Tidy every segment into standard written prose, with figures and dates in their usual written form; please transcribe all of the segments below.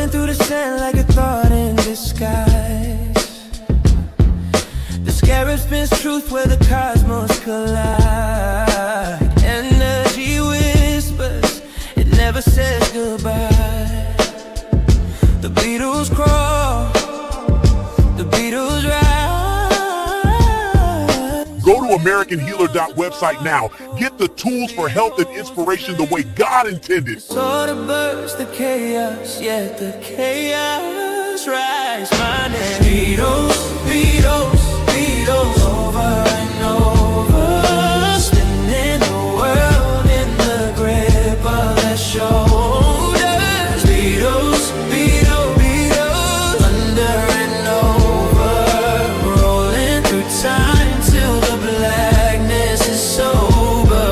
rolling through the sand like a thought in disguise. The scarab spins truth where the cosmos collide. Energy whispers, it never says goodbye. The Beatles crawl, the Beatles rise. Go to AmericanHealer.website now. Get the tools for health and inspiration the way God intended. Sort of burst the chaos, yet the chaos rise. My name Beatles, Beatles, Beatles, over and over, spinning the world in the grip of their shoulders. Beatles, Beatles, Beatles, under and over, rolling through time till the blackness is sober.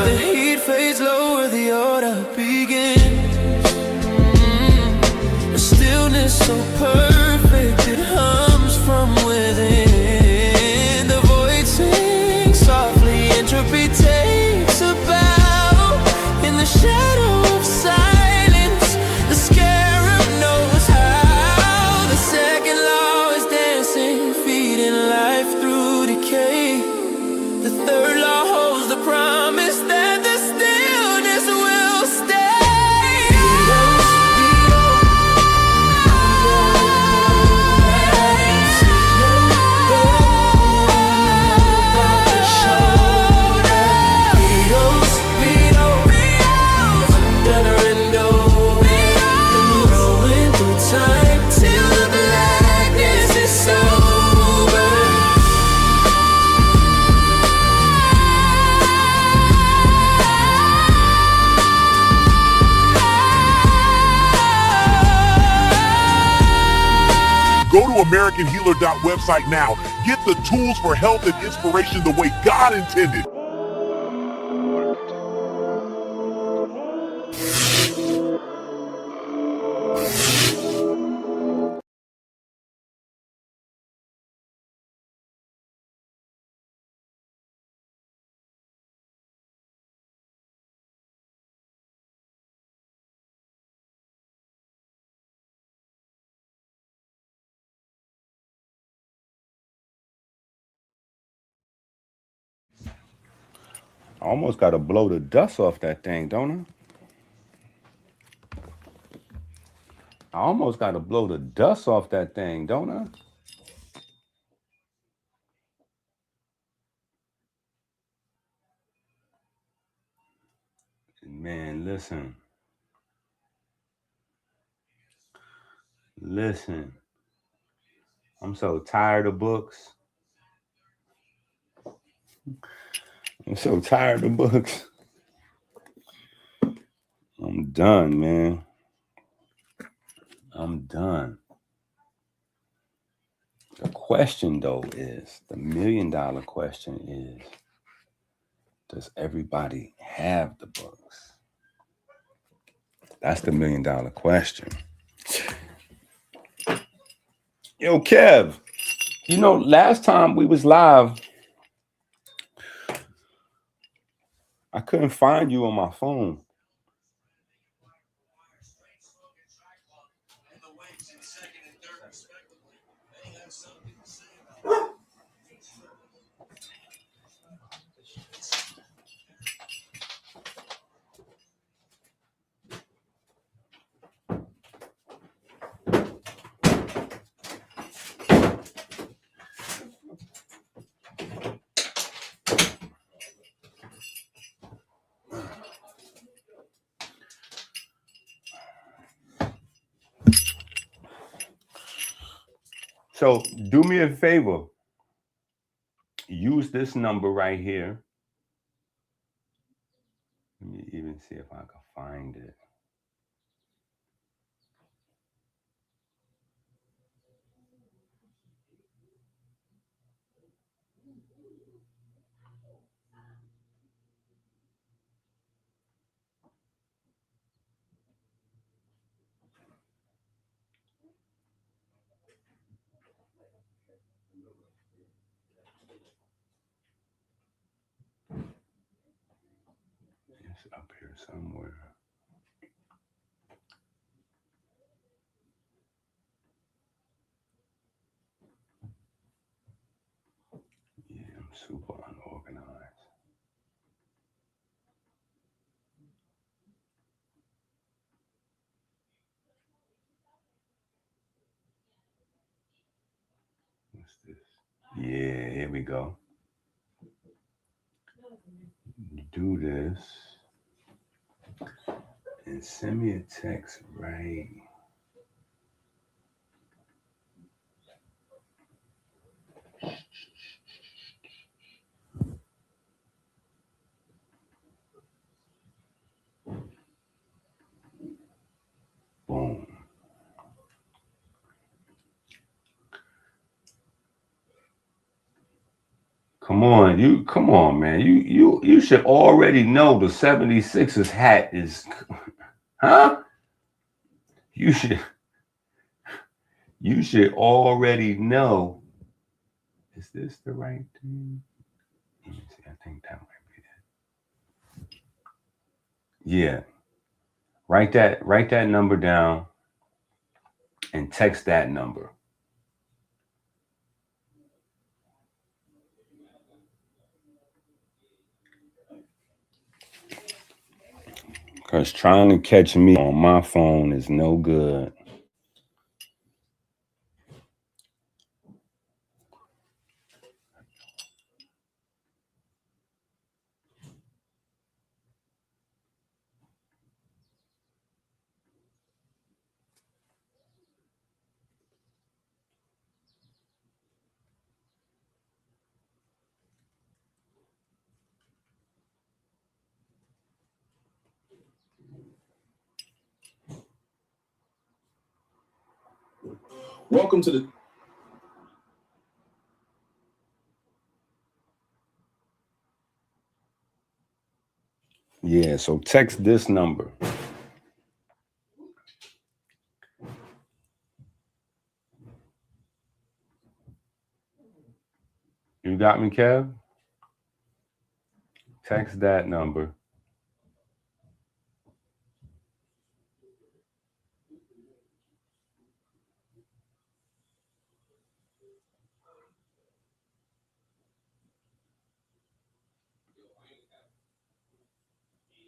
The heat fades lower, the order begins. A stillness so perfect it hums from within. The void sings softly, entropy takes a bow. In the shadow of silence, the scarab knows how. The second law is dancing, feeding life through decay. The third law holds the promise that the stillness will stay. Beatles, Beatles, Beatles, under and over, rolling through time till the blackness is sober. Go to AmericanHealer.website now. Get the tools for health and inspiration the way God intended. I almost got to blow the dust off that thing, don't I? I almost got to blow the dust off that thing, don't I? Man, listen. Listen. I'm so tired of books. I'm so tired of books. I'm done, man. I'm done. The question, though, is the $1 million question is, does everybody have the books? That's the $1 million question. Yo, Kev, you know, last time we was live, I couldn't find you on my phone. So do me a favor. Use this number right here. Let me even see if I can find it. It's up here somewhere. super unorganized. What's this? Yeah, here we go. Do this and send me a text right. Boom. Come on, man. You should already know the 76ers hat is, huh? You should already know. Is this the right thing? Let me see. I think that might be it. Yeah. Write that number down and text that number. Because trying to catch me on my phone is no good. Welcome to the... Yeah, so text this number. You got me, Kev? Text that number.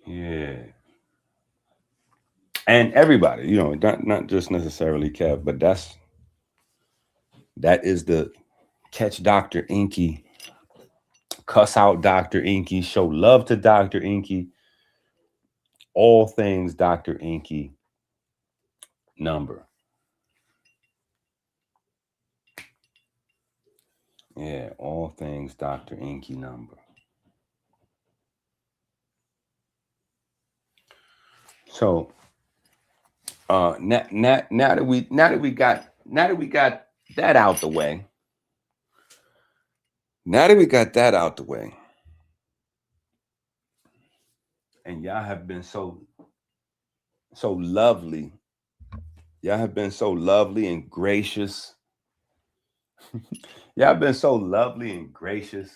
Yeah. And everybody, not just necessarily Kev, but that is the catch Dr. EnQi, cuss out Dr. EnQi, show love to Dr. EnQi, all things Dr. EnQi number. Yeah, all things Dr. EnQi number. So now that we got that out the way. Now that we got that out the way, and y'all have been so lovely. Y'all have been so lovely and gracious. Y'all been so lovely and gracious.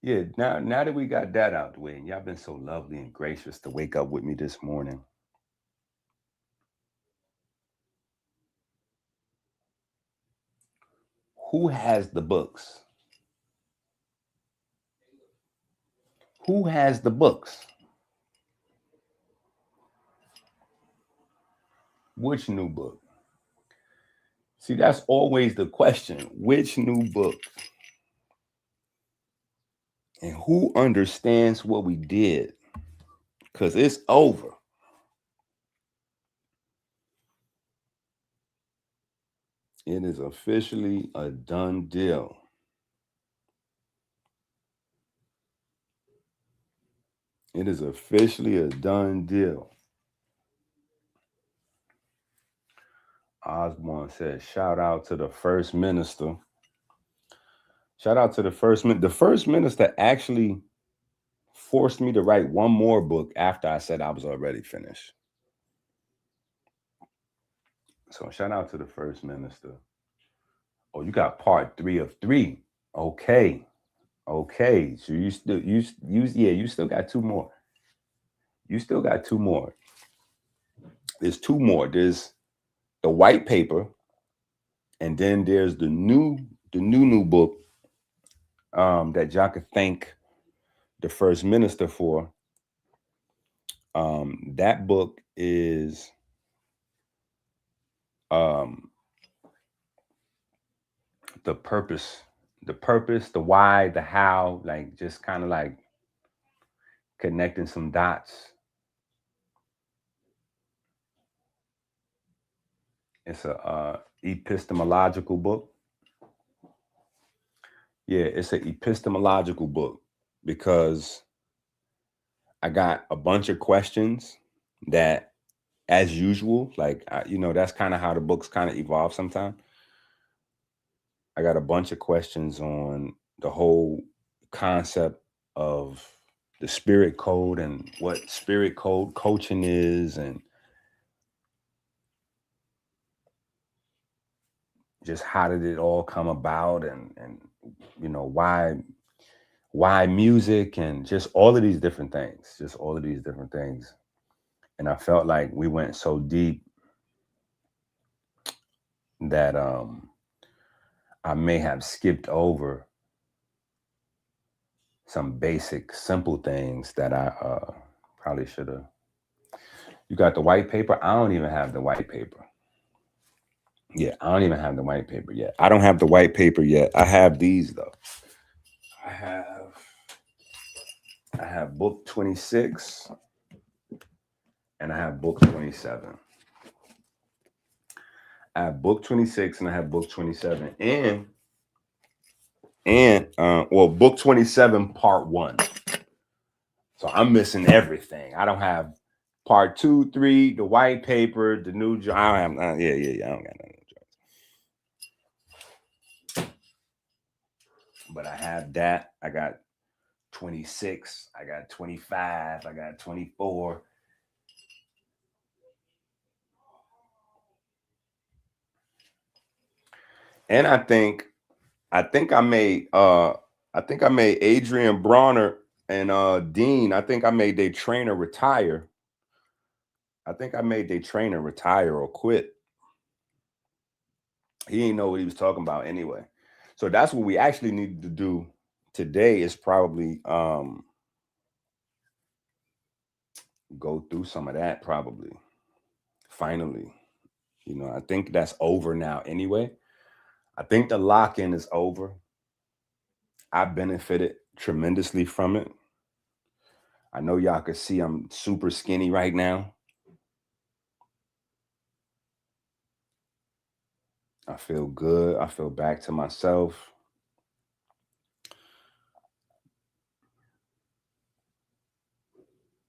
Yeah, now that we got that out the way, and y'all been so lovely and gracious to wake up with me this morning. Who has the books? Who has the books? Which new book? See, that's always the question. Which new book? And who understands what we did? Because it's over. It is officially a done deal. It is officially a done deal. Osborne says, shout out to the First Minister. Shout out to the First Minister. The First Minister actually forced me to write one more book after I said I was already finished. So shout out to the First Minister. Oh, you got part 3 of 3. Okay. So you still got 2 more. You still got 2 more. There's 2 more. There's the white paper, and then there's the new book that y'all could thank the first minister for. That book is the purpose, the why, the how, like just kind of like connecting some dots. It's a epistemological book. Yeah, it's an epistemological book because I got a bunch of questions that, as usual, like, that's kind of how the books kind of evolve sometimes. I got a bunch of questions on the whole concept of the spirit code and what spirit code coaching is, and just how did it all come about, and why music, and just all of these different things, And I felt like we went so deep that I may have skipped over some basic, simple things that I probably should have. You got the white paper? I don't even have the white paper. Yeah, I don't even have the white paper yet. I don't have the white paper yet. I have these though. I have book 26 and I have book 27. I have book 26 and I have book 27 and book 27 part 1. So I'm missing everything. I don't have part 2, 3, the white paper, the new job. I don't have I don't got none of those. But I have that. I got 26, I got 25, I got 24. And I think I made Adrian Bronner and Dean, I think I made their trainer retire. I think I made their trainer retire or quit. He didn't know what he was talking about anyway. So that's what we actually need to do today, is probably go through some of that, probably. Finally. I think that's over now anyway. I think the lock-in is over. I benefited tremendously from it. I know y'all can see I'm super skinny right now. I feel good. I feel back to myself.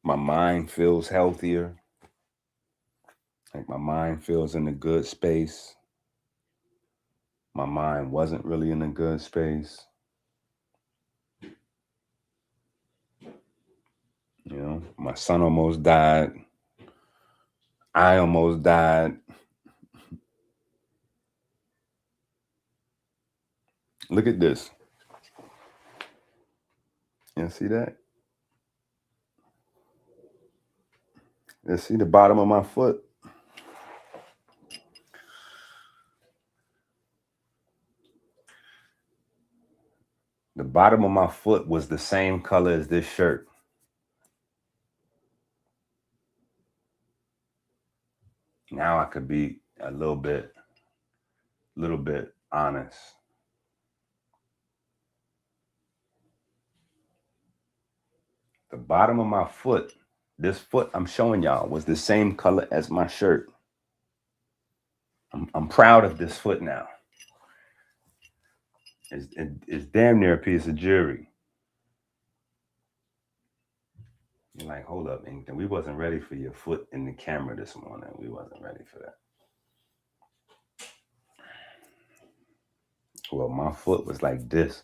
My mind feels healthier. Like my mind feels in a good space. My mind wasn't really in a good space. My son almost died. I almost died. Look at this. You see that? You see the bottom of my foot? The bottom of my foot was the same color as this shirt. Now I could be a little bit honest. The bottom of my foot, this foot I'm showing y'all, was the same color as my shirt. I'm proud of this foot now. It's damn near a piece of jewelry. You're like, hold up, Inkton, we wasn't ready for your foot in the camera this morning. We wasn't ready for that. Well, my foot was like this.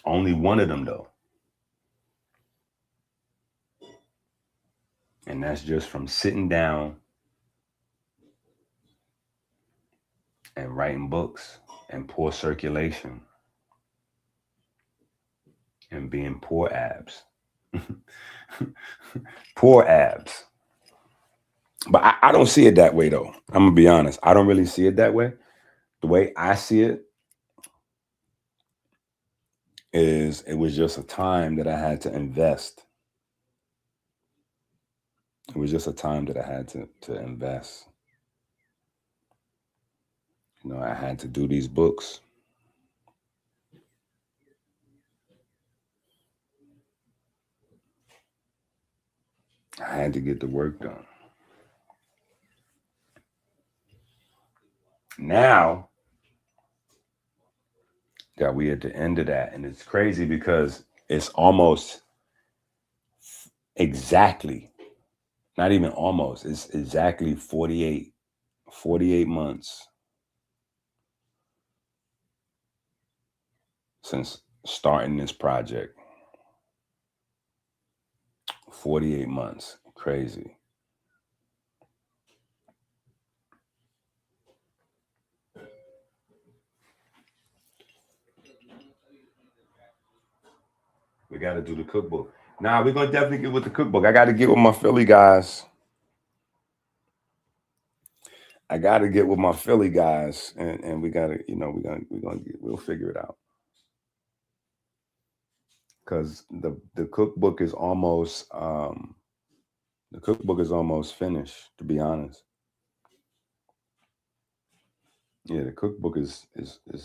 Only one of them though. And that's just from sitting down and writing books and poor circulation and being poor abs. Poor abs. But I don't see it that way though. I'm gonna be honest. I don't really see it that way. The way I see it is it was just a time that I had to invest. It was just a time that I had to invest. You know, I had to do these books. I had to get the work done. Now that we at the end of that, and it's crazy because it's almost exactly, not even almost, it's exactly 48 months since starting this project. 48 months. Crazy. We got to do the cookbook. Nah, we're going to definitely get with the cookbook. I got to get with my Philly guys. And we got to, you know, we'll figure it out. Because the cookbook is almost finished, to be honest. Yeah, the cookbook is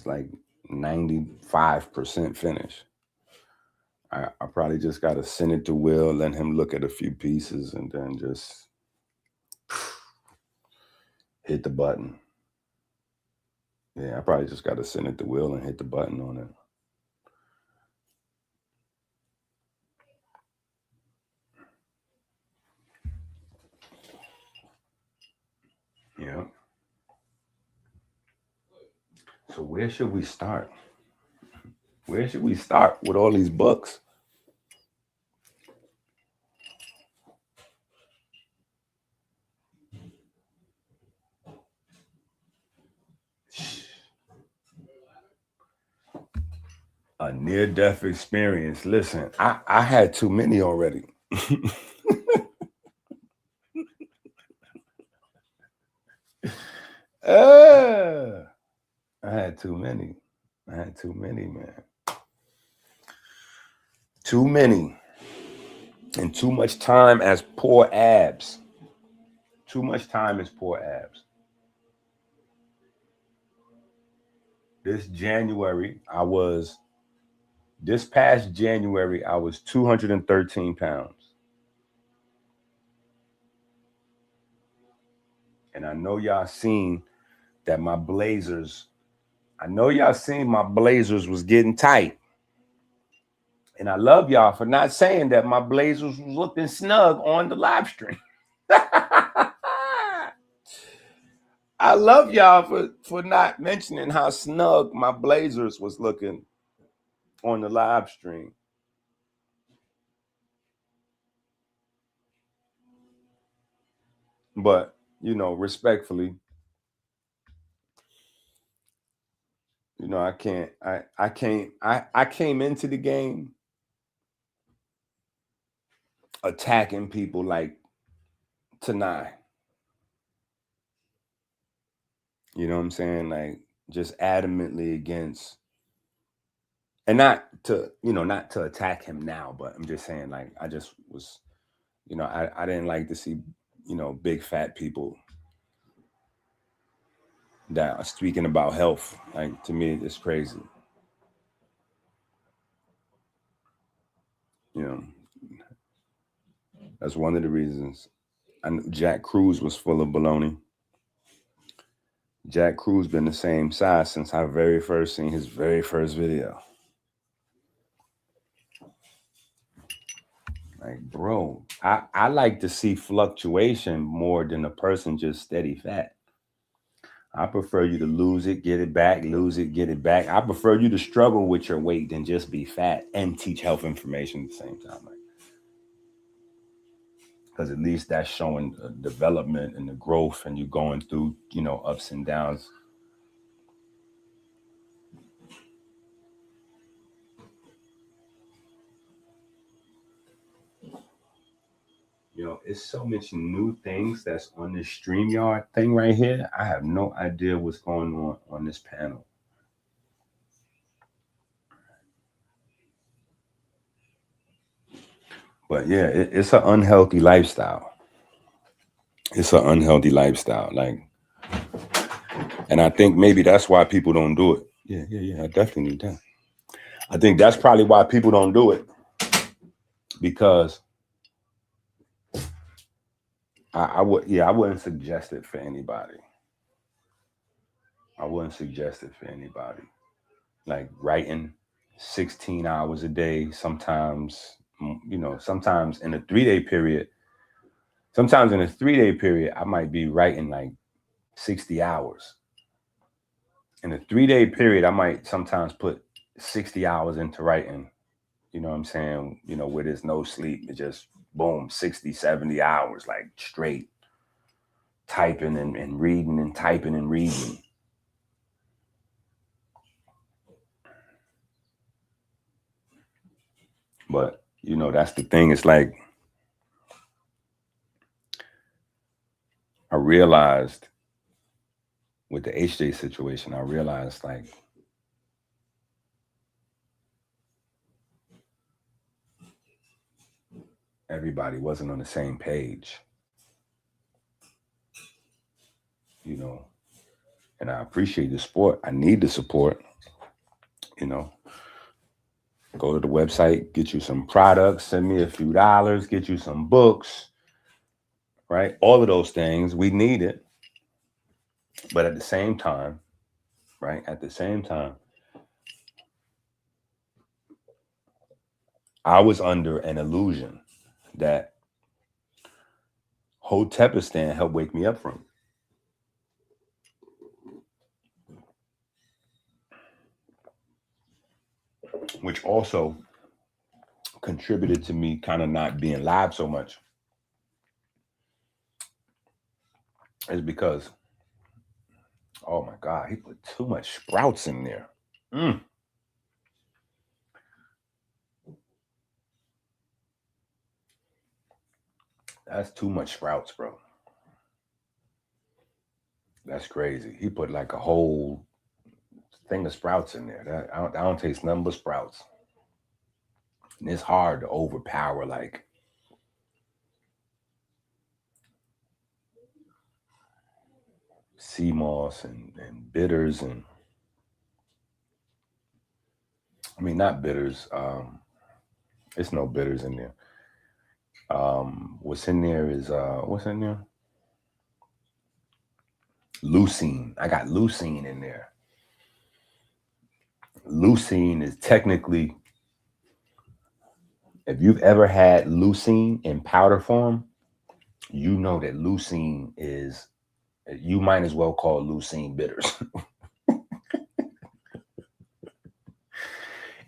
like 95% finished. I probably just got to send it to Will, let him look at a few pieces, and then just hit the button. Yeah, I probably just got to send it to Will and hit the button on it. Yeah. So where should we start? Where should we start with all these books? A near-death experience. Listen, I had too many already. I had too many. Man. Too many. And too much time as poor abs. This past January, I was 213 pounds. And I know y'all seen that my blazers was getting tight. And I love y'all for not saying that my blazers was looking snug on the live stream. I love y'all for not mentioning how snug my blazers was looking on the live stream. But, you know, respectfully, you know, I came into the game attacking people like Tanai. You know what I'm saying? Like just adamantly against, and not to attack him now, but I'm just saying, like, I just was, you know, I didn't like to see, you know, big fat people that are speaking about health. Like, to me, it's crazy. You know, that's one of the reasons. I knew Jack Cruz was full of baloney. Jack Cruz been the same size since I very first seen his very first video. Like, bro, I like to see fluctuation more than a person just steady fat. I prefer you to lose it, get it back, lose it, get it back. I prefer you to struggle with your weight than just be fat and teach health information at the same time. Like, because at least that's showing the development and the growth, and you going through, you know, ups and downs. You know it's so much new things that's on this StreamYard thing right here. I have no idea what's going on this panel. But yeah, it's an unhealthy lifestyle. It's an unhealthy lifestyle. Like, and I think maybe that's why people don't do it. Yeah. I definitely need that. I think that's probably why people don't do it. Because I wouldn't suggest it for anybody. I wouldn't suggest it for anybody. Like writing 16 hours a day, sometimes, sometimes in a 3-day period, I might be writing like 60 hours. In a 3-day period, I might sometimes put 60 hours into writing, you know what I'm saying? Where there's no sleep, it just boom, 60, 70 hours, like straight typing and reading and typing and reading. But, that's the thing. It's like, I realized with the HJ situation, I realized like, everybody wasn't on the same page, and I appreciate the support. I need the support, go to the website, get you some products, send me a few dollars, get you some books, right? All of those things, we need it. But at the same time, I was under an illusion that Hotepistan helped wake me up from, which also contributed to me kind of not being live so much, is because, oh my God, he put too much sprouts in there. That's too much sprouts, bro. That's crazy. He put like a whole thing of sprouts in there. I don't taste nothing but sprouts. And it's hard to overpower like sea moss and bitters, and I mean not bitters. It's no bitters in there. What's in there is what's in there? Leucine. I got leucine in there. Leucine is technically, if you've ever had leucine in powder form, you know that leucine is, you might as well call leucine bitters.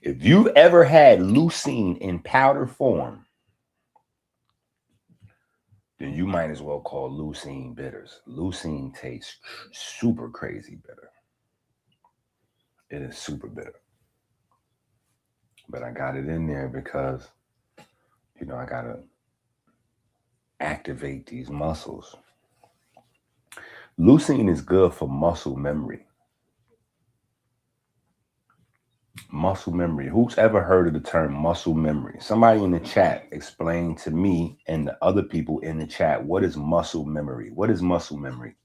If you've ever had leucine in powder form, then you might as well call leucine bitters. Leucine tastes super crazy bitter. It is super bitter. But I got it in there because, I got to activate these muscles. Leucine is good for muscle memory. Muscle memory. Who's ever heard of the term muscle memory? Somebody in the chat explain to me and the other people in the chat, what is muscle memory? What is muscle memory?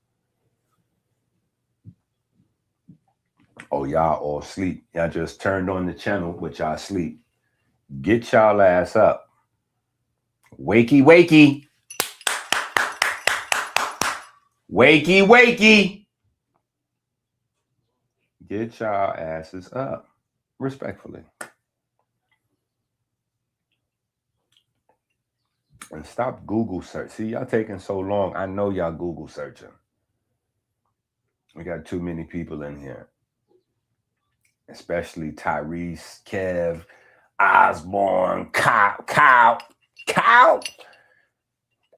Oh, y'all all sleep. Y'all just turned on the channel, but y'all sleep. Get y'all ass up. Wakey, wakey. Wakey, wakey. Get y'all asses up. Respectfully. And stop Google search. See, y'all taking so long. I know y'all Google searching. We got too many people in here. Especially Tyrese, Kev, Osborne, Kyle.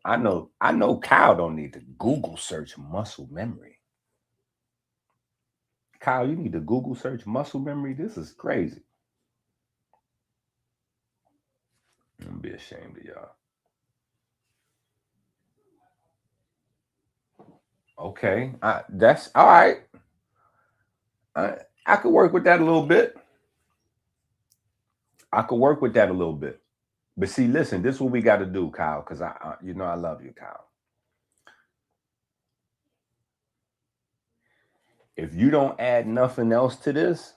I know Kyle don't need to Google search muscle memory. Kyle, you need to Google search muscle memory? This is crazy. I'm gonna be ashamed of y'all. Okay, that's all right. I could work with that a little bit. But see, listen, this is what we got to do, Kyle, because you know I love you, Kyle. If you don't add nothing else to this,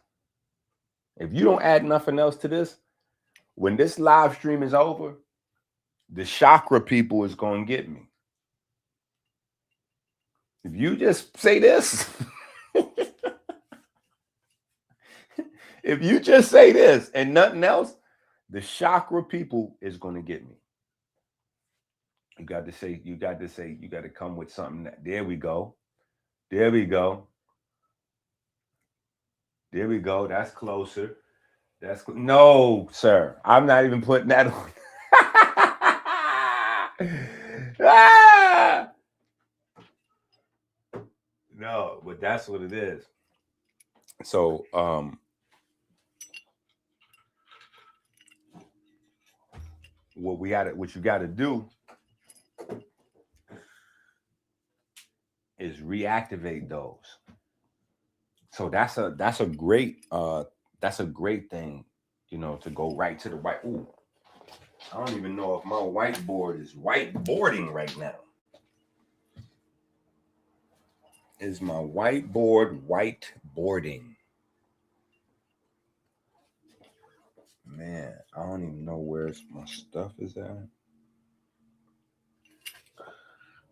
when this live stream is over, the chakra people is going to get me. If you just say this, if you just say this and nothing else, the chakra people is going to get me. You got to come with something. There we go. That's closer. No, sir. I'm not even putting that on. No, but that's what it is. So, what you got to do is reactivate those. So that's a great thing, you know, to go right to the white. Ooh, I don't even know if my whiteboard is whiteboarding right now. Is my whiteboard whiteboarding? Man, I don't even know where my stuff is at.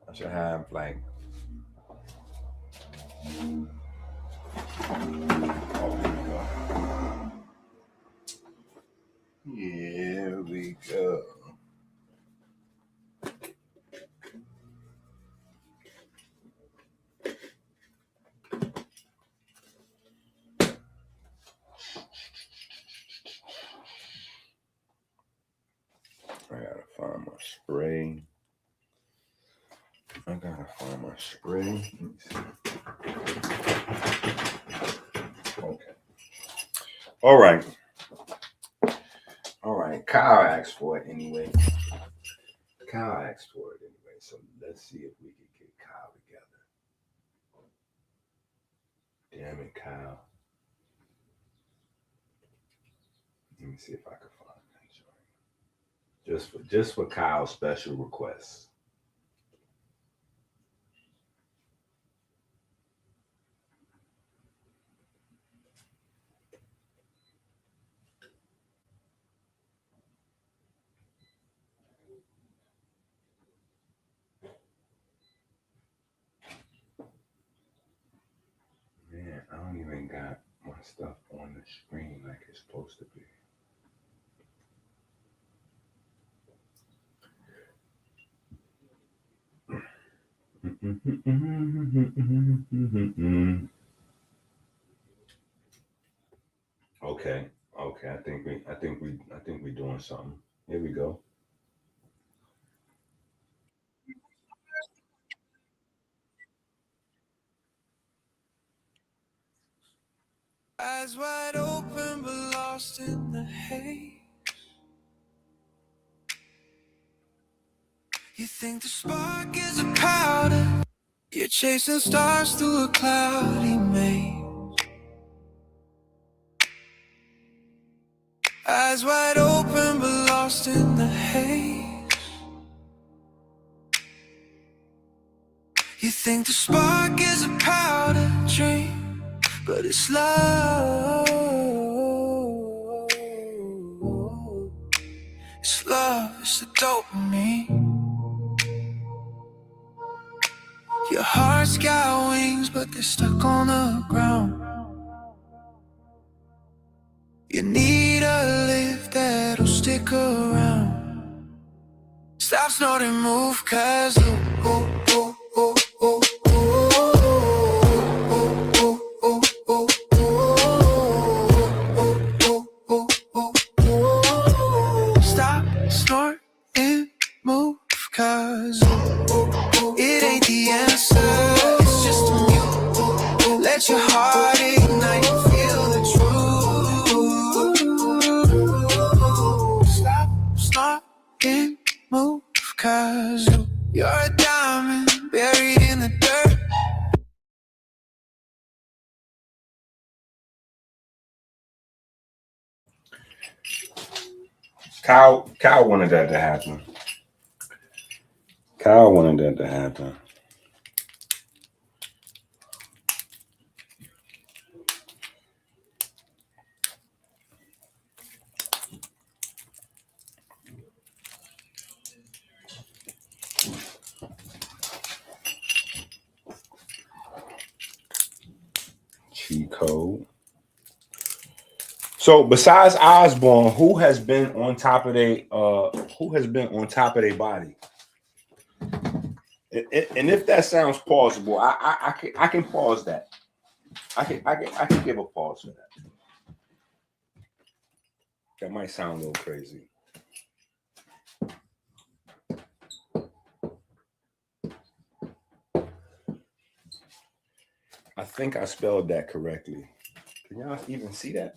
I should have like. Here we go. I gotta find my spray. Okay. All right. Kyle asked for it anyway. So let's see if we can get Kyle together. Damn it, Kyle. Let me see if I can find that. Just for Kyle's special requests. Man, I don't even got my stuff on the screen like it's supposed to be. Okay. I think we doing something. Here we go. Eyes wide open but lost in the haze. You think the spark is a powder. You're chasing stars through a cloudy maze. Eyes wide open but lost in the haze. You think the spark is a powder dream, but it's love. It's love, it's the dopamine. Your heart's got wings, but they're stuck on the ground. You need a lift that'll stick around. Stop, snorting, move, cause stop, snort, and move, cause it ain't the answer, it's just a mute. Let your heart ignite, feel the truth. Stop, snort, and move, cause you're a diamond buried in the dirt. Kyle wanted that to happen. Kyle wanted that to happen. Cheat code. So besides Osborne, who has been on top of their body? And if that sounds plausible, I can pause that. I can give a pause for that. That might sound a little crazy. I think I spelled that correctly. Can y'all even see that?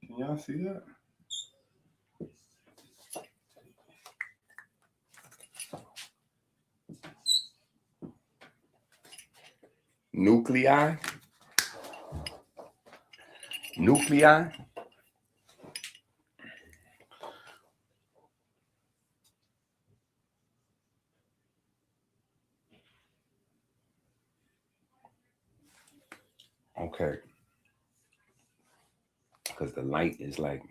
Can y'all see that? Nuclei. Okay. Because the light is like,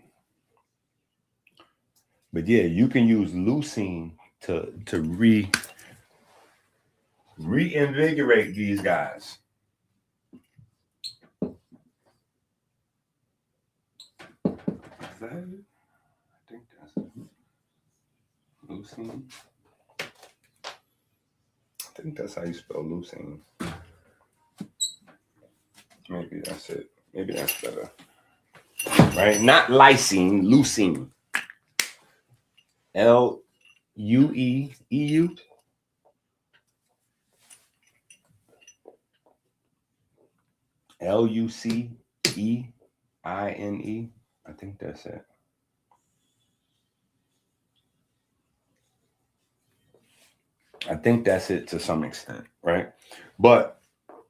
but yeah, you can use leucine to reinvigorate these guys. Is that it? I think that's it. Leucine. I think that's how you spell leucine. Maybe that's it. Maybe that's better. Right? Not lysine, leucine. L-U-E-E-U. L-U-C-E-I-N-E. I think that's it. I think that's it to some extent, right? But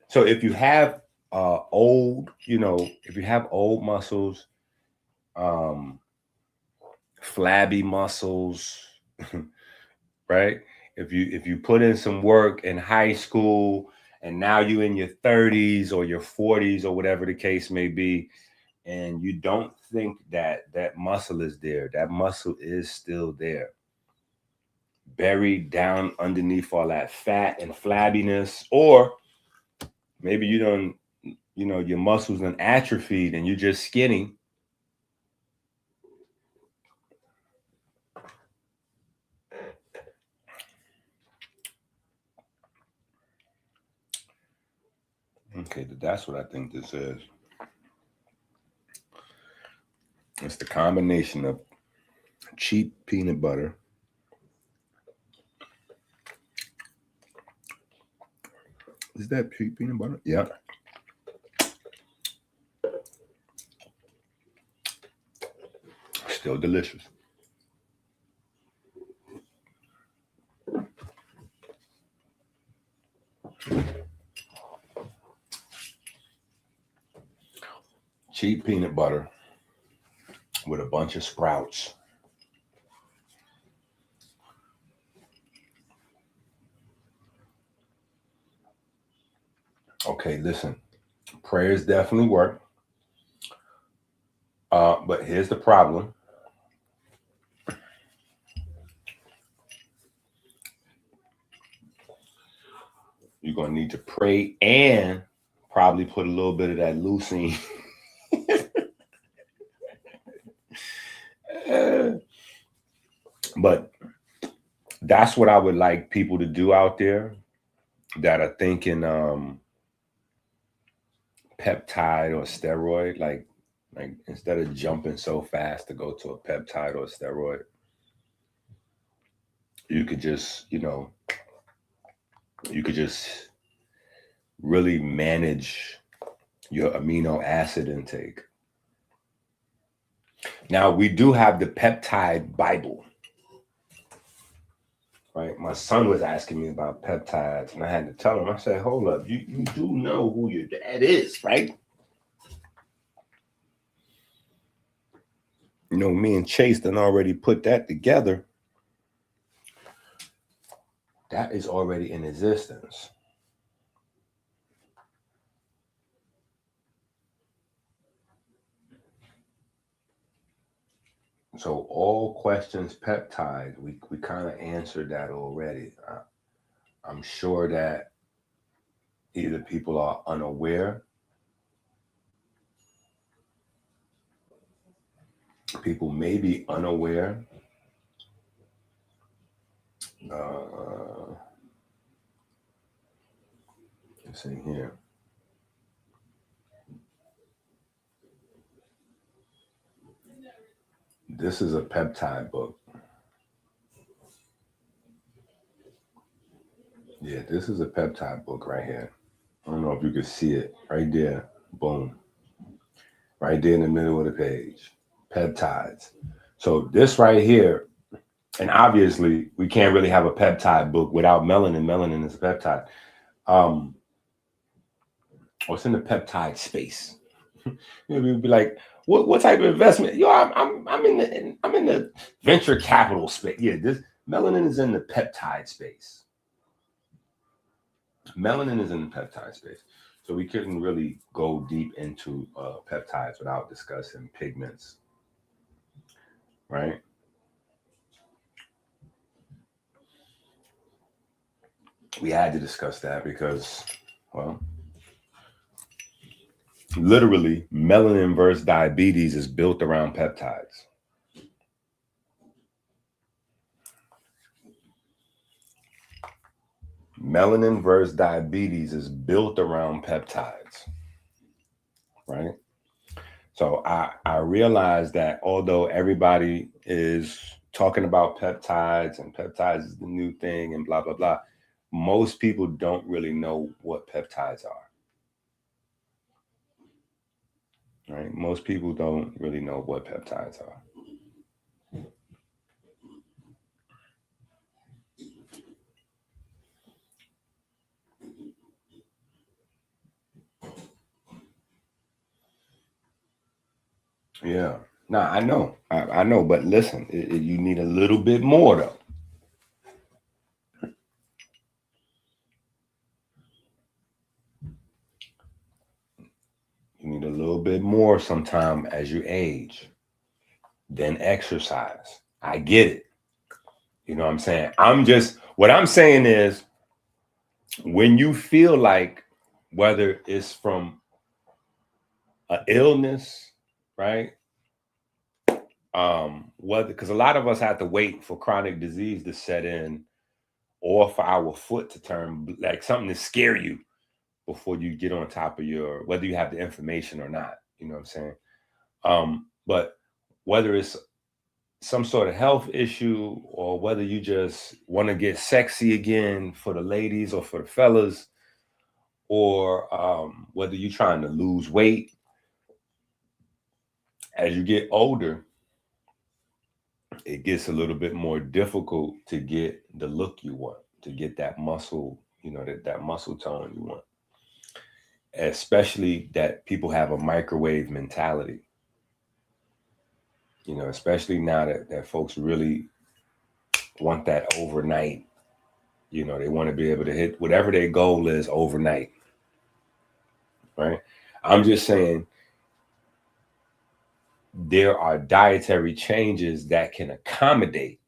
so if you have old, if you have old muscles, flabby muscles, right? If you put in some work in high school and now you're in your 30s or your 40s or whatever the case may be, and you don't think that muscle is there, that muscle is still there, buried down underneath all that fat and flabbiness, or maybe your muscles are atrophied and you're just skinny. Okay, that's what I think this is. It's the combination of cheap peanut butter, is that cheap peanut butter? Yeah. Still delicious. Cheap peanut butter with a bunch of sprouts. Okay, listen, prayers definitely work. But here's the problem. You're going to need to pray and probably put a little bit of that leucine. But that's what I would like people to do out there that are thinking peptide or steroid, like instead of jumping so fast to go to a peptide or a steroid, you could just really manage your amino acid intake. Now, we do have the peptide Bible, right? My son was asking me about peptides, and I had to tell him, I said, hold up, you do know who your dad is, right? You know, me and Chase done already put that together. That is already in existence. So all questions peptide, we kind of answered that already. I'm sure that either people are unaware, people may be unaware. Let's see here. This is a peptide book. Yeah, this is a peptide book right here. I don't know if you can see it right there. Boom. Right there in the middle of the page. Peptides. So this right here, and obviously we can't really have a peptide book without melanin. Melanin is a peptide. What's in the peptide space? We'd be like, what type of investment? Yo, I'm in the venture capital space. Yeah, this melanin is in the peptide space. Melanin is in the peptide space. So we couldn't really go deep into peptides without discussing pigments, right? We had to discuss that because, well, literally melanin versus diabetes is built around peptides. Melanin versus diabetes is built around peptides, right? So I realized that although everybody is talking about peptides and peptides is the new thing and blah, blah, blah, most people don't really know what peptides are, right? Most people don't really know what peptides are. Yeah. Nah, I know. I know. But listen, you need a little bit more, though. You need a little bit more sometime as you age. Then exercise. I get it. You know what I'm saying? What I'm saying is when you feel like, whether it's from an illness, right? Because a lot of us have to wait for chronic disease to set in or for our foot to turn like something to scare you before you get on top of whether you have the information or not, you know what I'm saying? But whether it's some sort of health issue or whether you just want to get sexy again for the ladies or for the fellas, or whether you're trying to lose weight, as you get older, it gets a little bit more difficult to get the look you want, to get that muscle, you know, that muscle tone you want. Especially that people have a microwave mentality. You know, especially now that folks really want that overnight. You know, they want to be able to hit whatever their goal is overnight. Right? I'm just saying there are dietary changes that can accommodate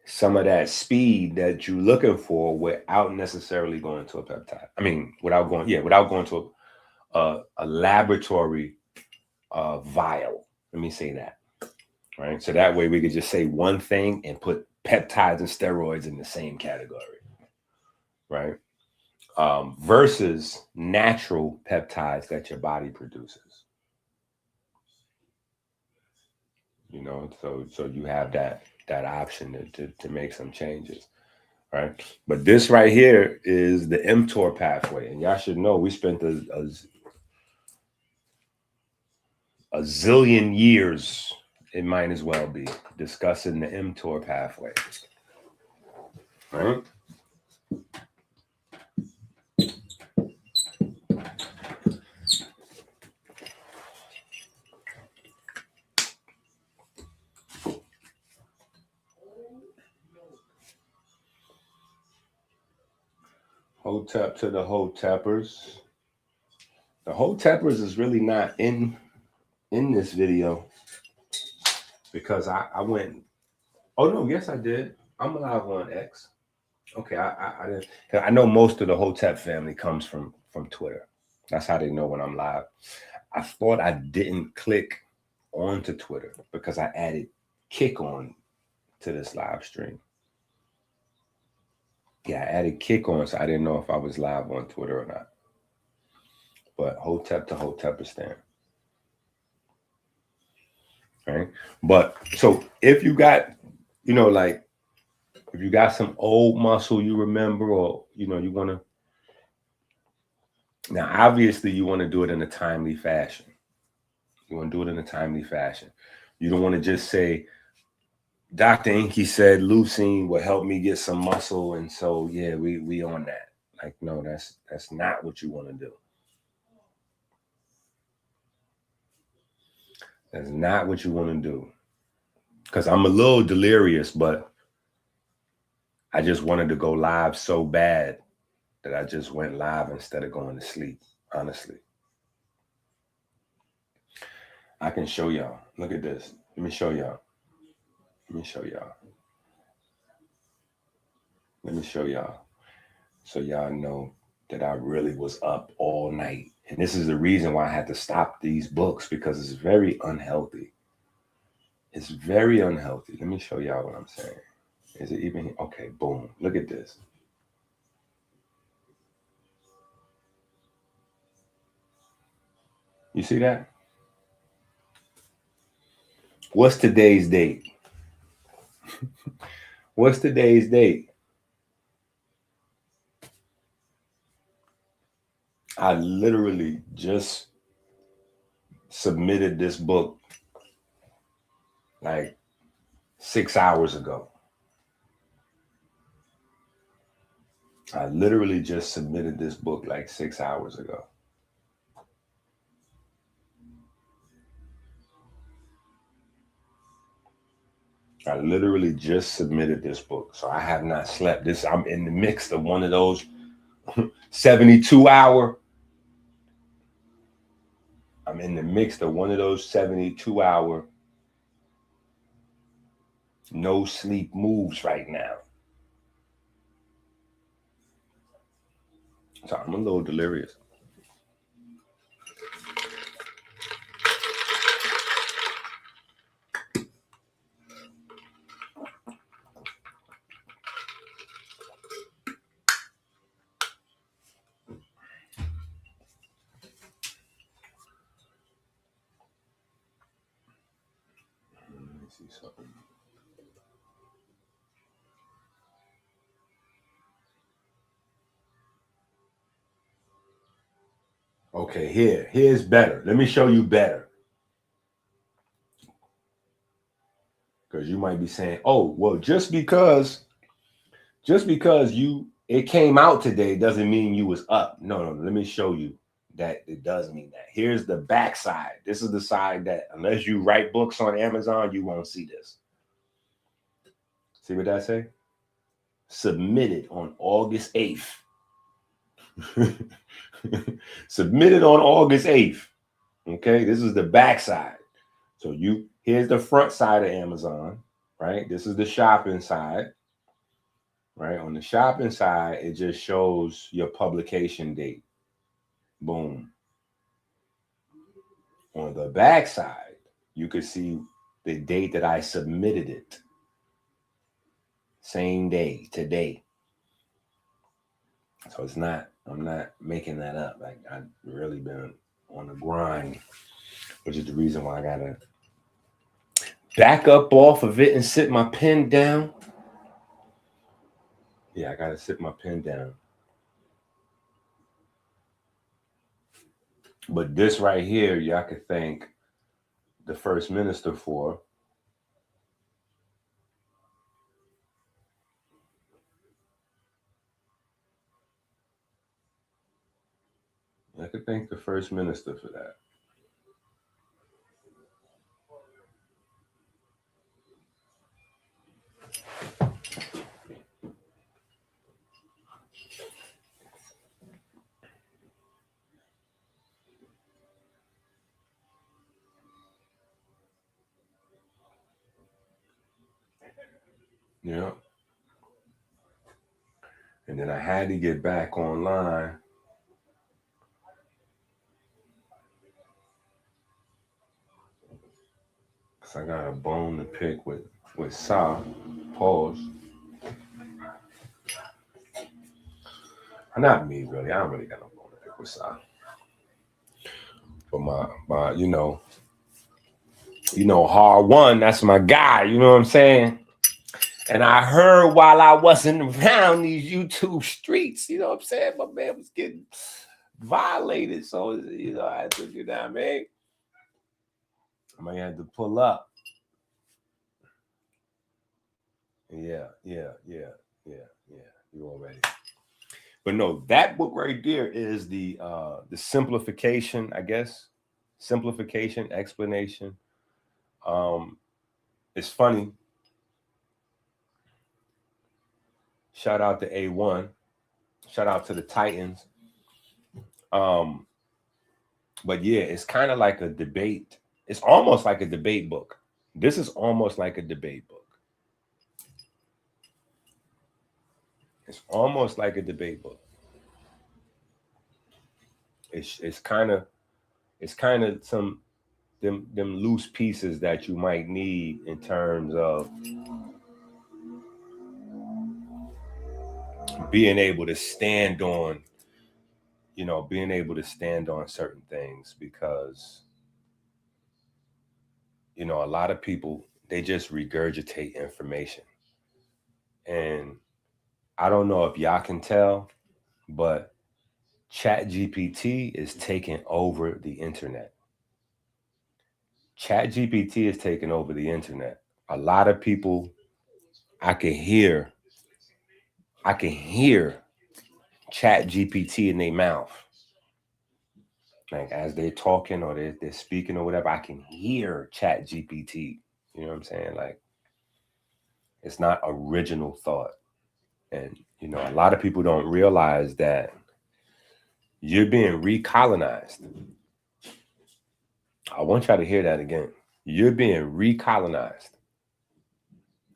some of that speed that you're looking for without necessarily going to a peptide. I mean, without going to a laboratory vial. Let me say that. Right. So that way we could just say one thing and put peptides and steroids in the same category. Right. Versus natural peptides that your body produces. You know, so you have that option to make some changes. Right. But this right here is the mTOR pathway. And y'all should know we spent a a zillion years, it might as well be discussing the mTOR pathway. Right? Hotep to the Hoteppers. The Hoteppers is really not in this video because I went. Oh no, yes I did. I'm live on X. Okay, I didn't. I know most of the Hotep family comes from Twitter. That's how they know when I'm live. I thought I didn't click onto Twitter because I added Kick on to this live stream. Yeah, I added Kick on, so I didn't know if I was live on Twitter or not. But Hotep to Hotepistan. Right? But so if you got, like if you got some old muscle you remember, or you want to, now obviously you want to do it in a timely fashion. You want to do it in a timely fashion. You don't want to just say, Dr. EnQi said leucine will help me get some muscle, and so yeah, we on that. Like, no, that's not what you want to do. That's not what you want to do. Because I'm a little delirious, but I just wanted to go live so bad that I just went live instead of going to sleep, honestly. I can show y'all. Look at this. Let me show y'all. Let me show y'all. Let me show y'all. So y'all know that I really was up all night. And this is the reason why I had to stop these books, because it's very unhealthy. It's very unhealthy. Let me show y'all what I'm saying. Is it even? Okay, boom. Look at this. You see that? What's today's date? What's today's date? I literally just submitted this book like 6 hours ago. I literally just submitted this book like 6 hours ago. I literally just submitted this book. So I have not slept. I'm in the mix of one of those 72-hour. I'm in the mix of one of those 72-hour no sleep moves right now. So I'm a little delirious. Let me see something. Okay, here's better. Let me show you better. Because you might be saying, oh, well, just because it came out today doesn't mean you was up. No, let me show you that it does mean that. Here's the back side. This is the side that unless you write books on Amazon, you won't see this. See what that say? Submitted on August 8th. Submitted on August 8th. Okay, this is the back side. So here's the front side of Amazon, right? This is the shopping side, right? On the shopping side, it just shows your publication date. Boom. On the back side, you can see the date that I submitted it. Same day, today. So I'm not making that up. Like, I've really been on the grind, which is the reason why I gotta back up off of it and sit my pen down. Yeah, I gotta sit my pen down. But this right here, y'all could think, the first minister for. I could thank the first minister for that. Yeah. And then I had to get back online. Cause I got a bone to pick with Sa. Pause. Not me, really. I don't really got no bone to pick with Sa. But my you know, hard one, that's my guy, you know what I'm saying? And I heard while I wasn't around these YouTube streets, you know what I'm saying? My man was getting violated. So, I had to, you know what I mean? I might have to pull up. Yeah. You already. But no, that book right there is the simplification, I guess. Simplification, explanation. It's funny. Shout out to A1. Shout out to the Titans. But yeah, it's kind of like a debate. It's almost like a debate book. This is almost like a debate book. It's almost like a debate book. It's kind of some them loose pieces that you might need in terms of being able to stand on, certain things, because a lot of people, they just regurgitate information. And I don't know if y'all can tell, but ChatGPT is taking over the internet. ChatGPT is taking over the internet. A lot of people, I can hear ChatGPT in their mouth. Like as they're talking or they're speaking or whatever, I can hear ChatGPT. You know what I'm saying? Like, it's not original thought. And, a lot of people don't realize that you're being recolonized. I want y'all to hear that again. You're being recolonized.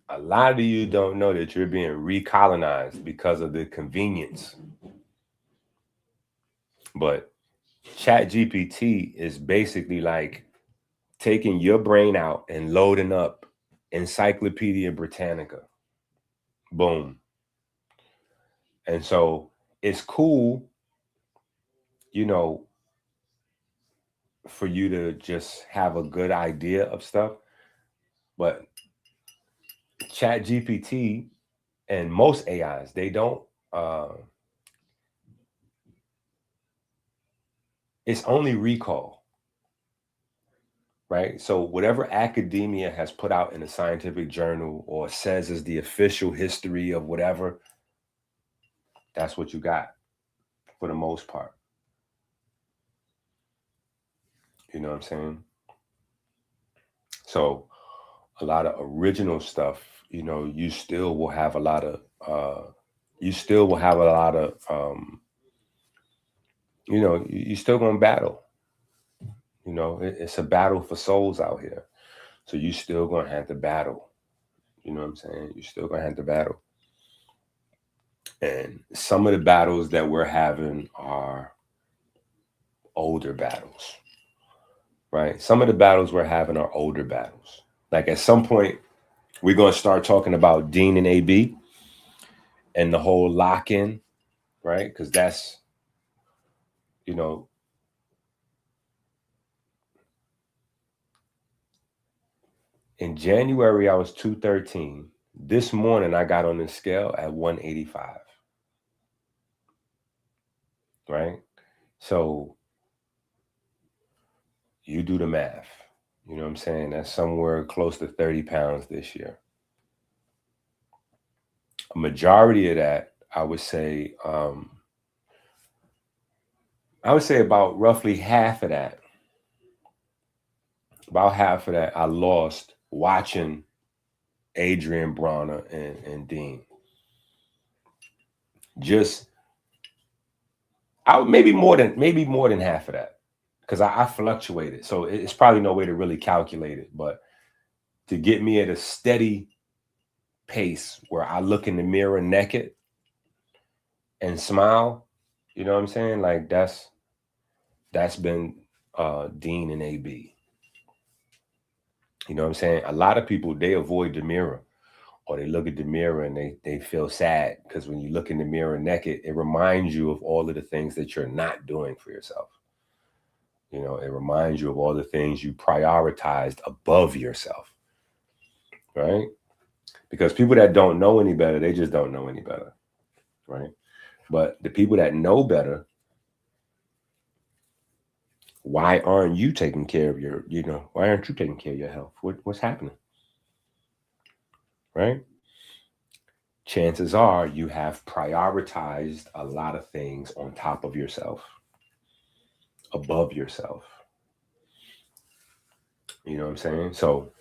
A lot of you don't know that you're being recolonized because of the convenience. But ChatGPT is basically like taking your brain out and loading up Encyclopedia Britannica. Boom. And so it's cool, for you to just have a good idea of stuff. But ChatGPT and most AIs, they don't, it's only recall, right? So whatever academia has put out in a scientific journal or says is the official history of whatever, that's what you got for the most part. You know what I'm saying? So a lot of original stuff, you still will have a lot of, you're still going to battle. It's a battle for souls out here. So you still going to have to battle. You know what I'm saying? You're still going to have to battle. And some of the battles that we're having are older battles, right? Some of the battles we're having are older battles. Like at some point, we're going to start talking about Dean and AB and the whole lock-in, right? Because that's, in January, I was 213. This morning, I got on the scale at 185. Right? So you do the math. You know what I'm saying? That's somewhere close to 30 pounds this year. A majority of that, I would say about roughly half of that. About half of that I lost watching Adrian Bronner and Dean. Just maybe more than half of that, because I fluctuated. So it's probably no way to really calculate it, but to get me at a steady pace where I look in the mirror naked and smile, you know what I'm saying? Like that's been Dean and AB. You know what I'm saying? A lot of people, they avoid the mirror, or they look at the mirror and they feel sad, because when you look in the mirror naked, it reminds you of all of the things that you're not doing for yourself. You know, it reminds you of all the things you prioritized above yourself, right? Because people that don't know any better, they just don't know any better, right? But the people that know better, why aren't you taking care of why aren't you taking care of your health? What's happening, right? Chances are you have prioritized a lot of things on top of yourself, above yourself. You know what I'm saying? So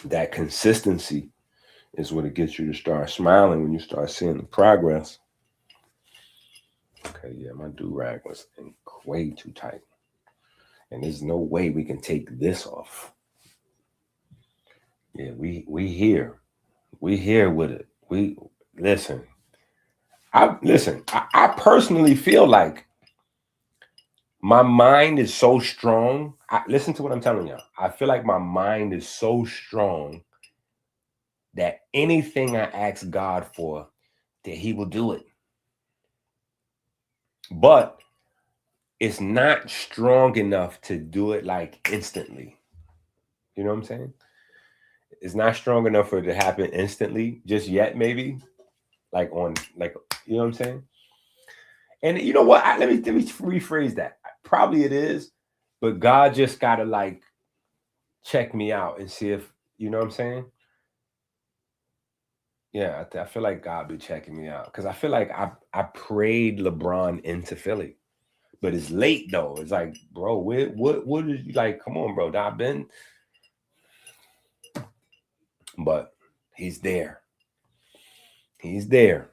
that consistency is what it gets you to start smiling when you start seeing the progress. Okay, yeah, my do-rag was way too tight. And there's no way we can take this off. Yeah, we here. We here with it. We listen. I personally feel like my mind is so strong. Listen to what I'm telling you. I feel like my mind is so strong that anything I ask God for, that he will do it. But it's not strong enough to do it like instantly. You know what I'm saying? It's not strong enough for it to happen instantly just yet, maybe. You know what I'm saying? And you know what? Let me rephrase that. Probably it is, but God just gotta like check me out and see if, you know what I'm saying? Yeah, I feel like God be checking me out, because I feel like I prayed LeBron into Philly, but it's late though. It's like, bro, what is, like? Come on, bro. I've been, but he's there. He's there.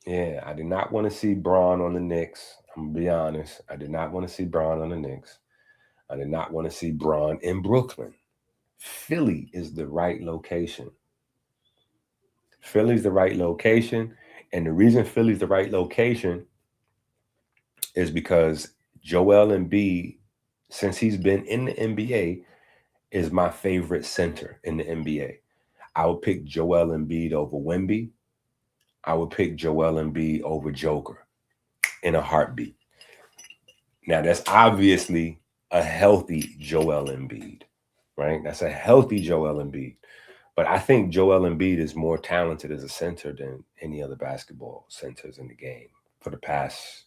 Yeah, I did not want to see Braun on the Knicks. I'm gonna be honest. I did not want to see Braun on the Knicks. I did not want to see Braun in Brooklyn. Philly is the right location. Philly's the right location. And the reason Philly's the right location is because Joel Embiid, since he's been in the NBA, is my favorite center in the NBA. I would pick Joel Embiid over Wemby. I would pick Joel Embiid over Joker in a heartbeat. Now, that's obviously a healthy Joel Embiid, right? That's a healthy Joel Embiid. But I think Joel Embiid is more talented as a center than any other basketball centers in the game for the past,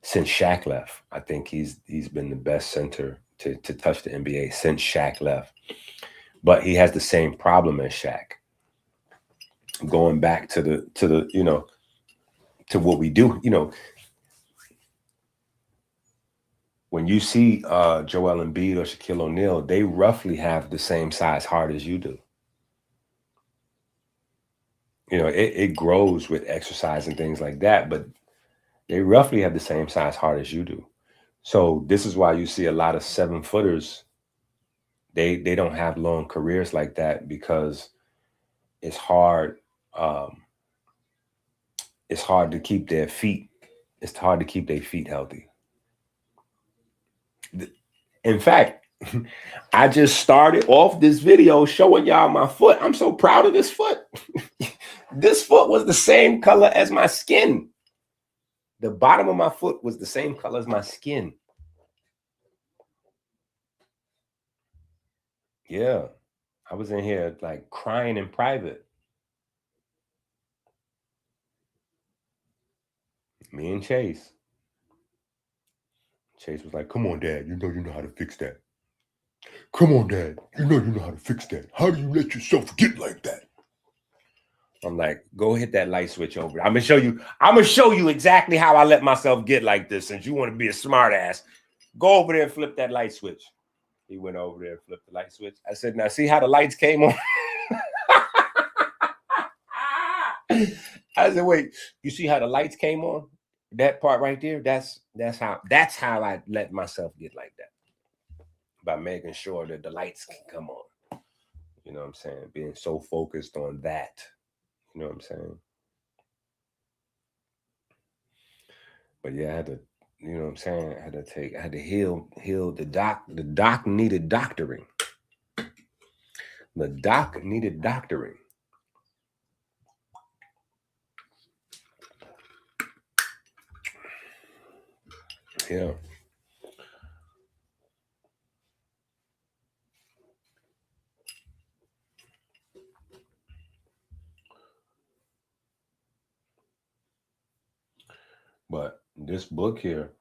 since Shaq left. I think he's been the best center to touch the NBA since Shaq left. But he has the same problem as Shaq. Going back to the you know, to what we do, you know, when you see Joel Embiid or Shaquille O'Neal, they roughly have the same size heart as you do. You know, it grows with exercise and things like that, but they roughly have the same size heart as you do. So this is why you see a lot of 7-footers. They don't have long careers like that, because it's hard. It's hard to keep their feet. It's hard to keep their feet healthy. In fact, I just started off this video showing y'all my foot. I'm so proud of this foot. This foot was the same color as my skin. The bottom of my foot was the same color as my skin. Yeah. I was in here like crying in private. Me and Chase. Chase was like, come on, Dad, you know how to fix that. Come on, Dad, you know how to fix that. How do you let yourself get like that? I'm like, go hit that light switch over. I'm gonna show you exactly how I let myself get like this. Since you want to be a smart ass, go over there and flip that light switch. He went over there and flipped the light switch. I said, now see how the lights came on? I said, wait, you see how the lights came on? That part right there, that's how I let myself get like that. By making sure that the lights can come on. You know what I'm saying? Being so focused on that. You know what I'm saying? But yeah, I had to, you know what I'm saying? I had to heal the doc. The doc needed doctoring. The doc needed doctoring. Yeah. But this book here,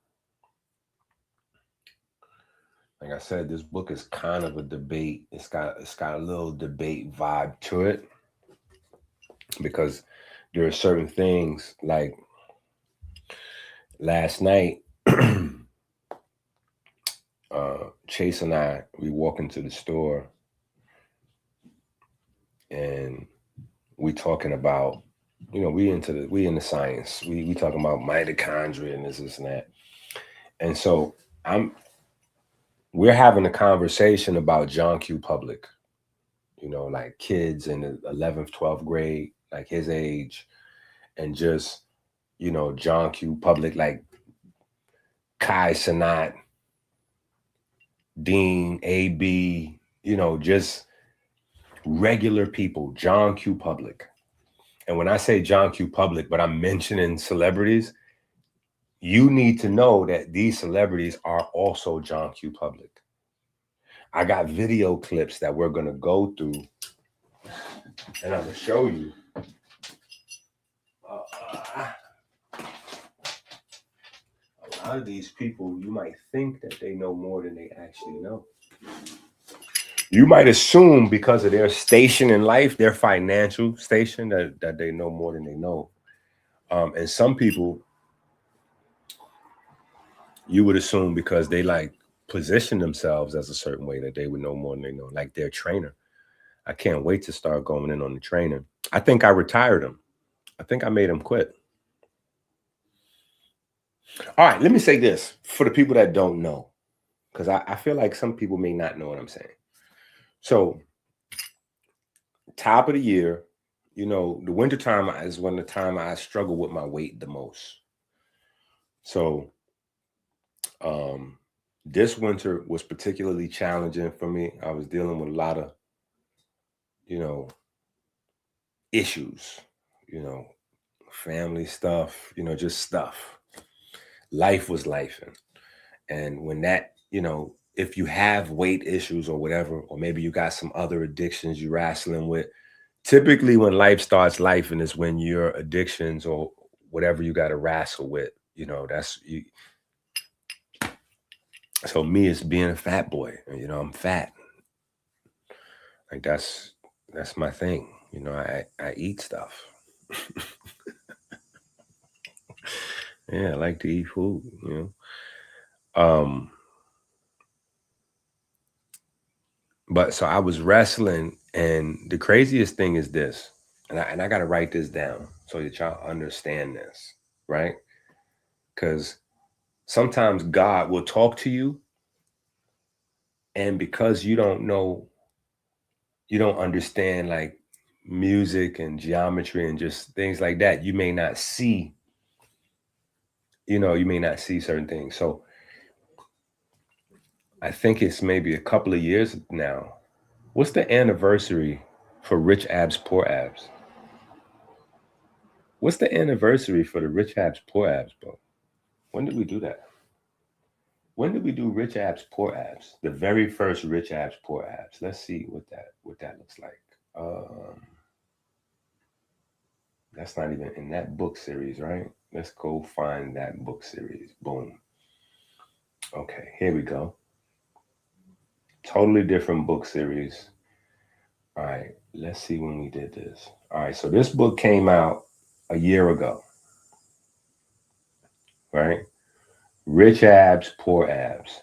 like I said, this book is kind of a debate. It's got a little debate vibe to it, because there are certain things like last night, Chase and I, we walk into the store and we talking about, you know, we in the science. We talking about mitochondria and this and that. And so we're having a conversation about John Q. Public, you know, like kids in the 11th, 12th grade, like his age, and just, you know, John Q. Public, like Kai Sanat, Dean, AB, you know, just regular people, John Q. Public. And when I say John Q. Public, but I'm mentioning celebrities, you need to know that these celebrities are also John Q. Public. I got video clips that we're going to go through, and I'm going to show you. A lot of these people, you might think that they know more than they actually know. You might assume because of their station in life, their financial station, that they know more than they know. And some people, you would assume because they like position themselves as a certain way that they would know more than they know, like their trainer. I can't wait to start going in on the trainer. I think I retired him. I think I made him quit. All right, let me say this for the people that don't know, because I feel like some people may not know what I'm saying. So, top of the year, you know, the wintertime is when the time I struggle with my weight the most. So, this winter was particularly challenging for me. I was dealing with a lot of, you know, issues, you know, family stuff, you know, just stuff. Life was lifing. And when that, you know, if you have weight issues or whatever, or maybe you got some other addictions you're wrestling with, typically when life starts lifing is when your addictions or whatever you got to wrestle with, you know, that's you. So me, it's being a fat boy, you know, I'm fat. Like that's my thing. You know, I eat stuff. Yeah, I like to eat food, you know. But so I was wrestling, and the craziest thing is this, and I got to write this down so that y'all understand this, right? Because sometimes God will talk to you, and because you don't know, you don't understand like music and geometry and just things like that, you may not see, you know, you may not see certain things. So I think it's maybe a couple of years now. What's the anniversary for Rich Abs, Poor Abs? What's the anniversary for the Rich Abs, Poor Abs, bro? When did we do that? When did we do Rich Abs, Poor Abs? The very first Rich Abs, Poor Abs. Let's see what that looks like. That's not even in that book series, right? Let's go find that book series. Boom. Okay, here we go. Totally different book series. All right, let's see when we did this. All right, so this book came out a year ago, right? Rich Abs, Poor Abs.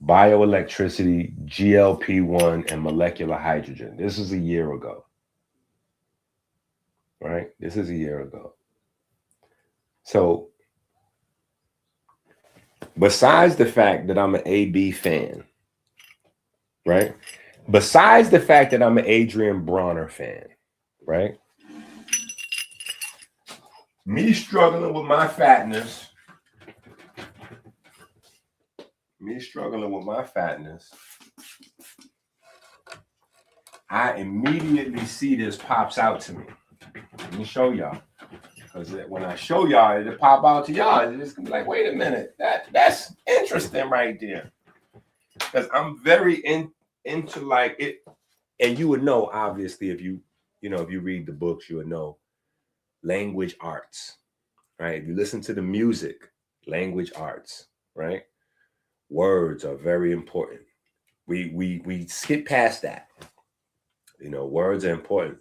Bioelectricity, GLP-1, and molecular hydrogen. This is a year ago, right? This is a year ago. So besides the fact that I'm an AB fan, right? Besides the fact that I'm an Adrian Bronner fan, right? Me struggling with my fatness, I immediately see this pops out to me. Let me show y'all. Because when I show y'all, it'll pop out to y'all. It's gonna be like, wait a minute, that's interesting right there. Because I'm very into like it, and you would know, obviously, if you read the books, you would know language arts, right? If you listen to the music, language arts, right? Words are very important. We skip past that. Words are important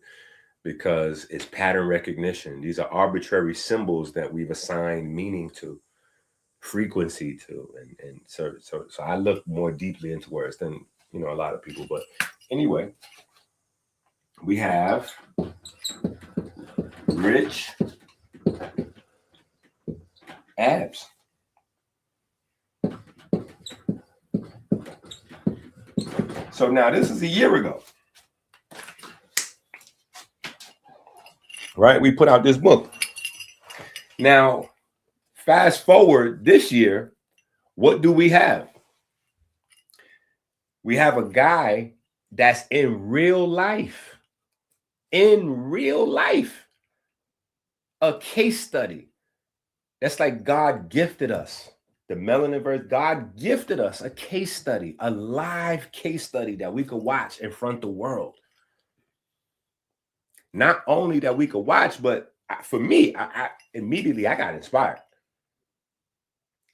because it's pattern recognition. These are arbitrary symbols that we've assigned meaning to, frequency to, and so I look more deeply into words than a lot of people. But anyway, we have rich abs. So now this is a year ago, right? We put out this book. Now, fast forward this year, what do we have? We have a guy that's in real life, a case study. That's like God gifted us. The Melanin verse, God gifted us a case study, a live case study that we could watch in front of the world. Not only that we could watch, but for me, I immediately got inspired.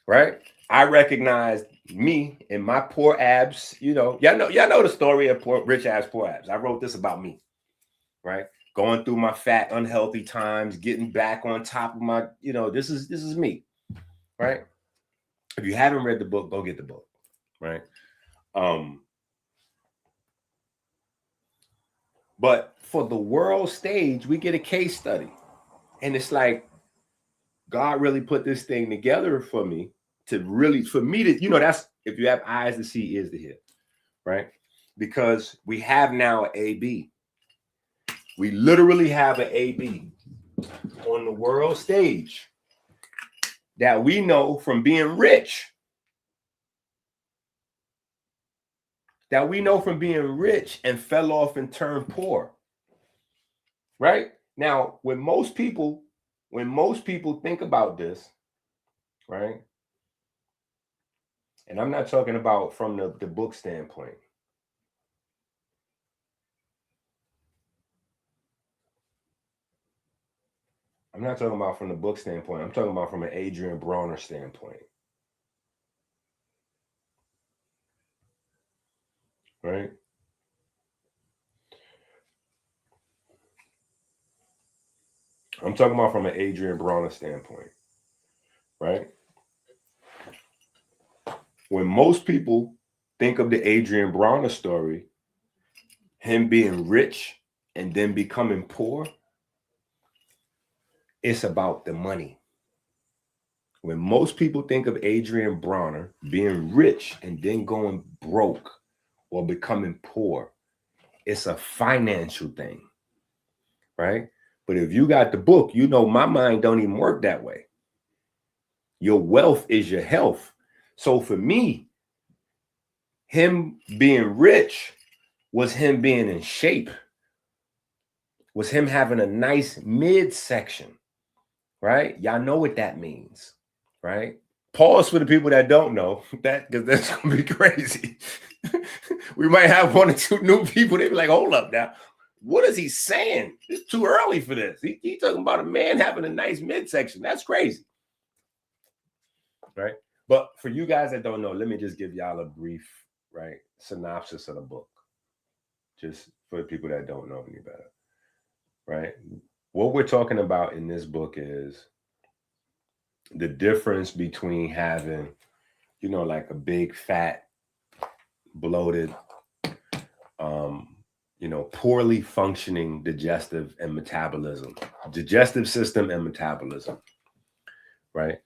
Right? I recognized me and my poor abs. Y'all know the story of rich abs, poor abs. I wrote this about me, right? Going through my fat, unhealthy times, getting back on top of my, this is me, right? If you haven't read the book, go get the book, right? But for the world stage, we get a case study. And it's like, God really put this thing together for me to, that's, if you have eyes to see, ears to hear, right? Because we have now an AB. We literally have an AB on the world stage that we know from being rich. And fell off and turned poor. Right? Now, when most people think about this, right? And I'm not talking about from the book standpoint. I'm not talking about from the book standpoint. I'm talking about from an Adrian Bronner standpoint. Right? I'm talking about from an Adrian Bronner standpoint. Right? When most people think of the Adrian Bronner story, him being rich and then becoming poor, it's about the money. When most people think of Adrian Bronner being rich and then going broke or becoming poor, it's a financial thing, right? But if you got the book, my mind don't even work that way. Your wealth is your health. So for me, him being rich was him being in shape, was him having a nice midsection, right? Y'all know what that means, right? Pause for the people that don't know that, because that's gonna be crazy. We might have one or two new people. They be like, hold up now. What is he saying? It's too early for this. He talking about a man having a nice midsection. That's crazy. Right? But for you guys that don't know, let me just give y'all a brief, right, synopsis of the book, just for the people that don't know any better, right? What we're talking about in this book is the difference between having, like a big, fat, bloated, poorly functioning digestive system and metabolism, right?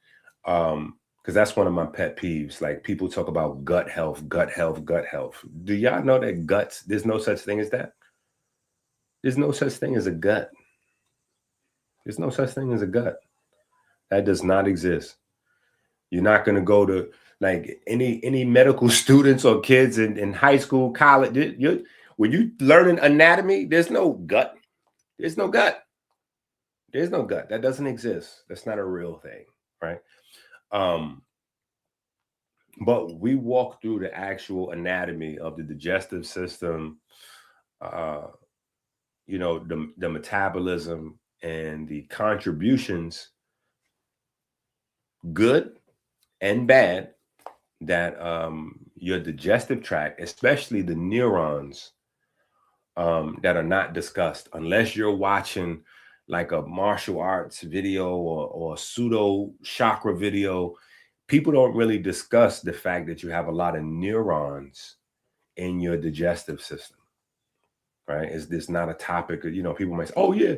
Because that's one of my pet peeves. Like, people talk about gut health. Do y'all know that guts, there's no such thing as that? There's no such thing as a gut. There's no such thing as a gut. That does not exist. You're not going to go to, like, any medical students or kids in high school, college. When you learning anatomy, there's no gut. There's no gut. There's no gut. That doesn't exist. That's not a real thing, right? But we walk through the actual anatomy of the digestive system, the metabolism and the contributions, good and bad, that your digestive tract, especially the neurons, that are not discussed unless you're watching like a martial arts video or a pseudo chakra video. People don't really discuss the fact that you have a lot of neurons in your digestive system, right? Is this not a topic? People might say, oh yeah,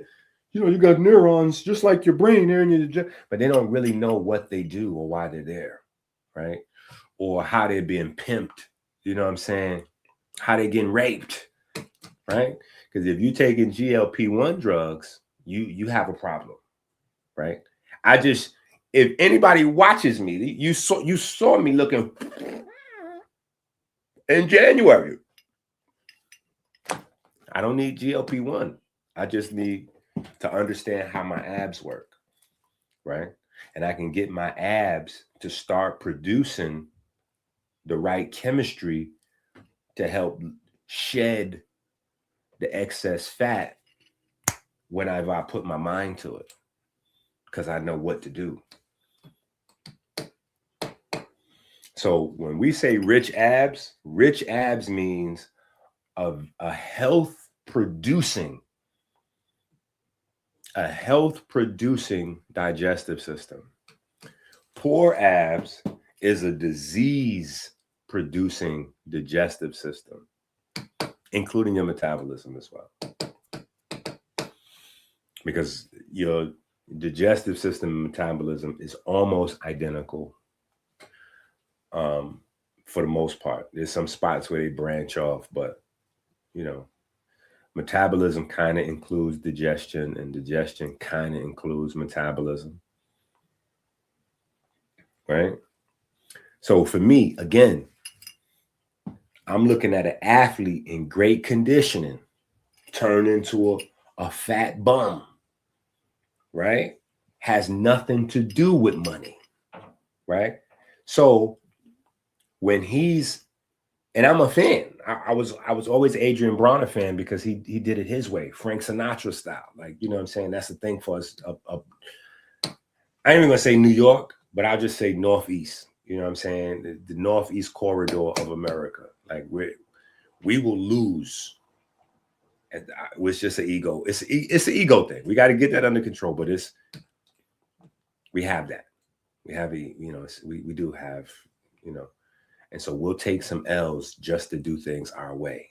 you got neurons just like your brain there in your but they don't really know what they do or why they're there, right? Or how they're being pimped, you know what I'm saying? How they getting raped, right? Because if you're taking GLP-1 drugs, you have a problem, right? If anybody watches me, you saw me looking in January. I don't need GLP-1. I just need to understand how my abs work, right? And I can get my abs to start producing the right chemistry to help shed the excess fat whenever I put my mind to it, because I know what to do. So when we say rich abs means a health producing digestive system. Poor abs is a disease producing digestive system, including your metabolism as well. Because your digestive system and metabolism is almost identical. For the most part, there's some spots where they branch off, but metabolism kind of includes digestion, and digestion kind of includes metabolism, right? So for me, again, I'm looking at an athlete in great conditioning turn into a fat bum, right? Has nothing to do with money, right? So when and I'm a fan. I was always Adrian Bronner fan because he did it his way, Frank Sinatra style. Like, you know what I'm saying? That's the thing for us. I ain't even gonna say New York, but I'll just say Northeast. You know what I'm saying? The Northeast corridor of America. Like, we will lose. It's just an ego. It's an ego thing. We got to get that under control. But we have that. We have we do have, and so we'll take some L's just to do things our way.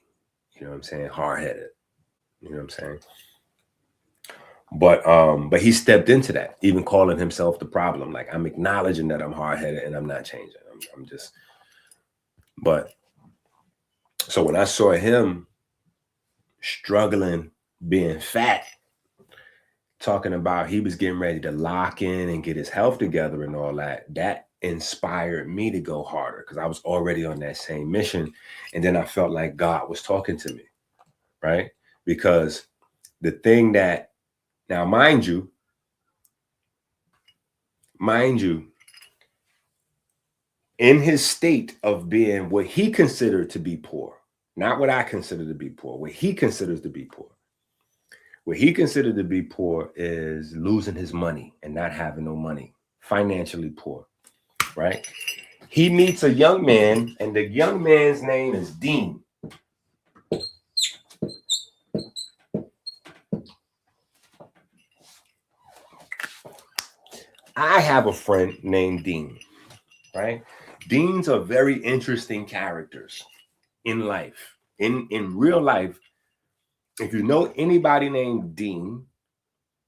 You know what I'm saying? Hard-headed. You know what I'm saying? But he stepped into that, even calling himself the problem. Like, I'm acknowledging that I'm hard-headed and I'm not changing. I'm just, but so when I saw him struggling, being fat, talking about he was getting ready to lock in and get his health together and all that, that inspired me to go harder because I was already on that same mission. And then I felt like God was talking to me, right? Because the thing that, now mind you, in his state of being what he considered to be poor, not what I consider to be poor, what he considers to be poor. What he considered to be poor is losing his money and not having no money, financially poor, right? He meets a young man, and the young man's name is Dean. I have a friend named Dean, right? Deans are very interesting characters in life. In real life, if you know anybody named Dean,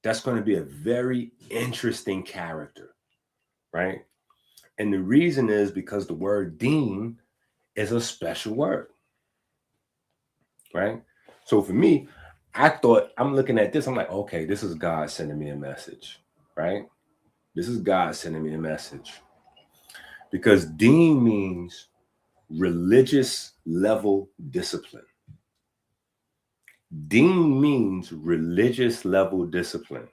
that's going to be a very interesting character, right? And the reason is because the word Dean is a special word, right? So for me, I thought, I'm looking at this, I'm like, okay, this is God sending me a message, right? This is God sending me a message. Because Dean means religious level discipline. Dean means religious level discipline.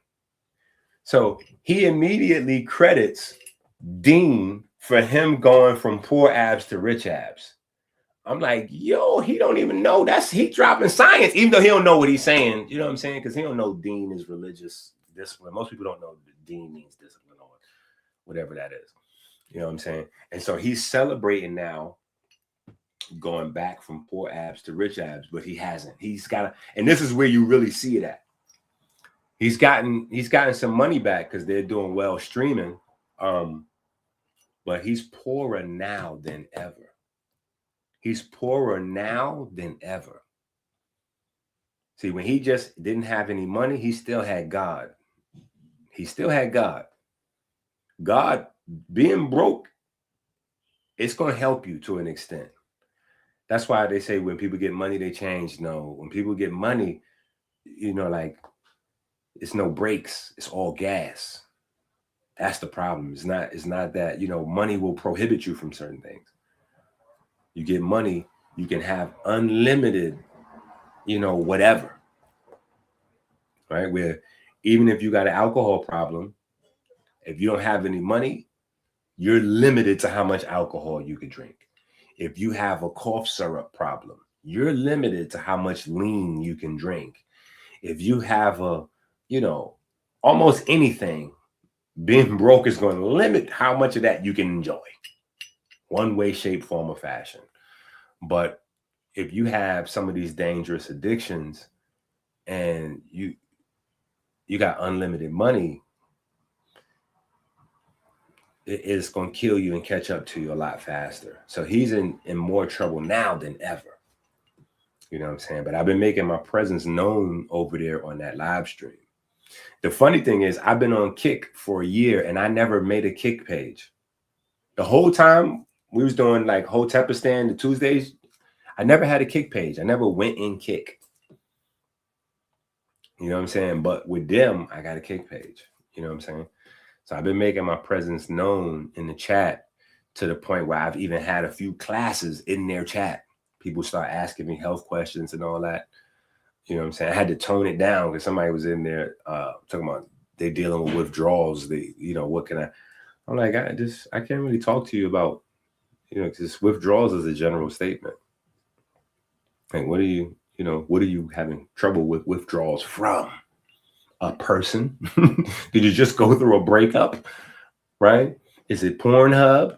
So he immediately credits Dean for him going from poor abs to rich abs. I'm like, yo, he don't even know. He dropping science, even though he don't know what he's saying. You know what I'm saying? Because he don't know Dean is religious discipline. Most people don't know that Dean means discipline or whatever that is. You know what I'm saying? And so he's celebrating now going back from poor abs to rich abs, but he hasn't. He's got and this is where you really see it at. He's gotten some money back because they're doing well streaming. But he's poorer now than ever. He's poorer now than ever. See, when he just didn't have any money, he still had God. He still had God. God, being broke, it's going to help you to an extent. That's why they say when people get money, they change. No, when people get money, like it's no brakes. It's all gas. That's the problem. It's not that, money will prohibit you from certain things. You get money, you can have unlimited, whatever. Right? Where even if you got an alcohol problem, if you don't have any money, you're limited to how much alcohol you can drink. If you have a cough syrup problem, you're limited to how much lean you can drink. If you have almost anything, being broke is going to limit how much of that you can enjoy. One way, shape, form, or fashion. But if you have some of these dangerous addictions and you got unlimited money, it's going to kill you and catch up to you a lot faster. So he's in more trouble now than ever. You know what I'm saying? But I've been making my presence known over there on that live stream. The funny thing is I've been on Kick for a year and I never made a Kick page. The whole time we was doing like Hotepistan, the Tuesdays, I never had a Kick page. I never went in Kick. You know what I'm saying? But with them, I got a Kick page. You know what I'm saying? So I've been making my presence known in the chat to the point where I've even had a few classes in their chat. People start asking me health questions and all that. You know what I'm saying? I had to tone it down because somebody was in there talking about they're dealing with withdrawals. What can I'm like, I can't really talk to you about, because withdrawals is a general statement. Like, what are you having trouble with withdrawals from? A person? Did you just go through a breakup? Right? Is it Pornhub?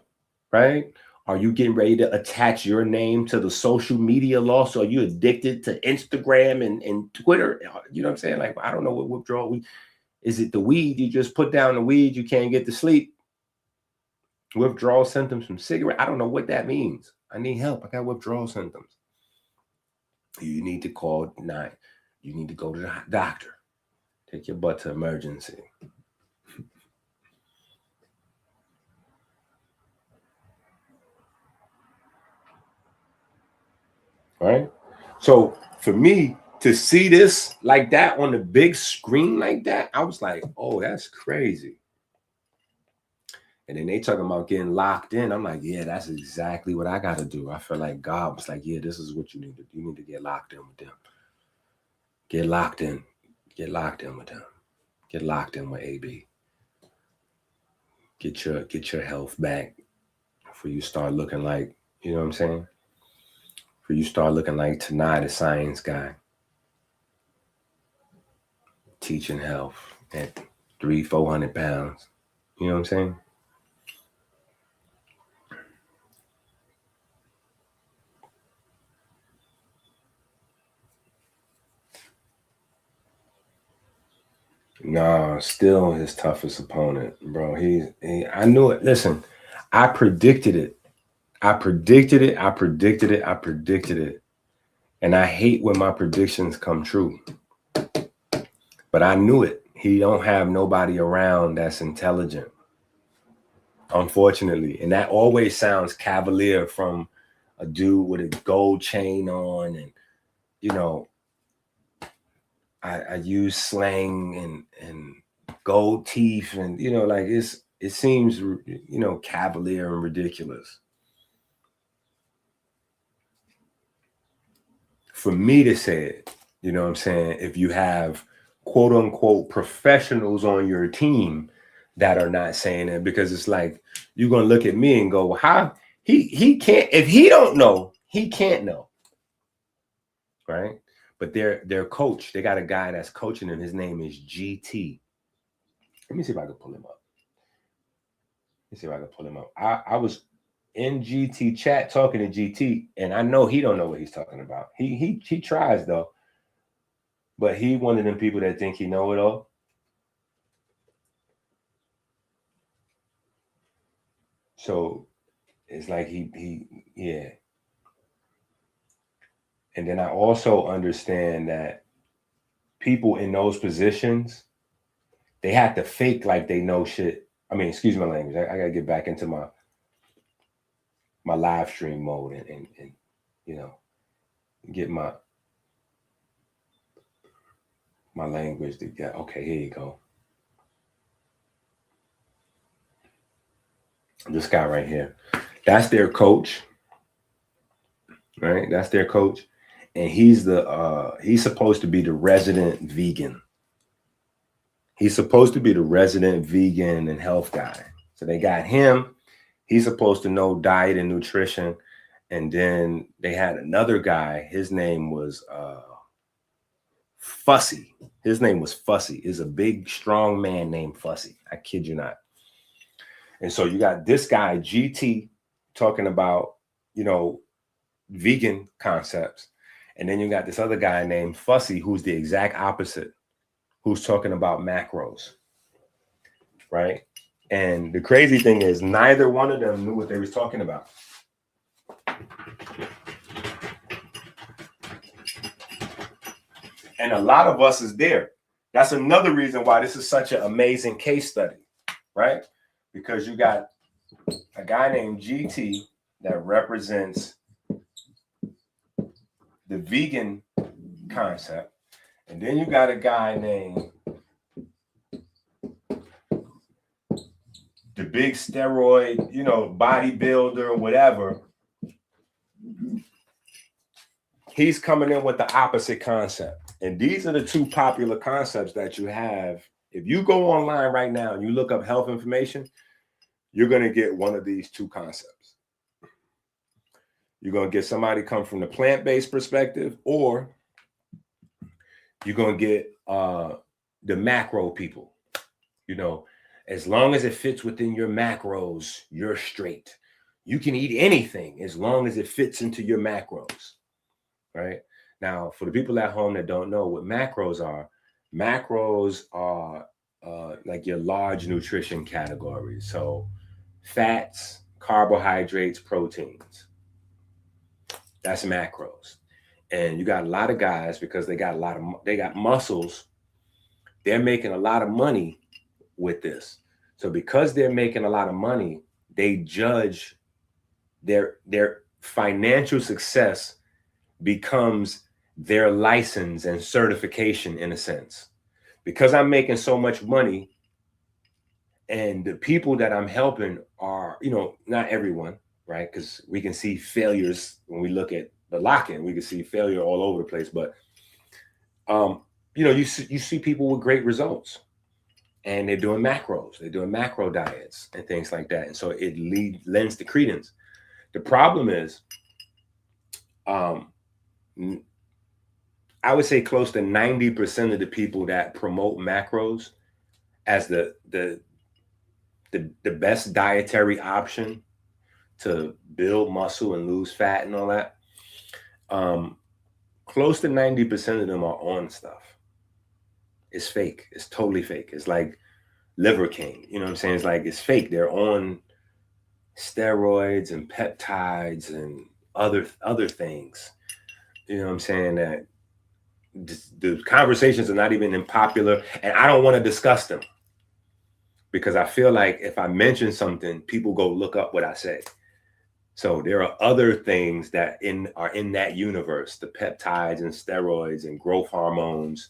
Right? Are you getting ready to attach your name to the social media law? So are you addicted to Instagram and Twitter? You know what I'm saying? Like, I don't know what withdrawal. Is it the weed? You just put down the weed, you can't get to sleep. Withdrawal symptoms from cigarette. I don't know what that means. I need help. I got withdrawal symptoms. You need to call 9. You need to go to the doctor. Take your butt to emergency. Right? So for me to see this like that on the big screen like that, I was like, oh, that's crazy. And then they talking about getting locked in. I'm like, yeah, that's exactly what I got to do. I feel like God was like, yeah, this is what you need to do. You need to get locked in with them. Get locked in. Get locked in with them. Get locked in with AB. Get your health back before you start looking like, you know what I'm saying? Before you start looking like Tanai, the science guy. Teaching health at 300-400 pounds. You know what I'm saying? No, still his toughest opponent, bro. I knew it. Listen, I predicted it. I predicted it. I predicted it. I predicted it. And I hate when my predictions come true. But I knew it. He don't have nobody around that's intelligent, unfortunately. And that always sounds cavalier from a dude with a gold chain on, and you know, I use slang and gold teeth, and you know, like it seems, you know, cavalier and ridiculous. For me to say it, you know what I'm saying? If you have quote unquote professionals on your team that are not saying it, because it's like you're gonna look at me and go, well, how he can't, if he don't know, he can't know. Right? But their coach, they got a guy that's coaching him. His name is GT. Let me see if I can pull him up. I was in GT chat talking to GT, and I know he don't know what he's talking about. He tries though, but he one of them people that think he know it all. So it's like yeah. And then I also understand that people in those positions, they have to fake like they know shit. I mean, excuse my language. I gotta get back into my live stream mode and you know, get my language to get. Okay, here you go. This guy right here, that's their coach, right? That's their coach, and he's supposed to be the resident vegan. He's supposed to be the resident vegan and health guy. So they got him. He's supposed to know diet and nutrition. And then they had another guy. His name was Fussy. His name was Fussy. Is a big, strong man named Fussy. I kid you not. And so you got this guy, GT, talking about, you know, vegan concepts. And then you got this other guy named Fussy, who's the exact opposite, who's talking about macros, right? And the crazy thing is neither one of them knew what they was talking about. And a lot of us is there. That's another reason why this is such an amazing case study, right? Because you got a guy named GT that represents the vegan concept. And then you got a guy named the big steroid, you know, bodybuilder, whatever. He's coming in with the opposite concept. And these are the two popular concepts that you have. If you go online right now and you look up health information, you're going to get one of these two concepts. You're going to get somebody come from the plant-based perspective, or you're going to get the macro people. You know, as long as it fits within your macros, you're straight. You can eat anything as long as it fits into your macros, right? Now, for the people at home that don't know what macros are like your large nutrition categories. So fats, carbohydrates, proteins. That's macros. And you got a lot of guys, because they got muscles, they're making a lot of money with this. So because they're making a lot of money, they judge their financial success becomes their license and certification in a sense. Because I'm making so much money, and the people that I'm helping are, you know, not everyone, right? Because we can see failures when we look at the lock-in. We can see failure all over the place. But, you know, you see people with great results, and they're doing macros. They're doing macro diets and things like that. And so it lends to credence. The problem is, I would say close to 90% of the people that promote macros as the best dietary option to build muscle and lose fat and all that, close to 90% of them are on stuff. It's fake. It's totally fake. It's like Liver King. You know what I'm saying? It's like, it's fake. They're on steroids and peptides and other things. You know what I'm saying? That the conversations are not even unpopular, and I don't want to discuss them because I feel like if I mention something, people go look up what I say. So there are other things that are in that universe, the peptides and steroids and growth hormones,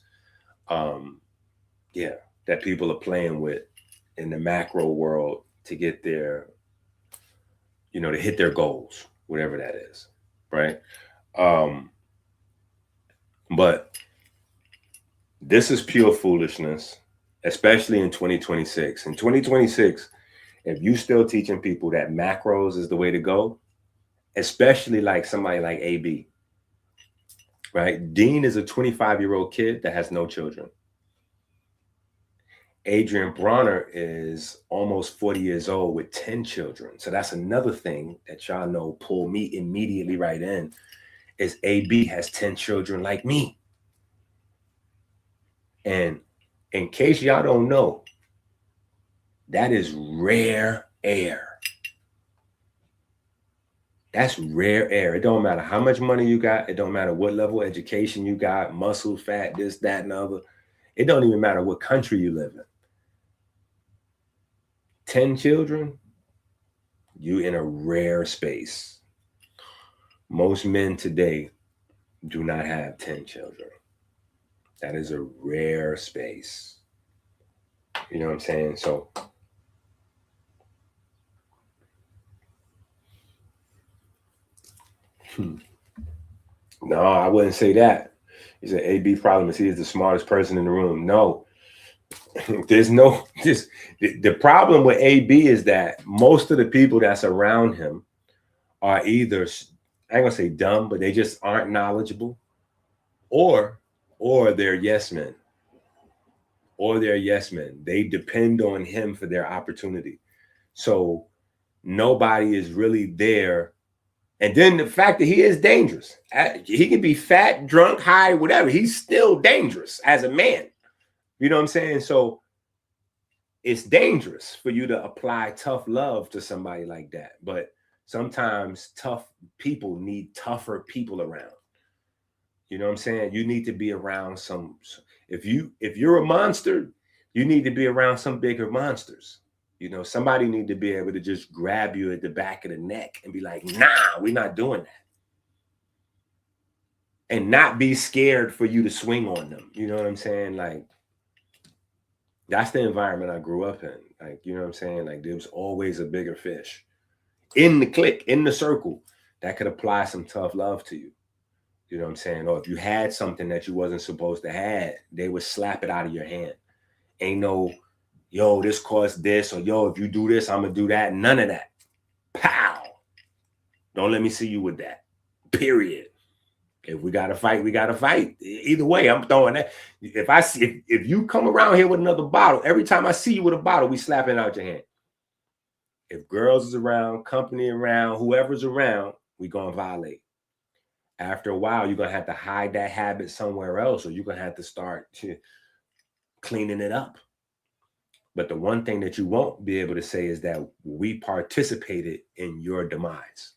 that people are playing with in the macro world to get their, to hit their goals, whatever that is, right? But this is pure foolishness, especially in 2026. In 2026, if you still teaching people that macros is the way to go, especially like somebody like AB, right? Dean is a 25-year-old kid that has no children. Adrian Bronner is almost 40 years old with 10 children. So that's another thing that y'all know pull me immediately right in is AB has 10 children like me. And in case y'all don't know, that is rare air. That's rare air. It don't matter how much money you got. It don't matter what level of education you got, muscle, fat, this, that, and other. It don't even matter what country you live in. 10 children, you in a rare space. Most men today do not have 10 children. That is a rare space. You know what I'm saying? So no, I wouldn't say that. He said AB problem is he is the smartest person in the room. No, there's no the problem with AB is that most of the people that's around him are either, I ain't gonna say dumb, but they just aren't knowledgeable, or they're yes men. Or they're yes men. They depend on him for their opportunity. So nobody is really there. And then the fact that he is dangerous. He can be fat, drunk, high, whatever. He's still dangerous as a man. You know what I'm saying? So it's dangerous for you to apply tough love to somebody like that. But sometimes tough people need tougher people around. You know what I'm saying? You need to be around some, if you're a monster, you need to be around some bigger monsters. You know, somebody need to be able to just grab you at the back of the neck and be like, nah, we're not doing that. And not be scared for you to swing on them. You know what I'm saying? Like, that's the environment I grew up in. Like, you know what I'm saying? Like, there was always a bigger fish in the clique, in the circle, that could apply some tough love to you. You know what I'm saying? Or if you had something that you wasn't supposed to have, they would slap it out of your hand. Ain't no, yo, this costs this, or yo, if you do this, I'm gonna do that. None of that. Pow. Don't let me see you with that. Period. If we gotta fight, we gotta fight. Either way, I'm throwing that. If you come around here with another bottle, every time I see you with a bottle, we slapping it out your hand. If girls is around, company around, whoever's around, we gonna violate. After a while, you're gonna have to hide that habit somewhere else, or you're gonna have to start cleaning it up. But the one thing that you won't be able to say is that we participated in your demise.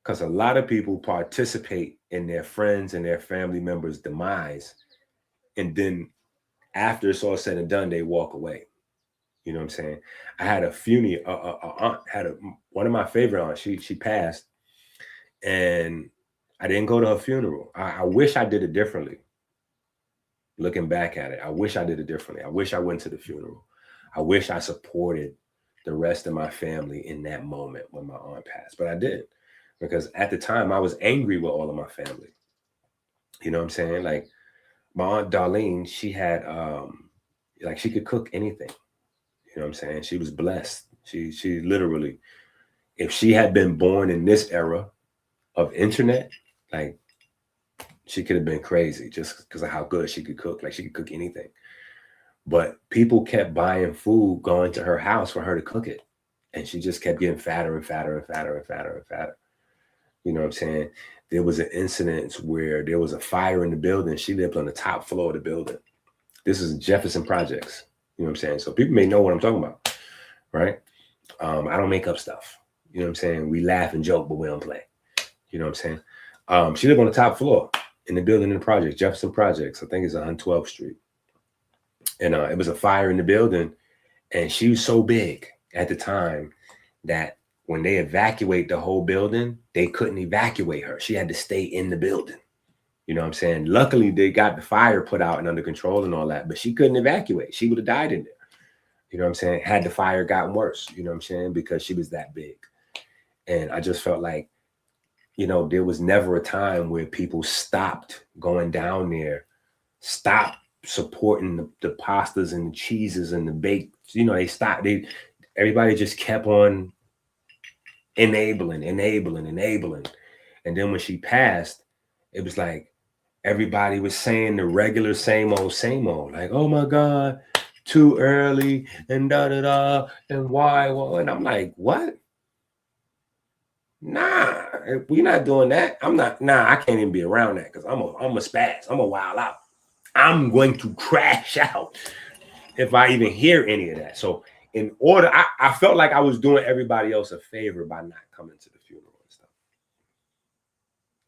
Because a lot of people participate in their friends and their family members' demise, and then after it's all said and done, they walk away. You know what I'm saying? I had a aunt, one of my favorite aunts. She passed, and I didn't go to her funeral. I wish I did it differently. Looking back at it, I wish I did it differently. I wish I went to the funeral. I wish I supported the rest of my family in that moment when my aunt passed, but I didn't, because at the time I was angry with all of my family. You know what I'm saying? Like my aunt Darlene, she had, like she could cook anything. You know what I'm saying? She was blessed. She literally, if she had been born in this era of internet, like she could have been crazy just because of how good she could cook. Like she could cook anything. But people kept buying food, going to her house for her to cook it. And she just kept getting fatter and fatter and fatter and fatter and fatter. You know what I'm saying? There was an incident where there was a fire in the building. She lived on the top floor of the building. This is Jefferson Projects. You know what I'm saying? So people may know what I'm talking about, right? I don't make up stuff. You know what I'm saying? We laugh and joke, but we don't play. You know what I'm saying? She lived on the top floor in the building in the project, Jefferson Projects. I think it's on 12th Street. And it was a fire in the building. And she was so big at the time that when they evacuate the whole building, they couldn't evacuate her. She had to stay in the building. You know what I'm saying? Luckily, they got the fire put out and under control and all that, but she couldn't evacuate. She would have died in there. You know what I'm saying? Had the fire gotten worse, you know what I'm saying? Because she was that big. And I just felt like, you know, there was never a time where people stopped going down there, stopped supporting the pastas and the cheeses and the baked, you know, they stopped. Everybody just kept on enabling. And then when she passed, it was like everybody was saying the regular same old, like, oh my God, too early and da-da-da and why? Well, and I'm like, what? Nah, we're not doing that. I can't even be around that because I'm a spaz. I'm a wild out. I'm going to crash out if I even hear any of that. So in order, I felt like I was doing everybody else a favor by not coming to the funeral and stuff.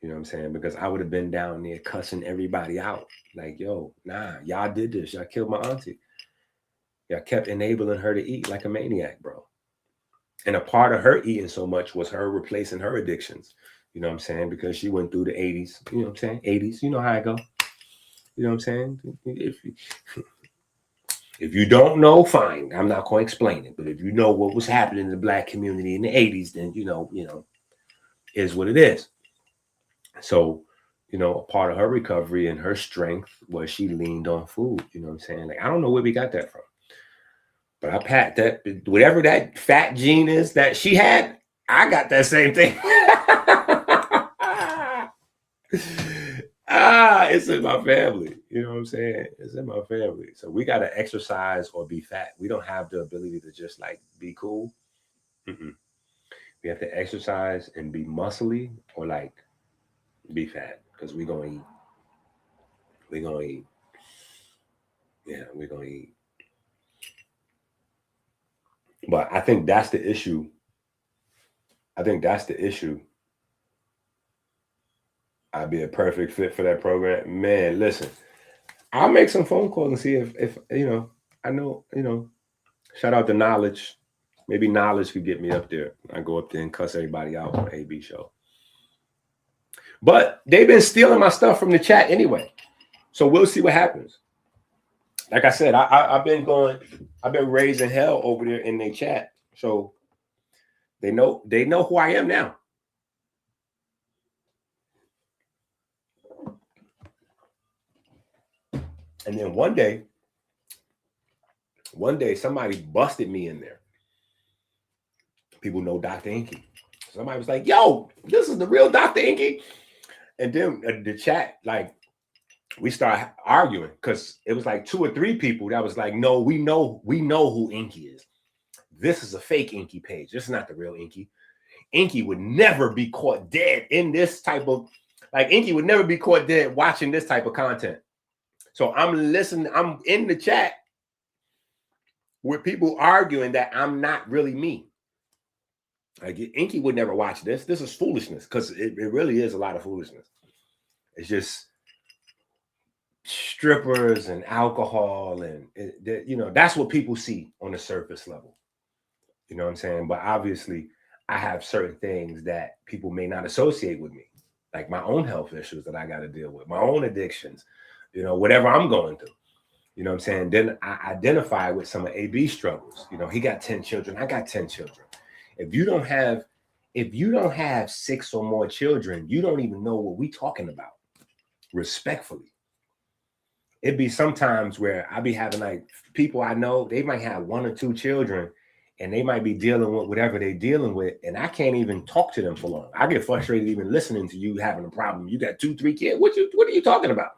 You know what I'm saying? Because I would have been down there cussing everybody out. Like, yo, nah, y'all did this. Y'all killed my auntie. Y'all kept enabling her to eat like a maniac, bro. And a part of her eating so much was her replacing her addictions. You know what I'm saying? Because she went through the 80s. You know what I'm saying? 80s. You know how I go. You know what I'm saying? If you don't know, fine. I'm not going to explain it. But if you know what was happening in the Black community in the 80s, then, you know, is what it is. So, you know, a part of her recovery and her strength was she leaned on food. You know what I'm saying? Like, I don't know where we got that from. But I pat that, whatever that fat gene is that she had, I got that same thing. It's in my family. You know what I'm saying? It's in my family. So we got to exercise or be fat. We don't have the ability to just like be cool. We have to exercise and be muscly or like be fat because we're going to eat. We're going to eat. Yeah, we're going to eat. But I think that's the issue. I'd be a perfect fit for that program. Man, listen, I'll make some phone calls and see if I know, shout out to Knowledge. Maybe Knowledge could get me up there. I go up there and cuss everybody out on AB show. But they've been stealing my stuff from the chat anyway. So we'll see what happens. Like I said, I've been raising hell over there in their chat. So they know who I am now. And then one day somebody busted me in there. People know Dr. EnQi. Somebody was like, yo, this is the real Dr. EnQi. And then the chat, like, we started arguing because it was like 2 or 3 people that was like, no, we know who EnQi is. This is a fake EnQi page. This is not the real EnQi. EnQi would never be caught dead in this type of, like, EnQi would never be caught dead watching this type of content. So I'm listening, I'm in the chat with people arguing that I'm not really me. Like, EnQi would never watch this. This is foolishness because it really is a lot of foolishness. It's just strippers and alcohol and that's what people see on the surface level. You know what I'm saying? But obviously I have certain things that people may not associate with me, like my own health issues that I got to deal with, my own addictions, whatever I'm going through. You know what I'm saying? Then I identify with some of AB's struggles. He got 10 children. I got 10 children. If you don't have 6 or more children, you don't even know what we talking about. Respectfully. It'd be sometimes where I be having like people I know, they might have 1 or 2 children and they might be dealing with whatever they're dealing with. And I can't even talk to them for long. I get frustrated even listening to you having a problem. You got 2, 3 kids. What are you talking about?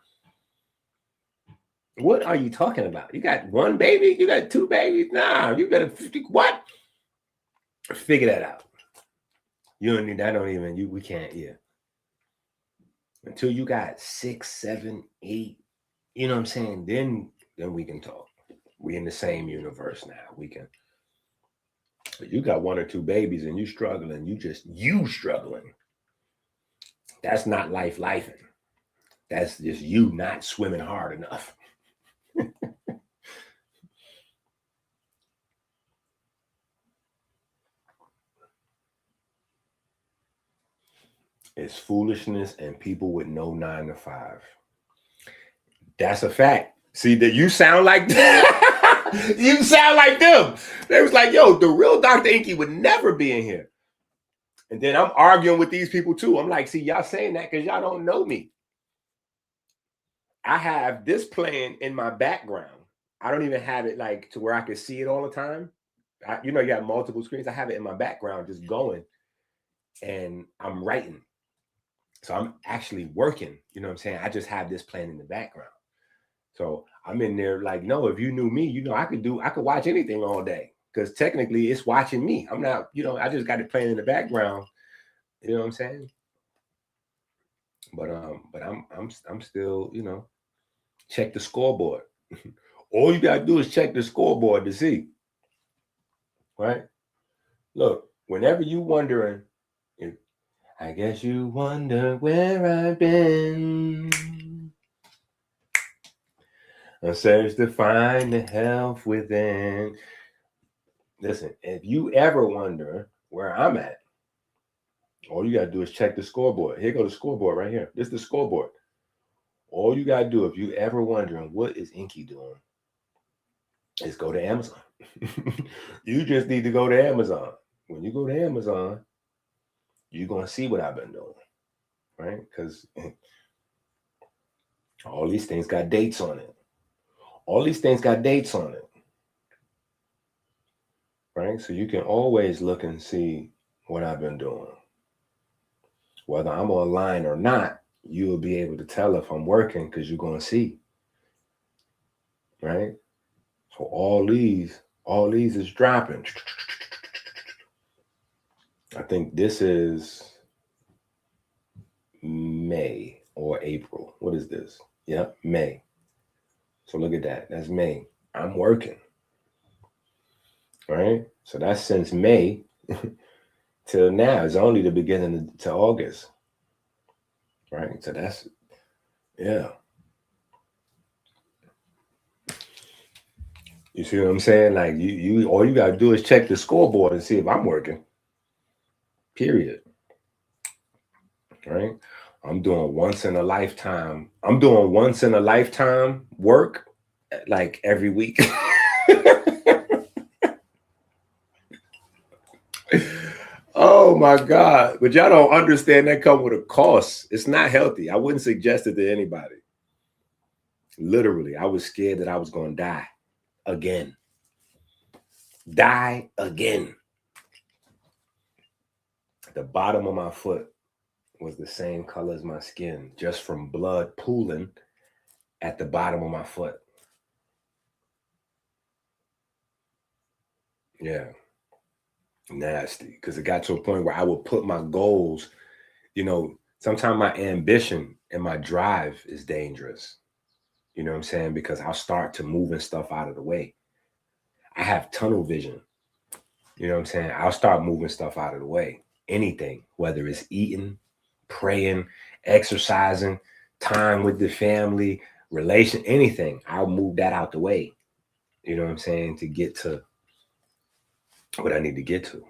What are you talking about? You got 1 baby? You got 2 babies? Nah, you got what? Figure that out. You don't need that. We can't, until you got 6, 7, 8, you know what I'm saying? Then Then we can talk. We in the same universe now. We can. But you got 1 or 2 babies and you struggling. You struggling. That's not lifing. That's just you not swimming hard enough. It's foolishness and people with no 9 to 5. That's a fact. See that you sound like you sound like them. They was like, yo, the real Dr. EnQi would never be in here. And then I'm arguing with these people too. I'm like, see, y'all saying that because y'all don't know me. I have this playing in my background. I don't even have it like to where I can see it all the time. You know, you have multiple screens. I have it in my background just going and I'm writing. So I'm actually working, you know what I'm saying? I just have this playing in the background. So I'm in there like, no, if you knew me, you know, I could watch anything all day because technically it's watching me. I'm not, you know, I just got it playing in the background. You know what I'm saying? But I'm still, you know, check the scoreboard. All you gotta do is check the scoreboard to see. Right? Look, whenever you wondering, I guess you wonder where I've been. I search to find the health within. Listen, if you ever wonder where I'm at, all you gotta do is check the scoreboard. Here go the scoreboard right here. This is the scoreboard. All you gotta do if you ever wondering what is EnQi doing is go to Amazon. You just need to go to Amazon. When you go to Amazon, you're gonna see what I've been doing, right? Because all these things got dates on it. All these things got dates on it, right? So you can always look and see what I've been doing. Whether I'm online or not, you will be able to tell if I'm working because you're going to see, right? So all these is dropping. I think this is May or April. What is this? Yep, May. So look at that. That's May. I'm working. Right? So that's since May till now. It's only the beginning to August. Right? So that's, yeah. You see what I'm saying? Like you all you gotta do is check the scoreboard and see if I'm working. Period. Right? I'm doing once in a lifetime. I'm doing once in a lifetime work like every week. Oh my God. But y'all don't understand that come with a cost. It's not healthy. I wouldn't suggest it to anybody. Literally, I was scared that I was going to die again. Die again. The bottom of my foot was the same color as my skin, just from blood pooling at the bottom of my foot. Yeah. Nasty. Because it got to a point where I would put my goals, you know, sometimes my ambition and my drive is dangerous. You know what I'm saying? Because I'll start to moving stuff out of the way. I have tunnel vision. You know what I'm saying? I'll start moving stuff out of the way. Anything, whether it's eating, praying, exercising, time with the family, relation, anything, I'll move that out the way. You know what I'm saying? To get to what I need to get to.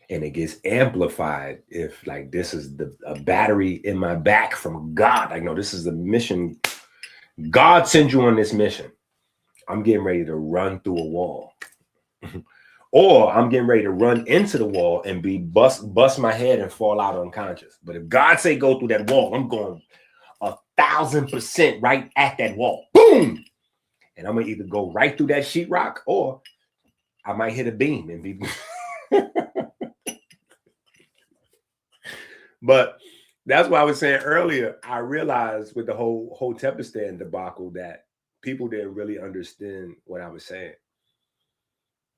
And it gets amplified if like this is a battery in my back from God. Like, no, this is the mission. God sends you on this mission. I'm getting ready to run through a wall. Or I'm getting ready to run into the wall and be bust my head and fall out unconscious. But if God say go through that wall, I'm going 1,000% right at that wall. Boom! And I'm gonna either go right through that sheetrock or I might hit a beam and be. But that's why I was saying earlier, I realized with the whole Hotepistan debacle that people didn't really understand what I was saying.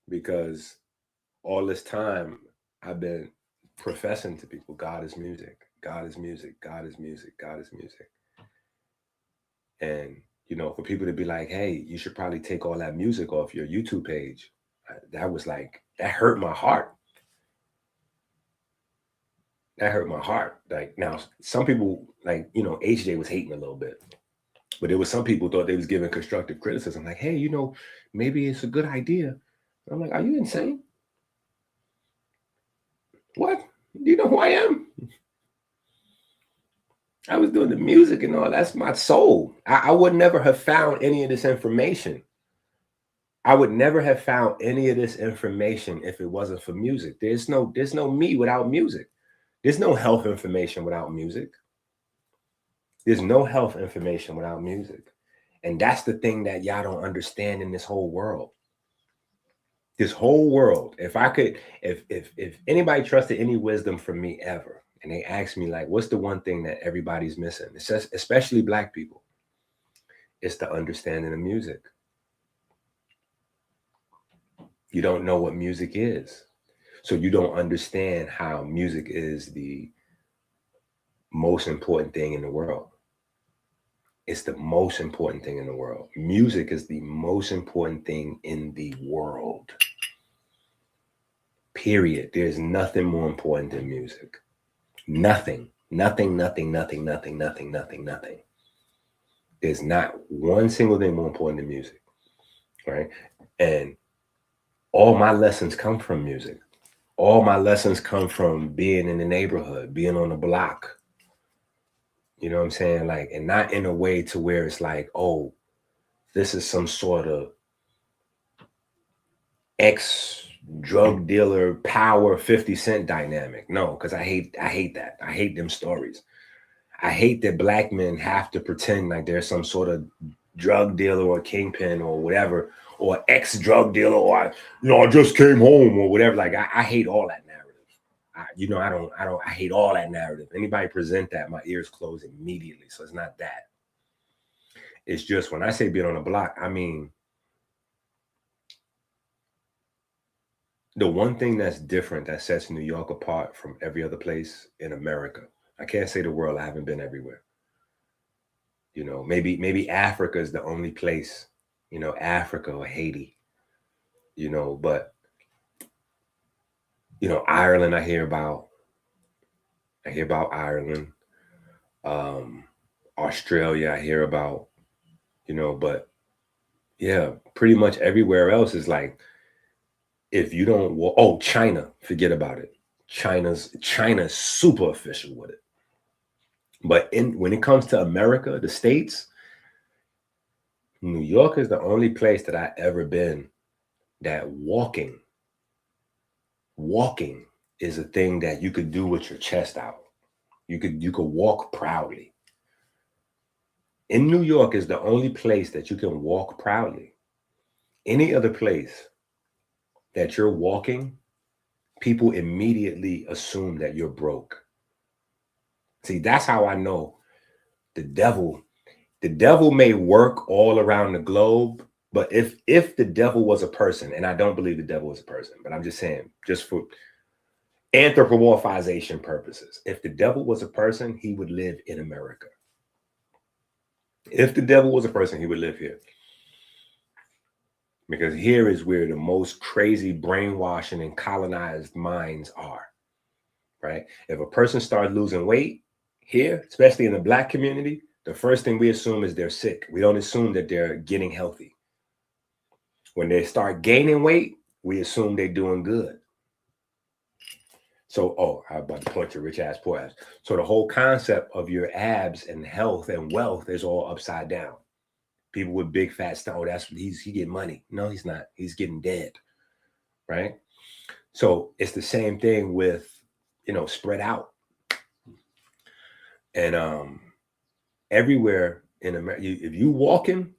Because all this time I've been professing to people, God is music, God is music, God is music, God is music. And You know, for people to be like, hey, you should probably take all that music off your YouTube page. That was like, that hurt my heart. That hurt my heart. Like, now, some people, like, you know, HJ was hating a little bit. But there was some people thought they was giving constructive criticism. Like, hey, you know, maybe it's a good idea. I'm like, are you insane? What? Do you know who I am? I was doing the music and all. That's my soul. I would never have found any of this information. I would never have found any of this information if it wasn't for music. There's no me without music. There's no health information without music. There's no health information without music. And that's the thing that y'all don't understand in this whole world. This whole world. If I could, if anybody trusted any wisdom from me ever, and they asked me, like, what's the one thing that everybody's missing? It's just, especially Black people, it's the understanding of music. You don't know what music is. So you don't understand how music is the most important thing in the world. It's the most important thing in the world. Music is the most important thing in the world. Period. There's nothing more important than music. Nothing. Nothing, nothing, nothing, nothing, nothing, nothing, nothing. There's not one single thing more important than music. Right? And all my lessons come from music. All my lessons come from being in the neighborhood, being on the block. You know what I'm saying? Like, and not in a way to where it's like, oh, this is some sort of ex-drug dealer power 50 Cent dynamic. No, because I hate that. I hate them stories. I hate that Black men have to pretend like they're some sort of drug dealer or kingpin or whatever, or ex-drug dealer, or I just came home or whatever. Like, I hate all that narrative. I hate all that narrative. Anybody present that, my ears close immediately. So it's not that. It's just, when I say being on the block, I mean, the one thing that's different that sets New York apart from every other place in America. I can't say the world, I haven't been everywhere. You know, maybe Africa is the only place, you know, Africa or Haiti, you know, but, you know, Ireland, I hear about Ireland. Australia, I hear about, you know, but yeah, pretty much everywhere else is like, if you don't, China, forget about it. China's super official with it. But when it comes to America, the States, New York is the only place that I've ever been that walking is a thing that you could do with your chest out. You could walk proudly. In New York is the only place that you can walk proudly. Any other place that you're walking, people immediately assume that you're broke. See, that's how I know the devil may work all around the globe, but if the devil was a person, and I don't believe the devil is a person, but I'm just saying, just for anthropomorphization purposes, if the devil was a person, he would live in America. If the devil was a person, he would live here. Because here is where the most crazy brainwashing and colonized minds are, right? If a person starts losing weight here, especially in the Black community, the first thing we assume is they're sick. We don't assume that they're getting healthy. When they start gaining weight, we assume they're doing good. So, I'm about to punch your rich ass, poor ass. So the whole concept of your abs and health and wealth is all upside down. People with big fat stomach, that's what he getting money. No, he's not. He's getting dead, right? So it's the same thing with, you know, spread out. And everywhere in America, if you walking,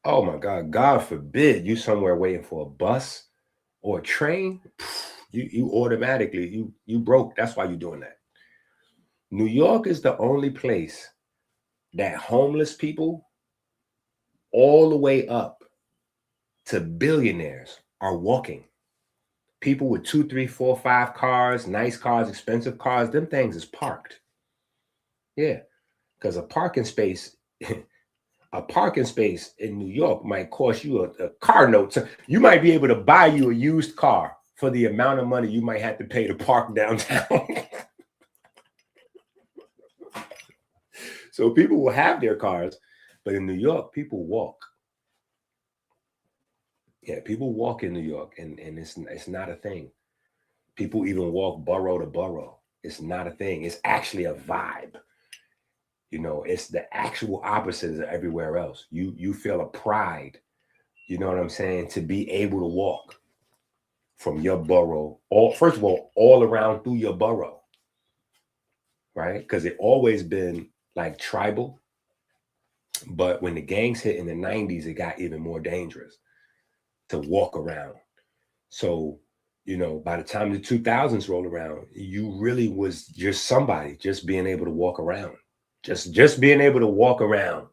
oh my God, God forbid you somewhere waiting for a bus or a train, you automatically, you broke. That's why you're doing that. New York is the only place that homeless people all the way up to billionaires are walking. People with 2, 3, 4, 5 cars, nice cars, expensive cars, them things is parked. Yeah, because a parking space, A parking space in New York might cost you a car note. So you might be able to buy you a used car for the amount of money you might have to pay to park downtown. So people will have their cars, but in New York, people walk. Yeah, people walk in New York, and it's not a thing. People even walk borough to borough. It's not a thing. It's actually a vibe. You know, it's the actual opposite of everywhere else. You feel a pride, you know what I'm saying, to be able to walk from your borough, first of all around through your borough, right? Because it always been like tribal. But when the gangs hit in the 90s, it got even more dangerous to walk around. So, you know, by the time the 2000s rolled around, you really was just somebody just being able to walk around. Just being able to walk around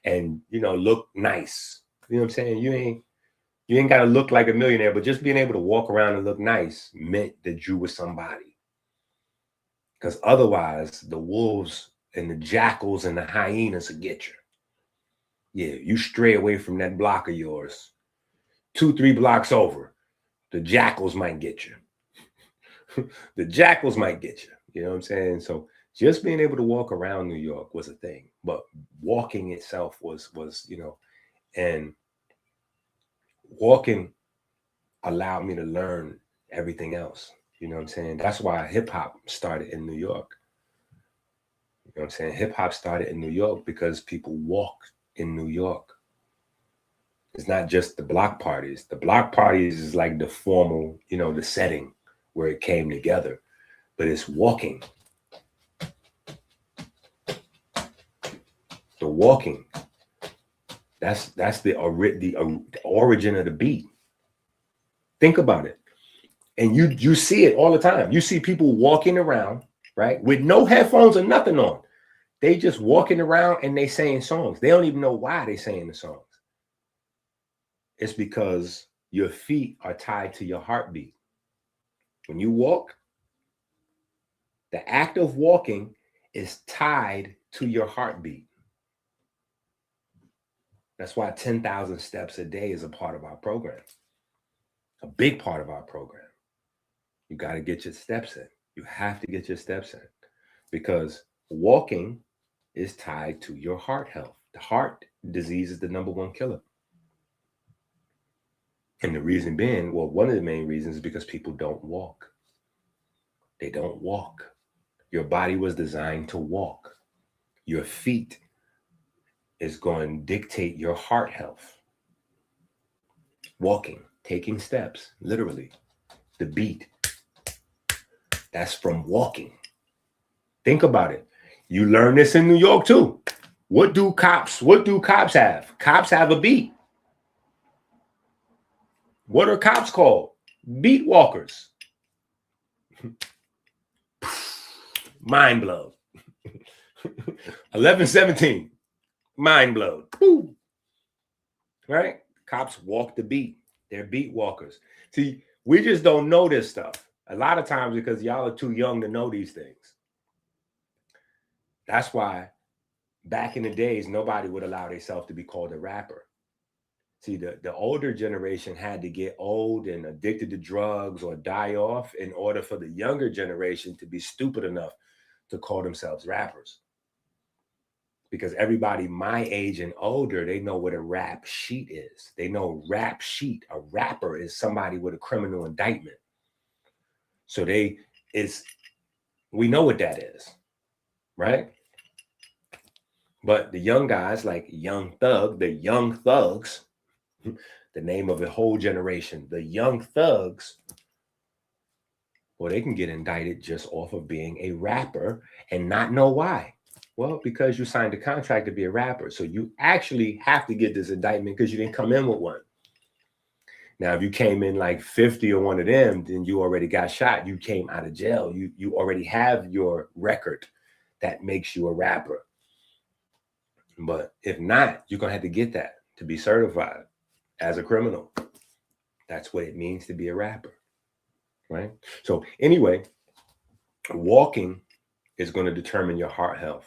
and, you know, look nice. You know what I'm saying? You ain't got to look like a millionaire, but just being able to walk around and look nice meant that you were somebody. Because otherwise, the wolves and the jackals and the hyenas will get you. Yeah, you stray away from that block of yours. 2-3 blocks over, the jackals might get you. The jackals might get you. You know what I'm saying? So just being able to walk around New York was a thing, but walking itself was, you know, and walking allowed me to learn everything else. You know what I'm saying? That's why hip hop started in New York. You know what I'm saying? Hip hop started in New York because people walk in New York. It's not just the block parties. The block parties is like the formal, you know, the setting where it came together, but it's walking. The walking, that's the origin of the beat. Think about it. And you see it all the time. You see people walking around, right, with no headphones or nothing on. They just walking around and they saying songs. They don't even know why they saying the songs. It's because your feet are tied to your heartbeat. When you walk, the act of walking is tied to your heartbeat. That's why 10,000 steps a day is a part of our program. A big part of our program. You got to get your steps in. You have to get your steps in because walking is tied to your heart health. The heart disease is the #1 killer. And the reason being, well, one of the main reasons is because people don't walk. They don't walk. Your body was designed to walk. Your feet is going to dictate your heart health. Walking, taking steps, literally. The beat. That's from walking. Think about it. You learn this in New York too. What do cops have? Cops have a beat. What are cops called? Beat walkers. Mind blown. 11-17. Mind blown. Woo. Right? Cops walk the beat. They're beat walkers. See, we just don't know this stuff. A lot of times because y'all are too young to know these things. That's why back in the days, nobody would allow themselves to be called a rapper. See, the older generation had to get old and addicted to drugs or die off in order for the younger generation to be stupid enough to call themselves rappers. Because everybody my age and older, they know what a rap sheet is. They know rap sheet. A rapper is somebody with a criminal indictment. So we know what that is, right? But the young guys like Young Thug, the Young Thugs, the name of a whole generation, the Young Thugs, well, they can get indicted just off of being a rapper and not know why. Well, because you signed a contract to be a rapper. So you actually have to get this indictment because you didn't come in with one. Now, if you came in like 50 or one of them, then you already got shot. You came out of jail. You already have your record that makes you a rapper. But if not, you're going to have to get that to be certified as a criminal. That's what it means to be a rapper, right? So anyway, walking is going to determine your heart health,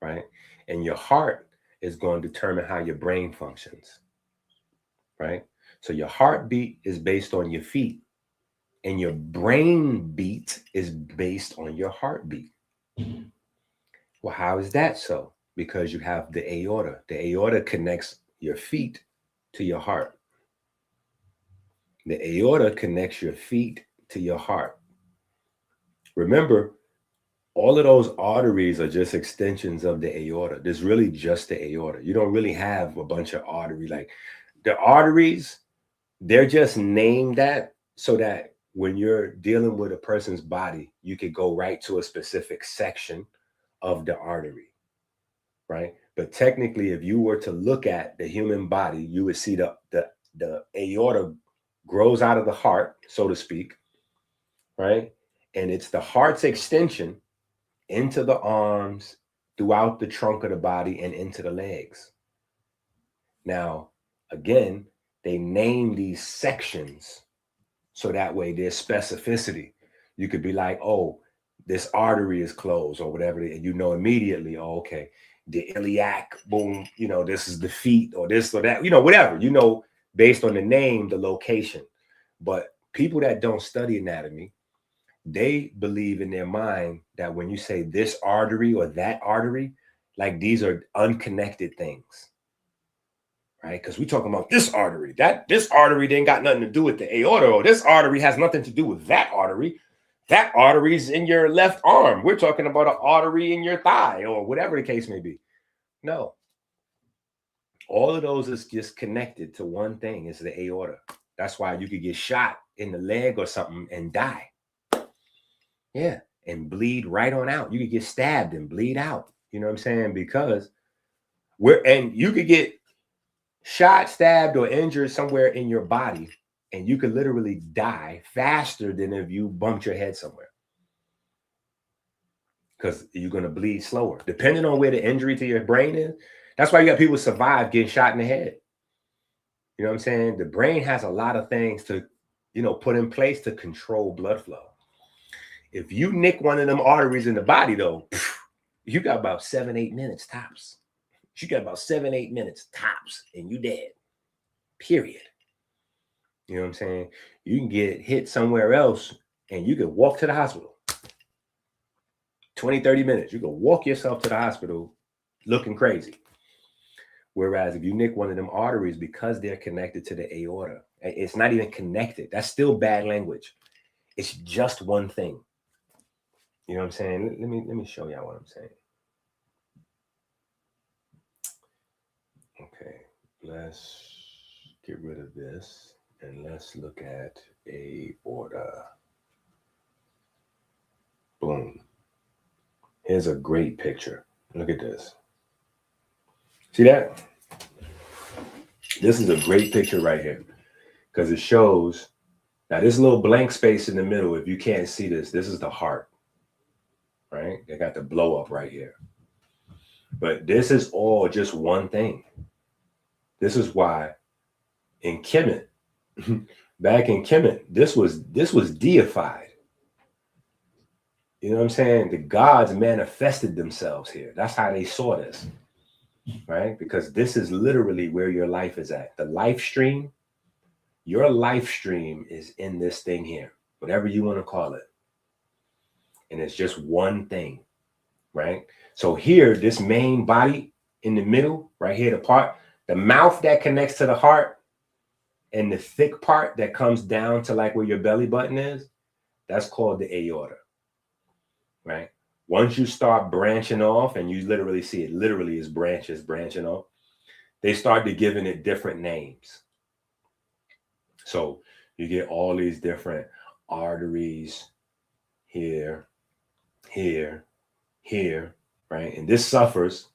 right? And your heart is going to determine how your brain functions, right? So your heartbeat is based on your feet, and your brain beat is based on your heartbeat. Well, how is that so? Because you have the aorta. The aorta connects your feet to your heart. The aorta connects your feet to your heart. Remember, all of those arteries are just extensions of the aorta. There's really just the aorta. You don't really have a bunch of arteries. Like the arteries, they're just named that so that when you're dealing with a person's body, you could go right to a specific section of the artery, right? But technically, if you were to look at the human body, you would see the aorta grows out of the heart, so to speak, right? And it's the heart's extension into the arms, throughout the trunk of the body, and into the legs. Now, again, they name these sections so that way there's specificity. You could be like, oh, this artery is closed or whatever, and you know immediately, oh, okay, the iliac, boom, you know, this is the feet or this or that, you know, whatever, you know, based on the name, the location. But people that don't study anatomy, they believe in their mind that when you say this artery or that artery, like these are unconnected things, right? Because we're talking about this artery. This artery didn't got nothing to do with the aorta, or this artery has nothing to do with that artery. That artery's in your left arm. We're talking about an artery in your thigh or whatever the case may be. No. All of those is just connected to one thing. It's the aorta. That's why you could get shot in the leg or something and die. Yeah, and bleed right on out. You could get stabbed and bleed out. You know what I'm saying? Because you could get shot, stabbed, or injured somewhere in your body, and you could literally die faster than if you bumped your head somewhere. Because you're going to bleed slower, depending on where the injury to your brain is. That's why you got people survive getting shot in the head. You know what I'm saying? The brain has a lot of things to, you know, put in place to control blood flow. If you nick one of them arteries in the body, though, you got about 7-8 minutes tops. You got about 7-8 minutes tops, and you dead. Period. You know what I'm saying? You can get hit somewhere else, and you can walk to the hospital. 20-30 minutes. You can walk yourself to the hospital looking crazy. Whereas if you nick one of them arteries, because they're connected to the aorta, it's not even connected. That's still bad language. It's just one thing. You know what I'm saying? Let me show y'all what I'm saying. Okay, let's get rid of this and let's look at aorta. Boom. Here's a great picture. Look at this. See that? This is a great picture right here because it shows, now this little blank space in the middle, if you can't see this, this is the heart. Right? They got the blow up right here. But this is all just one thing. This is why in Kemet, back in Kemet, this was deified. You know what I'm saying? The gods manifested themselves here. That's how they saw this. Right? Because this is literally where your life is at. The life stream, your life stream is in this thing here, whatever you want to call it. And it's just one thing, right? So here, this main body in the middle, right here, the mouth that connects to the heart and the thick part that comes down to like where your belly button is, that's called the aorta, right? Once you start branching off, and you literally see it literally is branches branching off, they start to giving it different names. So you get all these different arteries here, here, here, right? And this suffers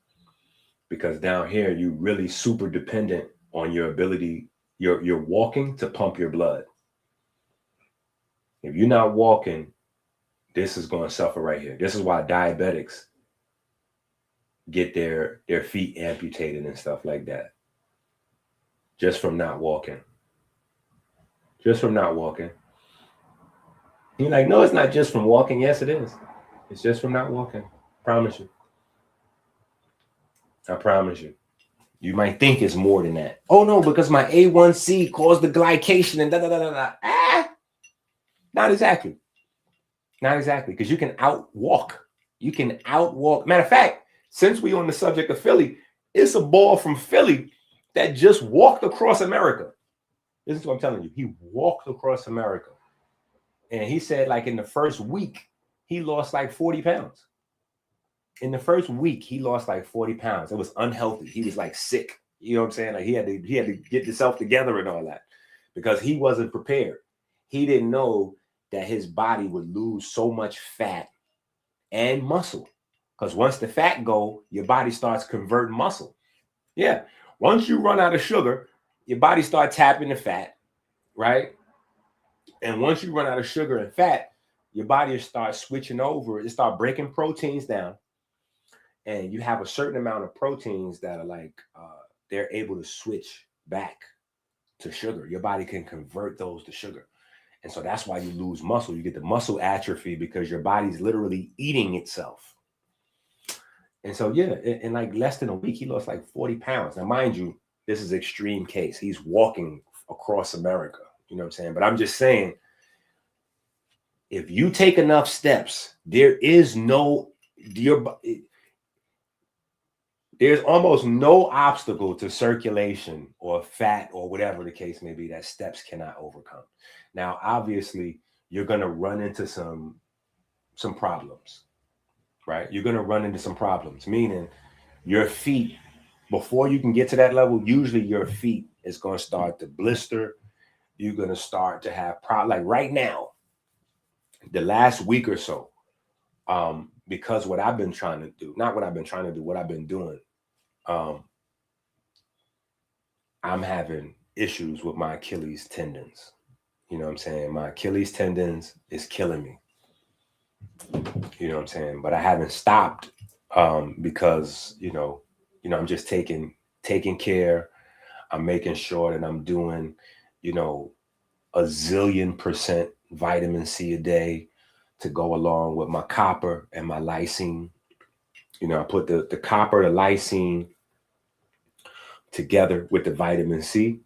because down here, you really super dependent on your ability, you're walking to pump your blood. If you're not walking, this is going to suffer right here. This is why diabetics get their feet amputated and stuff like that. Just from not walking. Just from not walking. You're like, no, it's not just from walking. Yes, it is. It's just from not walking. Promise you. I promise you. You might think it's more than that. Oh no, because my A1C caused the glycation and da da da da da. Not exactly. Not exactly, because you can outwalk. You can outwalk. Matter of fact, since we're on the subject of Philly, it's a ball from Philly that just walked across America. This is what I'm telling you. He walked across America. And he said, like, in the first week, he lost like 40 pounds. In the first week, he lost like 40 pounds. It was unhealthy. He was like sick. You know what I'm saying? Like he had to get himself together and all that because he wasn't prepared. He didn't know that his body would lose so much fat and muscle. Because once the fat go, your body starts converting muscle. Yeah. Once you run out of sugar, your body starts tapping the fat, right? And once you run out of sugar and fat, your body starts switching over. It starts breaking proteins down. And you have a certain amount of proteins that are like, they're able to switch back to sugar. Your body can convert those to sugar. And so that's why you lose muscle. You get the muscle atrophy because your body's literally eating itself. And so, yeah, in like less than a week, he lost like 40 pounds. Now, mind you, this is extreme case. He's walking across America. You know what I'm saying? But I'm just saying, if you take enough steps, there's almost no obstacle to circulation or fat or whatever the case may be that steps cannot overcome. Now, obviously, you're going to run into some problems, right? You're going to run into some problems, meaning your feet, before you can get to that level, usually your feet is going to start to blister. You're going to start to have problems. Like right now, the last week or so, because what I've been trying to do, not what I've been trying to do, what I've been doing, I'm having issues with my Achilles tendons. You know what I'm saying? My Achilles tendons is killing me. You know what I'm saying? But I haven't stopped because, you know, I'm just taking care. I'm making sure that I'm doing, you know, a zillion% vitamin C a day to go along with my copper and my lysine. You know, I put the copper, the lysine together with the vitamin C.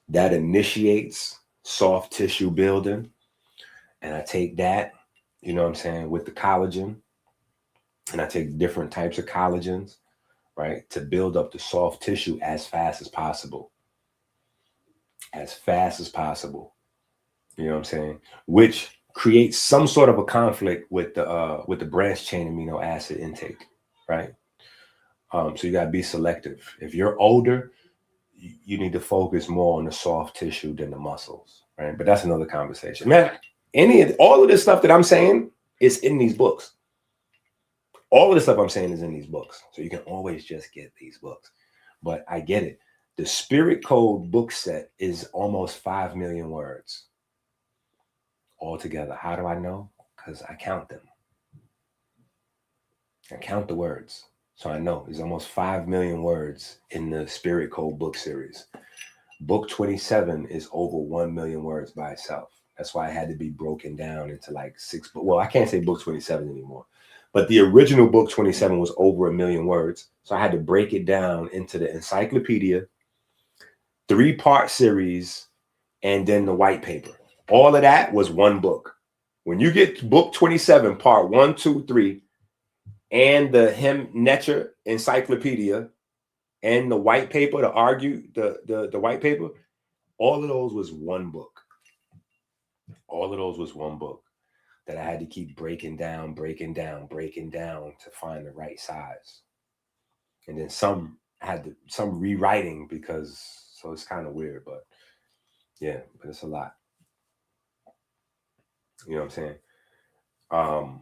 That initiates soft tissue building. And I take that, you know what I'm saying, with the collagen. And I take different types of collagens, right, to build up the soft tissue as fast as possible. As fast as possible. You know what I'm saying? Which creates some sort of a conflict with the branched chain amino acid intake, right? So you got to be selective. If you're older, you need to focus more on the soft tissue than the muscles, right? But that's another conversation. Man, all of this stuff that I'm saying is in these books. All of the stuff I'm saying is in these books. So you can always just get these books. But I get it. The Spirit Code book set is almost 5 million words altogether. How do I know? Because I count them. I count the words. So I know there's almost 5 million words in the Spirit Code book series. Book 27 is over 1 million words by itself. That's why it had to be broken down into like 6. Well, I can't say book 27 anymore. But the original book 27 was over 1 million words. So I had to break it down into the encyclopedia, 3-part series, and then the white paper. All of that was one book. When you get book 27, part 1, 2, 3, and the Hem-Netcher encyclopedia and the white paper, the white paper, all of those was one book. All of those was one book that I had to keep breaking down to find the right size. And then some rewriting so it's kind of weird, but yeah, but it's a lot. You know what I'm saying?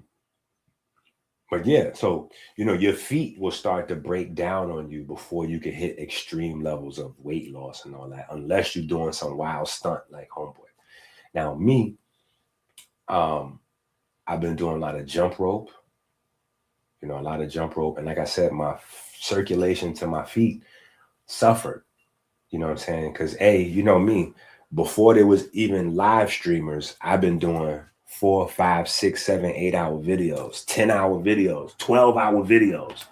But yeah, so, you know, your feet will start to break down on you before you can hit extreme levels of weight loss and all that, unless you're doing some wild stunt like homeboy. Now, me, I've been doing a lot of jump rope, And like I said, my circulation to my feet suffered, you know what I'm saying? Because, you know me, before there was even live streamers, I've been doing 4, 5, 6, 7, 8 hour videos, 10-hour videos, 12-hour videos.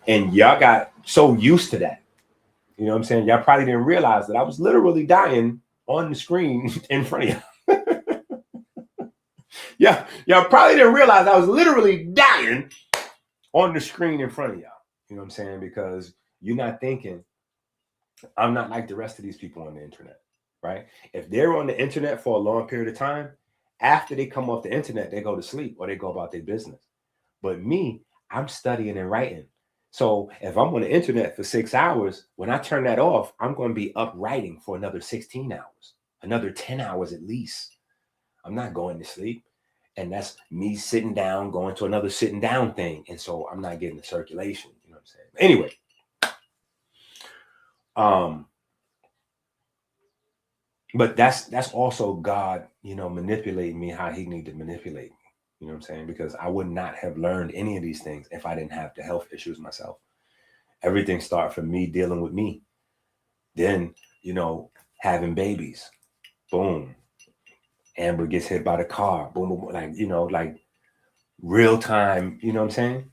And y'all got so used to that. You know what I'm saying? Y'all probably didn't realize that I was literally dying on the screen in front of you. Yeah, y'all probably didn't realize I was literally dying on the screen in front of y'all. You know what I'm saying? Because you're not thinking, I'm not like the rest of these people on the internet, right? If they're on the internet for a long period of time, after they come off the internet, they go to sleep or they go about their business. But me, I'm studying and writing. So if I'm on the internet for 6 hours, when I turn that off, I'm going to be up writing for another 16 hours, another 10 hours at least. I'm not going to sleep. And that's me sitting down, going to another sitting down thing. And so I'm not getting the circulation. You know what I'm saying? Anyway. But that's also God, you know, manipulating me how he needed to manipulate me. You know what I'm saying? Because I would not have learned any of these things if I didn't have the health issues myself. Everything started from me dealing with me. Then, you know, having babies. Boom. Amber gets hit by the car. Boom, boom, boom. Like, you know, like real time, you know what I'm saying?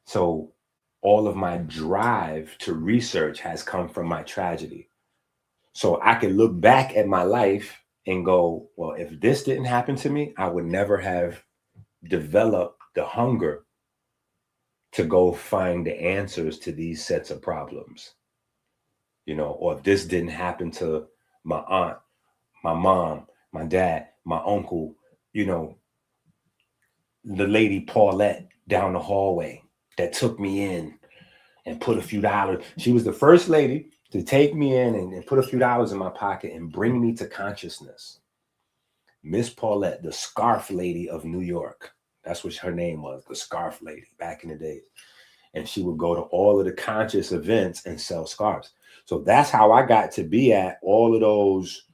So all of my drive to research has come from my tragedy. So I can look back at my life and go, well, if this didn't happen to me, I would never have developed the hunger to go find the answers to these sets of problems. You know, or if this didn't happen to my aunt, my mom, my dad, my uncle, you know, the lady Paulette down the hallway that took me in and put a few dollars. She was the first lady to take me in and put a few dollars in my pocket and bring me to consciousness. Miss Paulette, the scarf lady of New York. That's what her name was, the scarf lady back in the days. And she would go to all of the conscious events and sell scarves. So that's how I got to be at all of those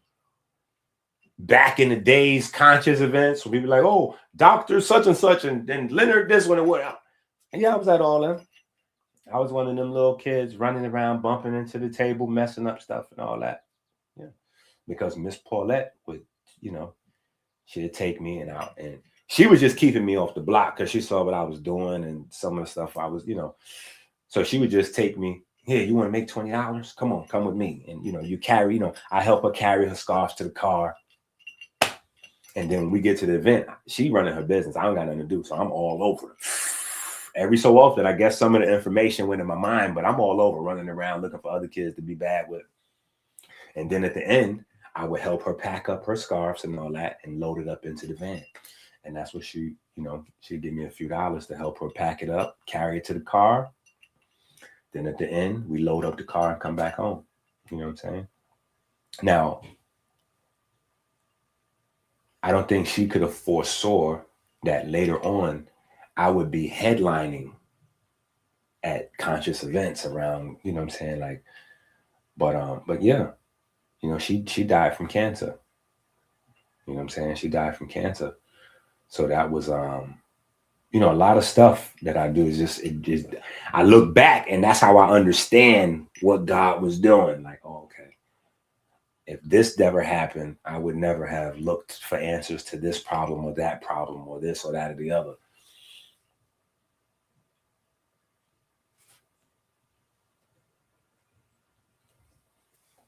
back in the days conscious events where people like, oh, Dr. such and such and then Leonard this one and what. And yeah, I was at all of them. I was one of them little kids running around, bumping into the table, messing up stuff and all that. Yeah. Because Miss Paulette would, you know, she'd take me and out. And she was just keeping me off the block because she saw what I was doing and some of the stuff I was, you know. So she would just take me, here, you want to make $20? Come on, come with me. And, you know, you carry, you know, I help her carry her scarves to the car. And then when we get to the event, she running her business. I don't got nothing to do. So I'm all over. Every so often, I guess some of the information went in my mind, but I'm all over running around looking for other kids to be bad with. And then at the end, I would help her pack up her scarves and all that and load it up into the van. And that's what she, you know, she'd give me a few dollars to help her pack it up, carry it to the car. Then at the end, we load up the car and come back home. You know what I'm saying? Now, I don't think she could have foresaw that later on, I would be headlining at conscious events around, you know what I'm saying? Like, but yeah, you know, she died from cancer. You know what I'm saying? She died from cancer. So that was, you know, a lot of stuff that I do is just I look back and that's how I understand what God was doing. Like, oh, okay. If this never happened, I would never have looked for answers to this problem or that problem or this or that or the other.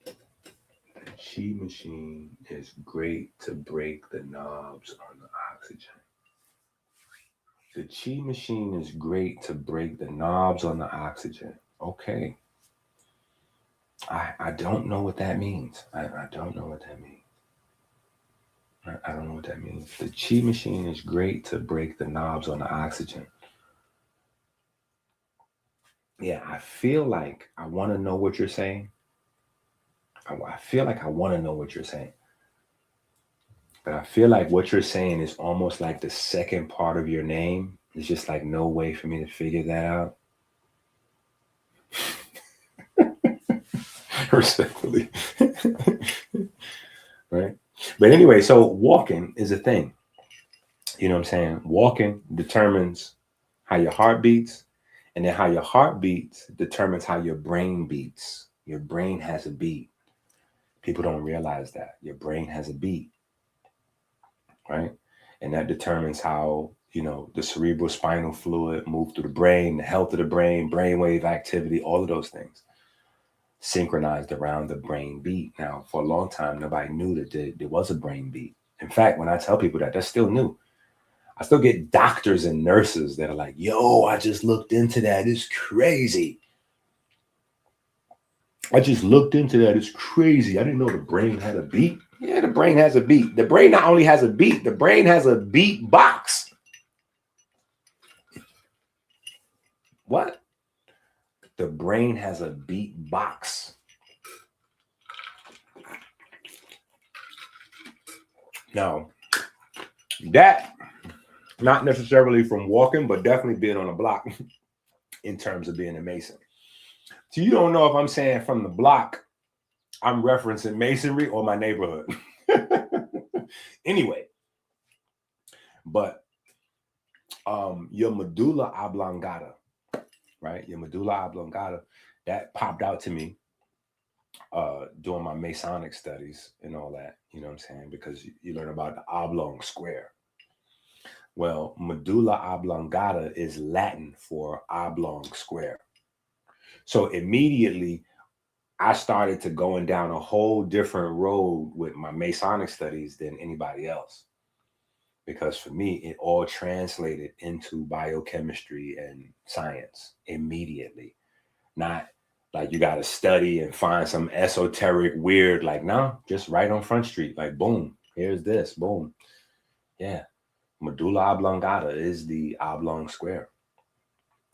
The Chi machine is great to break the knobs on the oxygen. The Chi machine is great to break the knobs on the oxygen. Okay. I don't know what that means. I don't know what that means. I don't know what that means. The Chi machine is great to break the knobs on the oxygen. Yeah, I feel like I want to know what you're saying. I feel like I want to know what you're saying. But I feel like what you're saying is almost like the second part of your name. There's just like no way for me to figure that out. Respectfully. Right? But anyway, so walking is a thing. You know what I'm saying? Walking determines how your heart beats, and then how your heart beats determines how your brain beats. Your brain has a beat. People don't realize that. Your brain has a beat, right? And that determines how you know, the cerebral spinal fluid move through the brain, the health of the brain, brainwave activity, all of those things synchronized around the brain beat. Now, for a long time, nobody knew that there was a brain beat. In fact, when I tell people that, that's still new. I still get doctors and nurses that are like, yo, I just looked into that. It's crazy. I just looked into that. It's crazy. I didn't know the brain had a beat. Yeah, the brain has a beat. The brain not only has a beat, the brain has a beat box. What? The brain has a beat box. Now, that not necessarily from walking, but definitely being on a block in terms of being a Mason. So you don't know if I'm saying from the block, I'm referencing masonry or my neighborhood. Anyway, but your medulla oblongata, right? Your medulla oblongata, that popped out to me doing my Masonic studies and all that, you know what I'm saying? Because you learn about the oblong square. Well, medulla oblongata is Latin for oblong square. So immediately I started to going down a whole different road with my Masonic studies than anybody else. Because for me, it all translated into biochemistry and science immediately. Not like you got to study and find some esoteric weird, like, no, just right on Front Street. Like, boom, here's this, boom. Yeah, medulla oblongata is the oblong square.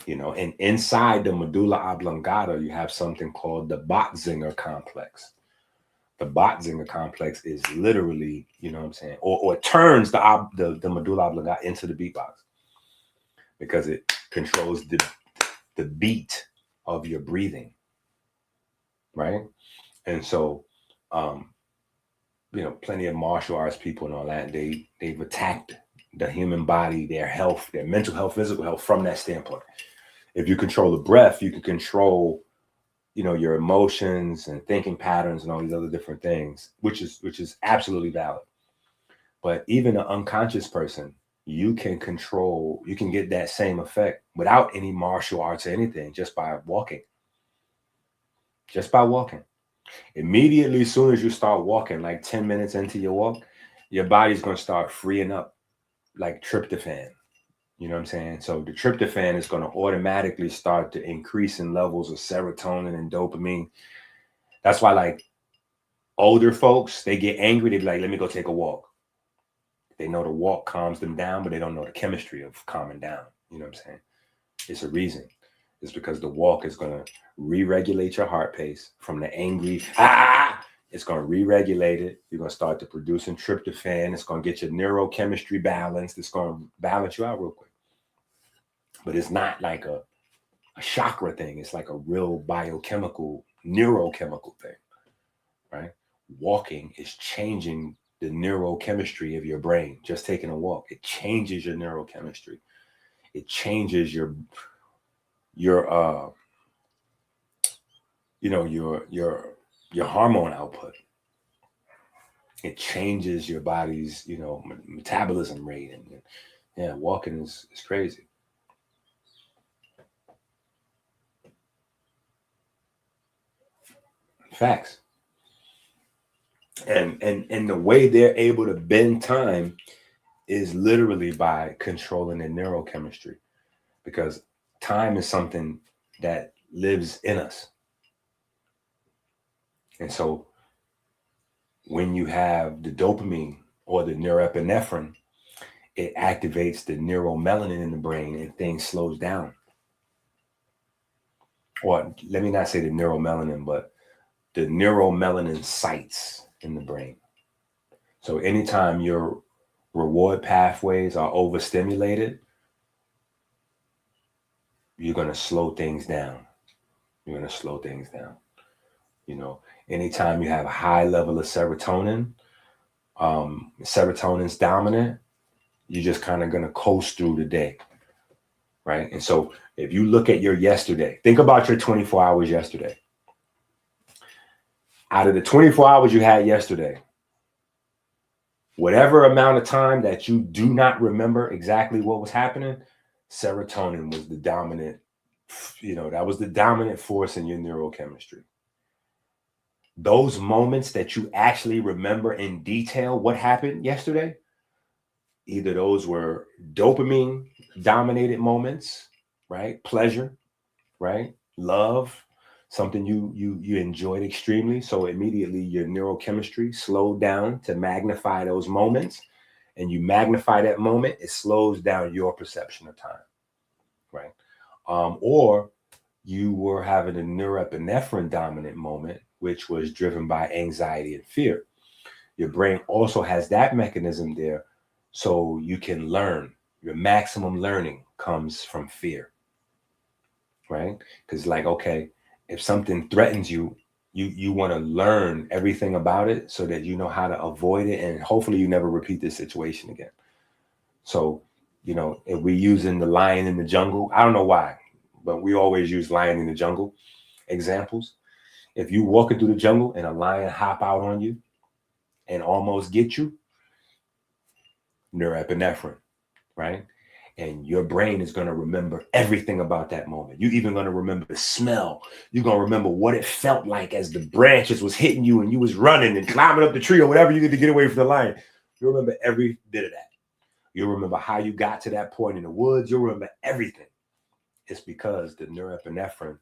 You know, and inside the medulla oblongata, you have something called the Botzinger complex. The Botzinger complex is literally, you know what I'm saying, or it turns the medulla oblongata into the beatbox because it controls the beat of your breathing, right? And so, you know, plenty of martial arts people and all that, they've attacked the human body, their health, their mental health, physical health from that standpoint. If you control the breath, you can control, you know, your emotions and thinking patterns and all these other different things, which is absolutely valid. But even an unconscious person, you can control, you can get that same effect without any martial arts or anything, just by walking. Just by walking. Immediately, as soon as you start walking, like 10 minutes into your walk, your body's going to start freeing up like tryptophan. You know what I'm saying? So the tryptophan is going to automatically start to increase in levels of serotonin and dopamine. That's why, like, older folks, they get angry. They be like, let me go take a walk. They know the walk calms them down, but they don't know the chemistry of calming down. You know what I'm saying? It's a reason. It's because the walk is going to re-regulate your heart pace from the angry, it's going to re-regulate it. You're going to start to producing tryptophan. It's going to get your neurochemistry balanced. It's going to balance you out real quick. But it's not like a chakra thing. It's like a real biochemical, neurochemical thing, right? Walking is changing the neurochemistry of your brain. Just taking a walk, it changes your neurochemistry. It changes your hormone output. It changes your body's, you know, metabolism rate. And yeah, walking is crazy. Facts. And the way they're able to bend time is literally by controlling the neurochemistry, because time is something that lives in us. And so when you have the dopamine or the norepinephrine, it activates the neuromelanin in the brain and things slows down. Or let me not say the neuromelanin, but the neuromelanin sites in the brain. So anytime your reward pathways are overstimulated, you're going to slow things down. You're going to slow things down. You know, anytime you have a high level of serotonin, serotonin's dominant, you're just kind of going to coast through the day, right? And so if you look at your yesterday, think about your 24 hours yesterday. Out of the 24 hours you had yesterday, whatever amount of time that you do not remember exactly what was happening, serotonin was the dominant, that was the dominant force in your neurochemistry. Those moments that you actually remember in detail what happened yesterday, either those were dopamine dominated moments, right? Pleasure, right? Love, something you enjoyed extremely. So immediately your neurochemistry slowed down to magnify those moments. And you magnify that moment, it slows down your perception of time, right? Or you were having a norepinephrine dominant moment, which was driven by anxiety and fear. Your brain also has that mechanism there, so you can learn. Your maximum learning comes from fear, right? Because like, okay, if something threatens you, you want to learn everything about it so that you know how to avoid it, and hopefully you never repeat this situation again. So, if we're using the lion in the jungle, I don't know why, but we always use lion in the jungle examples. If you walking through the jungle and a lion hop out on you and almost get you, norepinephrine, right? And your brain is going to remember everything about that moment. You're even going to remember the smell. You're going to remember what it felt like as the branches was hitting you and you was running and climbing up the tree or whatever you did to get away from the lion. You'll remember every bit of that. You'll remember how you got to that point in the woods. You'll remember everything. It's because the norepinephrine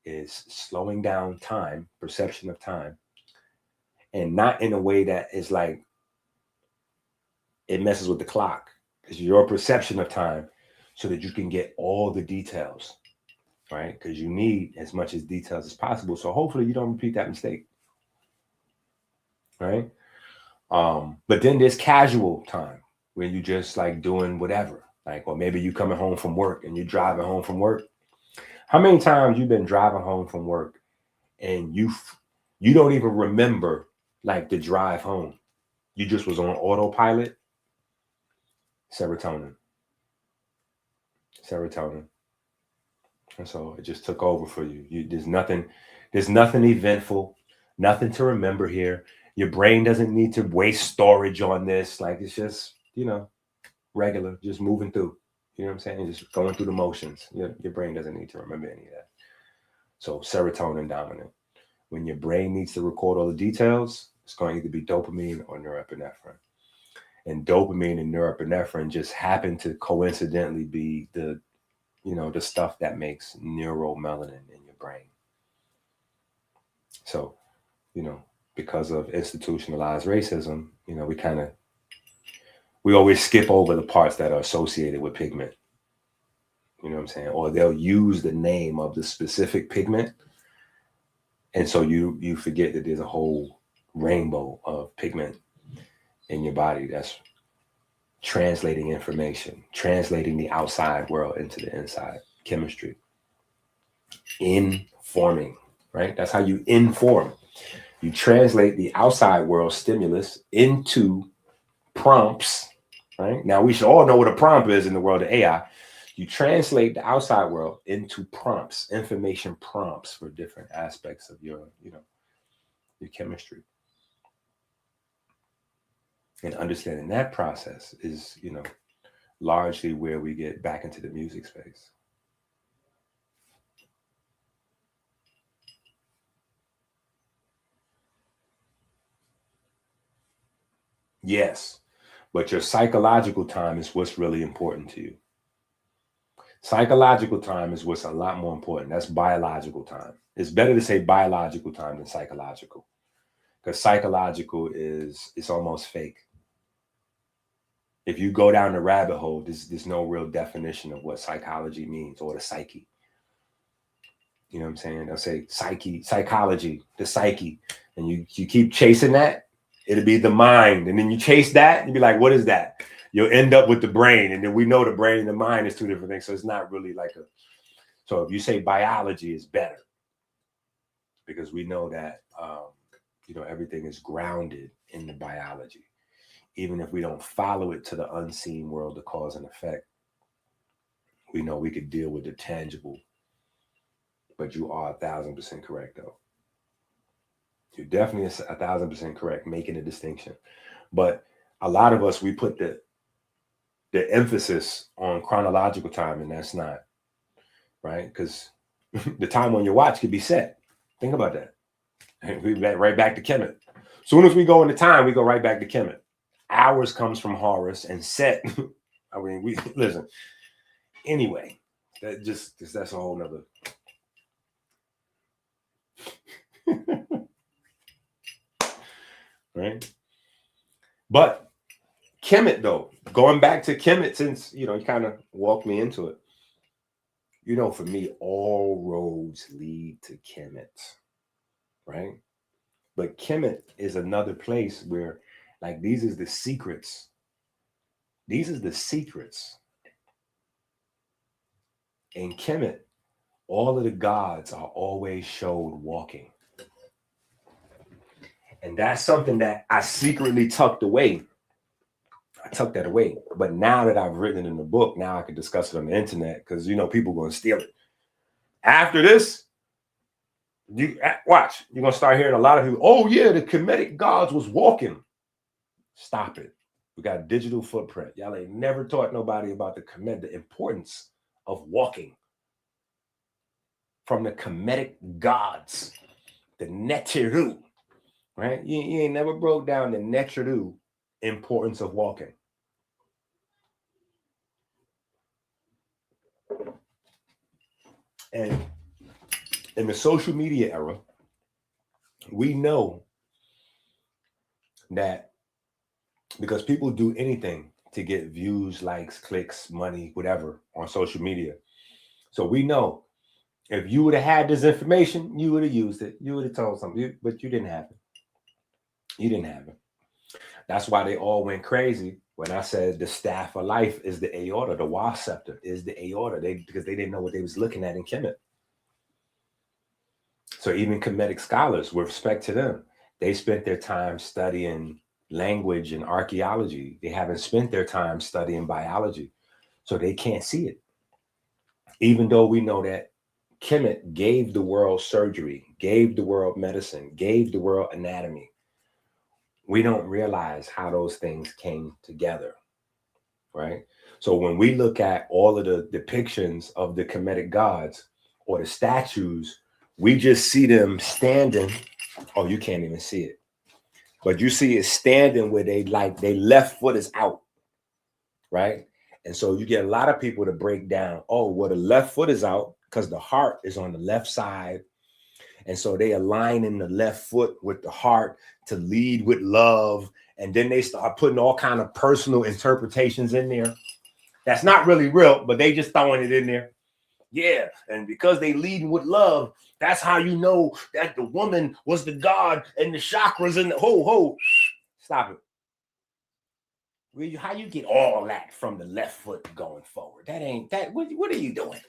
is slowing down time, perception of time, and not in a way that is like it messes with the clock. It's your perception of time so that you can get all the details, right? Because you need as much as details as possible. So hopefully you don't repeat that mistake, right? But then there's casual time when you just like doing whatever, like, or maybe you coming home from work and you're driving home from work. How many times you've been driving home from work and you don't even remember like the drive home? You just was on autopilot. Serotonin. And so it just took over for you. There's nothing eventful, nothing to remember here. Your brain doesn't need to waste storage on this. Like it's just, regular, just moving through. You know what I'm saying? Just going through the motions. Your brain doesn't need to remember any of that. So serotonin dominant. When your brain needs to record all the details, it's going to either be dopamine or norepinephrine. And dopamine and norepinephrine just happen to coincidentally be the stuff that makes neuromelanin in your brain. So, because of institutionalized racism, we always skip over the parts that are associated with pigment. You know what I'm saying? Or they'll use the name of the specific pigment. And so you forget that there's a whole rainbow of pigment in your body that's translating information, translating the outside world into the inside, chemistry, informing, right? That's how you inform. You translate the outside world stimulus into prompts, right? Now we should all know what a prompt is in the world of AI. You translate the outside world into prompts, information prompts for different aspects of your chemistry. And understanding that process is, largely where we get back into the music space. Yes, but your psychological time is what's really important to you. Psychological time is what's a lot more important. That's biological time. It's better to say biological time than psychological, because psychological it's almost fake. If you go down the rabbit hole, there's no real definition of what psychology means or the psyche. You know what I'm saying? They'll say psychology, the psyche, and you keep chasing that, it'll be the mind. And then you chase that, and you'll be like, what is that? You'll end up with the brain. And then we know the brain and the mind is two different things. So it's not really like so if you say biology is better, because we know that, everything is grounded in the biology. Even if we don't follow it to the unseen world, the cause and effect, we know we could deal with the tangible. But you are 1,000% correct, though. You're definitely 1,000% correct, making a distinction. But a lot of us, we put the emphasis on chronological time, and that's not right, because the time on your watch could be set. Think about that. And we right back to Kemet. Soon as we go into time, we go right back to Kemet. Hours comes from Horus, and set. I mean, we listen. Anyway, that's a whole nother. Right? But Kemet, though, going back to Kemet, since you kind of walked me into it. For me, all roads lead to Kemet, right? But Kemet is another place where, like, these is the secrets. These is the secrets. In Kemet, all of the gods are always showed walking. And that's something that I secretly tucked away. I tucked that away. But now that I've written it in the book, now I can discuss it on the internet because, people are going to steal it. After this, watch, you're going to start hearing a lot of people, oh, yeah, the Kemetic gods was walking. Stop it. We got a digital footprint. Y'all ain't never taught nobody about the importance of walking. From the Kemetic gods, the Neteru, right? You ain't never broke down the Neteru importance of walking. And in the social media era, we know that because people do anything to get views, likes, clicks, money, whatever on social media. So we know if you would have had this information, you would have used it. You would have told something, but you didn't have it. You didn't have it. That's why they all went crazy when I said the staff of life is the aorta, the Wa scepter is the aorta, because they didn't know what they was looking at in Kemet. So even Kemetic scholars, with respect to them, they spent their time studying language and archaeology. They haven't spent their time studying biology. So they can't see it. Even though we know that Kemet gave the world surgery, gave the world medicine, gave the world anatomy, we don't realize how those things came together, right? So when we look at all of the depictions of the Kemetic gods or the statues, we just see them standing. Oh, you can't even see it. But you see it standing where they left foot is out, right? And so you get a lot of people to break down, the left foot is out because the heart is on the left side. And so they align in the left foot with the heart to lead with love. And then they start putting all kind of personal interpretations in there. That's not really real, but they just throwing it in there. Yeah. And because they leading with love, that's how you know that the woman was the god and the chakras and the ho. Stop it. How you get all that from the left foot going forward? That ain't that. What are you doing?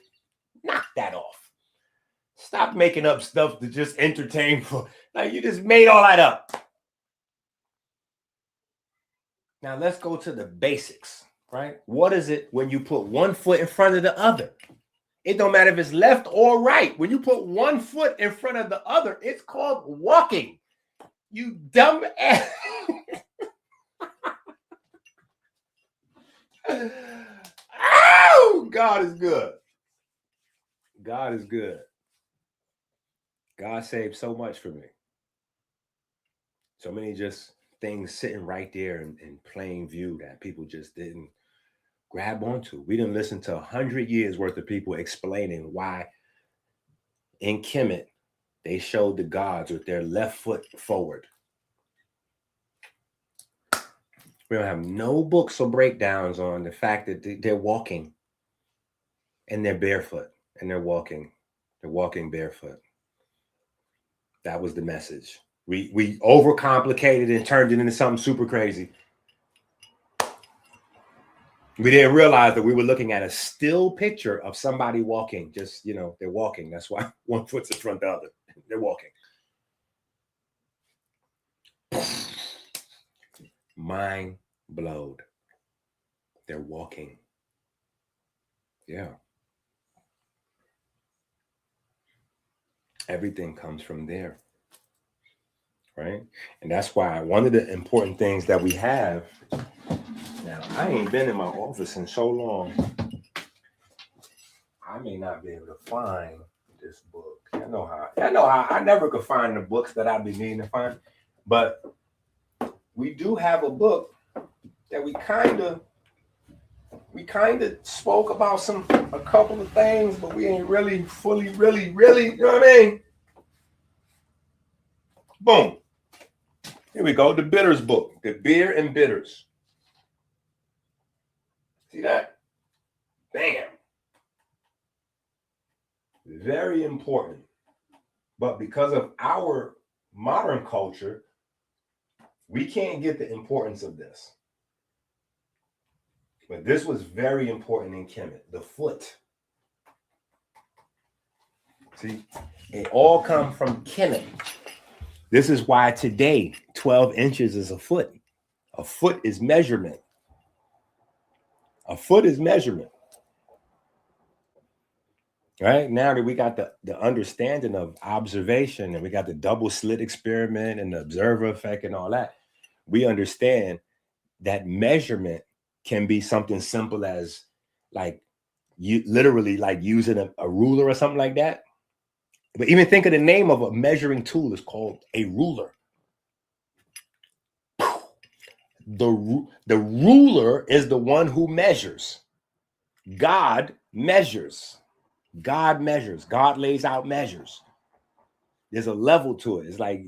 Knock that off. Stop making up stuff to just entertain. You just made all that up. Now let's go to the basics, right? What is it when you put one foot in front of the other? It don't matter if it's left or right. When you put one foot in front of the other, it's called walking. You dumb ass. Oh, God is good. God is good. God saved so much for me. So many just things sitting right there in plain view that people just didn't grab onto. We didn't listen to 100 years worth of people explaining why in Kemet they showed the gods with their left foot forward. We don't have no books or breakdowns on the fact that they're walking and they're barefoot and they're walking barefoot. That was the message. We overcomplicated and turned it into something super crazy. We didn't realize that we were looking at a still picture of somebody walking. Just, they're walking. That's why one foot's in front of the other. They're walking. Mind blowed. They're walking. Yeah. Everything comes from there. right? And that's why one of the important things that we have now, I ain't been in my office in so long, I may not be able to find this book. I know how I never could find the books that I'd be needing to find, but we do have a book that we kind of spoke about a couple of things, but we ain't really fully, really, you know what I mean? Boom. Here we go. The Bitters book, the Beer and Bitters. See that? Bam. Very important. But because of our modern culture, we can't get the importance of this. But this was very important in Kemet, the foot. See, it all comes from Kemet. This is why today 12 inches is a foot. A foot is measurement. A foot is measurement. Right? Now that we got the understanding of observation and we got the double slit experiment and the observer effect and all that, we understand that measurement can be something simple as like you literally like using a ruler or something like that. But even think of the name of a measuring tool is called a ruler. The ruler is the one who measures. God measures. God measures. God lays out measures. There's a level to it. It's like,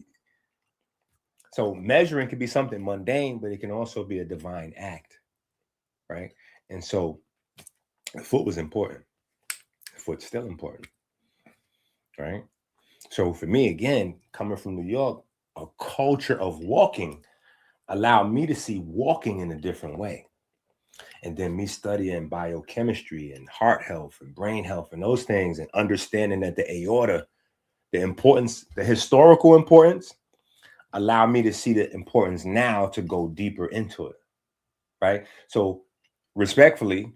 so measuring can be something mundane, but it can also be a divine act, right? And so the foot was important. The foot's still important, right? So for me, again, coming from New York, a culture of walking allowed me to see walking in a different way. And then me studying biochemistry and heart health and brain health and those things and understanding that the aorta, the importance, the historical importance, allowed me to see the importance now to go deeper into it, right? So respectfully,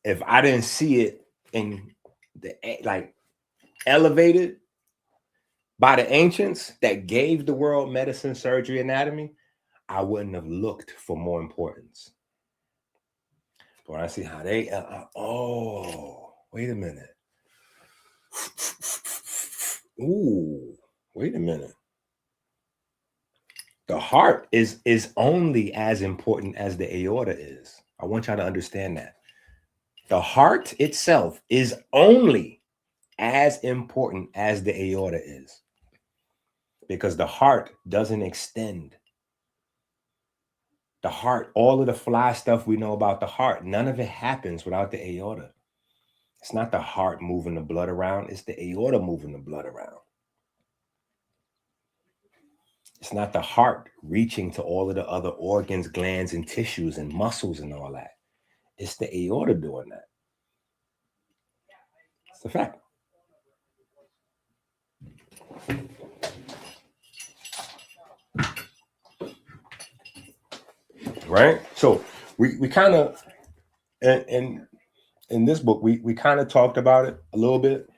if I didn't see it in the, like, elevated by the ancients that gave the world medicine, surgery, anatomy, I wouldn't have looked for more importance. But when I see how they, oh, wait a minute. Ooh, wait a minute. The heart is only as important as the aorta is. I want y'all to understand that. The heart itself is only as important as the aorta is. Because the heart doesn't extend. The heart, all of the fly stuff we know about the heart, none of it happens without the aorta. It's not the heart moving the blood around. It's the aorta moving the blood around. It's not the heart reaching to all of the other organs, glands, and tissues and muscles and all that. It's the aorta doing that. It's a fact. Right? So we kind of, and in this book, we kind of talked about it a little bit,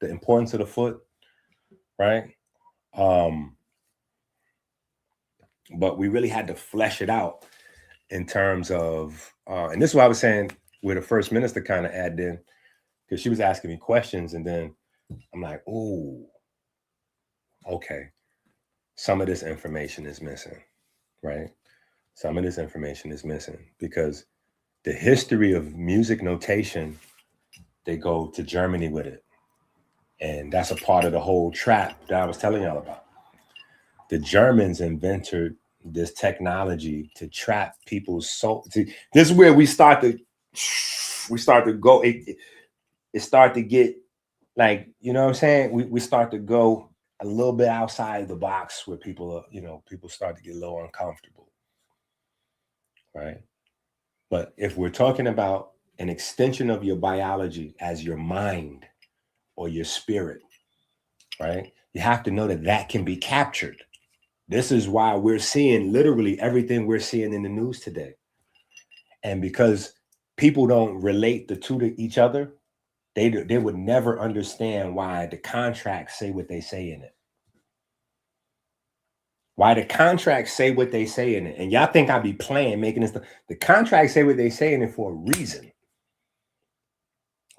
the importance of the foot, right? But we really had to flesh it out in terms of, and this is what I was saying where the first minister kind of added in, because she was asking me questions, and then I'm like, oh, okay, some of this information is missing, right? Some of this information is missing because the history of music notation, they go to Germany with it. And that's a part of the whole trap that I was telling y'all about. The Germans invented this technology to trap people's soul. See, this is where we start to go. It start to get like, you know what I'm saying? We start to go a little bit outside the box where people are, people start to get a little uncomfortable, right? But if we're talking about an extension of your biology as your mind or your spirit, right? You have to know that that can be captured. This is why we're seeing literally everything we're seeing in the news today. And because people don't relate the two to each other, they would never understand why the contracts say what they say in it. Why the contracts say what they say in it. And y'all think I be playing, making this stuff. The contracts say what they say in it for a reason.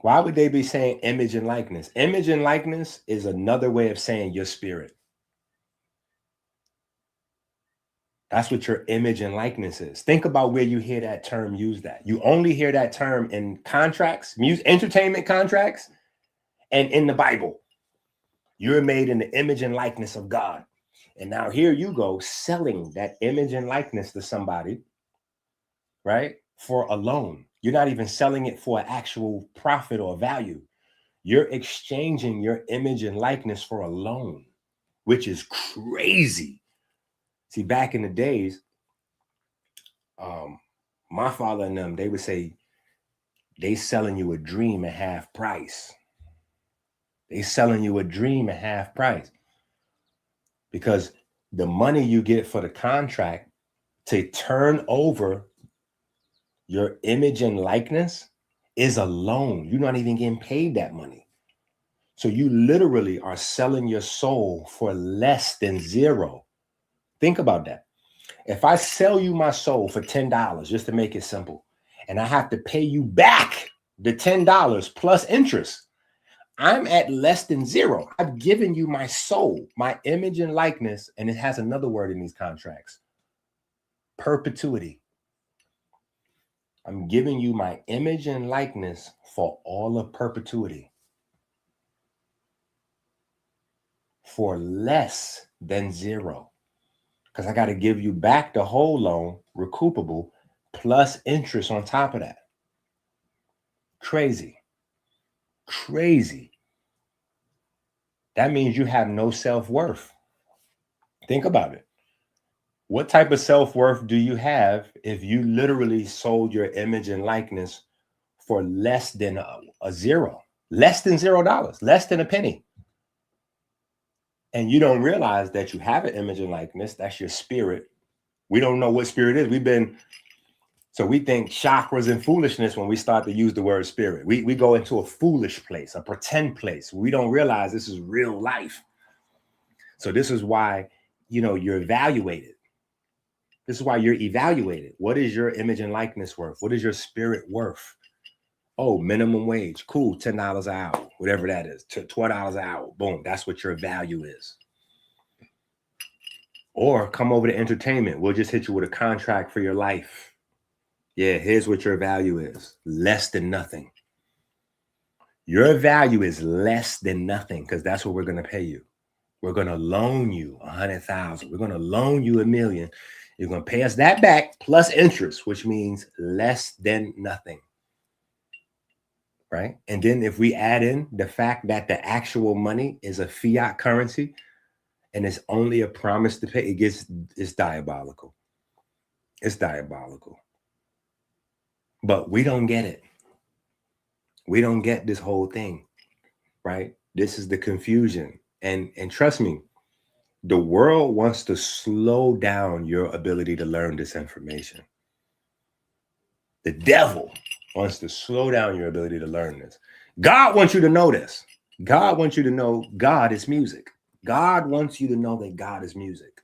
Why would they be saying image and likeness? Image and likeness is another way of saying your spirit. That's what your image and likeness is. Think about where you hear that term used at. You only hear that term in contracts, entertainment contracts, and in the Bible. You're made in the image and likeness of God. And now here you go selling that image and likeness to somebody, right? For a loan. You're not even selling it for an actual profit or value. You're exchanging your image and likeness for a loan, which is crazy. See, back in the days, my father and them, they would say, they selling you a dream at half price. They selling you a dream at half price. Because the money you get for the contract to turn over your image and likeness is a loan. You're not even getting paid that money. So you literally are selling your soul for less than zero. Think about that. If I sell you my soul for $10, just to make it simple, and I have to pay you back the $10 plus interest, I'm at less than zero. I've given you my soul, my image and likeness, and it has another word in these contracts: perpetuity. I'm giving you my image and likeness for all of perpetuity for less than zero. Because I got to give you back the whole loan, recoupable, plus interest on top of that. Crazy. Crazy. That means you have no self-worth. Think about it. What type of self-worth do you have if you literally sold your image and likeness for less than a zero, less than $0, less than a penny? And you don't realize that you have an image and likeness. That's your spirit. We don't know what spirit is. So we think chakras and foolishness when we start to use the word spirit. We go into a foolish place, a pretend place. We don't realize this is real life. So this is why, you're evaluated. This is why you're evaluated. What is your image and likeness worth? What is your spirit worth? Oh, minimum wage. Cool. $10 an hour, whatever that is. $12 an hour. Boom. That's what your value is. Or come over to entertainment. We'll just hit you with a contract for your life. Yeah, here's what your value is. Less than nothing. Your value is less than nothing because that's what we're going to pay you. We're going to loan you $100,000. We're going to loan you $1 million. You're going to pay us that back plus interest, which means less than nothing. Right? And then if we add in the fact that the actual money is a fiat currency and it's only a promise to pay, it's diabolical. It's diabolical. But we don't get it. We don't get this whole thing, right? This is the confusion. And trust me, the world wants to slow down your ability to learn this information. The devil wants to slow down your ability to learn this. God wants you to know this. God wants you to know God is music. God wants you to know that God is music,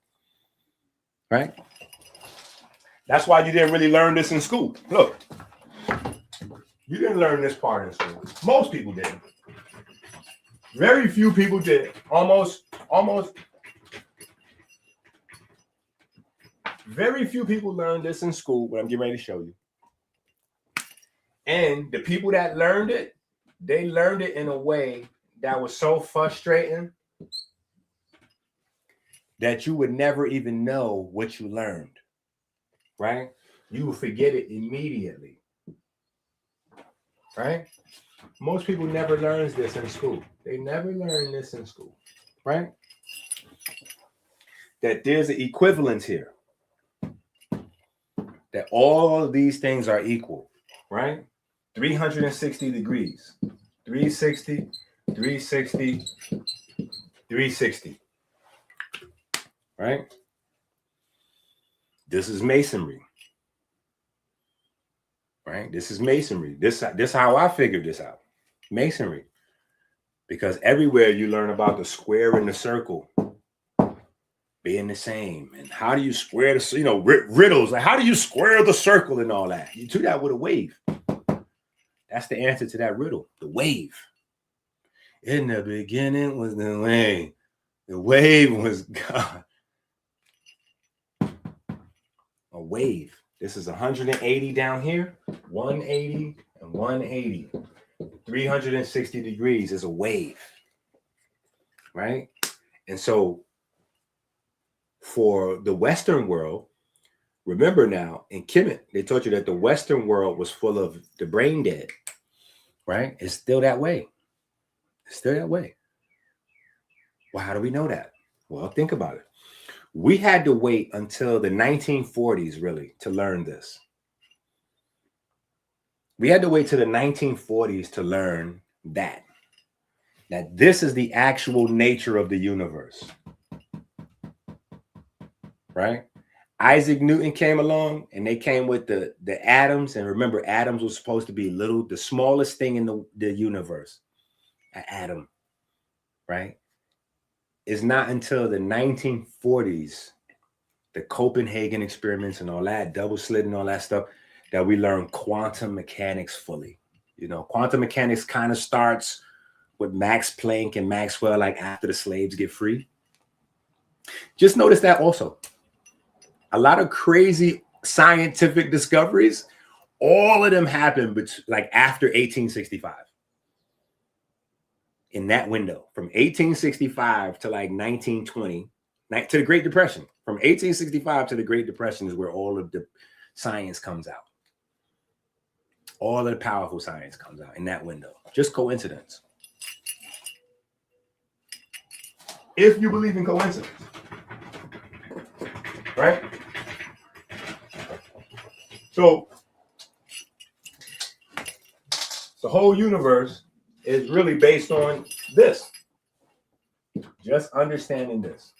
right? That's why you didn't really learn this in school. Look, you didn't learn this part in school. Most people didn't. Very few people did. Almost. Very few people learned this in school, but I'm getting ready to show you. And the people that learned it, they learned it in a way that was so frustrating that you would never even know what you learned, right? You will forget it immediately, right? Most people never learn this in school. They never learn this in school, right? That there's an equivalence here. That all of these things are equal, right? 360 degrees. 360, 360, 360. Right? This is masonry. Right? This is masonry. This how I figured this out. Masonry. Because everywhere you learn about the square and the circle, being the same. And how do you square the, you know, riddles, like how do you square the circle and all that? You do that with a wave. That's the answer to that riddle, the wave. In the beginning was the wave. The wave was God. A wave. This is 180 down here, 180 and 180. 360 degrees is a wave, right? And so for the Western world, remember now in Kemet, they told you that the Western world was full of the brain dead, right? It's still that way. It's still that way. Well, how do we know that? Well, think about it. We had to wait until the 1940s, really, to learn this. We had to wait till the 1940s to learn that this is the actual nature of the universe, right? Isaac Newton came along and they came with the atoms. And remember, atoms was supposed to be the smallest thing in the universe, an atom, right? It's not until the 1940s, the Copenhagen experiments and all that, double slit and all that stuff, that we learn quantum mechanics fully. You know, quantum mechanics kind of starts with Max Planck and Maxwell, like after the slaves get free. Just notice that also. A lot of crazy scientific discoveries, all of them happened like after 1865. In that window, from 1865 to like 1920, to the Great Depression. From 1865 to the Great Depression is where all of the science comes out. All of the powerful science comes out in that window. Just coincidence. If you believe in coincidence, right? So the whole universe is really based on this. Just understanding this.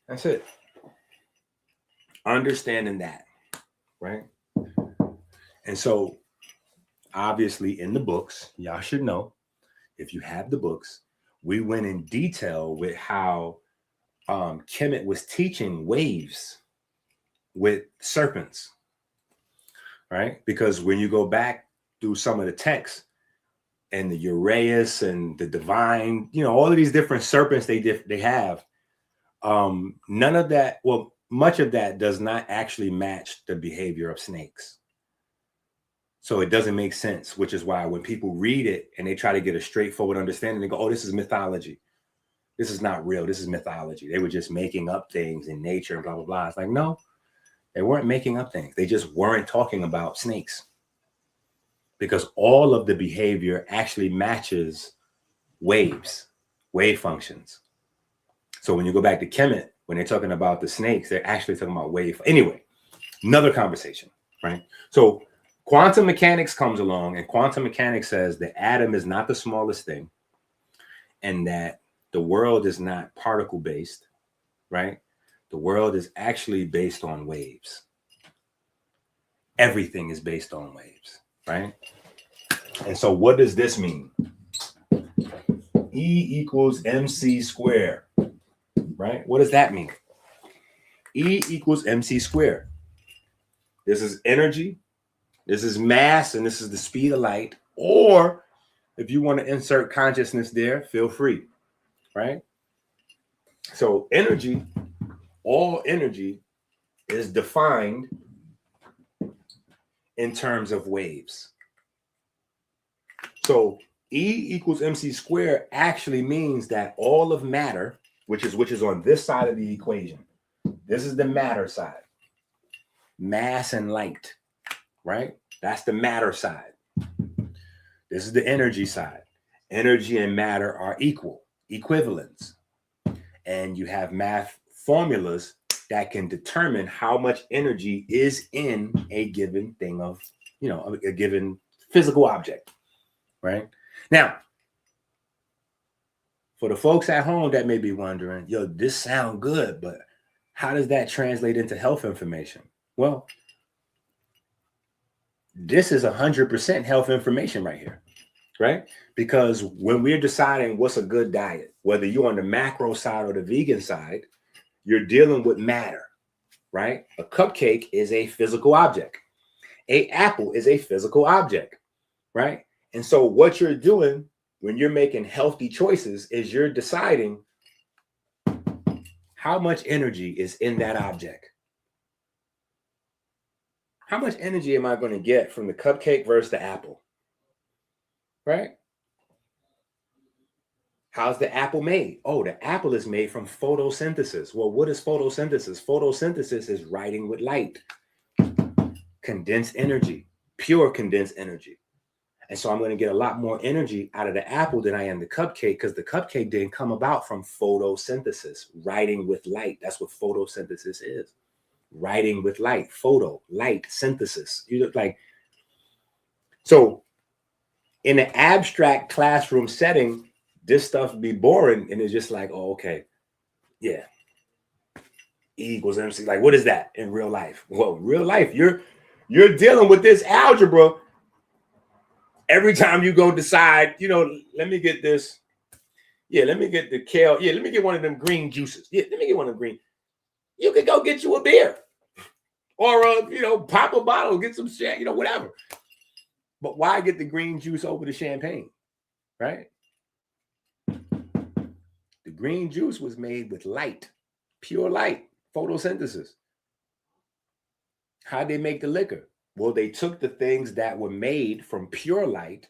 That's it. Understanding that, right? And so, obviously, in the books, y'all should know, if you have the books, we went in detail with how Kemet was teaching waves with serpents, right? Because when you go back through some of the texts and the Uraeus and the divine, you know, all of these different serpents they have, none of that, well, much of that does not actually match the behavior of snakes. So it doesn't make sense, which is why when people read it and they try to get a straightforward understanding, they go, oh, this is mythology. This is not real. This is mythology. They were just making up things in nature and blah, blah, blah. It's like, no, they weren't making up things. They just weren't talking about snakes, because all of the behavior actually matches waves, wave functions. So when you go back to Kemet, when they're talking about the snakes, they're actually talking about wave. Anyway, another conversation, right? So quantum mechanics comes along, and quantum mechanics says the atom is not the smallest thing, and that the world is not particle based, right? The world is actually based on waves. Everything is based on waves, right? And so what does this mean? E equals mc squared, right? What does that mean? E equals mc squared. This is energy, this is mass, and this is the speed of light. Or if you want to insert consciousness there, feel free, right? So energy, all energy is defined in terms of waves. So E equals mc squared actually means that all of matter, which is on this side of the equation, this is the matter side, mass and light, right? That's the matter side. This is the energy side. Energy and matter are equivalents. And you have math formulas that can determine how much energy is in a given thing of, you know, a given physical object, right? Now, for the folks at home that may be wondering, yo, this sounds good, but how does that translate into health information? Well, this is 100% health information right here, right? Because when we're deciding what's a good diet, whether you're on the macro side or the vegan side, you're dealing with matter, right? A cupcake is a physical object. An apple is a physical object, right? And so what you're doing when you're making healthy choices is you're deciding how much energy is in that object. How much energy am I going to get from the cupcake versus the apple, right? How's the apple made? Oh, the apple is made from photosynthesis. Well, what is photosynthesis? Photosynthesis is writing with light, condensed energy, pure condensed energy. And so I'm going to get a lot more energy out of the apple than I am the cupcake, because the cupcake didn't come about from photosynthesis, writing with light. That's what photosynthesis is. Writing with light, photo, light, synthesis. You look like, so in an abstract classroom setting, this stuff be boring, and it's just like, oh, okay, yeah, E equals MC. Like, what is that in real life? Well, real life, you're dealing with this algebra every time you go decide, let me get this. Yeah, let me get the kale. Yeah, let me get one of them green juices. Yeah, let me get one of them green. You could go get you a beer or, pop a bottle, get some shit, whatever. But why get the green juice over the champagne, right? The green juice was made with light, pure light, photosynthesis. How'd they make the liquor? Well, they took the things that were made from pure light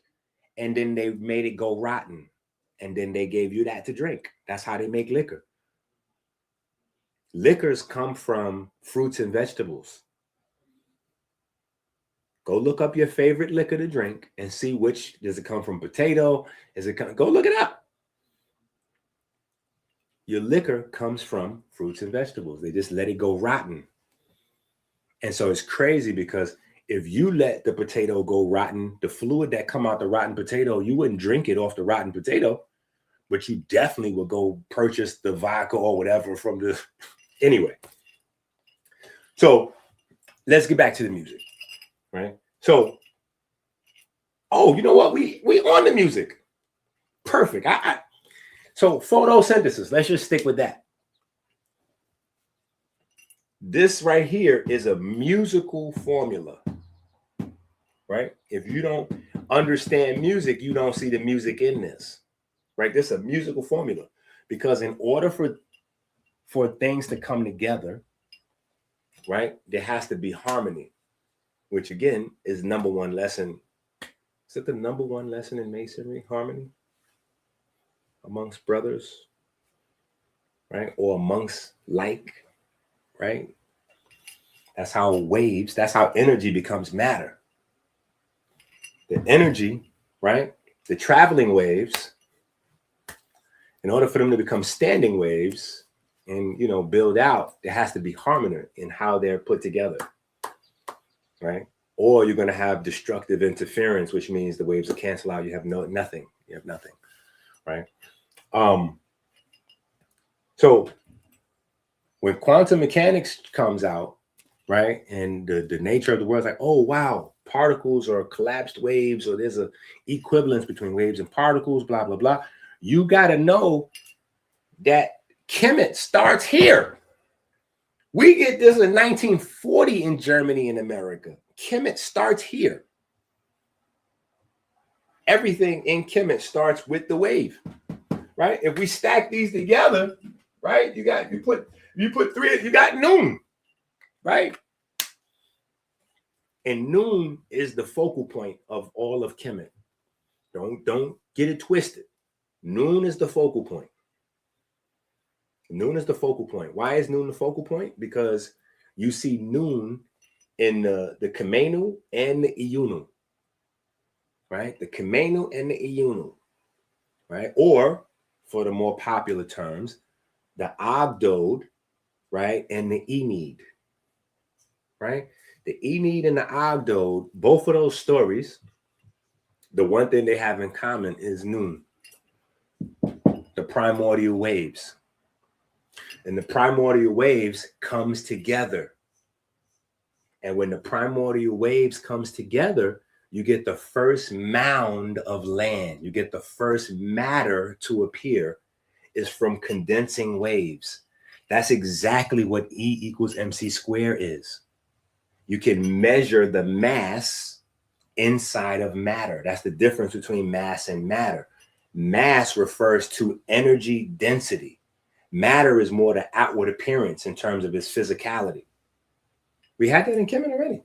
and then they made it go rotten. And then they gave you that to drink. That's how they make liquor. Liquors come from fruits and vegetables. Go look up your favorite liquor to drink and see which, does it come from potato? Go look it up. Your liquor comes from fruits and vegetables. They just let it go rotten. And so it's crazy because if you let the potato go rotten, the fluid that come out the rotten potato, you wouldn't drink it off the rotten potato, but you definitely would go purchase the vodka or whatever from the, anyway. So let's get back to the music, right? So, oh, you know what? We on the music. Perfect. So photosynthesis, let's just stick with that. This right here is a musical formula, right? If you don't understand music, you don't see the music in this, right? This is a musical formula because in order for things to come together, right, there has to be harmony, which again is number one lesson. Is it the number one lesson in masonry? Harmony amongst brothers, right? Or amongst like, right? That's how waves, that's how energy becomes matter. The energy, right? The traveling waves, in order for them to become standing waves and, build out, there has to be harmony in how they're put together, right? Or you're going to have destructive interference, which means the waves will cancel out. You have nothing. You have nothing, right? So when quantum mechanics comes out, right, and the nature of the world is like, oh, wow, particles are collapsed waves, or there's a equivalence between waves and particles, blah, blah, blah. You got to know that Kemet starts here. We get this in 1940 in Germany and America. Kemet starts here. Everything in Kemet starts with the wave, right? If we stack these together, right, you put three, you got noon, right? And noon is the focal point of all of Kemet. Don't get it twisted. Noon is the focal point. Noon is the focal point. Why is noon the focal point? Because you see noon in the Kemenu and the Iyunu, right? The Kemenu and the Iyunu, right? Or for the more popular terms, the Agdod, right? And the Enid, right? The Enid and the Agdod, both of those stories, the one thing they have in common is noon, the primordial waves. And the primordial waves comes together. And when the primordial waves comes together, you get the first mound of land, you get the first matter to appear is from condensing waves. That's exactly what E equals MC squared is. You can measure the mass inside of matter. That's the difference between mass and matter. Mass refers to energy density. Matter is more the outward appearance in terms of its physicality. We had that in Kemet already.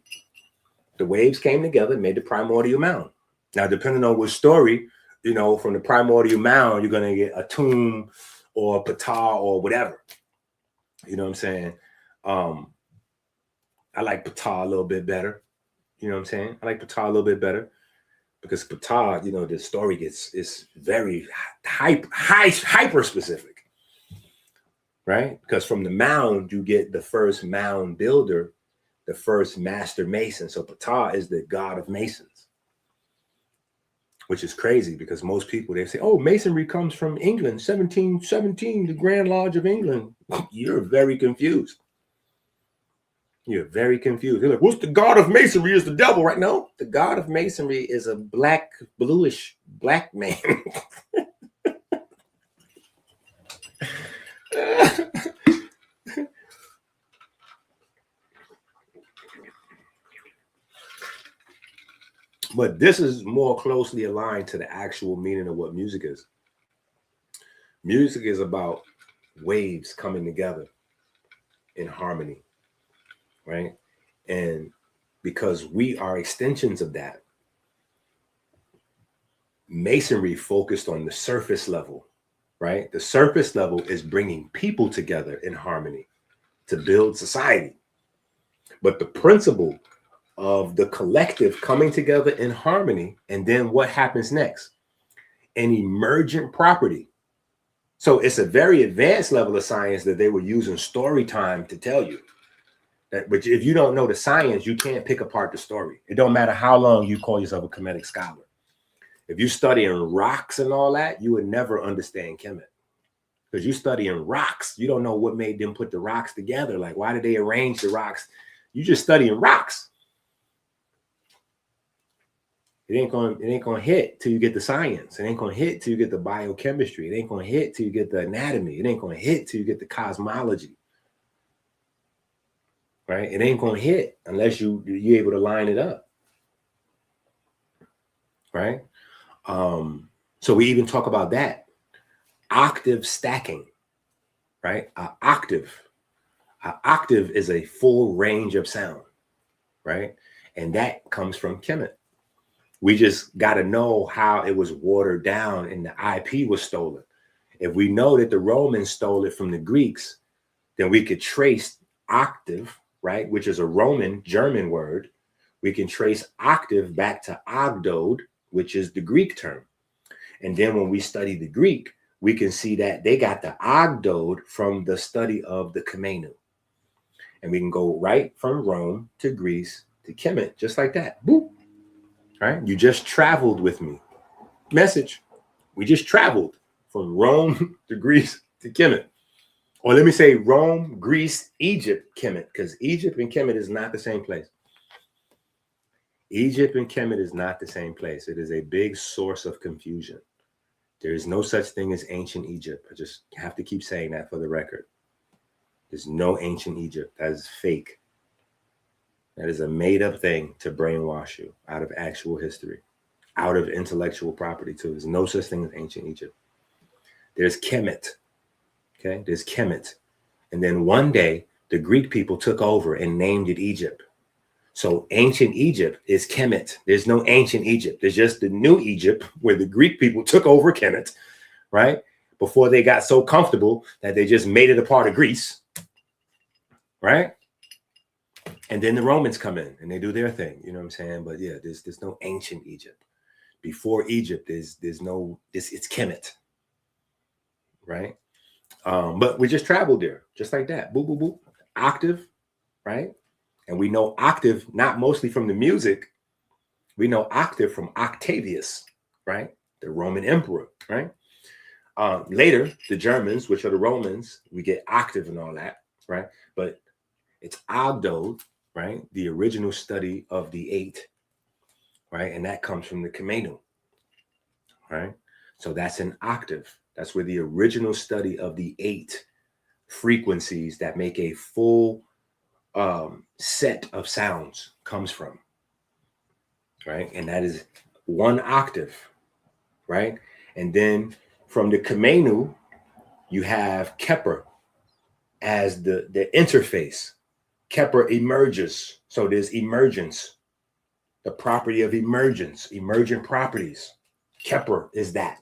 The waves came together and made the primordial mound. Now, depending on which story, you know, from the primordial mound, you're going to get a tomb or a Ptah or whatever. You know what I'm saying? I like Ptah a little bit better. You know what I'm saying? I like Ptah a little bit better because Ptah, you know, the story is very hyper specific, right? Because from the mound, you get the first mound builder, the first master mason. So Ptah is the god of masons, which is crazy because most people, they say, oh, masonry comes from England, 1717, the Grand Lodge of England. You're very confused. You're very confused. You're like, what's the god of masonry? Is the devil, right? No, the god of masonry is a black, bluish black man. But this is more closely aligned to the actual meaning of what music is. Music is about waves coming together in harmony, right? And because we are extensions of that, masonry focused on the surface level, right? The surface level is bringing people together in harmony to build society. But the principle of the collective coming together in harmony, and then what happens next? An emergent property. So it's a very advanced level of science that they were using story time to tell you. That, but if you don't know the science, you can't pick apart the story. It don't matter how long you call yourself a Kemetic scholar. If you studying rocks and all that, you would never understand Kemet. Because you studying rocks, you don't know what made them put the rocks together. Like, why did they arrange the rocks? You just studying rocks. It ain't gonna hit till you get the science. It ain't gonna hit till you get the biochemistry. It ain't gonna hit till you get the anatomy. It ain't gonna hit till you get the cosmology. Right? It ain't gonna hit unless you're able to line it up. Right? So we even talk about that. Octave stacking. Right? An octave is a full range of sound. Right? And that comes from Kemet. We just got to know how it was watered down and the IP was stolen. If we know that the Romans stole it from the Greeks, then we could trace octave, right, which is a Roman German word. We can trace octave back to ogdode, which is the Greek term. And then when we study the Greek, we can see that they got the ogdode from the study of the Kemenu. And we can go right from Rome to Greece to Kemet, just like that. Boop. Right? You just traveled with me. Message. We just traveled from Rome to Greece to Kemet. Or let me say Rome, Greece, Egypt, Kemet, because Egypt and Kemet is not the same place. Egypt and Kemet is not the same place. It is a big source of confusion. There is no such thing as ancient Egypt. I just have to keep saying that for the record. There's no ancient Egypt. That is fake. That is a made-up thing to brainwash you out of actual history, out of intellectual property too. There's no such thing as ancient Egypt. There's Kemet, okay? There's Kemet. And then one day, the Greek people took over and named it Egypt. So ancient Egypt is Kemet. There's no ancient Egypt. There's just the new Egypt where the Greek people took over Kemet, right? Before they got so comfortable that they just made it a part of Greece, right? And then the Romans come in and they do their thing, you know what I'm saying? But yeah, there's no ancient Egypt. Before Egypt, there's no, it's Kemet, right? But we just traveled there, just like that. Boop, boop, boop. Octave, right? And we know octave, not mostly from the music. We know octave from Octavius, right? The Roman emperor, right? Later, the Germans, which are the Romans, we get octave and all that, right? But it's ogdode, right? The original study of the 8 right? And that comes from the Kheper, right? So that's an octave. That's where the original study of the 8 frequencies that make a full set of sounds comes from, right? And that is 1 octave, right? And then from the Kheper, you have Kheper as the interface. Kheper emerges. So there's emergence, the property of emergence, emergent properties. Kheper is that,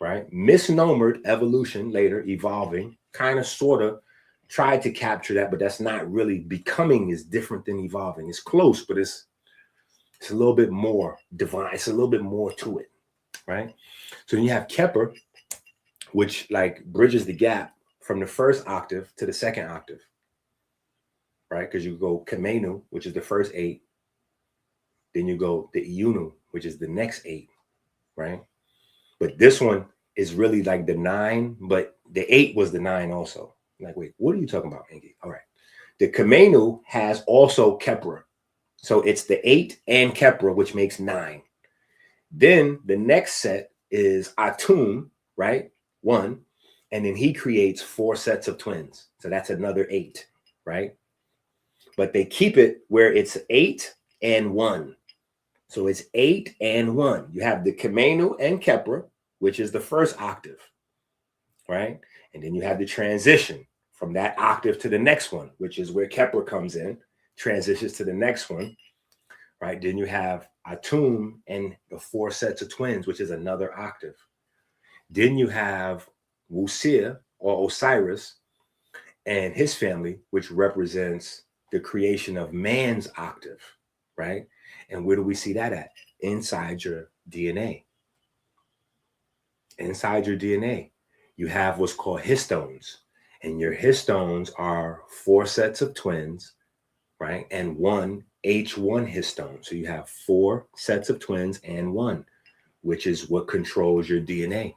right? Misnomered evolution, later evolving, kind of, sort of tried to capture that, but that's not really. Becoming is different than evolving. It's close, but it's a little bit more divine. It's a little bit more to it, right? So then you have Kheper, which like bridges the gap from the first octave to the second octave, right? Because you go Kheper, which is the first 8. Then you go the Iunu, which is the next 8, right? But this one is really like the 9, but the 8 was the 9 also. Like, wait, what are you talking about, EnQi? All right. The Kheper has also Kheper. So it's the 8 and Kheper, which makes 9. Then the next set is Atum, right? 1. And then he creates 4 sets of twins. So that's another 8, right? But they keep it where it's 8 and 1. So it's 8 and 1. You have the Kheper and Kheper, which is the first octave, right? And then you have the transition from that octave to the next one, which is where Kheper comes in, transitions to the next one, right? Then you have Atum and the 4 sets of twins, which is another octave. Then you have Wusia or Osiris and his family, which represents the creation of man's octave, right? And where do we see that at? Inside your DNA. Inside your DNA, you have what's called histones. And your histones are 4 sets of twins, right? And 1 H1 histone. So you have 4 sets of twins and 1, which is what controls your DNA.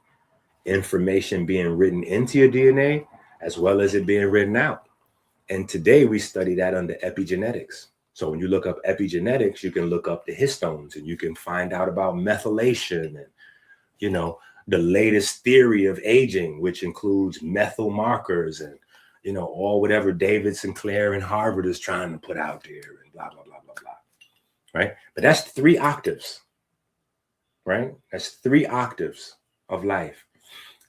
Information being written into your DNA, as well as it being written out. And today we study that under epigenetics. So when you look up epigenetics, you can look up the histones and you can find out about methylation and, you know, the latest theory of aging, which includes methyl markers and, you know, all whatever David Sinclair and Harvard is trying to put out there and blah, blah, blah, blah, blah. Right? But that's 3 octaves, right? That's 3 octaves of life.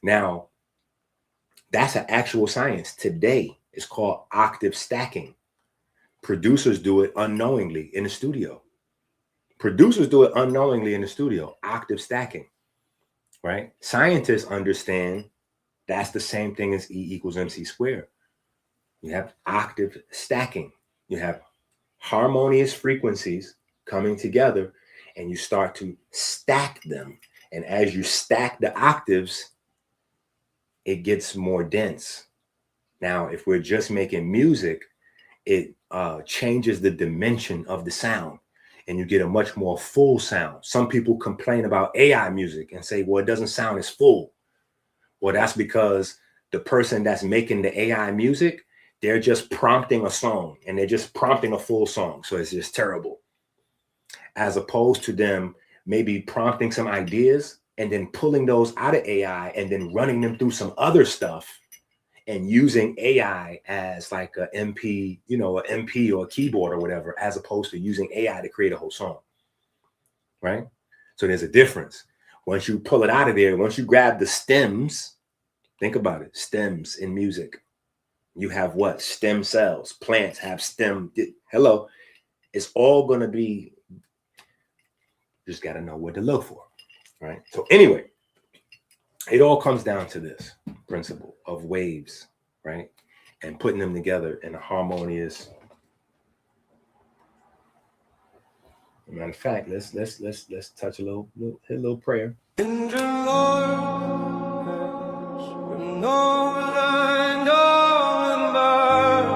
Now, that's an actual science. Today, it's called octave stacking. Producers do it unknowingly in the studio. Producers do it unknowingly in the studio, octave stacking, right? Scientists understand that's the same thing as E equals MC squared. You have octave stacking. You have harmonious frequencies coming together and you start to stack them. And as you stack the octaves, it gets more dense. Now, if we're just making music, it changes the dimension of the sound and you get a much more full sound. Some people complain about AI music and say, well, it doesn't sound as full. Well, that's because the person that's making the AI music, they're just prompting a song and they're just prompting a full song. So it's just terrible. As opposed to them maybe prompting some ideas and then pulling those out of AI and then running them through some other stuff and using AI as like a MP, you know, an MP or a keyboard or whatever, as opposed to using AI to create a whole song, right? So there's a difference. Once you pull it out of there, once you grab the stems, think about it, stems in music. You have what? Stem cells. Plants have stem. Hello. It's all going to be, just got to know what to look for, right? So anyway, it all comes down to this principle of waves, right? And putting them together in a harmonious. Matter of fact, let's touch a little prayer. In the Lord has no line, no birth.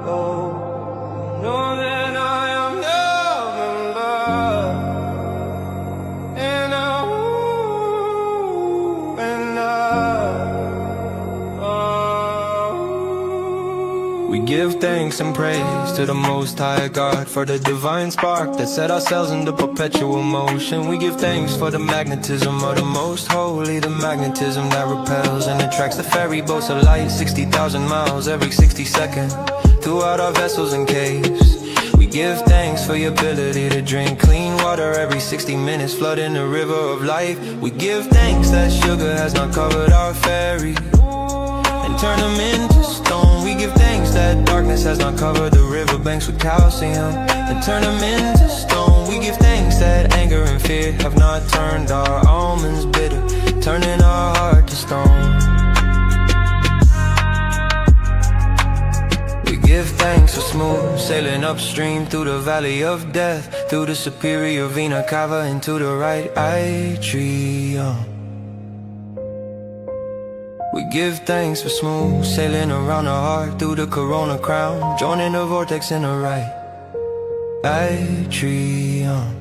Oh, know that I am loved and we give thanks and praise to the Most High God for the divine spark that set our cells into perpetual motion. We give thanks for the magnetism of the Most Holy, the magnetism that repels and attracts the ferry boats of light 60,000 miles every 60 seconds throughout our vessels and caves. We give thanks for your ability to drink clean water every 60 minutes, flooding the river of life. We give thanks that sugar has not covered our ferry and turn them into stone. We give thanks that darkness has not covered the riverbanks with calcium and turn them into stone. We give thanks that anger and fear have not turned our almonds bitter, turning our heart to stone. We give thanks for smooth sailing upstream through the valley of death, through the superior vena cava into the right atrium. We give thanks for smooth sailing around the heart through the corona crown, joining the vortex in the right atrium.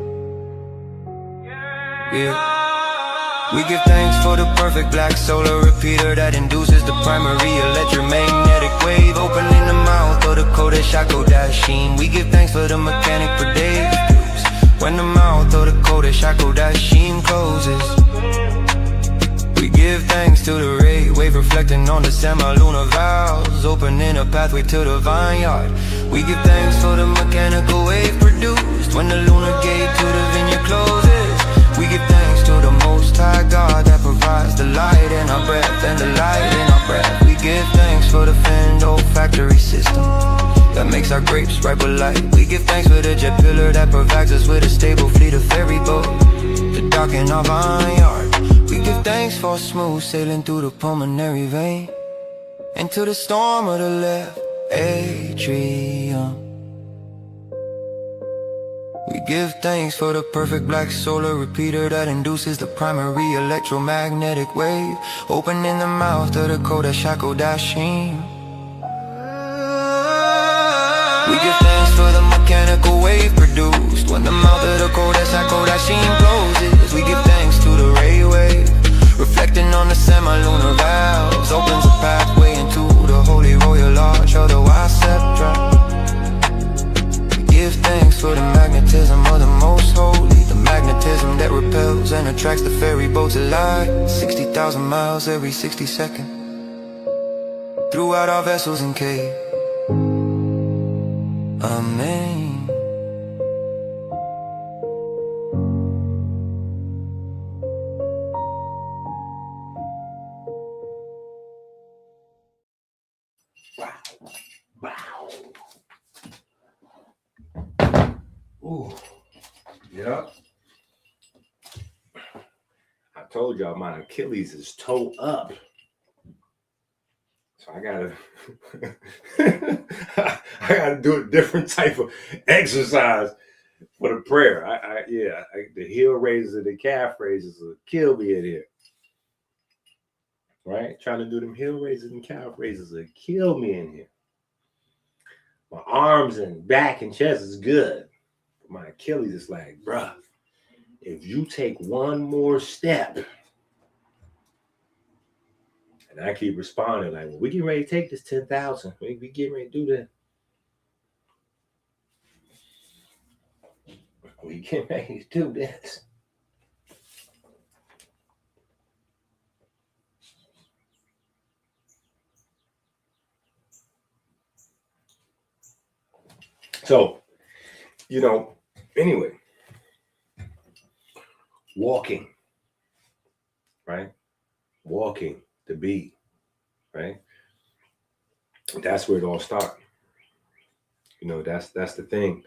Yeah. We give thanks for the perfect black solar repeater that induces the primary electromagnetic wave, opening the mouth of the Kodesh HaKodashim. We give thanks for the mechanic predicts when the mouth of the Kodesh HaKodashim closes. We give thanks to the ray wave reflecting on the semi-lunar valves, opening a pathway to the vineyard. We give thanks for the mechanical wave produced when the lunar gate to the vineyard closes. We give thanks to the Most High God that provides the light in our breath and the light in our breath. We give thanks for the finned olfactory system that makes our grapes ripe with light. We give thanks for the jet pillar that provides us with a stable fleet of ferry boats to dock in our vineyard. We give thanks for smooth sailing through the pulmonary vein into the storm of the left atrium. We give thanks for the perfect black solar repeater that induces the primary electromagnetic wave, opening the mouth of the Kodesh HaKodashim. We give thanks for the mechanical wave produced when the mouth of the Kodesh HaKodashim closes. We give thanks to the ray wave reflecting on the semi-lunar valves, opens a pathway into the holy royal arch of the ISSA. We give thanks for the magnetism of the Most Holy, the magnetism that repels and attracts the ferry boats of light 60,000 miles every 60 seconds throughout our vessels and caves. Amen. Wow. Ooh. Yeah. I told y'all my Achilles is toe up. So I gotta do a different type of exercise for the prayer. The heel raises and the calf raises will kill me in here. Right? Trying to do them heel raises and calf raises will kill me in here. My arms and back and chest is good. My Achilles is like, bruh, if you take one more step, and I keep responding like, well, we getting ready to take this 10,000. We getting ready to do that. We getting ready to do this. So, anyway, walking, right? Walking the beat, right? That's where it all starts. That's the thing.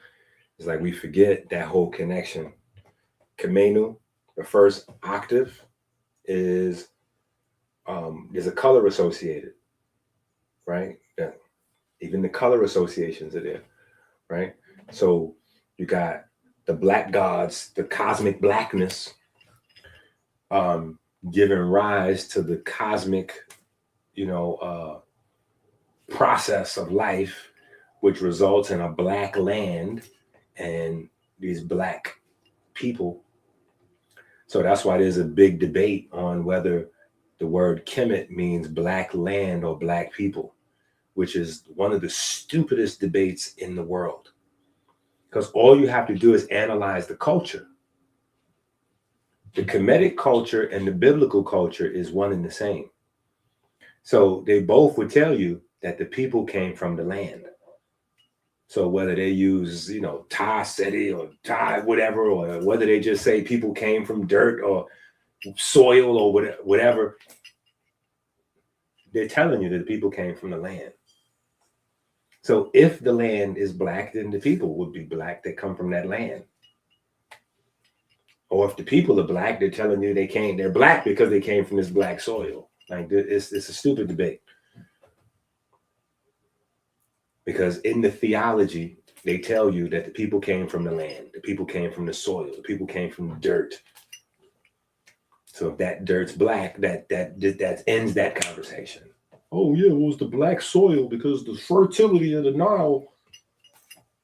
It's like we forget that whole connection. Kamenu, the first octave, is there's a color associated, right? Yeah. Even the color associations are there, right? So you got the black gods, the cosmic blackness, giving rise to the cosmic, process of life, which results in a black land and these black people. So that's why there's a big debate on whether the word Kemet means black land or black people, which is one of the stupidest debates in the world. Because all you have to do is analyze the culture. The Kemetic culture and the biblical culture is one and the same. So they both would tell you that the people came from the land. So whether they use, Ta Seti or Ta whatever, or whether they just say people came from dirt or soil or whatever, they're telling you that the people came from the land. So if the land is black, then the people would be black that come from that land. Or if the people are black, they're telling you they're black because they came from this black soil. Like, it's a stupid debate. Because in the theology, they tell you that the people came from the land, the people came from the soil, the people came from the dirt. So if that dirt's black, that ends that conversation. Oh yeah, it was the black soil because the fertility of the Nile.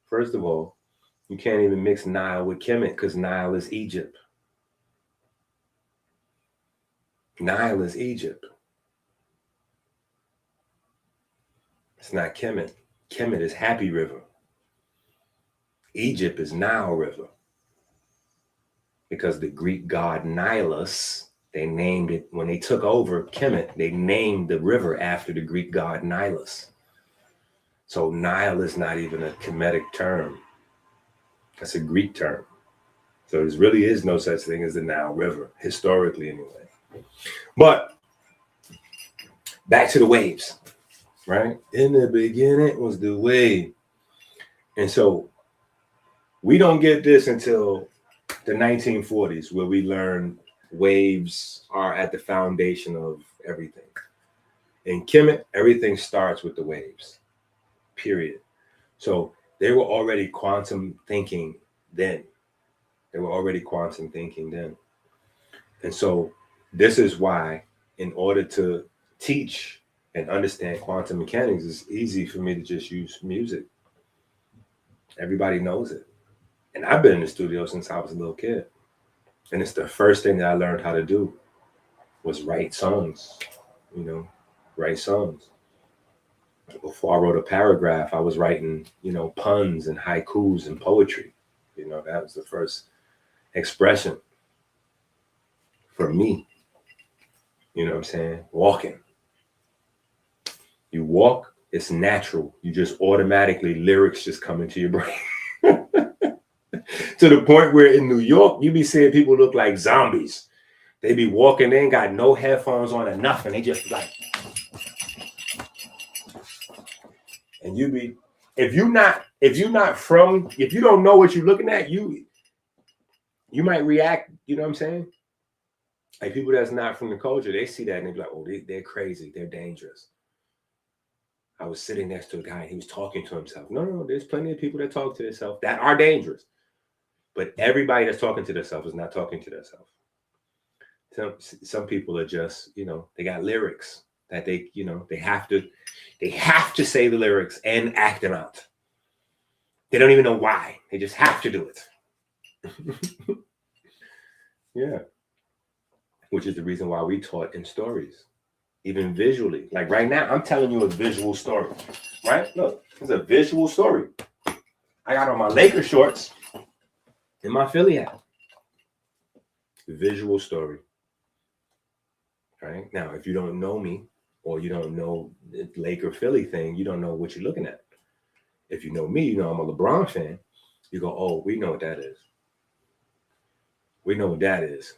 First of all, you can't even mix Nile with Kemet because Nile is Egypt. Nile is Egypt. It's not Kemet. Kemet is Happy River. Egypt is Nile River. Because the Greek god Nilus, they named it, when they took over Kemet, they named the river after the Greek god Nilus. So Nile is not even a Kemetic term. That's a Greek term. So there really is no such thing as the Nile River, historically anyway. But back to the waves, right? In the beginning was the wave. And so we don't get this until the 1940s, where we learn waves are at the foundation of everything. In Kemet, everything starts with the waves, period. So they were already quantum thinking then. And so this is why, in order to teach and understand quantum mechanics, it's easy for me to just use music. Everybody knows it. And I've been in the studio since I was a little kid. And it's the first thing that I learned how to do was write songs, write songs. Before I wrote a paragraph, I was writing, puns and haikus and poetry. That was the first expression for me. You know what I'm saying? Walking. You walk, it's natural. You just automatically, lyrics just come into your brain. To the point where in New York, you be seeing people look like zombies. They be walking, they ain't got no headphones on or nothing. They just like, and if you don't know what you're looking at, you might react, you know what I'm saying? Like people that's not from the culture, they see that and they be like, oh, they're crazy, they're dangerous. I was sitting next to a guy and he was talking to himself. No, there's plenty of people that talk to themselves that are dangerous. But everybody that's talking to themselves is not talking to themselves. Some people are just, they got lyrics that they have to say the lyrics and act them out. They don't even know why. They just have to do it. Yeah. Which is the reason why we taught in stories, even visually. Like right now, I'm telling you a visual story, right? Look, it's a visual story. I got on my Laker shorts and my Philly hat. Visual story. Right? Now, if you don't know me or you don't know the Laker Philly thing, you don't know what you're looking at. If you know me, you know I'm a LeBron fan. You go, oh, we know what that is. We know what that is.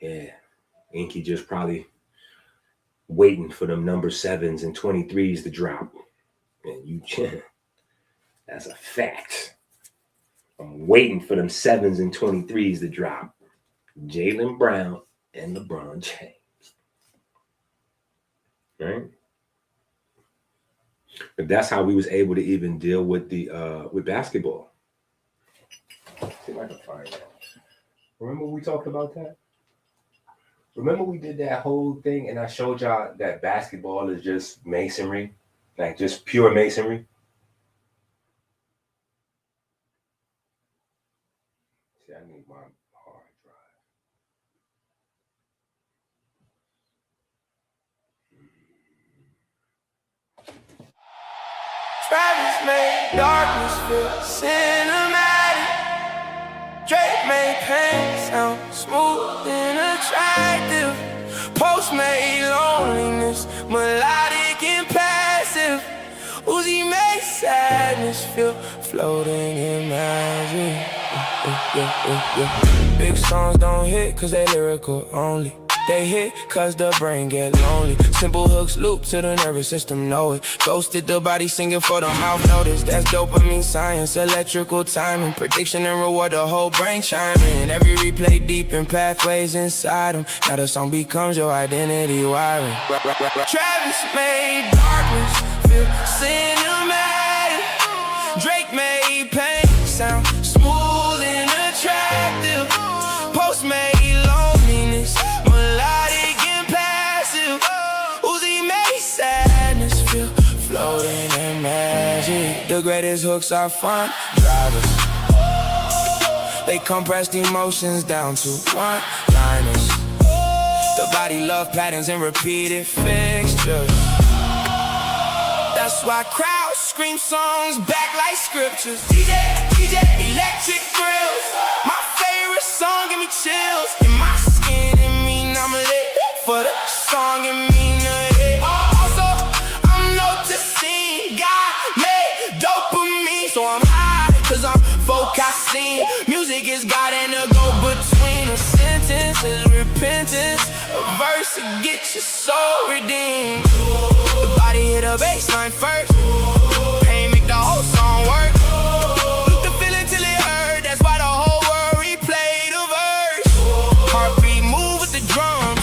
Yeah. EnQi just probably waiting for them number 7s and 23s to drop. And that's a fact. I'm waiting for them 7s and 23s to drop. Jaylen Brown and LeBron James. Right? But that's how we was able to even deal with with basketball. Let's see if I can find that. Remember we talked about that? Remember we did that whole thing and I showed y'all that basketball is just masonry, like just pure masonry. See, I need my hard drive. Travis made darkness feel cinematic. Drake made pain sound smooth and attractive. Post made loneliness melodic and passive. Uzi made sadness feel floating in magic. Big songs don't hit cause they lyrical only. They hit cause the brain get lonely. Simple hooks loop to the nervous system, know it. Ghosted the body singing for the mouth notice. That's dopamine science, electrical timing. Prediction and reward, the whole brain chiming. Every replay deep in pathways inside them. Now the song becomes your identity wiring. Travis made darkness feel cinematic. Drake made pain sound smooth and attractive. Post made loneliness melodic and passive. Uzi made sadness feel floating in magic. The greatest hooks are fun drivers. They compressed emotions down to one-liners. The body love patterns and repeated fixtures. That's why crowds scream songs back like scriptures. DJ, electric thrills. My favorite song give me chills. In my skin, it mean I'm lit. For the song, it mean a hit. Also, I'm noticing God made dopamine. So I'm high, cause I'm focusing. Music is God and the go-between. A sentence is repentance. A verse to get your soul redeemed. The body hit a baseline first. Pain make the whole song work. The feeling till it hurt. That's why the whole world replay the verse. Heartbeat move with the drums.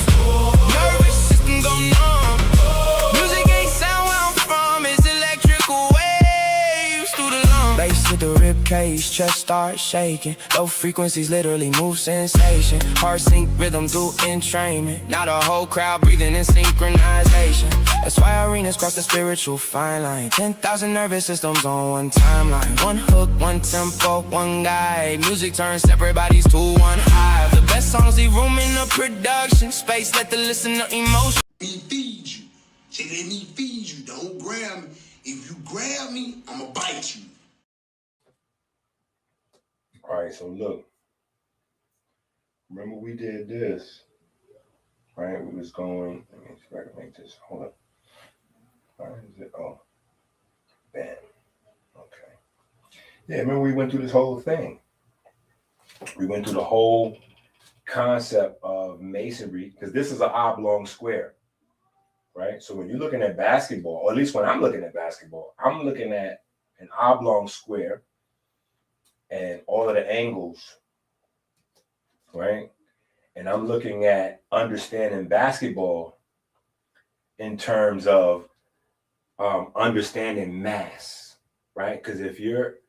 Nervous system go numb. Music ain't sound where I'm from. It's electrical waves through the lungs. Bass hit the rib cage, chest start shaking. Low frequencies literally move sensation. Heart sync rhythm do entrainment. Now the whole crowd breathing in synchronization. That's why arenas cross the spiritual fine line. 10,000 nervous systems on one timeline. One hook, one tempo, one guide. Music turns separate bodies to one hive. The best songs leave room in the production space. Let the listener emotion. Me feed you. Say let me feed you. Don't grab me. If you grab me, I'ma bite you. All right, so look. Remember we did this, right? We was going, let me see if I can make this, hold up. Where is it? Oh, bam. Okay. Yeah, remember we went through this whole thing. We went through the whole concept of masonry, because this is an oblong square, right? So when you're looking at basketball, or at least when I'm looking at basketball, I'm looking at an oblong square and all of the angles, right? And I'm looking at understanding basketball in terms of understanding mass, right? Because if you're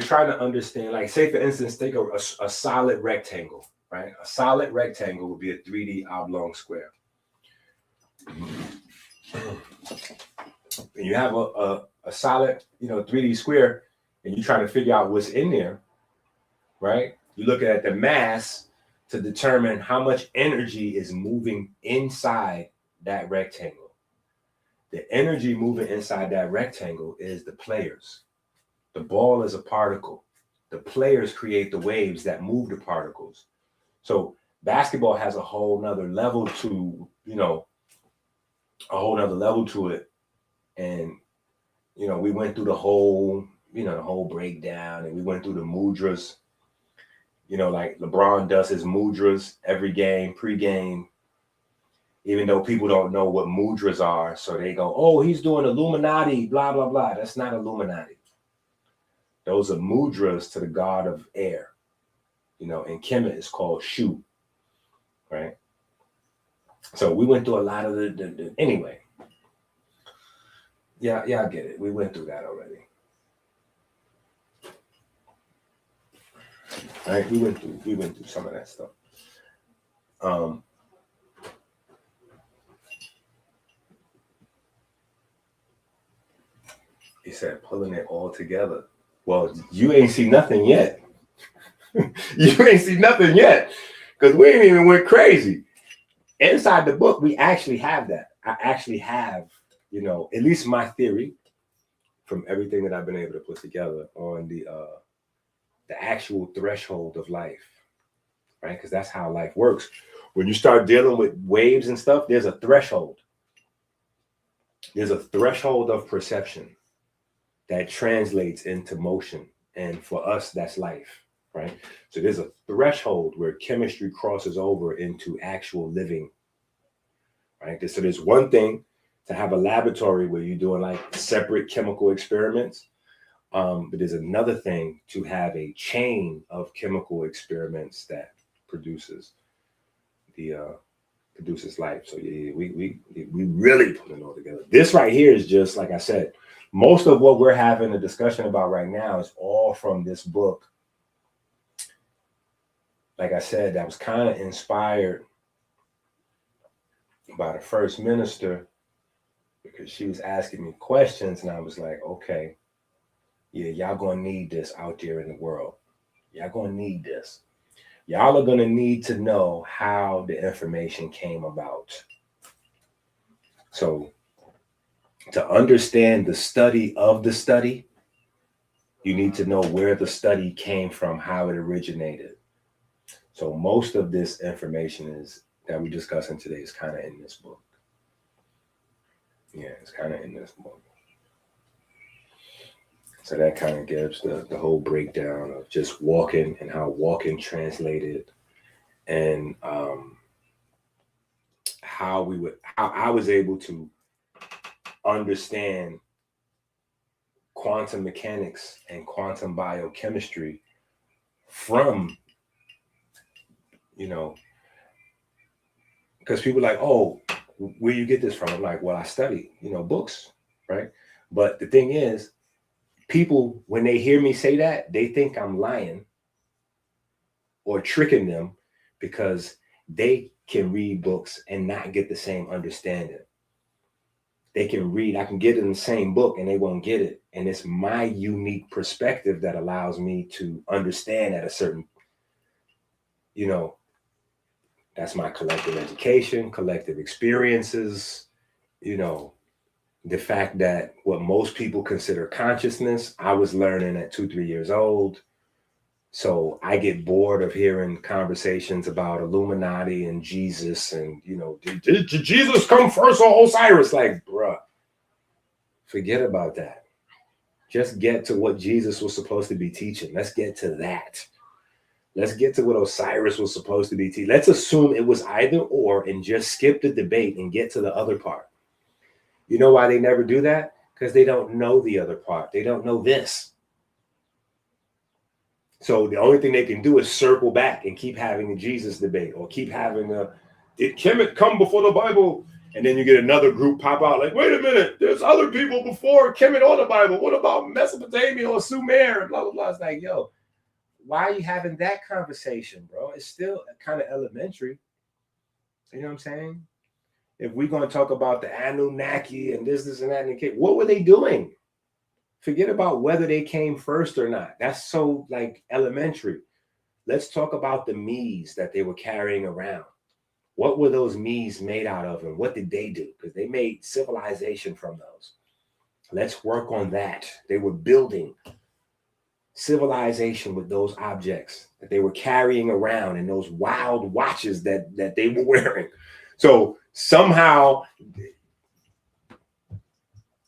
trying to understand, like say for instance, take a solid rectangle, right? A solid rectangle would be a 3D oblong square. And you have a solid, 3D square, and you're trying to figure out what's in there, right? You're looking at the mass to determine how much energy is moving inside that rectangle. The energy moving inside that rectangle is the players. The ball is a particle. The players create the waves that move the particles. So basketball has a whole nother level to, it. And, we went through the whole breakdown, and we went through the mudras. Like LeBron does his mudras every game, pregame, even though people don't know what mudras are. So they go, oh, he's doing Illuminati, blah, blah, blah. That's not Illuminati. Those are mudras to the god of air. In Kemet, it's called Shu, right? So we went through a lot of the anyway. Yeah, I get it. We went through that already. Right, we went through some of that stuff. He said pulling it all together. Well, you ain't see nothing yet. You ain't see nothing yet, because we ain't even went crazy. Inside the book, we actually have that. I actually have, at least my theory from everything that I've been able to put together on the actual threshold of life, right? Because that's how life works. When you start dealing with waves and stuff, there's a threshold. There's a threshold of perception that translates into motion. And for us, that's life, right? So there's a threshold where chemistry crosses over into actual living, right? So there's one thing to have a laboratory where you're doing like separate chemical experiments. But there's another thing to have a chain of chemical experiments that produces life. So yeah, we really put it all together. This right here is just, like I said, most of what we're having a discussion about right now is all from this book. Like I said, that was kind of inspired by the first minister, because she was asking me questions and I was like, okay, yeah, y'all gonna need this out there in the world. Y'all gonna need this. Y'all are gonna need to know how the information came about. So to understand the study of the study, you need to know where the study came from, how it originated. So most of this information is that we're discussing today is kind of in this book. Yeah, it's kind of in this book. So that kind of gives the whole breakdown of just walking and how walking translated, and how I was able to understand quantum mechanics and quantum biochemistry from, because people are like, oh, where you get this from? I'm like, well, I study, books, right? But the thing is, people, when they hear me say that, they think I'm lying or tricking them, because they can read books and not get the same understanding. They can read, I can get it in the same book and they won't get it. And it's my unique perspective that allows me to understand at a certain, that's my collective education, collective experiences, the fact that what most people consider consciousness, I was learning at 2-3 years old. So I get bored of hearing conversations about Illuminati and Jesus and, did Jesus come first or Osiris? Like, bruh, forget about that. Just get to what Jesus was supposed to be teaching. Let's get to that. Let's get to what Osiris was supposed to be teaching. Let's assume it was either or and just skip the debate and get to the other part. You know why they never do that? Because they don't know the other part. They don't know this. So the only thing they can do is circle back and keep having the Jesus debate, or keep having did Kemet come before the Bible? And then you get another group pop out like, wait a minute, there's other people before Kemet or the Bible. What about Mesopotamia or Sumer and blah, blah, blah. It's like, yo, why are you having that conversation, bro? It's still kind of elementary. You know what I'm saying? If we're going to talk about the Anunnaki and this and that, and what were they doing? Forget about whether they came first or not. That's so like elementary. Let's talk about the me's that they were carrying around. What were those me's made out of, and what did they do? Because they made civilization from those. Let's work on that. They were building civilization with those objects that they were carrying around and those wild watches that they were wearing. So somehow,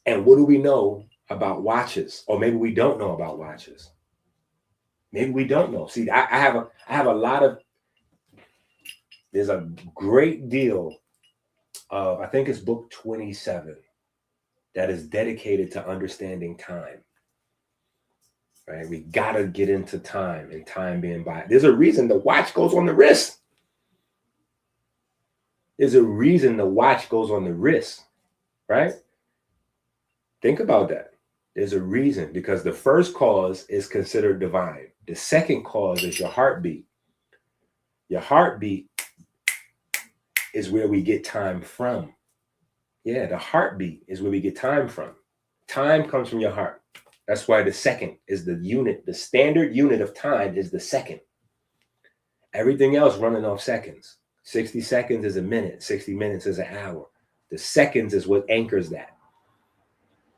and what do we know about watches? Or maybe we don't know about watches. Maybe we don't know. See, I have a lot of, there's a great deal of, I think it's book 27, that is dedicated to understanding time. Right? We gotta get into time and time being by. There's a reason the watch goes on the wrist. There's a reason the watch goes on the wrist, right? Think about that. There's a reason, because the first cause is considered divine. The second cause is your heartbeat. Your heartbeat is where we get time from. Yeah, the heartbeat is where we get time from. Time comes from your heart. That's why the second is the unit. The standard unit of time is the second. Everything else running off seconds. 60 seconds is a minute. 60 minutes is an hour. The seconds is what anchors that.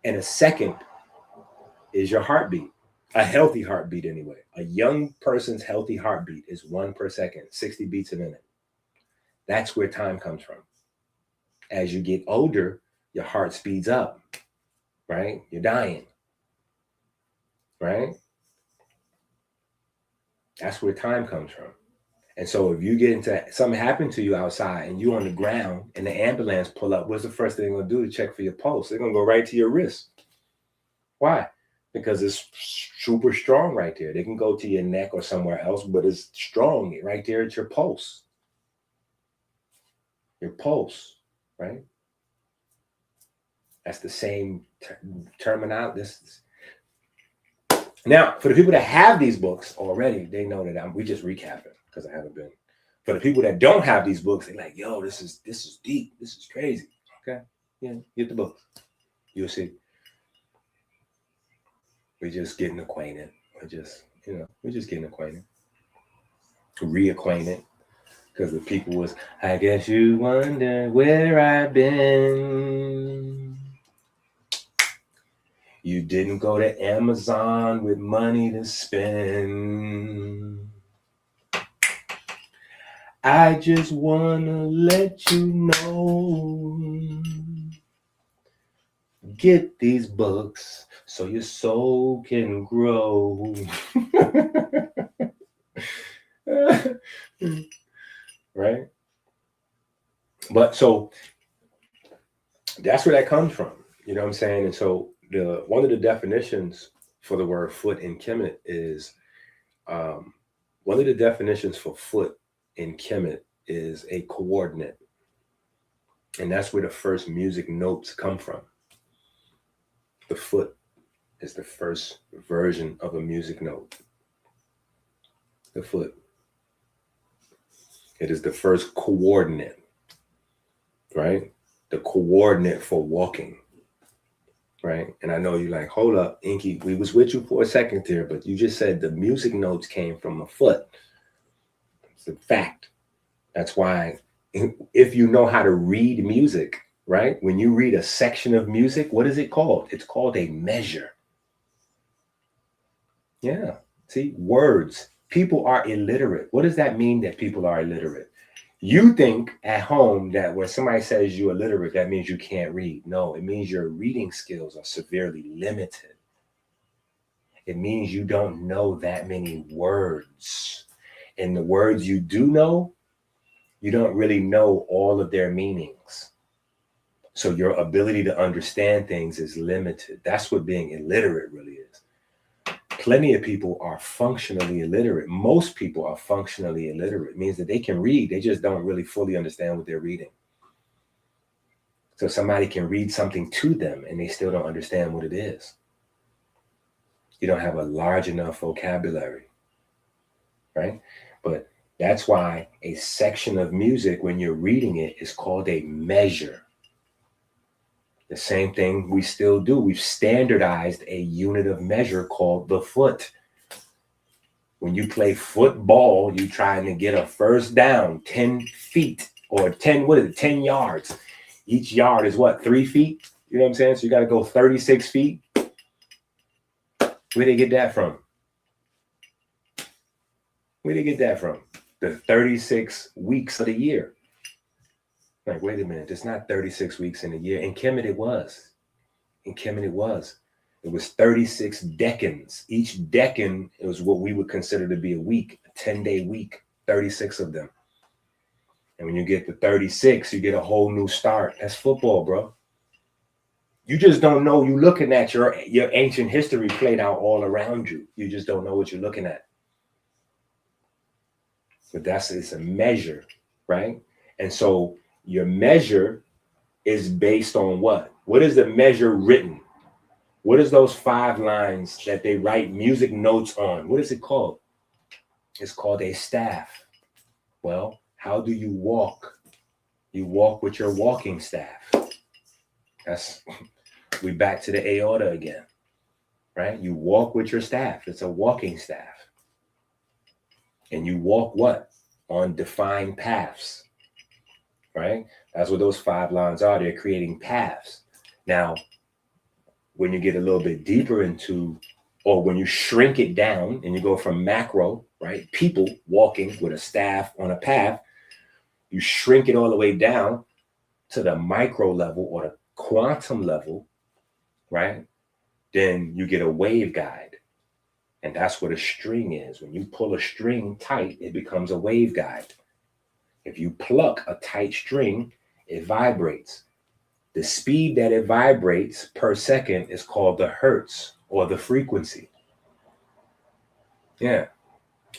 And a second is your heartbeat. A healthy heartbeat anyway. A young person's healthy heartbeat is 1 per second, 60 beats a minute. That's where time comes from. As you get older, your heart speeds up, right? You're dying, right? That's where time comes from. And so if you get into something happened to you outside and you're on the ground and the ambulance pull up, what's the first thing they're gonna do to check for your pulse? They're gonna go right to your wrist. Why? Because it's super strong right there. They can go to your neck or somewhere else, but it's strong right there at your pulse. Your pulse, right? That's the same terminology. Now, for the people that have these books already, they know that we just recapping because I haven't been. For the people that don't have these books, they're like, yo, this is deep. This is crazy. Okay. Yeah, get the book. You'll see. We're just getting acquainted. We're just getting acquainted. Reacquainted. Because the people was, I guess you wonder where I've been. You didn't go to Amazon with money to spend. I just wanna let you know. Get these books so your soul can grow. Right? But so that's where that comes from. You know what I'm saying? And so one of the definitions for the word foot in Kemet is one of the definitions for foot in Kemet is a coordinate. And that's where the first music notes come from. The foot is the first version of a music note. The foot. It is the first coordinate, right? The coordinate for walking, right? And I know you're like, hold up, EnQi, we was with you for a second there, but you just said the music notes came from a foot. It's a fact. That's why if you know how to read music, right? When you read a section of music, what is it called? It's called a measure. Yeah, see, words. People are illiterate. What does that mean that people are illiterate? You think at home that when somebody says you're illiterate, that means you can't read. No, it means your reading skills are severely limited. It means you don't know that many words. And the words you do know, you don't really know all of their meanings. So your ability to understand things is limited. That's what being illiterate really is. Plenty of people are functionally illiterate. Most people are functionally illiterate. It means that they can read. They just don't really fully understand what they're reading. So somebody can read something to them and they still don't understand what it is. You don't have a large enough vocabulary, right? But that's why a section of music, when you're reading it, is called a measure. The same thing we still do. We've standardized a unit of measure called the foot. When you play football, you're trying to get a first down, 10 feet or 10 yards. Each yard is what, 3 feet? You know what I'm saying? So you got to go 36 feet. Where they get that from? Where they get that from? The 36 weeks of the year. Like, wait a minute, it's not 36 weeks in a year. In Kemet, it was. In Kemet, it was. It was 36 decans. Each decan was what we would consider to be a week, a 10-day week, 36 of them. And when you get to 36, you get a whole new start. That's football, bro. You just don't know. You're looking at your ancient history played out all around you. You just don't know what you're looking at. But it's a measure, right? And so your measure is based on what? What is the measure written? What is those 5 lines that they write music notes on? What is it called? It's called a staff. Well, how do you walk? You walk with your walking staff. We back to the aorta again, right? You walk with your staff. It's a walking staff. And you walk what? On defined paths. Right? That's what those 5 lines are. They're creating paths. Now, when you get a little bit deeper into, or when you shrink it down and you go from macro, right? People walking with a staff on a path, you shrink it all the way down to the micro level or the quantum level, right? Then you get a wave guide. And that's what a string is. When you pull a string tight, it becomes a wave guide. If you pluck a tight string, it vibrates. The speed that it vibrates per second is called the hertz or the frequency. Yeah.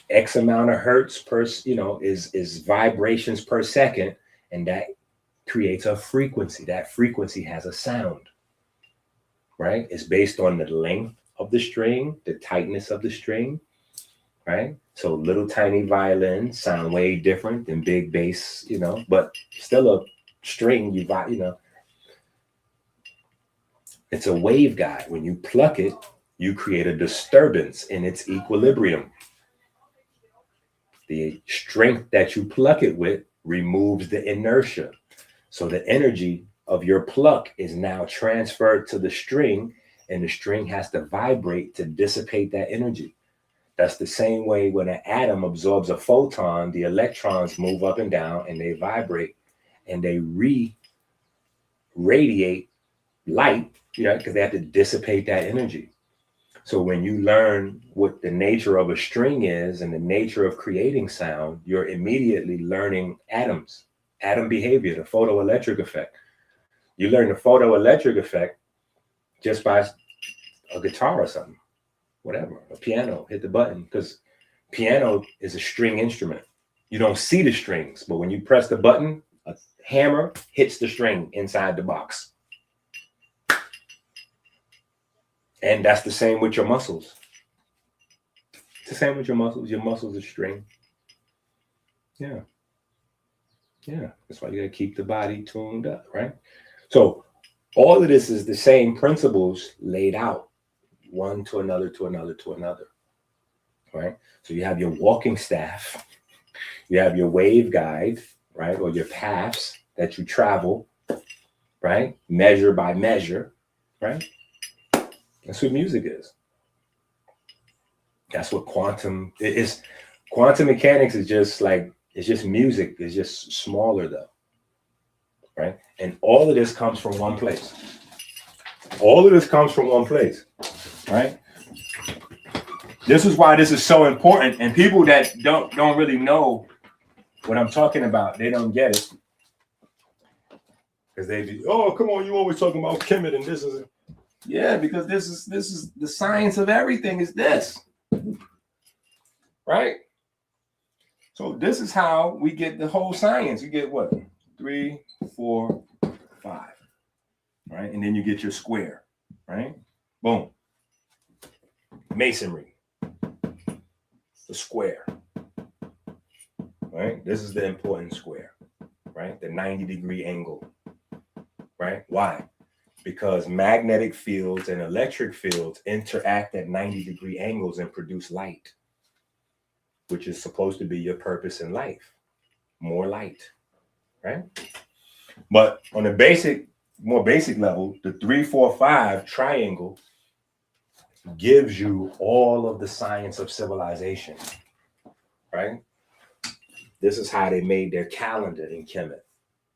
X amount of hertz per, is vibrations per second. And that creates a frequency. That frequency has a sound, right? It's based on the length of the string, the tightness of the string, right? So little tiny violins sound way different than big bass, but still a string, it's a wave guide. When you pluck it, you create a disturbance in its equilibrium. The strength that you pluck it with removes the inertia. So the energy of your pluck is now transferred to the string, and the string has to vibrate to dissipate that energy. That's the same way when an atom absorbs a photon, the electrons move up and down and they vibrate and they radiate light, because they have to dissipate that energy. So when you learn what the nature of a string is and the nature of creating sound, you're immediately learning atoms, atom behavior, the photoelectric effect. You learn the photoelectric effect just by a guitar or something, whatever, a piano, hit the button, because piano is a string instrument. You don't see the strings, but when you press the button, a hammer hits the string inside the box. And that's the same with your muscles. It's the same with your muscles. Your muscles are string. Yeah. That's why you gotta keep the body tuned up, right? So all of this is the same principles laid out, one to another, to another, to another, right? So you have your walking staff, you have your wave guide, right? Or your paths that you travel, right? Measure by measure, right? That's what music is. That's what quantum is. Quantum mechanics is just like, it's just music. It's just smaller though, right? And all of this comes from one place. All of this comes from one place, right? This is why this is so important. And people that don't really know what I'm talking about, they don't get it. Because they be, oh, come on, you always talking about Kemet and this is. Yeah, because this is the science of everything is this, right? So this is how we get the whole science. You get what? 3, 4, 5, right? And then you get your square, right? Boom. Masonry, the square, right? This is the important square, right? The 90-degree angle, right? Why? Because magnetic fields and electric fields interact at 90-degree angles and produce light, which is supposed to be your purpose in life. More light, right? But on a more basic level, the 3, 4, 5 triangle gives you all of the science of civilization, right? This is how they made their calendar in Kemet.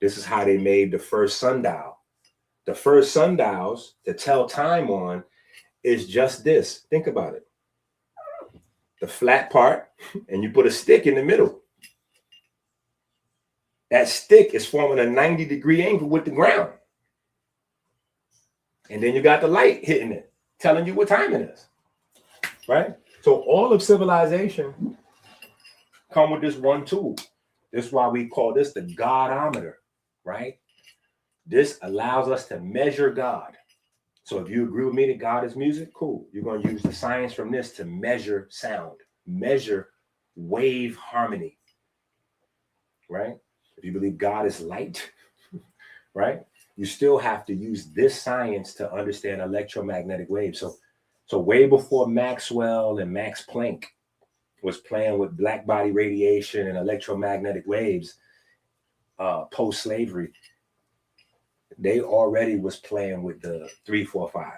This is how they made the first sundial. The first sundials to tell time on is just this. Think about it. The flat part, and you put a stick in the middle. That stick is forming a 90-degree angle with the ground. And then you got the light hitting it, telling you what time it is, right? So all of civilization come with this one tool. This is why we call this the godometer, right? This allows us to measure God. So if you agree with me that God is music, cool. You're going to use the science from this to measure sound, measure wave harmony, right? If you believe God is light, right? You still have to use this science to understand electromagnetic waves. So way before Maxwell and Max Planck was playing with black body radiation and electromagnetic waves, post-slavery, they already was playing with the 3, 4, 5.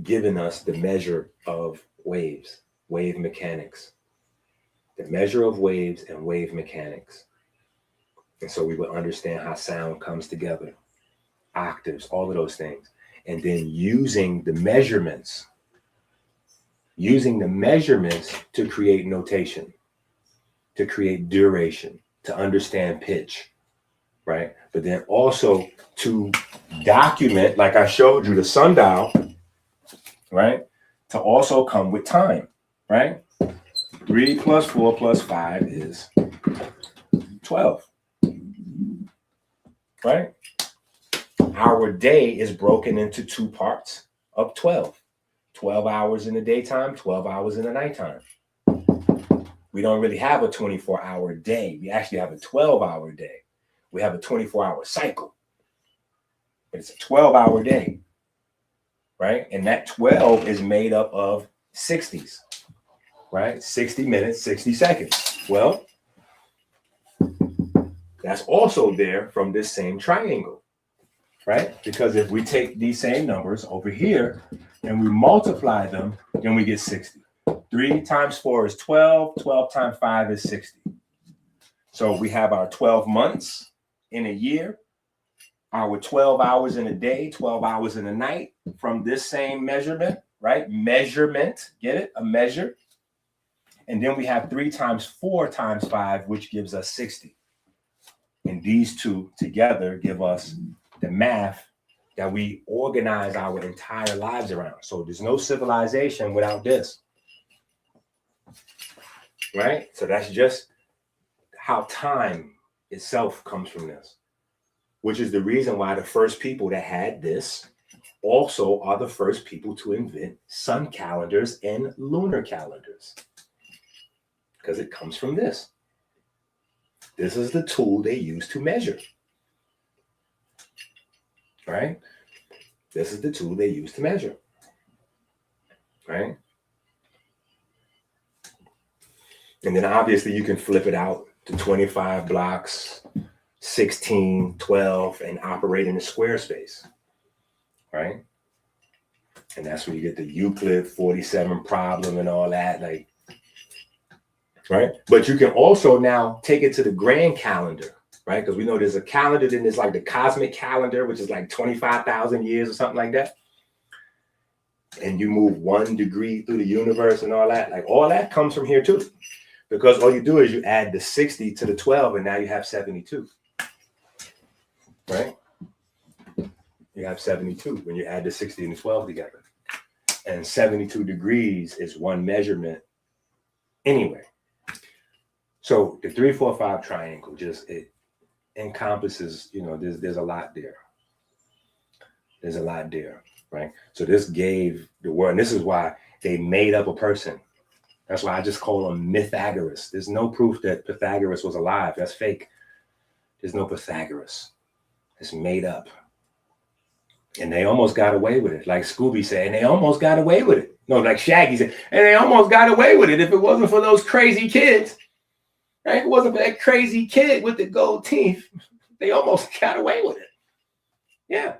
given us the measure of waves, wave mechanics, the measure of waves and wave mechanics. And so we would understand how sound comes together, octaves, all of those things. And then using the measurements to create notation, to create duration, to understand pitch, right? But then also to document, like I showed you, the sundial, right? To also come with time, right? 3 plus 4 plus 5 is 12, right? Our day is broken into 2 parts of 12. 12 hours in the daytime, 12 hours in the nighttime. We don't really have a 24-hour day. We actually have a 12-hour day. We have a 24-hour cycle. But it's a 12-hour day, right? And that 12 is made up of 60s, right? 60 minutes, 60 seconds. Well, that's also there from this same triangle, right? Because if we take these same numbers over here and we multiply them, then we get 60. 3 times 4 is 12. 12 times 5 is 60. So we have our 12 months in a year, our 12 hours in a day, 12 hours in a night from this same measurement, right? Measurement, get it? A measure. And then we have 3 times 4 times 5, which gives us 60. And these two together give us the math that we organize our entire lives around. So there's no civilization without this, right? So that's just how time itself comes from this, which is the reason why the first people that had this also are the first people to invent sun calendars and lunar calendars, because it comes from this. This is the tool they use to measure, right? This is the tool they use to measure, right? And then obviously you can flip it out to 25 blocks, 16, 12, and operate in a square space, right? And that's where you get the Euclid 47 problem and all that, like, right? But you can also now take it to the grand calendar, right? Because we know there's a calendar, then there's like the cosmic calendar, which is like 25,000 years or something like that. And you move 1 degree through the universe and all that. Like all that comes from here too. Because all you do is you add the 60 to the 12 and now you have 72, right? You have 72 when you add the 60 and the 12 together. And 72 degrees is one measurement anyway. So the 3, 4, 5 triangle, just it encompasses, you know, there's a lot there. There's a lot there, right? So this gave the world, and this is why they made up a person. That's why I just call him Mythagoras. There's no proof that Pythagoras was alive. That's fake. There's no Pythagoras. It's made up. And they almost got away with it. Like Scooby said, and they almost got away with it. No, like Shaggy said, and they almost got away with it if it wasn't for those crazy kids. Right? If it wasn't for that crazy kid with the gold teeth, they almost got away with it. Yeah.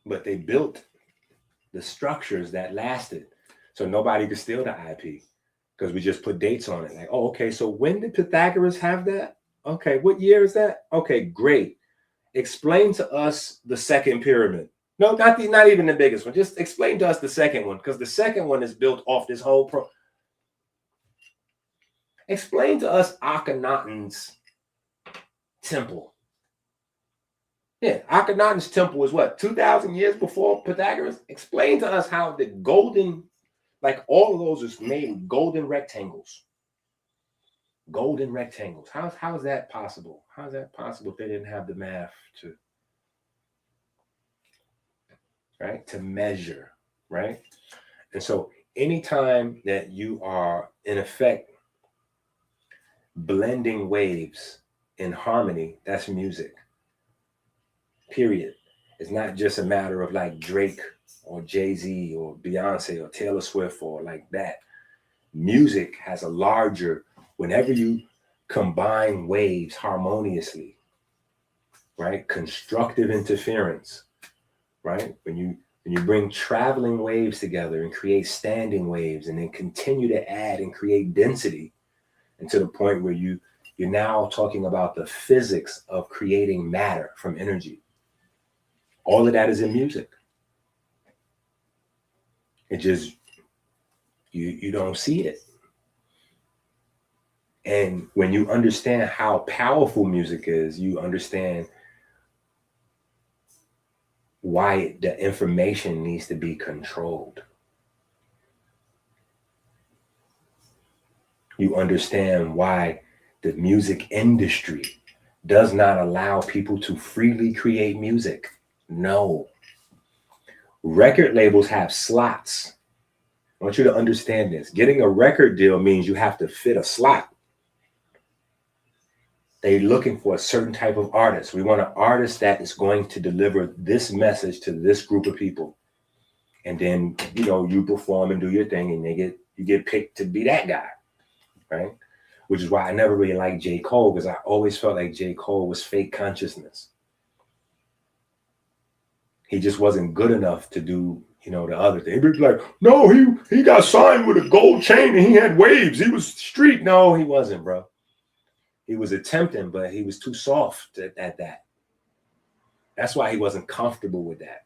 But they built the structures that lasted, so nobody could steal the IP because we just put dates on it. Like, oh, okay, so when did Pythagoras have that? Okay, what year is that? Okay, great. Explain to us the second pyramid. No, not even the biggest one. Just explain to us the second one, because the second one is built off this whole Explain to us Akhenaten's temple. Yeah, Akhenaten's temple was what, 2,000 years before Pythagoras? Explain to us how the golden, like all of those is made with golden rectangles. Golden rectangles. How is that possible? How is that possible if they didn't have the math to, right, to measure, right? And so anytime that you are, in effect, blending waves in harmony, that's music. Period. It's not just a matter of like Drake or Jay-Z or Beyonce or Taylor Swift or like that. Music has a larger, whenever you combine waves harmoniously, right? Constructive interference, right? When you bring traveling waves together and create standing waves, and then continue to add and create density, and to the point where you're now talking about the physics of creating matter from energy. All of that is in music. It just, you don't see it. And when you understand how powerful music is, you understand why the information needs to be controlled. You understand why the music industry does not allow people to freely create music. No. Record labels have slots. I want you to understand this. Getting a record deal means you have to fit a slot. They're looking for a certain type of artist. We want an artist that is going to deliver this message to this group of people. And then, you perform and do your thing, and you get picked to be that guy, right? Which is why I never really liked J. Cole, because I always felt like J. Cole was fake consciousness. He just wasn't good enough to do, the other thing. He'd be like, no, he got signed with a gold chain and he had waves. He was street. No, he wasn't, bro. He was attempting, but he was too soft at that. That's why he wasn't comfortable with that.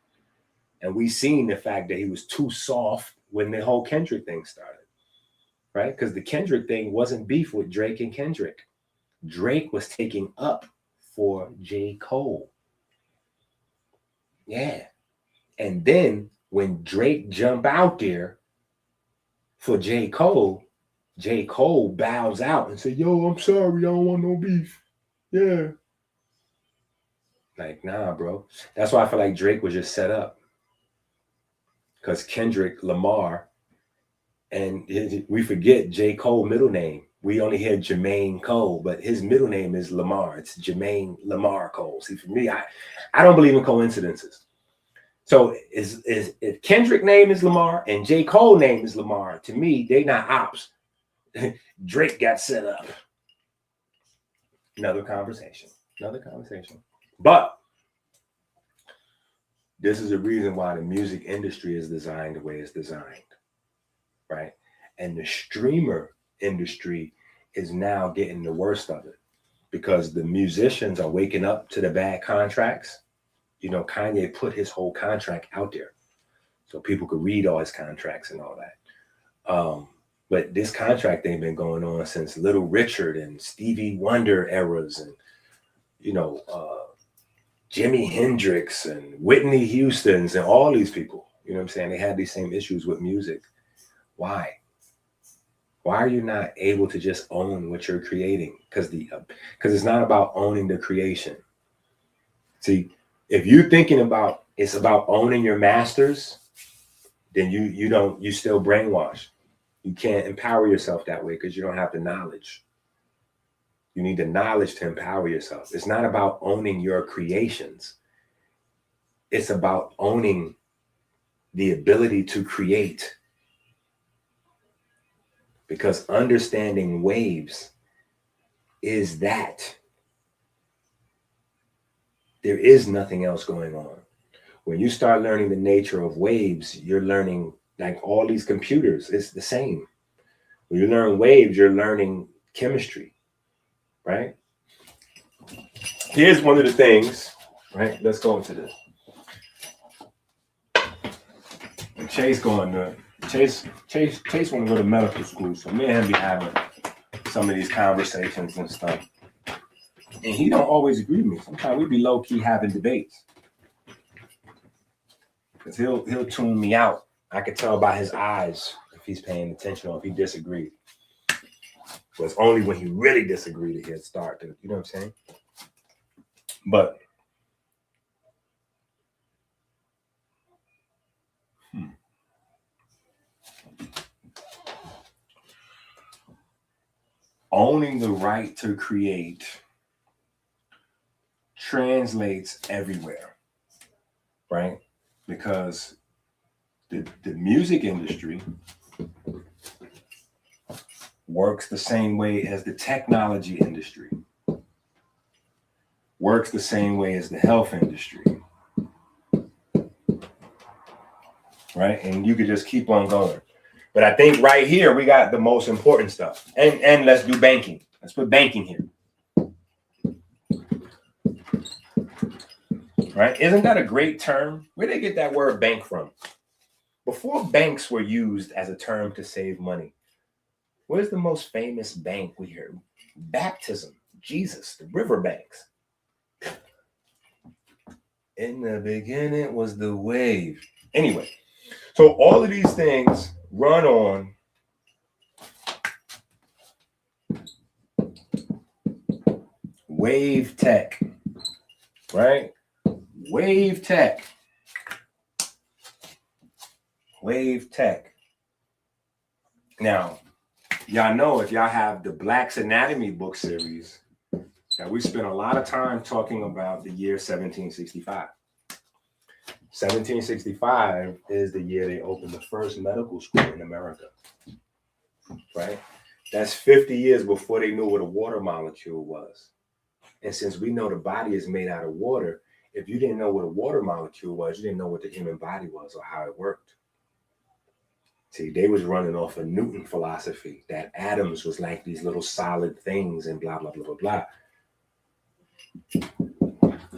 And we seen the fact that he was too soft when the whole Kendrick thing started, right? Because the Kendrick thing wasn't beef with Drake and Kendrick. Drake was taking up for J. Cole. Yeah. And then when Drake jumped out there for J. Cole bows out and said, yo, I'm sorry, I don't want no beef. Yeah. Like, nah, bro. That's why I feel like Drake was just set up. Because Kendrick Lamar, and we forget J. Cole middle name. We only hear Jermaine Cole, but his middle name is Lamar. It's Jermaine Lamar Cole. See, for me, I don't believe in coincidences. So if Kendrick name is Lamar and J. Cole name is Lamar, to me, they not ops. Drake got set up. Another conversation. But this is the reason why the music industry is designed the way it's designed, right? And the streamer industry is now getting the worst of it, because the musicians are waking up to the bad contracts. Kanye put his whole contract out there so people could read all his contracts and all that. But this contract ain't been going on since Little Richard and Stevie Wonder eras, and Jimi Hendrix and Whitney Houston's and all these people. You know what I'm saying? They had these same issues with music. Why? Why are you not able to just own what you're creating? Because it's not about owning the creation. See, if you're thinking about it's about owning your masters, then you still brainwash. You can't empower yourself that way because you don't have the knowledge. You need the knowledge to empower yourself. It's not about owning your creations. It's about owning the ability to create. Because understanding waves is that. There is nothing else going on. When you start learning the nature of waves, you're learning, like all these computers, it's the same. When you learn waves, you're learning chemistry, right? Here's one of the things, right? Let's go into this. Chase want to go to medical school, so me and him be having some of these conversations and stuff. And he don't always agree with me. Sometimes we be low key having debates, because he'll tune me out. I could tell by his eyes if he's paying attention or if he disagreed. But it's only when he really disagreed that he'll start to, you know what I'm saying? But owning the right to create translates everywhere, right? Because the music industry works the same way as the technology industry, works the same way as the health industry, right? And you could just keep on going. But I think right here we got the most important stuff. And let's do banking. Let's put banking here. Right? Isn't that a great term? Where did they get that word bank from? Before banks were used as a term to save money, where's the most famous bank we hear? Baptism, Jesus, the river banks. In the beginning was the wave. Anyway, so all of these things run on wave tech, right? Wave tech. Wave tech. Now, y'all know if y'all have the Black's Anatomy book series, that we spent a lot of time talking about the year 1765. 1765 is the year they opened the first medical school in America, right? That's 50 years before they knew what a water molecule was. And since we know the body is made out of water, if you didn't know what a water molecule was, you didn't know what the human body was or how it worked. See, they was running off of Newton philosophy that atoms was like these little solid things and blah, blah, blah, blah, blah.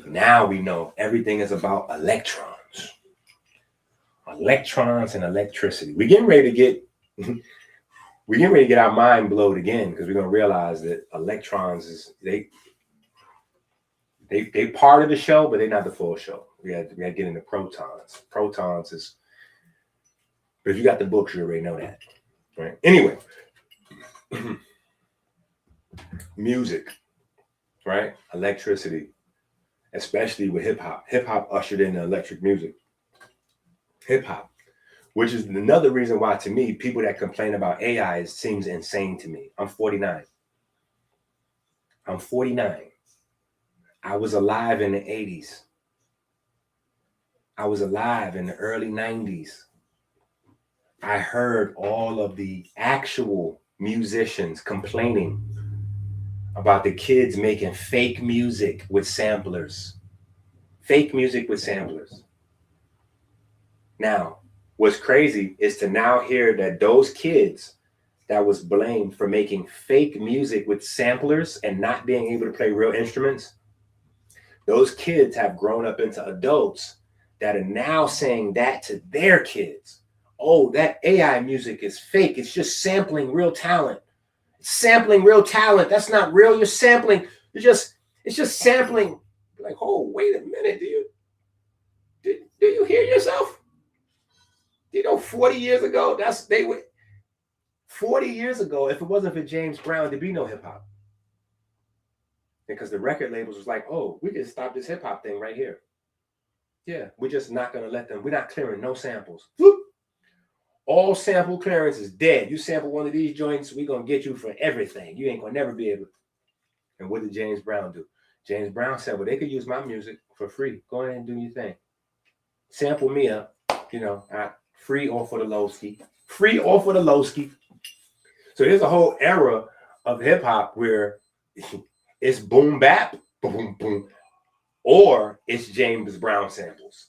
Now we know everything is about electrons. Electrons and electricity. We're getting ready to get our mind blown again, because we're gonna realize that electrons is they part of the show, but they're not the full show. We had to get into protons. Protons is, but if you got the books, you already know that, right? Anyway, music, right? Electricity, especially with hip hop. Hip hop ushered in the electric music. Hip hop, which is another reason why, to me, people that complain about AI seems insane to me. I'm 49. I'm 49. I was alive in the 80s. I was alive in the early 90s. I heard all of the actual musicians complaining about the kids making fake music with samplers. Fake music with samplers. Now, what's crazy is to now hear that those kids that was blamed for making fake music with samplers and not being able to play real instruments, those kids have grown up into adults that are now saying that to their kids. Oh, that AI music is fake. It's just sampling real talent. It's sampling real talent. That's not real. You're sampling. It's just sampling. Like, oh, wait a minute. Do you hear yourself? You know, 40 years ago, 40 years ago, if it wasn't for James Brown, there'd be no hip hop. Because the record labels was like, oh, we can stop this hip hop thing right here. Yeah, we're just not going to let them. We're not clearing no samples. Whoop. All sample clearance is dead. You sample one of these joints, we're going to get you for everything. You ain't going to never be able. And what did James Brown do? James Brown said, well, they could use my music for free. Go ahead and do your thing. Sample me up, free or for the low ski. Free or for the low ski. So there's a whole era of hip hop where it's boom bap, boom, boom, or it's James Brown samples.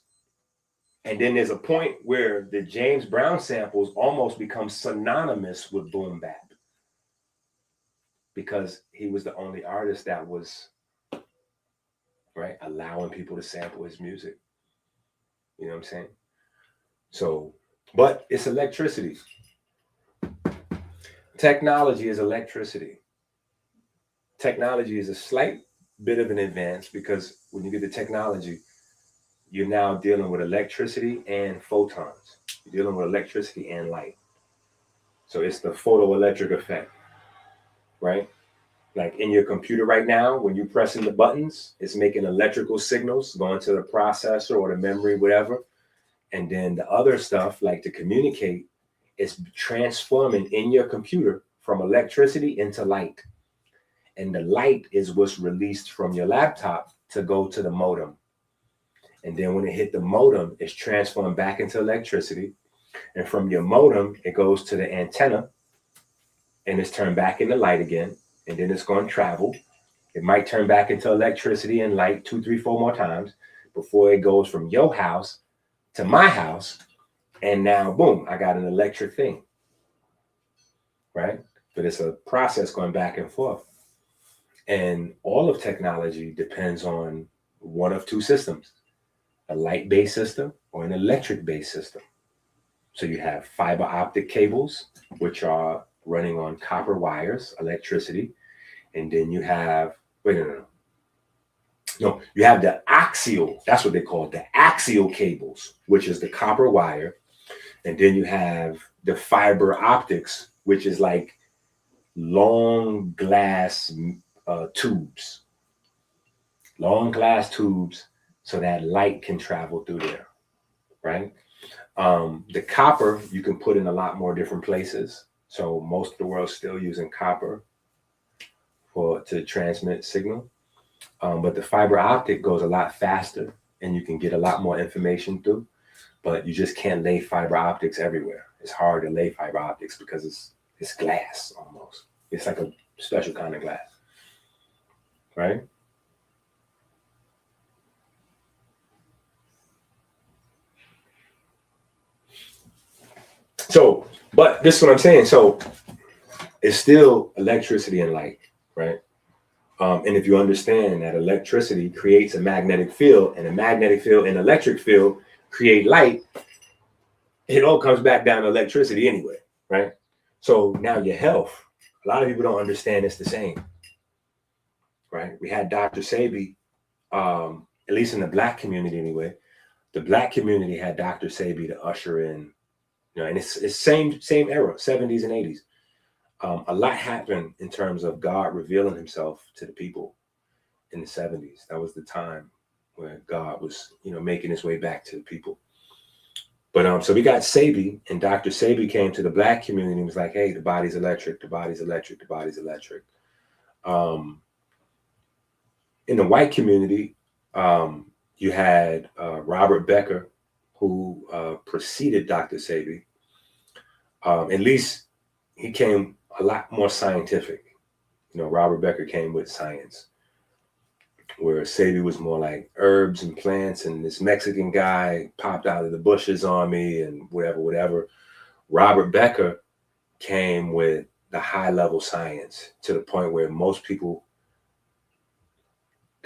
And then there's a point where the James Brown samples almost become synonymous with boom bap, because he was the only artist that was, right, allowing people to sample his music. You know what I'm saying? So, but it's electricity. Technology is electricity. Technology is a slight bit of an advance, because when you get the technology, you're now dealing with electricity and photons. You're dealing with electricity and light. So it's the photoelectric effect, right? Like in your computer right now, when you're pressing the buttons, it's making electrical signals going to the processor or the memory, whatever. And then the other stuff, like to communicate, is transforming in your computer from electricity into light. And the light is what's released from your laptop to go to the modem. And then when it hit the modem, it's transformed back into electricity. And from your modem, it goes to the antenna and it's turned back into light again. And then it's going to travel. It might turn back into electricity and light 2, 3, 4 more times before it goes from your house to my house And now, boom, I got an electric thing, right? But it's a process going back and forth. And all of technology depends on one of two systems, a light-based system or an electric-based system. So you have fiber optic cables, which are running on copper wires, electricity. And then you have, no, you have the axial, that's what they call it, the axial cables, which is the copper wire. And then you have the fiber optics, which is like long glass tubes, so that light can travel through there, right? The copper you can put in a lot more different places. So most of the world's still using copper to transmit signal. But the fiber optic goes a lot faster and you can get a lot more information through, but you just can't lay fiber optics everywhere. It's hard to lay fiber optics because it's glass almost. It's like a special kind of glass, right? So, but this is what I'm saying. So it's still electricity and light, right? And if you understand that electricity creates a magnetic field, and a magnetic field and electric field create light, it all comes back down to electricity anyway, right? So now your health, a lot of people don't understand it's the same, right? We had Dr. Sebi, at least in the Black community anyway, the Black community had Dr. Sebi to usher in, and it's same era, 70s and 80s. A lot happened in terms of God revealing himself to the people in the 70s. That was the time where God was, making his way back to the people. But so we got Sebi, and Dr. Sebi came to the Black community and was like, hey, the body's electric, the body's electric, the body's electric. In the white community, you had Robert Becker, who preceded Dr. Sebi. At least he came a lot more scientific. Robert Becker came with science, where Sebi was more like herbs and plants, and this Mexican guy popped out of the bushes on me and whatever. Robert Becker came with the high level science to the point where a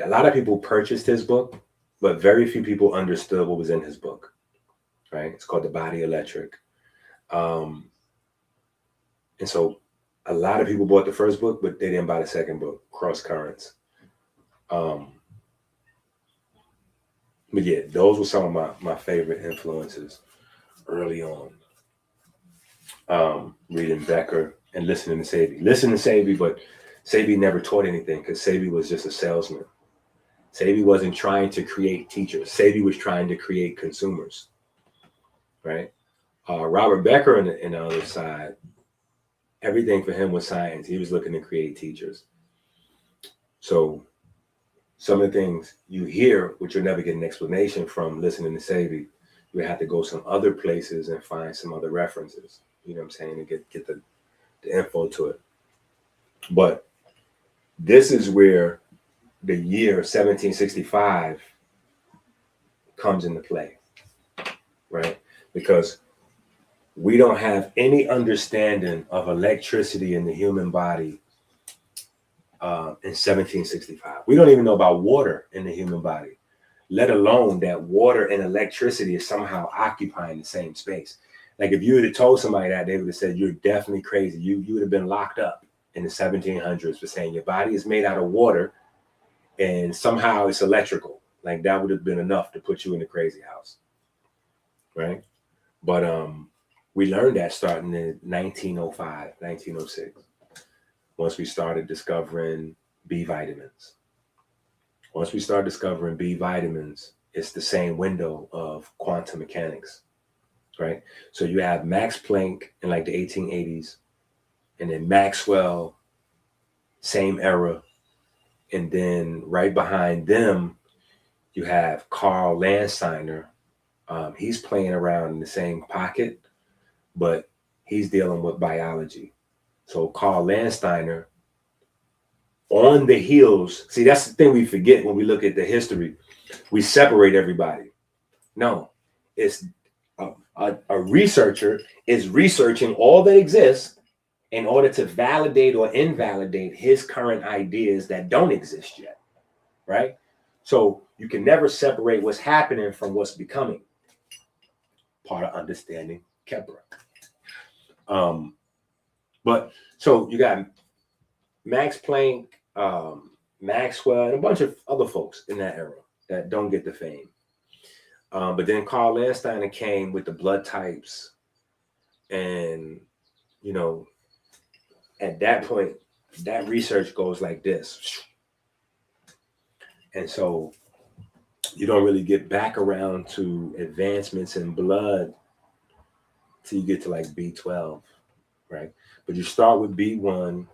lot of people purchased his book, but very few people understood what was in his book, right? It's called The Body Electric. And so a lot of people bought the first book, but they didn't buy the second book, Cross Currents. But yeah, those were some of my favorite influences early on. Reading Becker and listening to Sebi. But Sebi never taught anything because Sebi was just a salesman. Sebi wasn't trying to create teachers. Sebi was trying to create consumers, right? Robert Becker on the other side, everything for him was science. He was looking to create teachers. So some of the things you hear, which you'll never get an explanation from listening to Sebi, you have to go some other places and find some other references, you know what I'm saying, to get the info to it. But this is where the year 1765 comes into play, right? Because we don't have any understanding of electricity in the human body in 1765. We don't even know about water in the human body, let alone that water and electricity is somehow occupying the same space. Like if you would have told somebody that, they would have said, you're definitely crazy. You would have been locked up in the 1700s for saying your body is made out of water and somehow it's electrical. Like that would have been enough to put you in the crazy house, right? But we learned that starting in 1905, 1906, once we started discovering B vitamins. Once we start discovering B vitamins, it's the same window of quantum mechanics, right? So you have Max Planck in like the 1880s, and then Maxwell, same era. And then right behind them, you have Carl Landsteiner. He's playing around in the same pocket, but he's dealing with biology. So Carl Landsteiner, on the heels, see, that's the thing we forget when we look at the history. We separate everybody. No, it's A researcher is researching all that exists in order to validate or invalidate his current ideas that don't exist yet, right? So you can never separate what's happening from what's becoming. Part of understanding Kheper. But so you got Max Planck, Maxwell, and a bunch of other folks in that era that don't get the fame. But then Carl Landsteiner came with the blood types. And, you know, at that point, that research goes like this. And so you don't really get back around to advancements in blood till you get to like B12, right? But you start with B1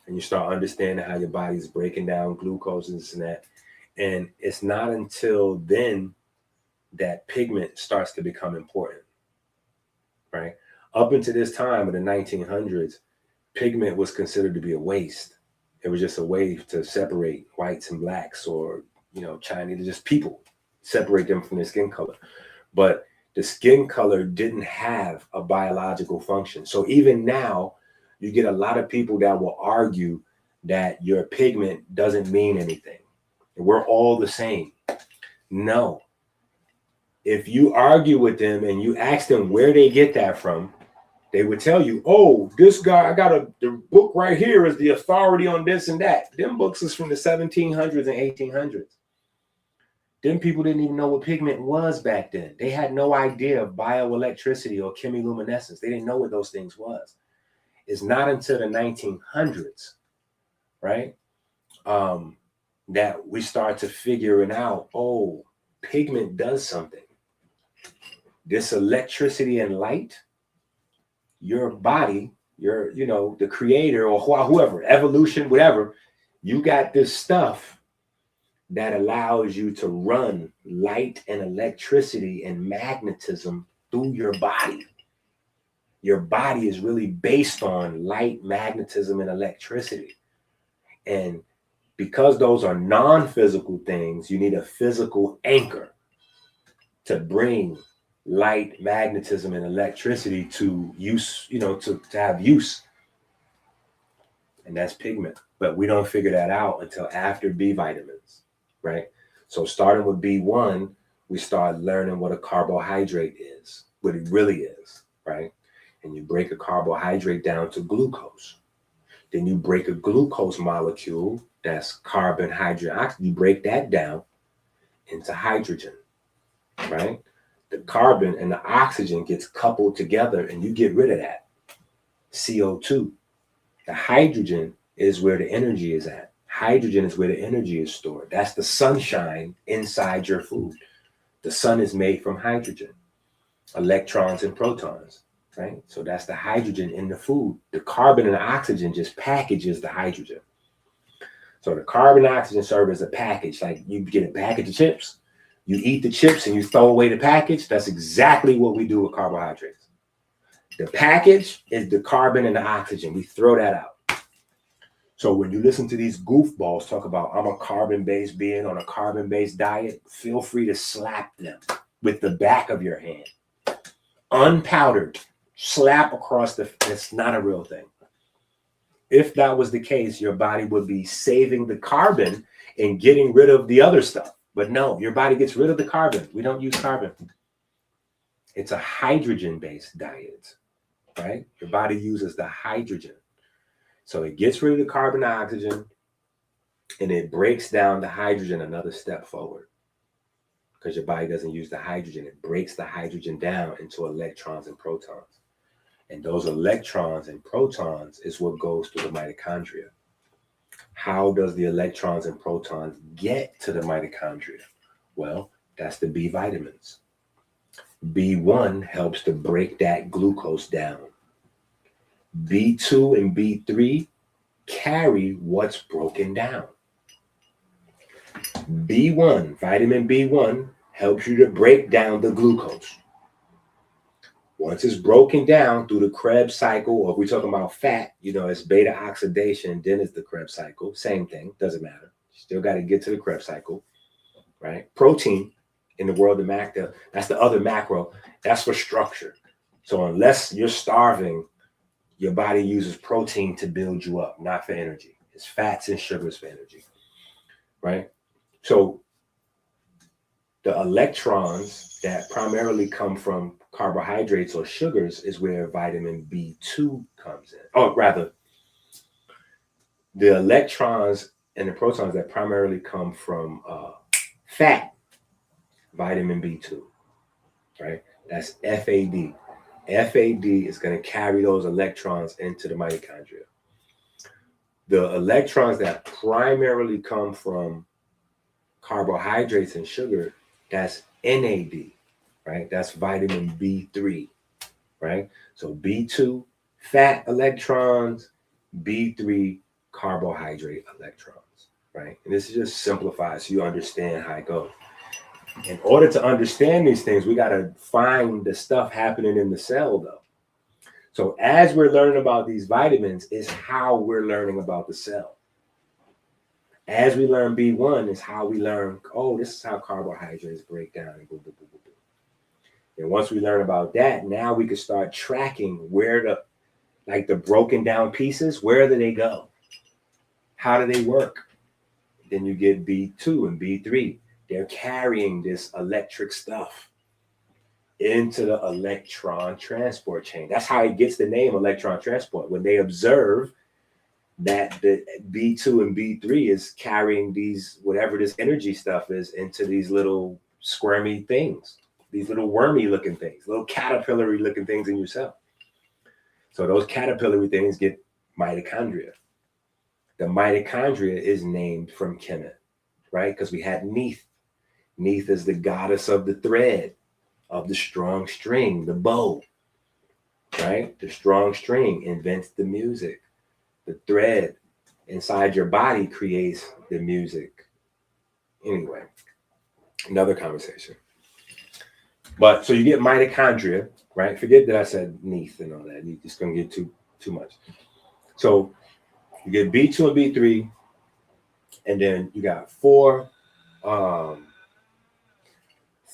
and you start understanding how your body's breaking down glucose and this and that. And it's not until then that pigment starts to become important, right? Up until this time in the 1900s, pigment was considered to be a waste. It was just a way to separate whites and blacks, or, you know, Chinese, just people, separate them from their skin color. But the skin color didn't have a biological function. So even now, you get a lot of people that will argue that your pigment doesn't mean anything. We're all the same. No. If you argue with them and you ask them where they get that from, they would tell you, oh, this guy, I got the book right here is the authority on this and that. Them books is from the 1700s and 1800s. Them people didn't even know what pigment was back then. They had no idea of bioelectricity or chemiluminescence. They didn't know what those things was. It's not until the 1900s, right, that we start to figure it out. Oh, pigment does something. This electricity and light, your body, your, you know, the creator or whoever, evolution, whatever, you got this stuff that allows you to run light and electricity and magnetism through your body. Your body is really based on light, magnetism, and electricity. And because those are non-physical things, you need a physical anchor to bring light, magnetism, and electricity to use, you know, to have use. And that's pigment. But we don't figure that out until after B vitamins, right? So starting with B1, we start learning what a carbohydrate is, what it really is, right? And you break a carbohydrate down to glucose. Then you break a glucose molecule, that's carbon, hydrogen, oxygen. You break that down into hydrogen, right? The carbon and the oxygen gets coupled together and you get rid of that, CO2. The hydrogen is where the energy is at. Hydrogen is where the energy is stored. That's the sunshine inside your food. The sun is made from hydrogen, electrons and protons, right? So that's the hydrogen in the food. The carbon and the oxygen just packages the hydrogen. So the carbon and oxygen serve as a package. Like you get a package of chips, you eat the chips and you throw away the package. That's exactly what we do with carbohydrates. The package is the carbon and the oxygen. We throw that out. So when you listen to these goofballs talk about, I'm a carbon-based being on a carbon-based diet, feel free to slap them with the back of your hand. Unpowdered, slap across the, it's not a real thing. If that was the case, your body would be saving the carbon and getting rid of the other stuff. But no, your body gets rid of the carbon. We don't use carbon. It's a hydrogen-based diet, right? Your body uses the hydrogen. So it gets rid of the carbon and oxygen, and it breaks down the hydrogen another step forward. Because your body doesn't use the hydrogen. It breaks the hydrogen down into electrons and protons. And those electrons and protons is what goes to the mitochondria. How does the electrons and protons get to the mitochondria? Well, that's the B vitamins. B1 helps to break that glucose down. B2 and B3 carry what's broken down. B1, vitamin B1, helps you to break down the glucose. Once it's broken down through the Krebs cycle, or if we're talking about fat, you know, it's beta oxidation, then it's the Krebs cycle. Same thing, doesn't matter. Still got to get to the Krebs cycle, right? Protein, In the world of macro, that's the other macro. That's for structure. So unless you're starving, your body uses protein to build you up, not for energy. It's fats and sugars for energy, right? So the electrons that primarily come from carbohydrates or sugars is where vitamin B2 comes in. Oh, rather, the electrons and the protons that primarily come from fat, vitamin B2, right? That's FAD. FAD is going to carry those electrons into the mitochondria. The electrons that primarily come from carbohydrates and sugar, that's NAD, right? That's vitamin B3, right? So B2, fat electrons, B3, carbohydrate electrons, right? And this is just simplified so you understand how it goes. In order to understand these things, we got to find the stuff happening in the cell, though. So as we're learning about these vitamins is how we're learning about the cell. As we learn B1 is how we learn, oh, this is how carbohydrates break down and boom, boom, boom, boom, boom. And once we learn about that, now we can start tracking where the broken down pieces, where do they go? How do they work? Then you get B2 and B3. They're carrying this electric stuff into the electron transport chain. That's how it gets the name electron transport. When they observe that the B2 and B3 is carrying these, whatever this energy stuff is, into these little squirmy things, these little wormy looking things, little caterpillary looking things in your cell. So those caterpillary things get mitochondria. The mitochondria is named from Kemet, right? Because we had Neith. Neith is the goddess of the thread, of the strong string, the bow, right? The strong string invents the music. The thread inside your body creates the music. Anyway, another conversation. But so you get mitochondria, right? Forget that I said Neith and all that. You're just going to get too much. So you get B2 and B3, and then you got 4,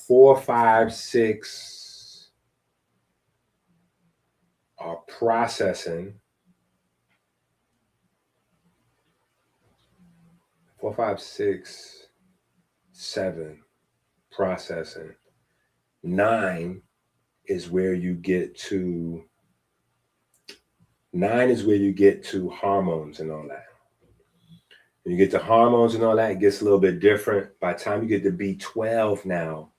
5, 6 are processing. 4, 5, 6, 7 processing. 9 is where you get to hormones and all that. When you get to hormones and all that, it gets a little bit different. By the time you get to B12 now,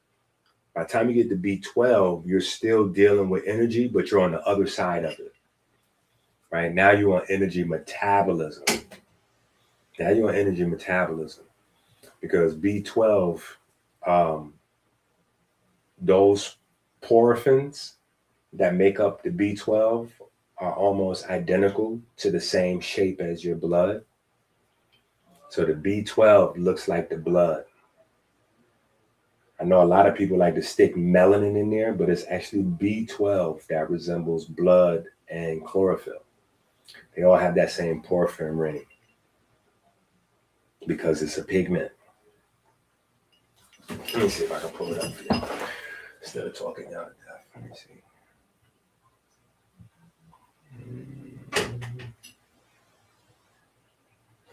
by the time you get to B12, you're still dealing with energy, but you're on the other side of it. Right? Now you're on energy metabolism. Because B12, those porphins that make up the B12 are almost identical to the same shape as your blood. So the B12 looks like the blood. I know a lot of people like to stick melanin in there, but it's actually B12 that resembles blood and chlorophyll. They all have that same porphyrin ring because it's a pigment. Let me see if I can pull it up for you instead of talking down to death. Let me see.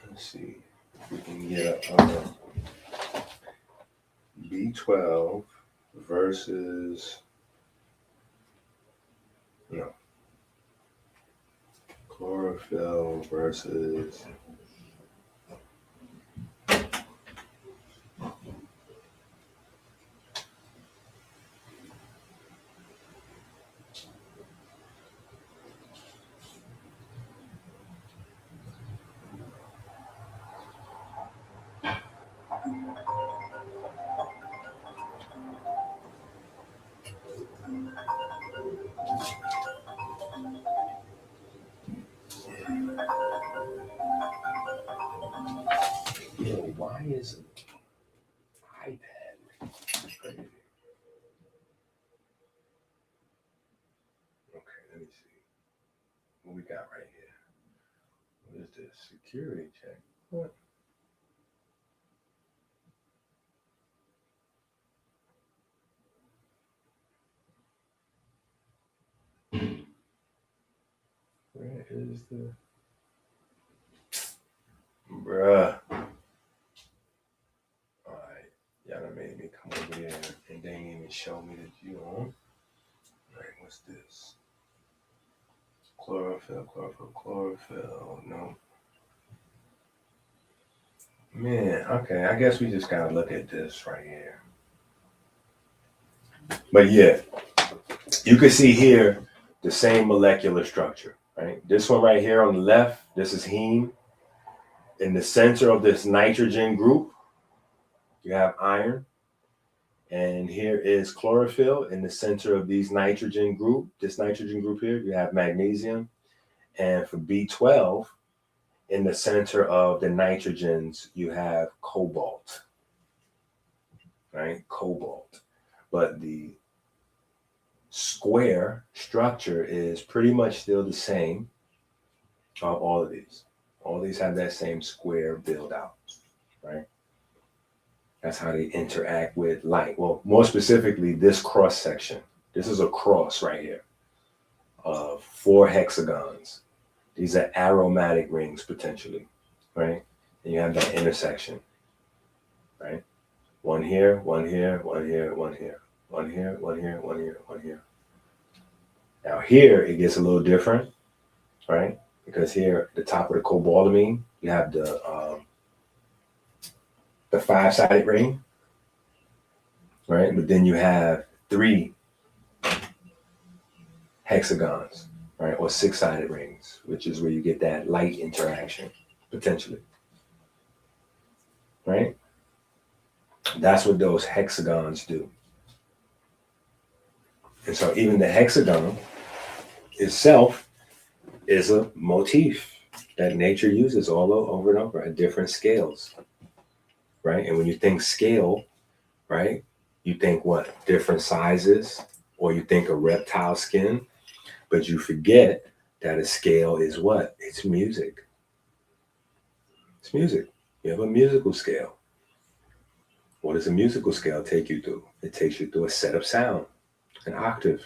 Let's see if we can get a B12 versus chlorophyll versus why is it iPad crazy? Okay, let me see what we got right here. What is this? Security check. What? is the bruh? All right, y'all done made me come over there and they didn't even show me that you on. All right, what's this? Chlorophyll. No. Man, okay, I guess we just gotta look at this right here. But yeah, you can see here the same molecular structure, right? This one right here on the left, this is heme. In the center of this nitrogen group, you have iron. And here is chlorophyll. In the center of this nitrogen group here, you have magnesium. And for B12, in the center of the nitrogens, you have cobalt, right? Cobalt. But the square structure is pretty much still the same of all of these. All these have that same square build out, right? That's how they interact with light. Well, more specifically, this cross section. This is a cross right here of 4 hexagons. These are aromatic rings potentially, right? And you have that intersection, right? One here, one here, one here, one here, one here, one here, one here, one here. Now here it gets a little different, right? Because here at the top of the cobalamin, you have the 5-sided ring, right? But then you have 3 hexagons, right? Or 6-sided rings, which is where you get that light interaction, potentially, right? That's what those hexagons do. And so even the hexagon itself is a motif that nature uses all over and over at different scales, right? And when you think scale, right, you think what? Different sizes, or you think a reptile skin, but you forget that a scale is what? It's music. It's music. You have a musical scale. What does a musical scale take you through? It takes you through a set of sound, an octave.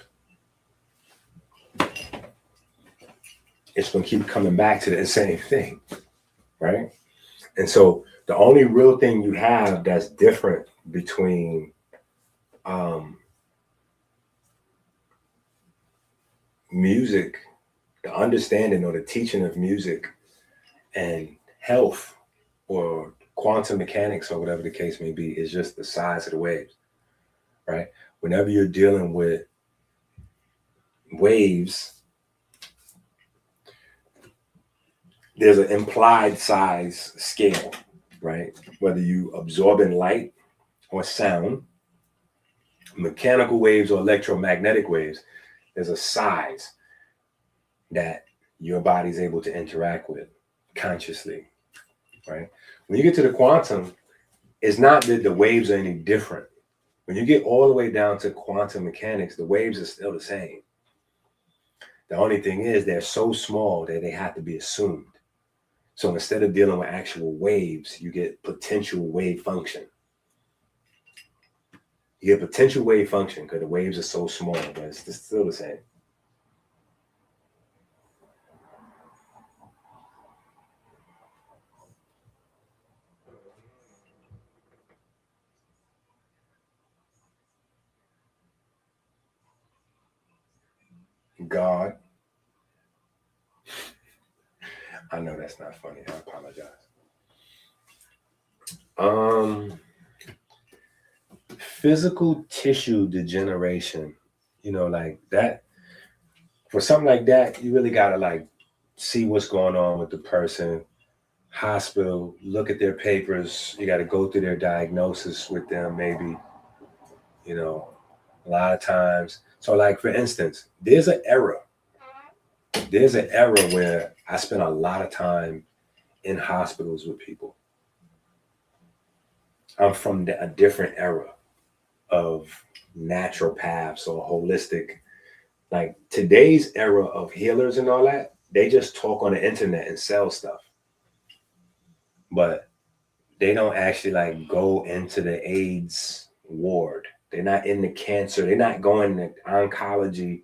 It's going to keep coming back to the same thing, right? And so the only real thing you have that's different between music, the understanding or the teaching of music, and health or quantum mechanics or whatever the case may be, is just the size of the waves, right? Whenever you're dealing with waves, there's an implied size scale, right? Whether you absorbing light or sound, mechanical waves or electromagnetic waves, there's a size that your body's able to interact with consciously, right? When you get to the quantum, it's not that the waves are any different. When you get all the way down to quantum mechanics, the waves are still the same. The only thing is they're so small that they have to be assumed. So instead of dealing with actual waves, you get potential wave function. You get potential wave function because the waves are so small, but it's still the same. God. I know that's not funny. I apologize. Physical tissue degeneration, like that. For something like that, you really gotta like see what's going on with the person. Hospital, look at their papers. You got to go through their diagnosis with them, maybe. A lot of times. So, like for instance, there's an era. There's an era where I spent a lot of time in hospitals with people. I'm from a different era of naturopaths or holistic. Like today's era of healers and all that, they just talk on the internet and sell stuff. But they don't actually like go into the AIDS ward. They're not in the cancer. They're not going to oncology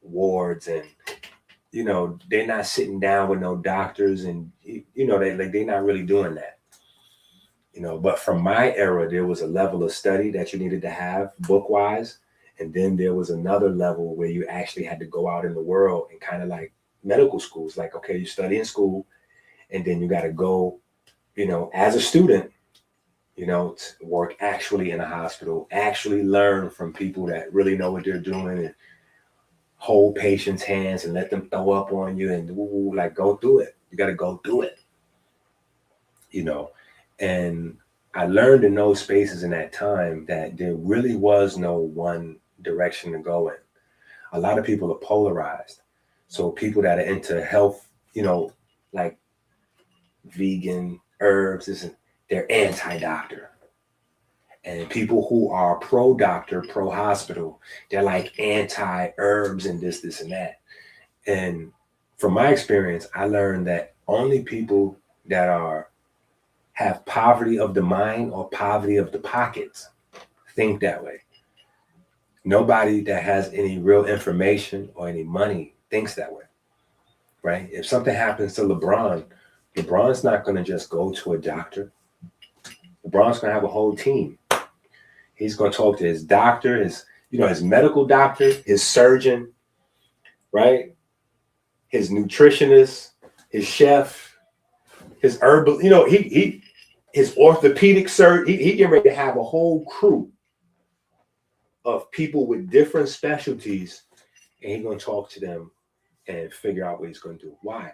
wards and you know, they're not sitting down with no doctors, and you know, they're not really doing that. You know, but from my era, there was a level of study that you needed to have book wise. And then there was another level where you actually had to go out in the world and kind of like medical schools, like, okay, you study in school and then you got to go, you know, as a student, you know, to work actually in a hospital, actually learn from people that really know what they're doing and hold patients' hands and let them throw up on you and like go through it. You got to go through it, you know. And I learned in those spaces in that time that there really was no one direction to go in. A lot of people are polarized. So people that are into health, you know, like vegan herbs, they're anti-doctor. And people who are pro-doctor, pro-hospital, they're like anti-herbs and this and that. And from my experience, I learned that only people that have poverty of the mind or poverty of the pockets think that way. Nobody that has any real information or any money thinks that way, right? If something happens to LeBron's not going to just go to a doctor. LeBron's going to have a whole team. He's going to talk to his doctor, his medical doctor, his surgeon, right? His nutritionist, his chef, his herbal, you know, his orthopedic surgeon. He getting ready to have a whole crew of people with different specialties, and he's going to talk to them and figure out what he's going to do. Why?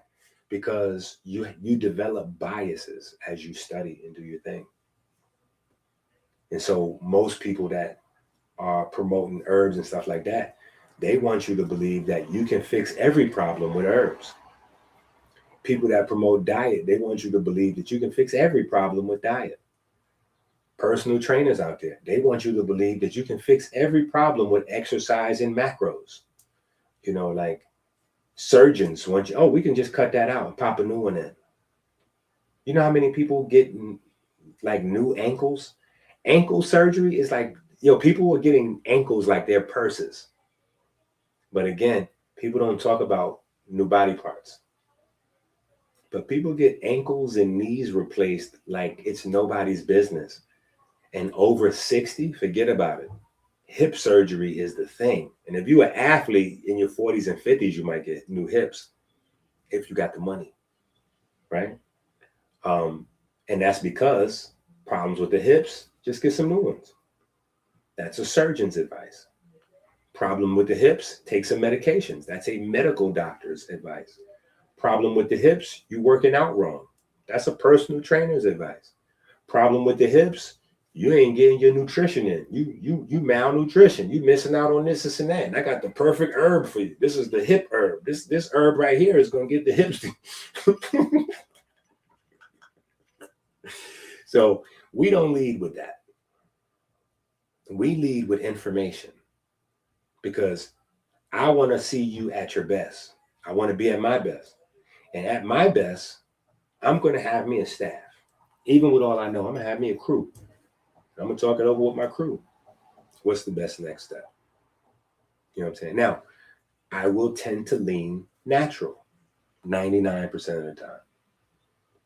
Because you develop biases as you study and do your thing. And so most people that are promoting herbs and stuff like that, they want you to believe that you can fix every problem with herbs. People that promote diet, they want you to believe that you can fix every problem with diet. Personal trainers out there, they want you to believe that you can fix every problem with exercise and macros. You know, like surgeons want you, oh, we can just cut that out and pop a new one in. You know how many people get like new ankles? Ankle surgery is like, people are getting ankles like they're purses. But again, people don't talk about new body parts. But people get ankles and knees replaced like it's nobody's business. And over 60, forget about it. Hip surgery is the thing. And if you're an athlete in your 40s and 50s, you might get new hips if you got the money, right? And that's because problems with the hips, just get some new ones. That's a surgeon's advice. Problem with the hips, take some medications. That's a medical doctor's advice. Problem with the hips, you working out wrong. That's a personal trainer's advice. Problem with the hips, you ain't getting your nutrition in. You malnutrition. You missing out on this and that. And I got the perfect herb for you. This is the hip herb. This herb right here is going to get the hips. So we don't lead with that. We lead with information, because I want to see you at your best. I want to be at my best. And at my best, I'm going to have me a staff. Even with all I know, I'm going to have me a crew. I'm going to talk it over with my crew. What's the best next step? You know what I'm saying? Now, I will tend to lean natural 99% of the time.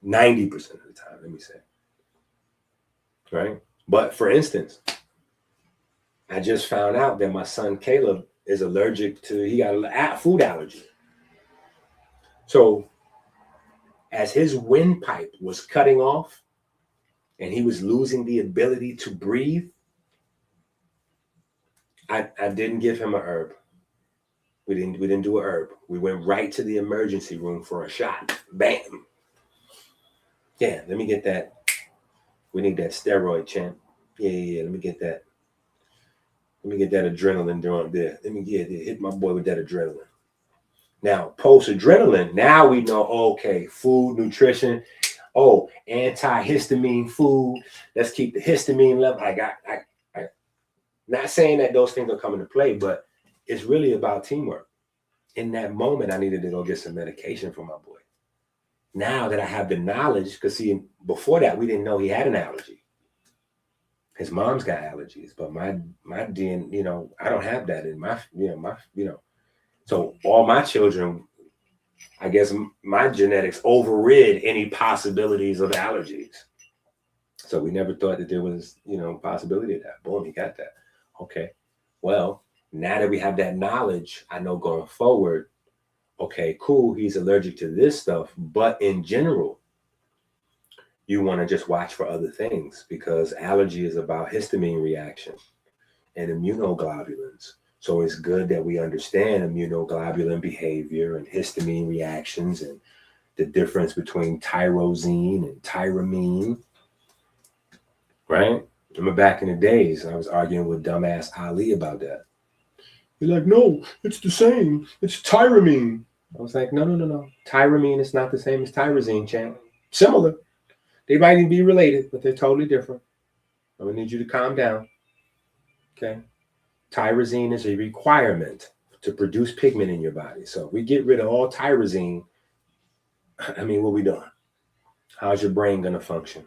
90% of the time, let me say. Right? But for instance, I just found out that my son Caleb is allergic to, he got a food allergy. So as his windpipe was cutting off and he was losing the ability to breathe, I didn't give him an herb. We didn't do an herb. We went right to the emergency room for a shot. Bam. Yeah, let me get that. We need that steroid, champ. Yeah, let me get that. Let me get that adrenaline down there. Let me hit my boy with that adrenaline. Now, post-adrenaline, now we know, okay, food, nutrition, antihistamine food. Let's keep the histamine level. I not saying that those things are coming to play, but it's really about teamwork. In that moment, I needed to go get some medication for my boy. Now that I have the knowledge, because see, before that, we didn't know he had an allergy. His mom's got allergies, but my DNA, I don't have that in my. So all my children, I guess my genetics overrid any possibilities of allergies. So we never thought that there was, possibility of that. Boom, he got that. Okay. Well, now that we have that knowledge, I know going forward, okay, cool, he's allergic to this stuff. But in general, you want to just watch for other things, because allergy is about histamine reaction and immunoglobulins. So it's good that we understand immunoglobulin behavior and histamine reactions and the difference between tyrosine and tyramine, right? Remember back in the days, I was arguing with dumbass Ali about that. He's like, no, it's the same. It's tyramine. I was like, no. Tyramine is not the same as tyrosine, champ. Similar. They might even be related, but they're totally different. I'm going to need you to calm down. Okay? Tyrosine is a requirement to produce pigment in your body. So if we get rid of all tyrosine, I mean, what are we doing? How's your brain going to function?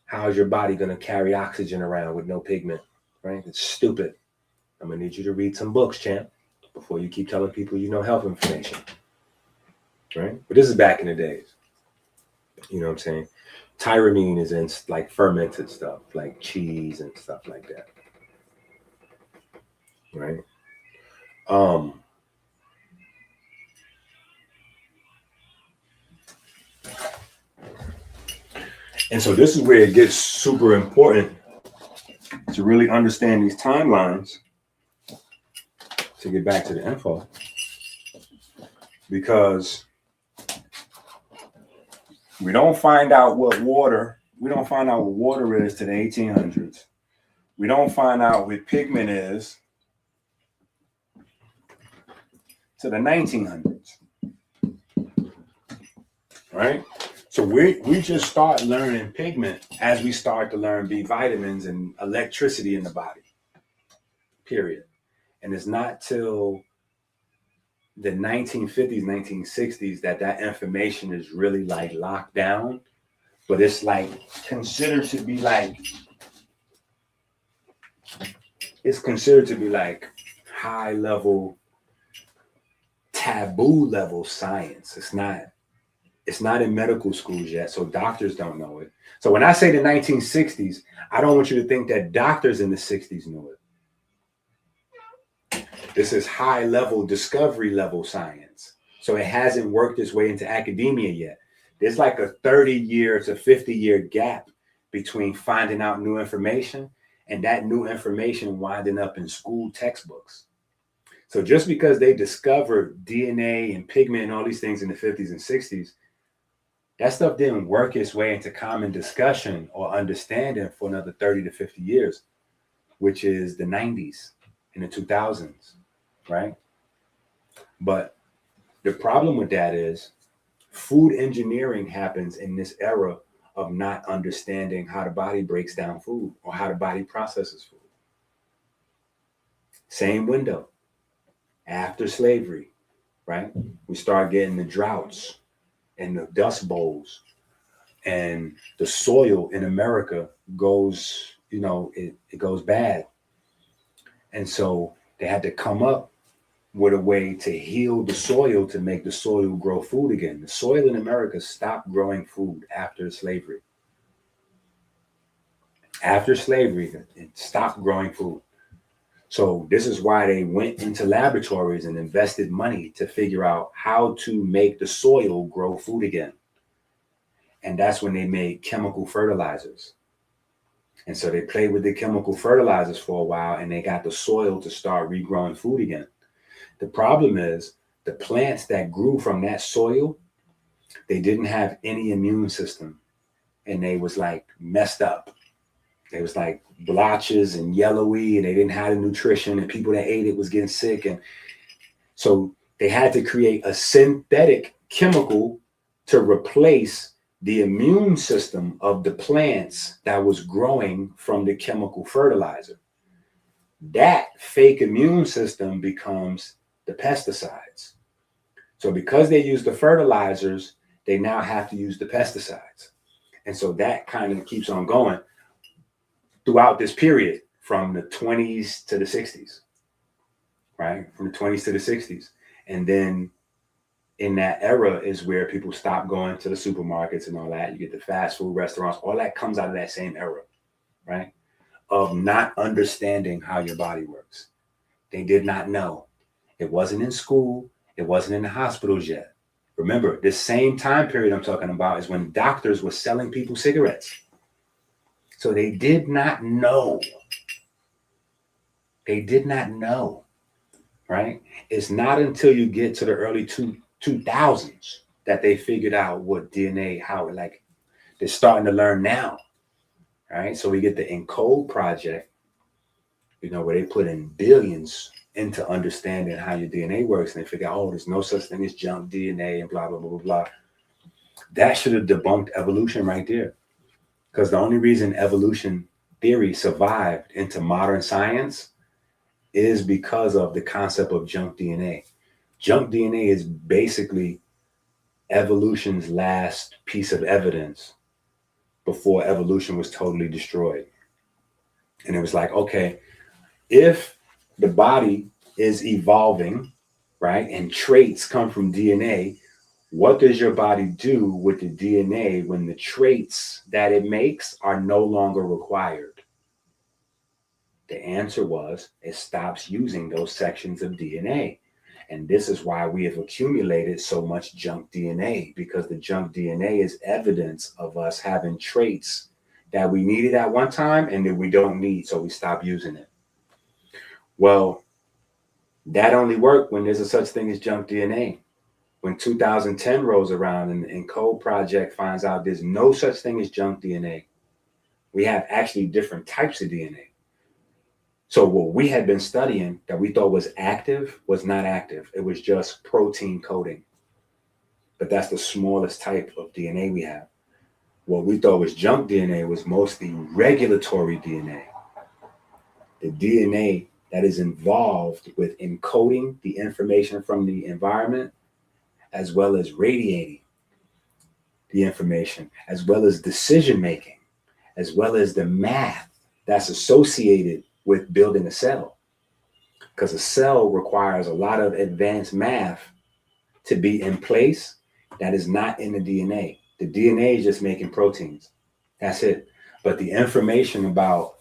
How's your body going to carry oxygen around with no pigment? Right? It's stupid. I'm going to need you to read some books, champ, before you keep telling people you know health information. Right? But this is back in the days. You know what I'm saying? Tyramine is in like fermented stuff, like cheese and stuff like that. Right? And so this is where it gets super important to really understand these timelines, to get back to the info, because we don't find out what water is to the 1800s. We don't find out what pigment is to the 1900s, right? So we just start learning pigment as we start to learn B vitamins and electricity in the body, period. And it's not till the 1950s, 1960s that information is really like locked down, but it's like considered to be like high level, taboo level science. It's not in medical schools yet, so doctors don't know it. So when I say the 1960s, I don't want you to think that doctors in the 60s knew it. This is high level, discovery level science. So it hasn't worked its way into academia yet. There's like a 30-year to 50-year gap between finding out new information and that new information winding up in school textbooks. So just because they discovered DNA and pigment and all these things in the 50s and 60s, that stuff didn't work its way into common discussion or understanding for another 30 to 50 years, which is the 90s and the 2000s, right? But the problem with that is food engineering happens in this era of not understanding how the body breaks down food or how the body processes food. Same window. After slavery, right? We start getting the droughts and the dust bowls, and the soil in America goes, it goes bad. And so they had to come up with a way to heal the soil to make the soil grow food again. The soil in America stopped growing food after slavery. After slavery, it stopped growing food. So this is why they went into laboratories and invested money to figure out how to make the soil grow food again. And that's when they made chemical fertilizers. And so they played with the chemical fertilizers for a while, and they got the soil to start regrowing food again. The problem is the plants that grew from that soil, they didn't have any immune system, and they was like messed up. They was like blotches and yellowy, and they didn't have the nutrition, and people that ate it was getting sick. And so they had to create a synthetic chemical to replace the immune system of the plants that was growing from the chemical fertilizer. That fake immune system becomes the pesticides. So because they use the fertilizers, they now have to use the pesticides. And so that kind of keeps on going throughout this period from the 20s to the 60s, right? From the 20s to the 60s. And then in that era is where people stop going to the supermarkets and all that. You get the fast food restaurants, all that comes out of that same era, right? Of not understanding how your body works. They did not know. It wasn't in school. It wasn't in the hospitals yet. Remember, this same time period I'm talking about is when doctors were selling people cigarettes. So they did not know. They did not know, right? It's not until you get to the early 2000s that they figured out what DNA, how it, like, they're starting to learn now, right? So we get the EnCode project, you know, where they put in billions into understanding how your DNA works, and they figure out, oh, there's no such thing as junk DNA and blah, blah, blah, blah, blah. That should have debunked evolution right there. Because the only reason evolution theory survived into modern science is because of the concept of junk DNA. Junk DNA is basically evolution's last piece of evidence before evolution was totally destroyed. And it was like, okay, if the body is evolving, right, and traits come from DNA, what does your body do with the DNA when the traits that it makes are no longer required? The answer was it stops using those sections of DNA. And this is why we have accumulated so much junk DNA, because the junk DNA is evidence of us having traits that we needed at one time and that we don't need, so we stop using it. Well, that only worked when there's a such thing as junk DNA. When 2010 rolls around and the EnCode project finds out there's no such thing as junk DNA, we have actually different types of DNA. So what we had been studying that we thought was active was not active. It was just protein coding. But that's the smallest type of DNA we have. What we thought was junk DNA was mostly regulatory DNA. The DNA that is involved with encoding the information from the environment, as well as radiating the information, as well as decision making, as well as the math that's associated with building a cell. Because a cell requires a lot of advanced math to be in place that is not in the DNA. The DNA is just making proteins. That's it. But the information about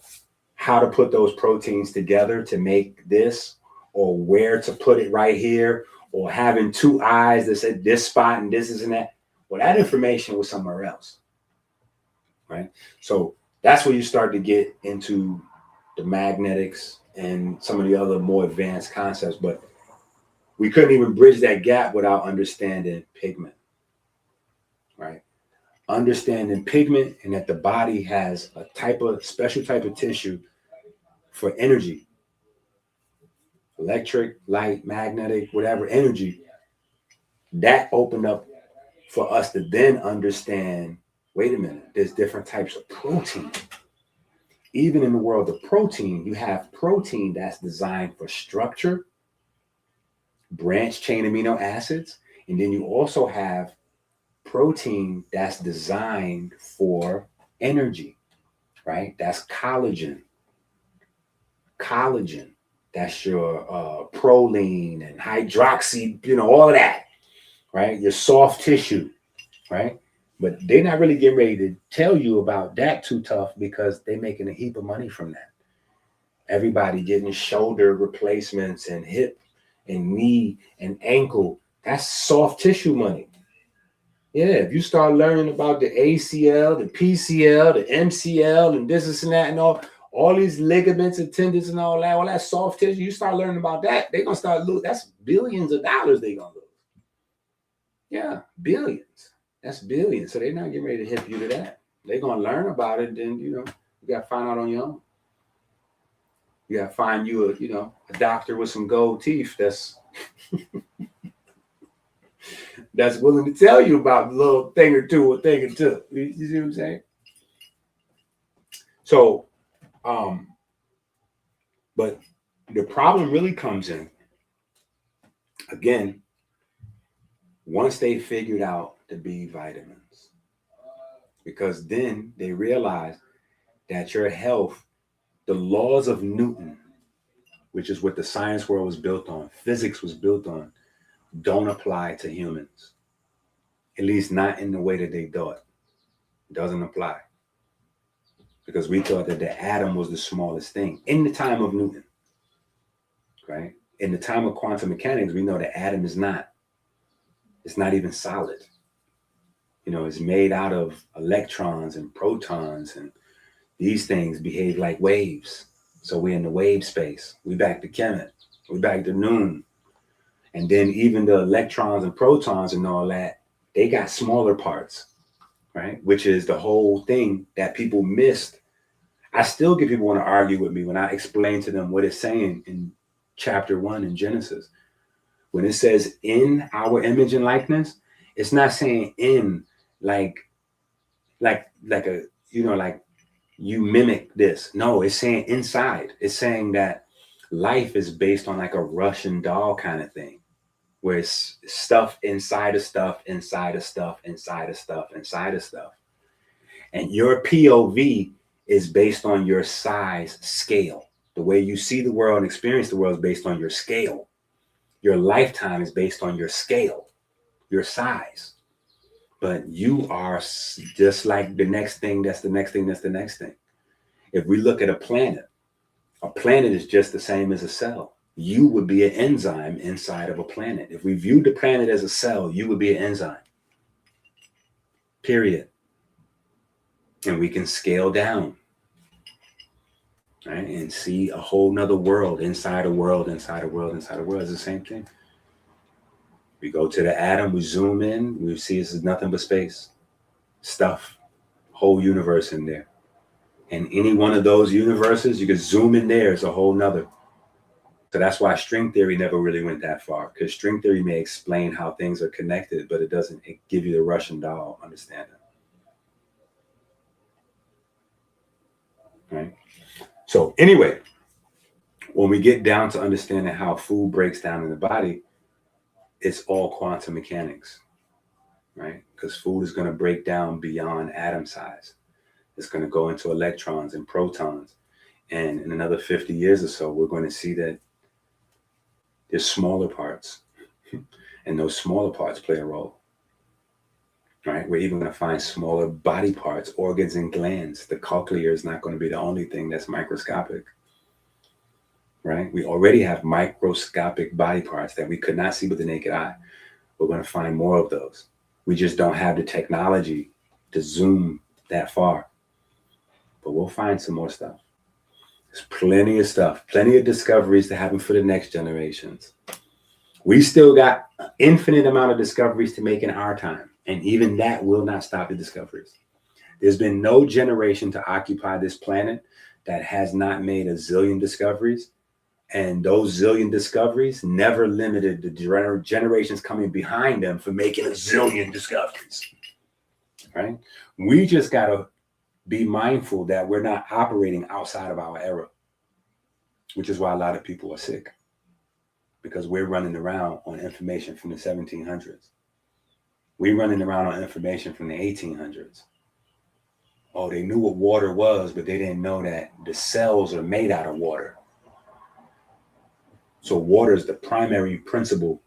how to put those proteins together to make this, or where to put it right here, or having two eyes that's at this spot and this is and that, well, that information was somewhere else, right? So that's where you start to get into the magnetics and some of the other more advanced concepts. But we couldn't even bridge that gap without understanding pigment, right? Understanding pigment, and that the body has a special type of tissue for energy, electric, light, magnetic, whatever energy. That opened up for us to then understand, wait a minute, there's different types of protein. Even in the world of protein, you have protein that's designed for structure, branched chain amino acids, and then you also have protein that's designed for energy, right? That's collagen. Collagen, that's your proline and hydroxy, you know, all of that, right? Your soft tissue, right? But they're not really getting ready to tell you about that too tough, because they're making a heap of money from that. Everybody getting shoulder replacements and hip and knee and ankle. That's soft tissue money. Yeah, if you start learning about the ACL, the PCL, the MCL, and this and that, and all these ligaments and tendons and all that soft tissue, you start learning about that, they're going to start losing. That's billions of dollars they're going to lose. Yeah, billions. That's billions. So they're not getting ready to hip you to that. They're going to learn about it. Then, you know, you got to find out on your own. You got to find you a doctor with some gold teeth that's that's willing to tell you about a little thing or two. You see what I'm saying? So, but the problem really comes in, again, once they figured out the B vitamins, because then they realized that your health, the laws of Newton, which is what the science world was built on, physics was built on, don't apply to humans, at least not in the way that they thought. It doesn't apply. Because we thought that the atom was the smallest thing in the time of Newton, right? In the time of quantum mechanics, we know the atom is not. It's not even solid. You know, it's made out of electrons and protons, and these things behave like waves. So we're in the wave space. We back to Kemet. We back to Noon. And then even the electrons and protons and all that, they got smaller parts, right? Which is the whole thing that people missed. I still get people want to argue with me when I explain to them what it's saying in chapter 1 in Genesis. When it says in our image and likeness, it's not saying in like a, you know, like you mimic this. No, it's saying inside. It's saying that life is based on like a Russian doll kind of thing, where it's stuff inside of stuff, inside of stuff, inside of stuff, inside of stuff. And your POV is based on your size scale. The way you see the world and experience the world is based on your scale. Your lifetime is based on your scale, your size. But you are just like the next thing, that's the next thing, that's the next thing. If we look at a planet is just the same as a cell. You would be an enzyme inside of a planet. If we viewed the planet as a cell, you would be an enzyme. Period. And we can scale down, right? And see a whole nother world, inside a world, inside a world, inside a world. It's the same thing. We go to the atom, we zoom in, we see this is nothing but space, stuff, whole universe in there. And any one of those universes, you could zoom in there, it's a whole nother. So that's why string theory never really went that far, because string theory may explain how things are connected, but it doesn't give you the Russian doll understanding. Right? So anyway, when we get down to understanding how food breaks down in the body, it's all quantum mechanics, right? Because food is going to break down beyond atom size. It's going to go into electrons and protons. And in another 50 years or so, we're going to see that there's smaller parts. And those smaller parts play a role, right? We're even going to find smaller body parts, organs and glands. The cochlea is not going to be the only thing that's microscopic. Right? We already have microscopic body parts that we could not see with the naked eye. We're going to find more of those. We just don't have the technology to zoom that far. But we'll find some more stuff. There's plenty of stuff, plenty of discoveries to happen for the next generations. We still got an infinite amount of discoveries to make in our time. And even that will not stop the discoveries. There's been no generation to occupy this planet that has not made a zillion discoveries. And those zillion discoveries never limited the generations coming behind them for making a zillion discoveries, right? We just got to be mindful that we're not operating outside of our era, which is why a lot of people are sick, because we're running around on information from the 1700s. We're running around on information from the 1800s. Oh, they knew what water was, but they didn't know that the cells are made out of water. So water is the primary principle,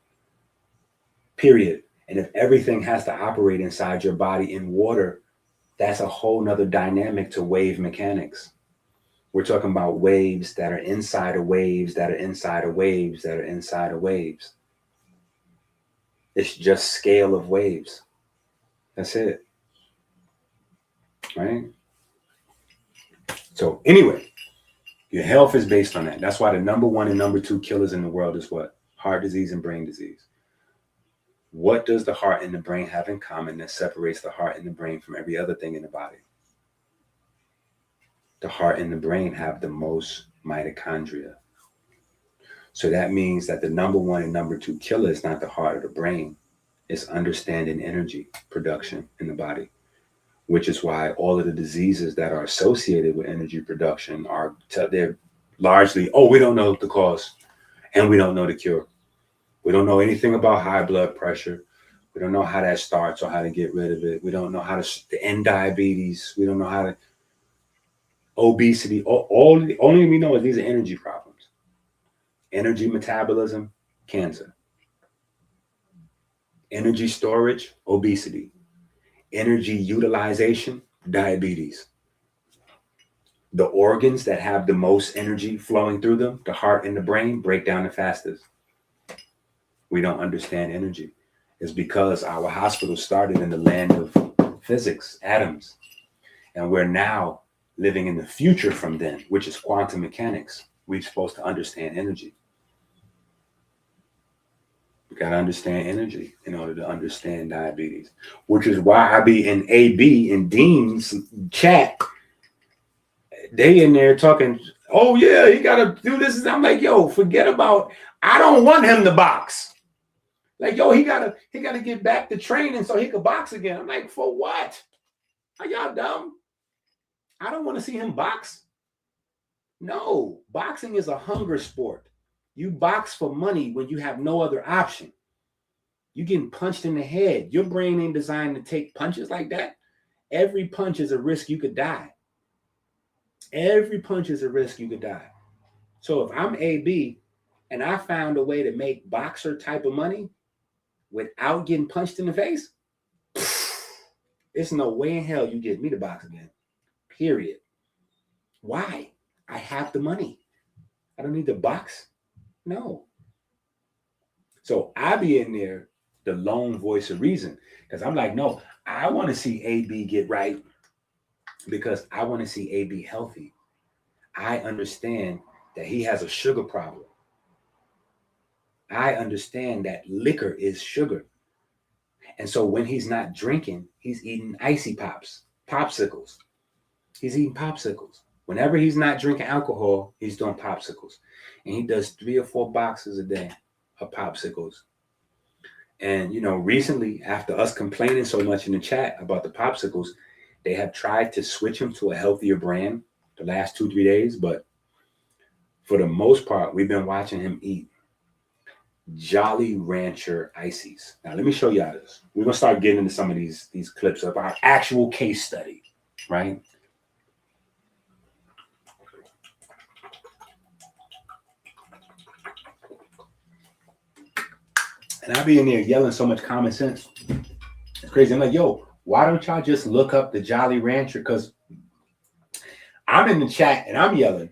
period. And if everything has to operate inside your body in water, that's a whole nother dynamic to wave mechanics. We're talking about waves that are inside of waves, that are inside of waves, that are inside of waves. It's just scale of waves. That's it. Right? So anyway, your health is based on that. That's why the number 1 and number 2 killers in the world is what? Heart disease and brain disease. What does the heart and the brain have in common that separates the heart and the brain from every other thing in the body? The heart and the brain have the most mitochondria. So that means that the number 1 and number 2 killer is not the heart or the brain. It's understanding energy production in the body, which is why all of the diseases that are associated with energy production they're largely, we don't know the cause and we don't know the cure. We don't know anything about high blood pressure. We don't know how that starts or how to get rid of it. We don't know how to end diabetes. We don't know how to obesity. Only we know is these are energy problems. Energy metabolism, cancer. Energy storage, obesity. Energy utilization, diabetes. The organs that have the most energy flowing through them, the heart and the brain, break down the fastest. We don't understand energy. It's because our hospital started in the land of physics, atoms. And we're now living in the future from then, which is quantum mechanics. We're supposed to understand energy. We got to understand energy in order to understand diabetes, which is why I be in AB and Dean's chat. They in there talking, oh yeah, you got to do this. I'm like, yo, forget about, I don't want him to box. Like, yo, he gotta get back to training so he could box again. I'm like, for what? Are y'all dumb? I don't want to see him box. No, boxing is a hunger sport. You box for money when you have no other option. You're getting punched in the head. Your brain ain't designed to take punches like that. Every punch is a risk you could die. Every punch is a risk you could die. So if I'm AB and I found a way to make boxer type of money without getting punched in the face, there's no way in hell you get me to box again. Period. Why? I have the money. I don't need to box. No. So I be in there, the lone voice of reason, because I'm like, no, I want to see AB get right because I want to see AB healthy. I understand that he has a sugar problem. I understand that liquor is sugar. And so when he's not drinking, he's eating icy pops, popsicles. He's eating popsicles. Whenever he's not drinking alcohol, he's doing popsicles. And he does 3 or 4 boxes a day of popsicles. And, you know, recently, after us complaining so much in the chat about the popsicles, they have tried to switch him to a healthier brand the last 2-3 days. But for the most part, we've been watching him eat Jolly Rancher ices. Now, let me show y'all this. We're going to start getting into some of these clips of our actual case study, right? And I be in there yelling so much common sense. It's crazy. I'm like, yo, why don't y'all just look up the Jolly Rancher? Because I'm in the chat and I'm yelling.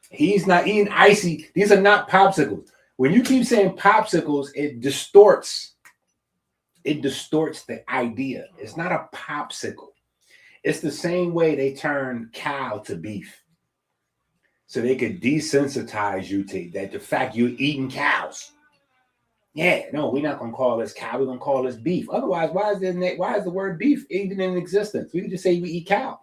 He's not eating icy. These are not popsicles. When you keep saying popsicles, it distorts the idea. It's not a popsicle. It's the same way they turn cow to beef. So they could desensitize you to that, the fact you're eating cows. Yeah, no, we're not going to call this cow. We're going to call this beef. Otherwise, why is the word beef even in existence? We can just say we eat cow,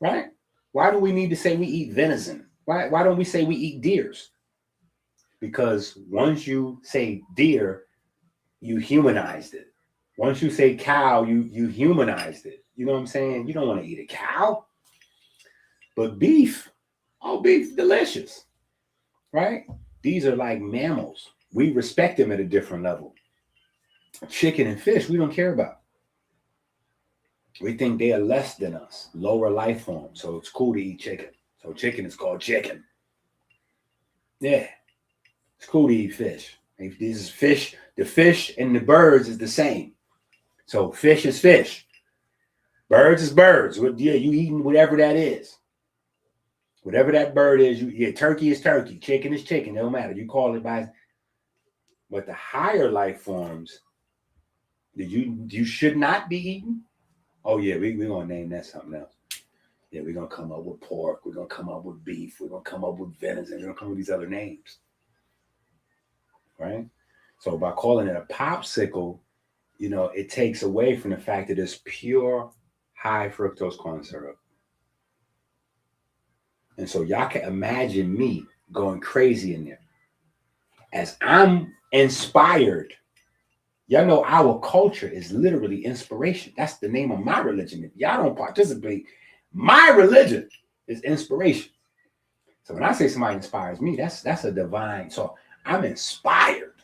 right? Why do we need to say we eat venison? Why don't we say we eat deers? Because once you say deer, you humanized it. Once you say cow, you humanized it. You know what I'm saying? You don't want to eat a cow. But beef, oh, beef, delicious, right? These are like mammals. We respect them at a different level. Chicken and fish, we don't care about. We think they are less than us, lower life form. So it's cool to eat chicken. So chicken is called chicken. Yeah, it's cool to eat fish. If this is fish, the fish and the birds is the same. So fish is fish. Birds is birds. Yeah, you eating whatever that is. Whatever that bird is, turkey is turkey. Chicken is chicken. It don't matter. You call it by. But the higher life forms that you should not be eating. Oh yeah, we're gonna name that something else. Yeah, we're gonna come up with pork. We're gonna come up with beef. We're gonna come up with venison. We're gonna come up with these other names, right? So by calling it a popsicle, you know, it takes away from the fact that it's pure high fructose corn syrup. And so y'all can imagine me going crazy in there as I'm inspired. Y'all know our culture is literally inspiration. That's the name of my religion. If y'all don't participate, my religion is inspiration. So when I say somebody inspires me, that's a divine. So I'm inspired.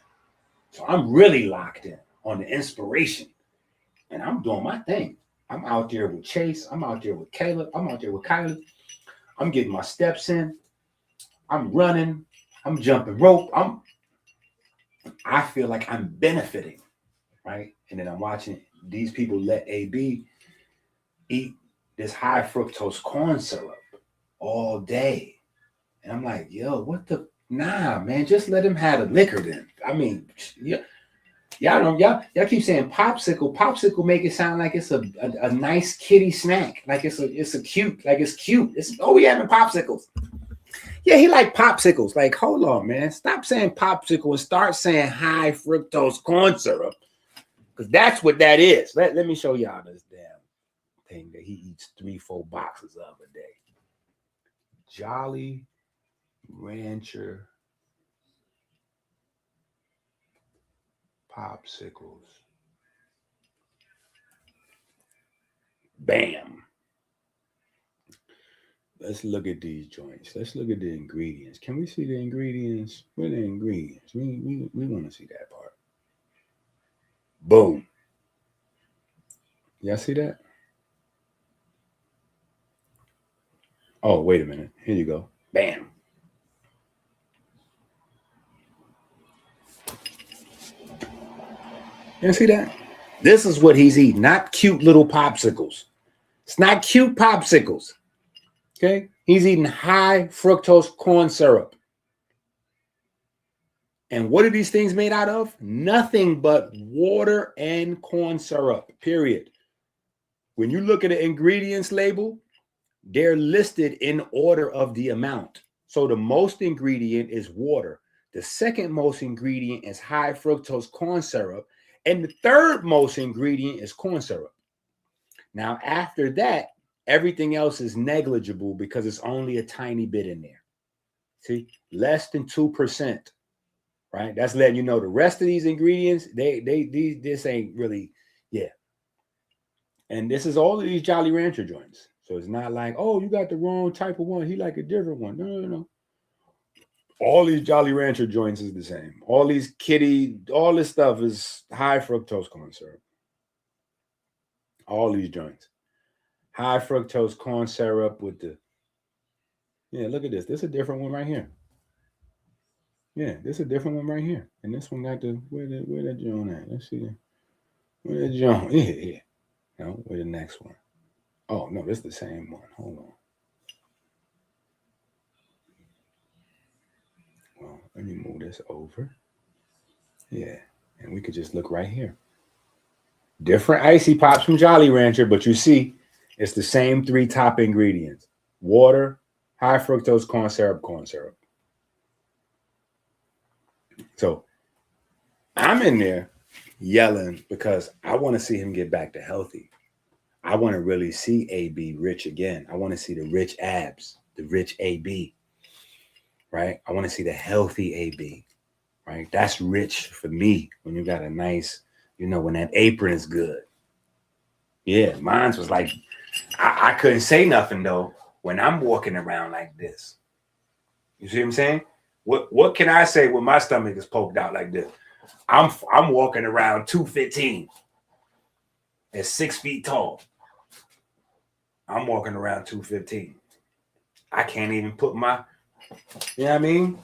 So I'm really locked in on the inspiration. And I'm doing my thing. I'm out there with Chase. I'm out there with Caleb. I'm out there with Kylie. I'm getting my steps in. I'm running. I'm jumping rope. I feel like I'm benefiting, right? And then I'm watching these people let AB eat this high fructose corn syrup all day. And I'm like, yo, what the, nah, man, just let him have the liquor then. I mean, yeah. Y'all keep saying popsicle. Popsicle make it sound like it's a nice kitty snack. Like it's cute. It's, oh, we having popsicles. Yeah, he like popsicles. Like, hold on, man. Stop saying popsicle and start saying high fructose corn syrup. Because that's what that is. Let me show y'all this damn thing that he eats 3-4 boxes of a day. Jolly Rancher popsicles. Bam. Let's look at these joints. Let's look at the ingredients. Can we see the ingredients? Where are the ingredients? We want to see that part. Boom. Y'all see that? Oh, wait a minute. Here you go. Bam. You see that? This is what he's eating, not cute little popsicles. It's not cute popsicles. Okay? He's eating high fructose corn syrup. And what are these things made out of? Nothing but water and corn syrup, period. When you look at the ingredients label, they're listed in order of the amount. So the most ingredient is water. The second most ingredient is high fructose corn syrup. And the third most ingredient is corn syrup. Now, after that, everything else is negligible because it's only a tiny bit in there. See, less than 2%, right? That's letting you know the rest of these ingredients, this ain't really, yeah. And this is all of these Jolly Rancher joints. So it's not like, oh, you got the wrong type of one. He like a different one. No. All these Jolly Rancher joints is the same. All these all this stuff is high fructose corn syrup. All these joints. High fructose corn syrup with the, yeah, look at this. This is a different one right here. Yeah, this is a different one right here. And this one got the, where that joint at? Let's see. Where that joint? Yeah. No, where the next one? Oh, no, this is the same one. Hold on. Well, let me move this over. Yeah, and we could just look right here. Different icy pops from Jolly Rancher, but you see, it's the same 3 top ingredients. Water, high fructose corn syrup. So I'm in there yelling because I want to see him get back to healthy. I want to really see AB rich again. I want to see the rich abs, the rich AB. Right? I want to see the healthy AB, right? That's rich for me when you got a nice, when that apron is good. Yeah, mine was like, I couldn't say nothing though when I'm walking around like this. You see what I'm saying? What can I say when my stomach is poked out like this? I'm walking around 215 at 6 feet tall. I'm walking around 215. I can't even put my, you know what I mean?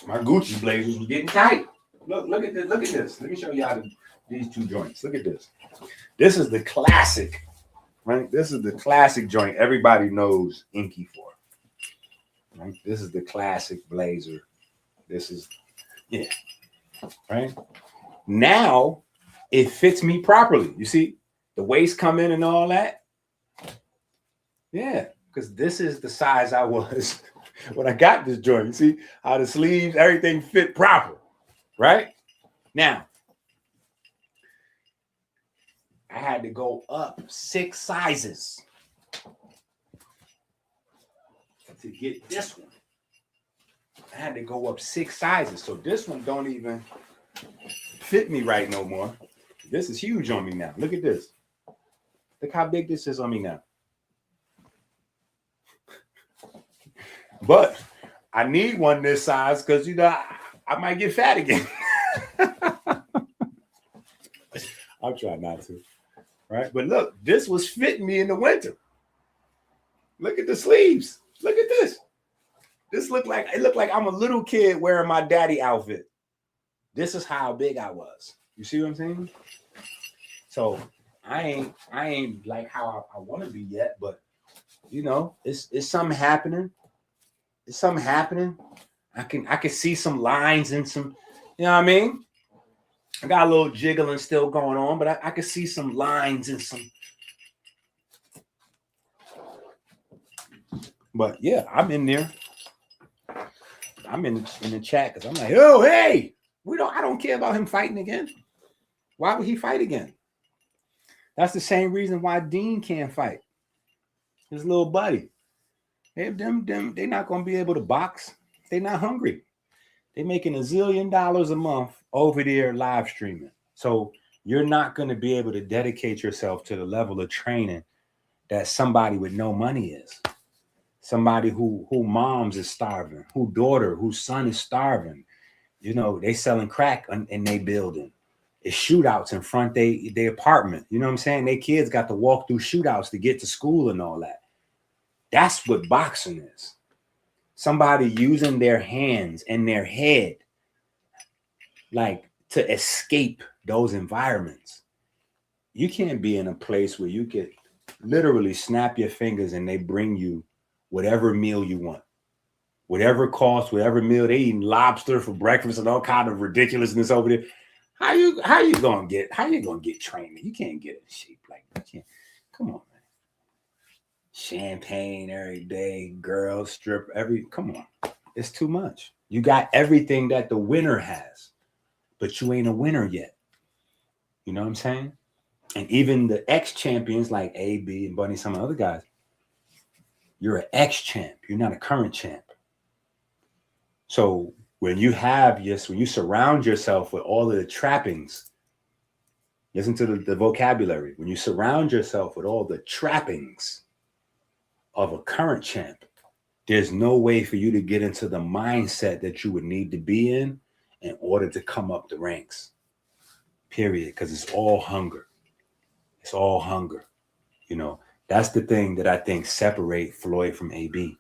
My Gucci blazers was getting tight. Look at this. Let me show y'all these 2 joints. Look at this. This is the classic, right? This is the classic joint everybody knows EnQi for. Right? This is the classic blazer. This is, yeah. Right? Now it fits me properly. You see the waist come in and all that? Yeah, because this is the size I was when I got this joint. You see how the sleeves, everything fit proper, right? Now, I had to go up 6 sizes to get this one. I had to go up 6 sizes. So this one don't even fit me right no more. This is huge on me now. Look at this. Look how big this is on me now. But I need one this size because, I might get fat again. I'll try not to. Right? But look, this was fitting me in the winter. Look at the sleeves. Look at this. It looked like I'm a little kid wearing my daddy outfit. This is how big I was. You see what I'm saying? So I ain't like how I want to be yet, but you know, it's something happening. It's something happening. I can see some lines and some, you know what I mean? I got a little jiggling still going on, but I can see some lines and some. But yeah, I'm in there. I'm in the chat because I'm like, oh hey, I don't care about him fighting again. Why would he fight again? That's the same reason why Dean can't fight. His little buddy. They're not gonna be able to box. They're not hungry. They're making $1 zillion a month over there live streaming. So you're not going to be able to dedicate yourself to the level of training that somebody with no money is. Somebody who moms is starving, whose son is starving. You know, they selling crack in their building. It's shootouts in front they apartment. You know what I'm saying? Their kids got to walk through shootouts to get to school and all that. That's what boxing is. Somebody using their hands and their head like to escape those environments. You can't be in a place where you could literally snap your fingers and they bring you whatever meal you want. Whatever cost, whatever meal. They eating lobster for breakfast and all kind of ridiculousness over there. How you gonna get training? You can't get in shape like that. Come on, man. Champagne every day, girls strip come on. It's too much. You got everything that the winner has, but you ain't a winner yet. You know what I'm saying? And even the ex-champions like AB and Bunny, some of the other guys, you're an ex-champ. You're not a current champ. So when you surround yourself with all of the trappings, listen to the vocabulary. When you surround yourself with all the trappings of a current champ, there's no way for you to get into the mindset that you would need to be in order to come up the ranks. Period. Because it's all hunger. It's all hunger. You know, that's the thing that I think separate Floyd from AB.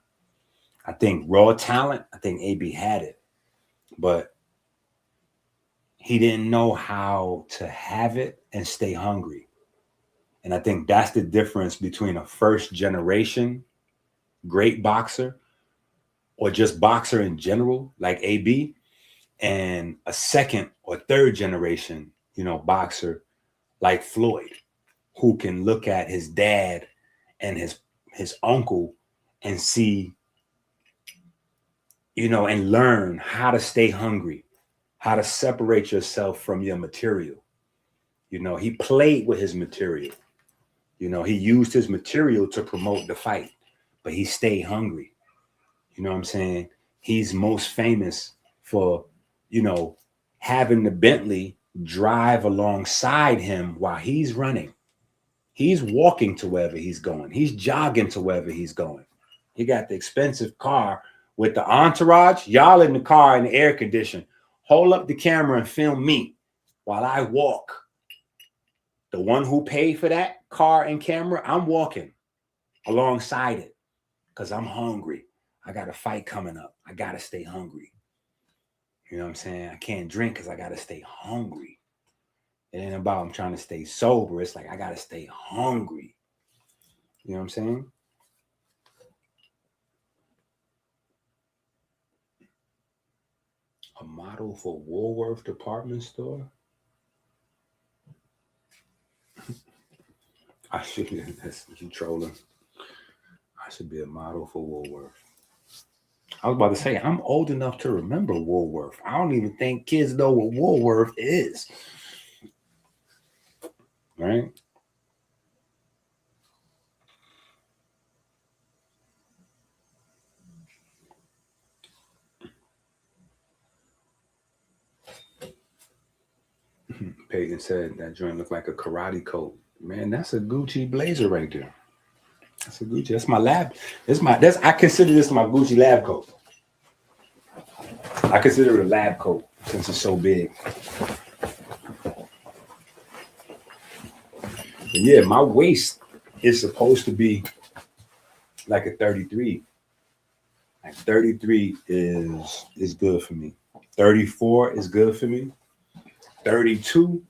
I think raw talent, I think AB had it, but he didn't know how to have it and stay hungry. And I think that's the difference between a first generation great boxer or just boxer in general, like AB, and a second or third generation, boxer like Floyd, who can look at his dad and his uncle and see, and learn how to stay hungry, how to separate yourself from your material. He played with his material. He used his material to promote the fight, but he stayed hungry. You know what I'm saying? He's most famous for, having the Bentley drive alongside him while he's running. He's walking to wherever he's going. He's jogging to wherever he's going. He got the expensive car with the entourage. Y'all in the car in the air condition. Hold up the camera and film me while I walk. The one who paid for that car and camera, I'm walking alongside it because I'm hungry. I got a fight coming up. I got to stay hungry. You know what I'm saying? I can't drink because I got to stay hungry. It ain't about I'm trying to stay sober. It's like I got to stay hungry. You know what I'm saying? A model for Woolworth department store? I should be, that's you trolling. I should be a model for Woolworth. I was about to say, I'm old enough to remember Woolworth. I don't even think kids know what Woolworth is. Right? Peyton said that joint looked like a karate coat. Man, that's a Gucci blazer right there. That's a Gucci. That's my lab. I consider this my Gucci lab coat. I consider it a lab coat since it's so big. But yeah, my waist is supposed to be like a 33. Like 33 is good for me. 34 is good for me. 32.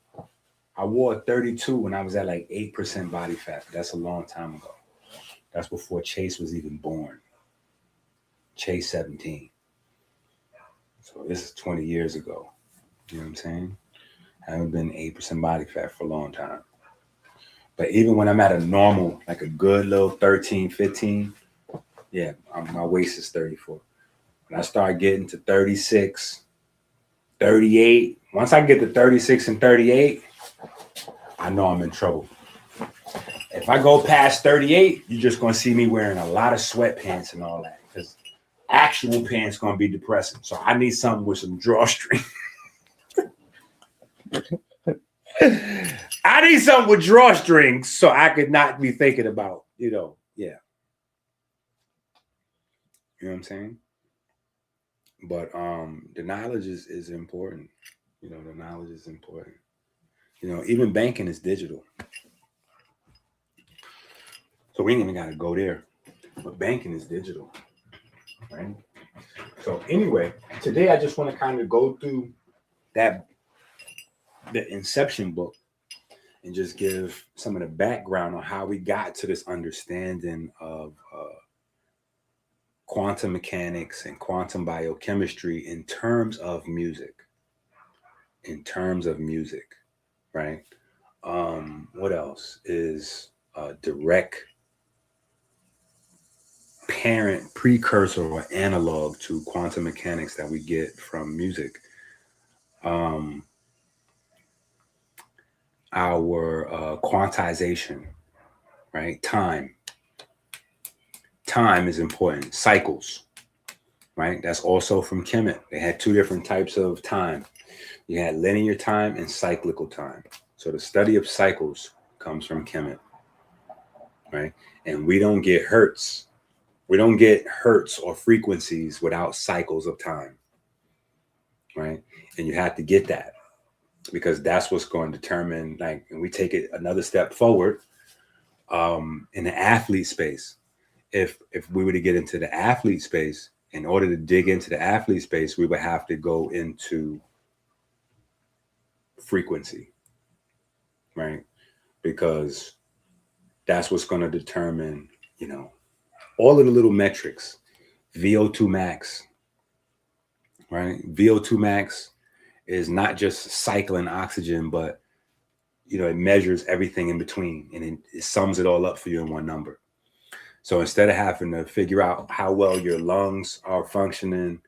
I wore a 32 when I was at like 8% body fat. That's a long time ago. That's before Chase was even born. Chase 17. So this is 20 years ago. You know what I'm saying? I haven't been 8% body fat for a long time. But even when I'm at a normal, like a good little 13, 15, yeah, my waist is 34. When I start getting to 36, 38, once I get to 36 and 38, I know I'm in trouble. If I go past 38, you're just going to see me wearing a lot of sweatpants and all that, because actual pants going to be depressing. So I need something with some drawstring. I need something with drawstrings so I could not be thinking about, yeah. You know what I'm saying? But the knowledge is important. The knowledge is important. Even banking is digital. So we ain't even got to go there. But banking is digital, right? So anyway, today I just want to kind of go through the Inception book and just give some of the background on how we got to this understanding of quantum mechanics and quantum biochemistry in terms of music. Right? What else is direct parent, precursor, or analog to quantum mechanics that we get from music? Our quantization, right? Time is important. Cycles, right? That's also from Kemet. They had two different types of time. You had linear time and cyclical time. So the study of cycles comes from Kemet, right? And we don't get hertz. We don't get hertz or frequencies without cycles of time, right? And you have to get that, because that's what's going to determine, like, and we take it another step forward in the athlete space. If we were to get into the athlete space, in order to dig into the athlete space, we would have to go into frequency, right? Because that's what's going to determine, all of the little metrics. VO2 max, right? VO2 max is not just cycling oxygen, but it measures everything in between, and it sums it all up for you in one number. So instead of having to figure out how well your lungs are functioning,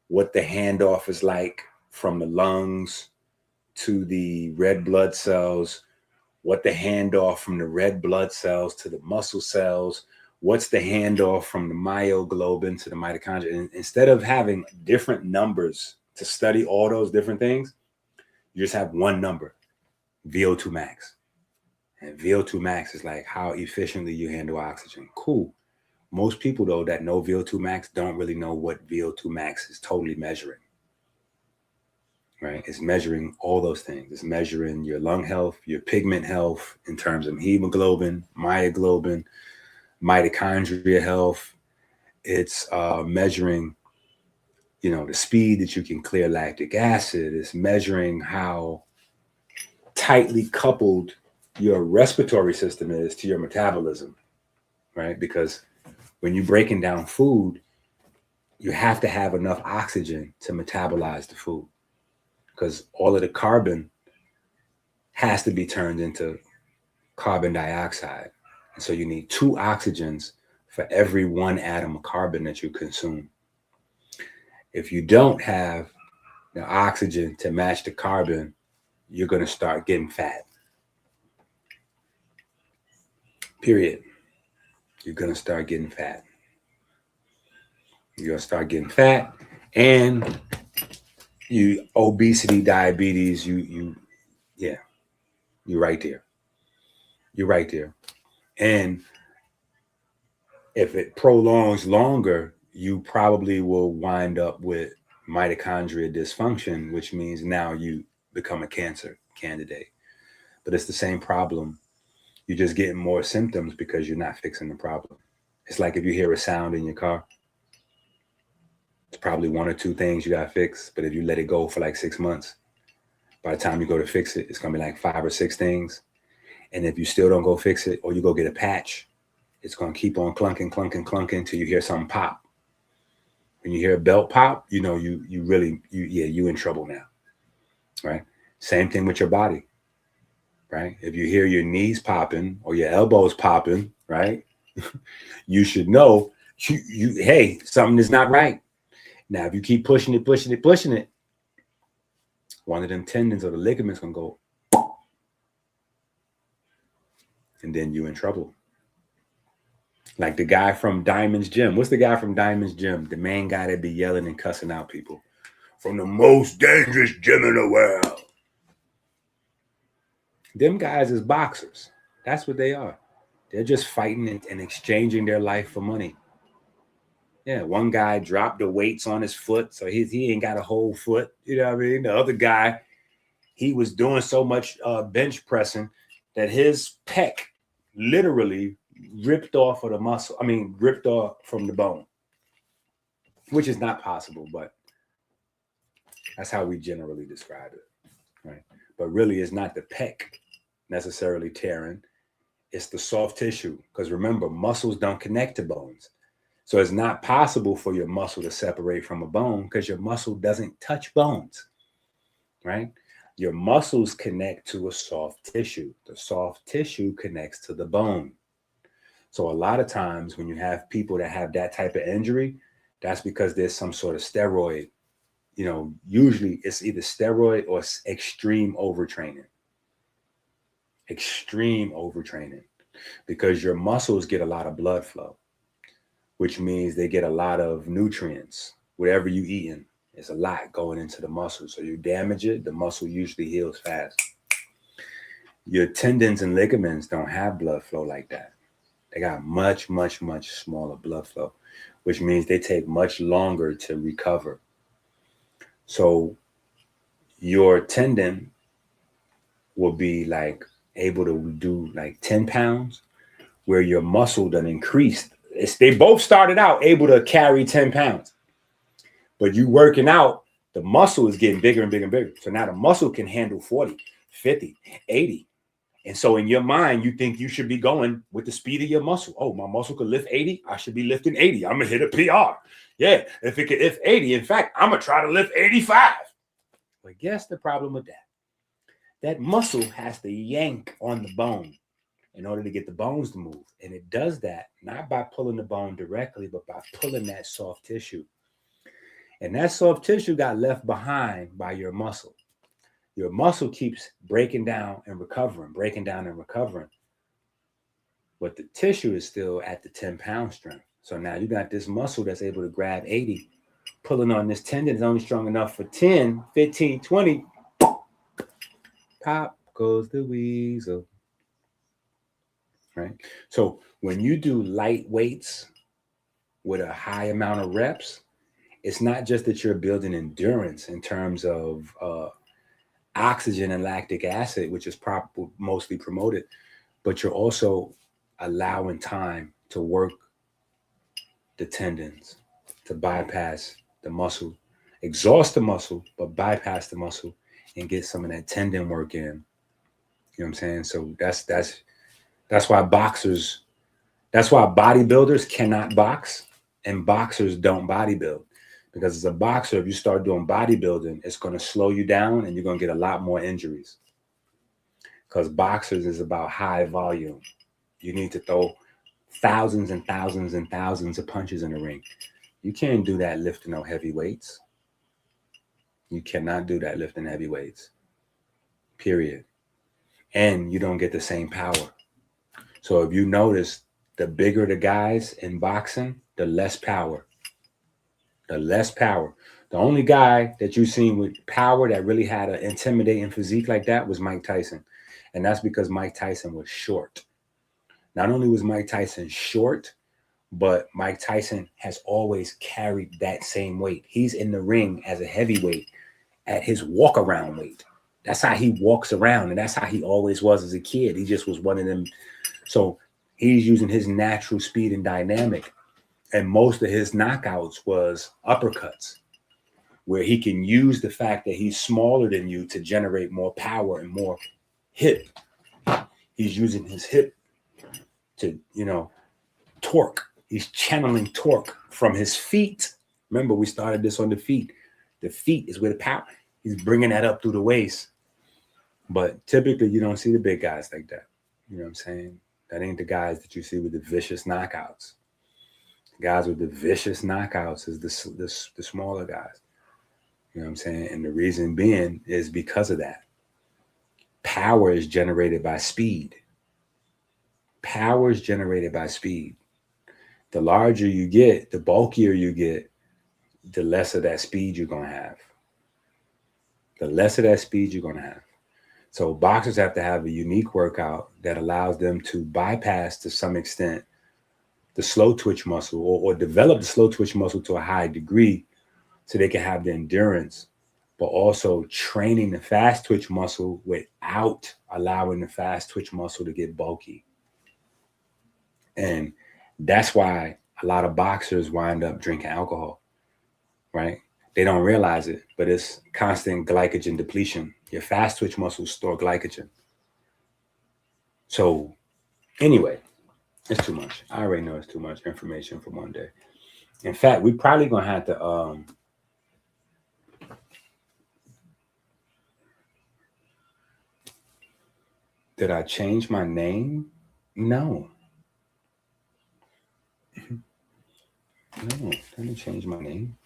what the handoff is like from the lungs to the red blood cells, what the handoff from the red blood cells to the muscle cells, what's the handoff from the myoglobin to the mitochondria. And instead of having different numbers to study all those different things, you just have one number, VO2 max. And VO2 max is like how efficiently you handle oxygen. Cool. Most people, though, that know VO2 max don't really know what VO2 max is totally measuring. Right? It's measuring all those things. It's measuring your lung health, your pigment health in terms of hemoglobin, myoglobin, mitochondria health. It's measuring, the speed that you can clear lactic acid. It's measuring how tightly coupled your respiratory system is to your metabolism, right? Because when you're breaking down food, you have to have enough oxygen to metabolize the food, because all of the carbon has to be turned into carbon dioxide. And so you need 2 oxygens for every 1 atom of carbon that you consume. If you don't have the oxygen to match the carbon, you're going to start getting fat. Period. You're going to start getting fat. You're going to start getting fat, and obesity, diabetes, you're right there. You're right there. And if it prolongs longer, you probably will wind up with mitochondria dysfunction, which means now you become a cancer candidate. But it's the same problem. You're just getting more symptoms because you're not fixing the problem. It's like if you hear a sound in your car, it's probably 1 or 2 things you got to fix. But if you let it go for like 6 months, By the time you go to fix it, it's going to be like 5 or 6 things. And if you still don't go fix it, or you go get a patch, it's going to keep on clunking, clunking, clunking till you hear something pop. When you hear a belt pop, you know, you in trouble now, right? Same thing with your body, right? If you hear your knees popping or your elbows popping, right? You should know, hey, something is not right. Now, if you keep pushing it, one of them tendons or the ligaments going to go, and then you in trouble. Like the guy from Diamond's Gym. What's the guy from Diamond's Gym? The main guy that be yelling and cussing out people. From the most dangerous gym in the world. Them guys is boxers. That's what they are. They're just fighting and exchanging their life for money. Yeah, one guy dropped the weights on his foot, so he ain't got a whole foot. You know what I mean? The other guy, he was doing so much bench pressing that his pec literally ripped off of the muscle. I mean, ripped off from the bone, which is not possible, but that's how we generally describe it, right? But really, it's not the pec necessarily tearing. It's the soft tissue, because remember, muscles don't connect to bones. So it's not possible for your muscle to separate from a bone because your muscle doesn't touch bones, right? Your muscles connect to a soft tissue. The soft tissue connects to the bone. So a lot of times when you have people that have that type of injury, that's because there's some sort of steroid. You know, usually it's either steroid or extreme overtraining. Extreme overtraining, because your muscles get a lot of blood flow, which means they get a lot of nutrients. Whatever you eating, it's a lot going into the muscle. So you damage it, the muscle usually heals fast. Your tendons and ligaments don't have blood flow like that. They got much, much, much smaller blood flow, which means they take much longer to recover. So your tendon will be like able to do like 10 pounds, where your muscle done increased. They both started out able to carry 10 pounds, but you working out, the muscle is getting bigger and bigger and bigger. So now the muscle can handle 40, 50, 80. And so in your mind, you think you should be going with the speed of your muscle. Oh, my muscle could lift 80. I should be lifting 80. I'm going to hit a PR. Yeah, if it could lift 80, in fact, I'm going to try to lift 85. But guess the problem with that? That muscle has to yank on the bone in order to get the bones to move. And it does that not by pulling the bone directly, but by pulling that soft tissue. And that soft tissue got left behind by your muscle. Your muscle keeps breaking down and recovering, breaking down and recovering. But the tissue is still at the 10-pound strength. So now you got this muscle that's able to grab 80, pulling on this tendon is only strong enough for 10, 15, 20. Pop goes the weasel. Right? So when you do light weights with a high amount of reps, it's not just that you're building endurance in terms of oxygen and lactic acid, which is mostly promoted, but you're also allowing time to work the tendons, to bypass the muscle, exhaust the muscle, but bypass the muscle and get some of that tendon work in. You know what I'm saying? So that's why boxers, that's why bodybuilders cannot box and boxers don't bodybuild. Because as a boxer, if you start doing bodybuilding, it's going to slow you down and you're going to get a lot more injuries. Because boxers is about high volume. You need to throw thousands and thousands and thousands of punches in the ring. You can't do that lifting no heavy weights. You cannot do that lifting heavy weights. Period. And you don't get the same power. So if you notice, the bigger the guys in boxing, the less power. The less power. The only guy that you've seen with power that really had an intimidating physique like that was Mike Tyson. And that's because Mike Tyson was short. Not only was Mike Tyson short, but Mike Tyson has always carried that same weight. He's in the ring as a heavyweight at his walk around weight. That's how he walks around. And that's how he always was as a kid. He just was one of them. So he's using his natural speed and dynamic. And most of his knockouts was uppercuts. where he can use the fact that he's smaller than you to generate more power and more hip. He's using his hip to, you know, torque. He's channeling torque from his feet. Remember, we started this on the feet. The feet is where the power. He's bringing that up through the waist. But typically, you don't see the big guys like that. You know what I'm saying? That ain't the guys that you see with the vicious knockouts. The guys with the vicious knockouts is the smaller guys. You know what I'm saying? And the reason being is because of that. Power is generated by speed. Power is generated by speed. The larger you get, the bulkier you get, the less of that speed you're going to have. The less of that speed you're going to have. So boxers have to have a unique workout that allows them to bypass, to some extent, the slow twitch muscle or develop the slow twitch muscle to a high degree so they can have the endurance, but also training the fast twitch muscle without allowing the fast twitch muscle to get bulky. And that's why a lot of boxers wind up drinking alcohol, right? They don't realize it, but it's constant glycogen depletion. Your fast twitch muscles store glycogen. So anyway, it's too much. I already know it's too much information for one day. In fact, we probably going to have to, did I change my name? No. No, I didn't change my name.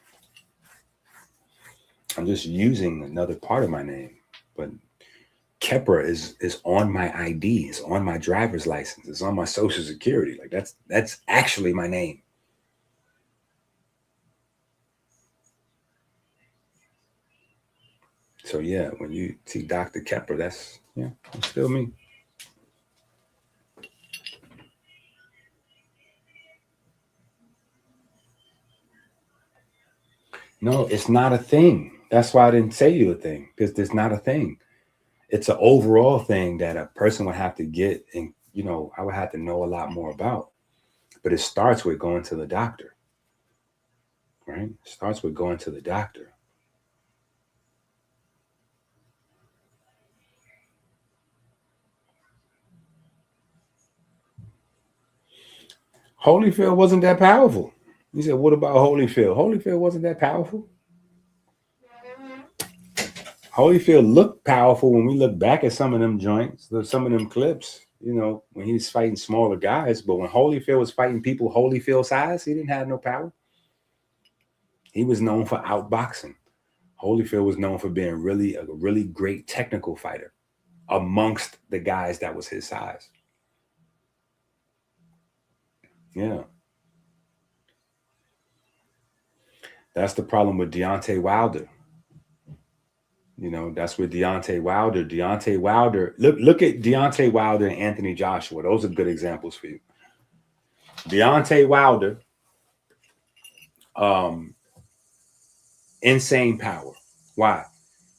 I'm just using another part of my name. But Kheper is on my ID. It's on my driver's license. It's on my social security. Like that's actually my name. So yeah, when you see Dr. Kheper, that's still me. No, it's not a thing. That's why I didn't say you a thing, because there's not a thing. It's an overall thing that a person would have to get, and I would have to know a lot more about. But it starts with going to the doctor, right? It starts with going to the doctor. Holyfield wasn't that powerful. You said, what about Holyfield? Holyfield wasn't that powerful. Holyfield looked powerful when we look back at some of them joints, some of them clips, when he's fighting smaller guys. But when Holyfield was fighting people Holyfield size, he didn't have no power. He was known for outboxing. Holyfield was known for being a really great technical fighter amongst the guys that was his size. Yeah. That's the problem with Deontay Wilder. That's with Deontay Wilder. Deontay Wilder, look at Deontay Wilder and Anthony Joshua. Those are good examples for you. Deontay Wilder, insane power. Why?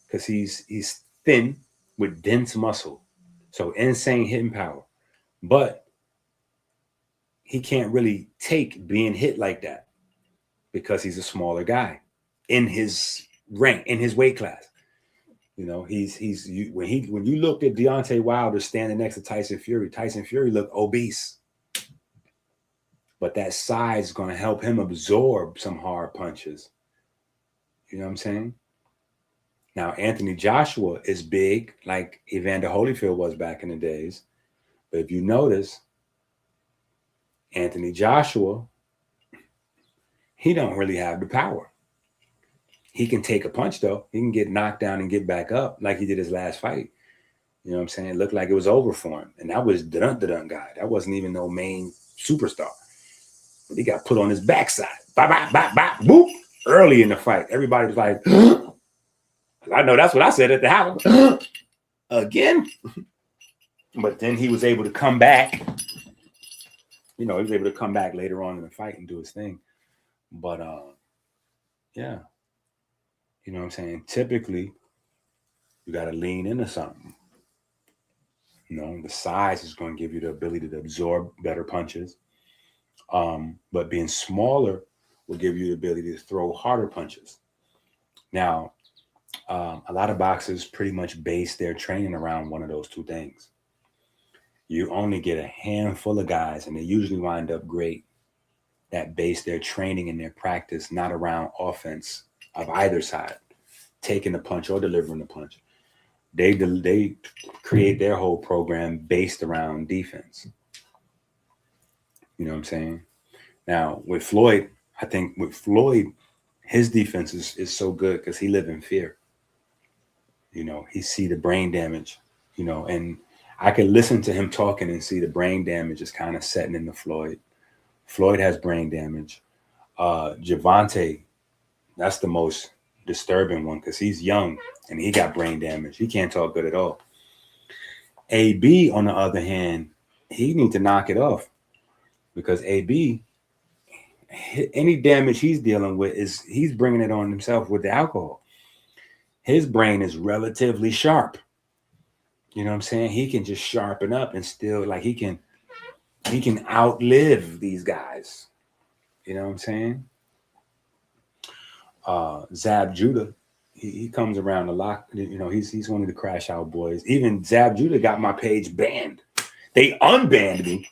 Because he's thin with dense muscle. So insane hitting power. But he can't really take being hit like that because he's a smaller guy in his rank, in his weight class. When you looked at Deontay Wilder standing next to Tyson Fury looked obese. But that size is going to help him absorb some hard punches. You know what I'm saying? Now, Anthony Joshua is big, like Evander Holyfield was back in the days. But if you notice, Anthony Joshua, he don't really have the power. He can take a punch, though. He can get knocked down and get back up like he did his last fight. You know what I'm saying? It looked like it was over for him. And that was the dun guy. That wasn't even no main superstar. But he got put on his backside. Bop, bop, bop, bop, boop. Early in the fight. Everybody was like, I know that's what I said at the house. Again. But then he was able to come back. He was able to come back later on in the fight and do his thing. But, yeah. You know what I'm saying? Typically, you got to lean into something. The size is going to give you the ability to absorb better punches. But being smaller will give you the ability to throw harder punches. Now, a lot of boxers pretty much base their training around one of those two things. You only get a handful of guys, and they usually wind up great, that base their training and their practice not around offense of either side, taking the punch or delivering the punch. They create their whole program based around defense. You know what I'm saying? Now, with Floyd, I think with Floyd, his defense is so good because he live in fear. You know, he see the brain damage, you know, and I could listen to him talking and see the brain damage is kind of setting into Floyd. Floyd has brain damage. Javante, that's the most disturbing one because he's young and he got brain damage. He can't talk good at all. AB, on the other hand, he needs to knock it off because AB, any damage he's dealing with he's bringing it on himself with the alcohol. His brain is relatively sharp. You know what I'm saying? He can just sharpen up and still, like, he can outlive these guys. You know what I'm saying? Zab Judah, he comes around a lot. You know, he's one of the crash out boys. Even Zab Judah got my page banned. They unbanned me,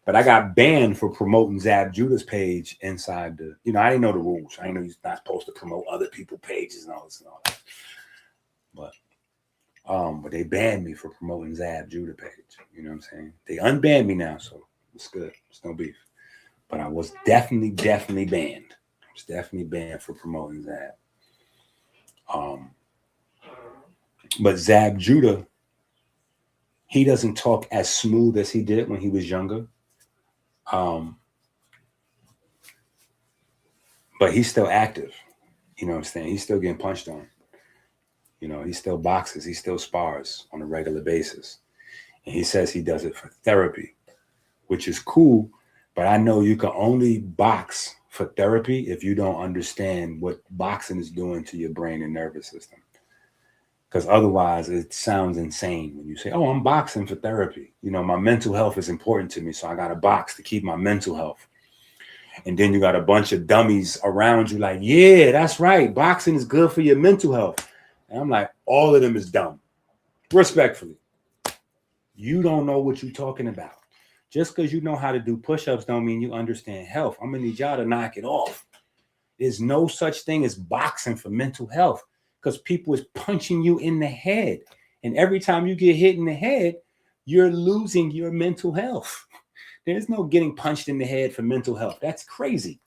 but I got banned for promoting Zab Judah's page inside the, you know, I didn't know the rules. I didn't know you're not supposed to promote other people's pages and all this and all that. But they banned me for promoting Zab Judah page. You know what I'm saying? They unbanned me now, so it's good. It's no beef. But I was definitely banned. I was definitely banned for promoting Zab. But Zab Judah, he doesn't talk as smooth as he did when he was younger. But he's still active. You know what I'm saying? He's still getting punched on. You know, he still boxes. He still spars on a regular basis. And he says he does it for therapy, which is cool. But I know you can only box for therapy if you don't understand what boxing is doing to your brain and nervous system. Because otherwise, it sounds insane when you say, oh, I'm boxing for therapy. You know, my mental health is important to me, so I got to box to keep my mental health. And then you got a bunch of dummies around you like, yeah, that's right. Boxing is good for your mental health. And I'm like, all of them is dumb. Respectfully. You don't know what you're talking about. Just because you know how to do push-ups don't mean you understand health. I'm going to need y'all to knock it off. There's no such thing as boxing for mental health because people is punching you in the head. And every time you get hit in the head, you're losing your mental health. There's no getting punched in the head for mental health. That's crazy.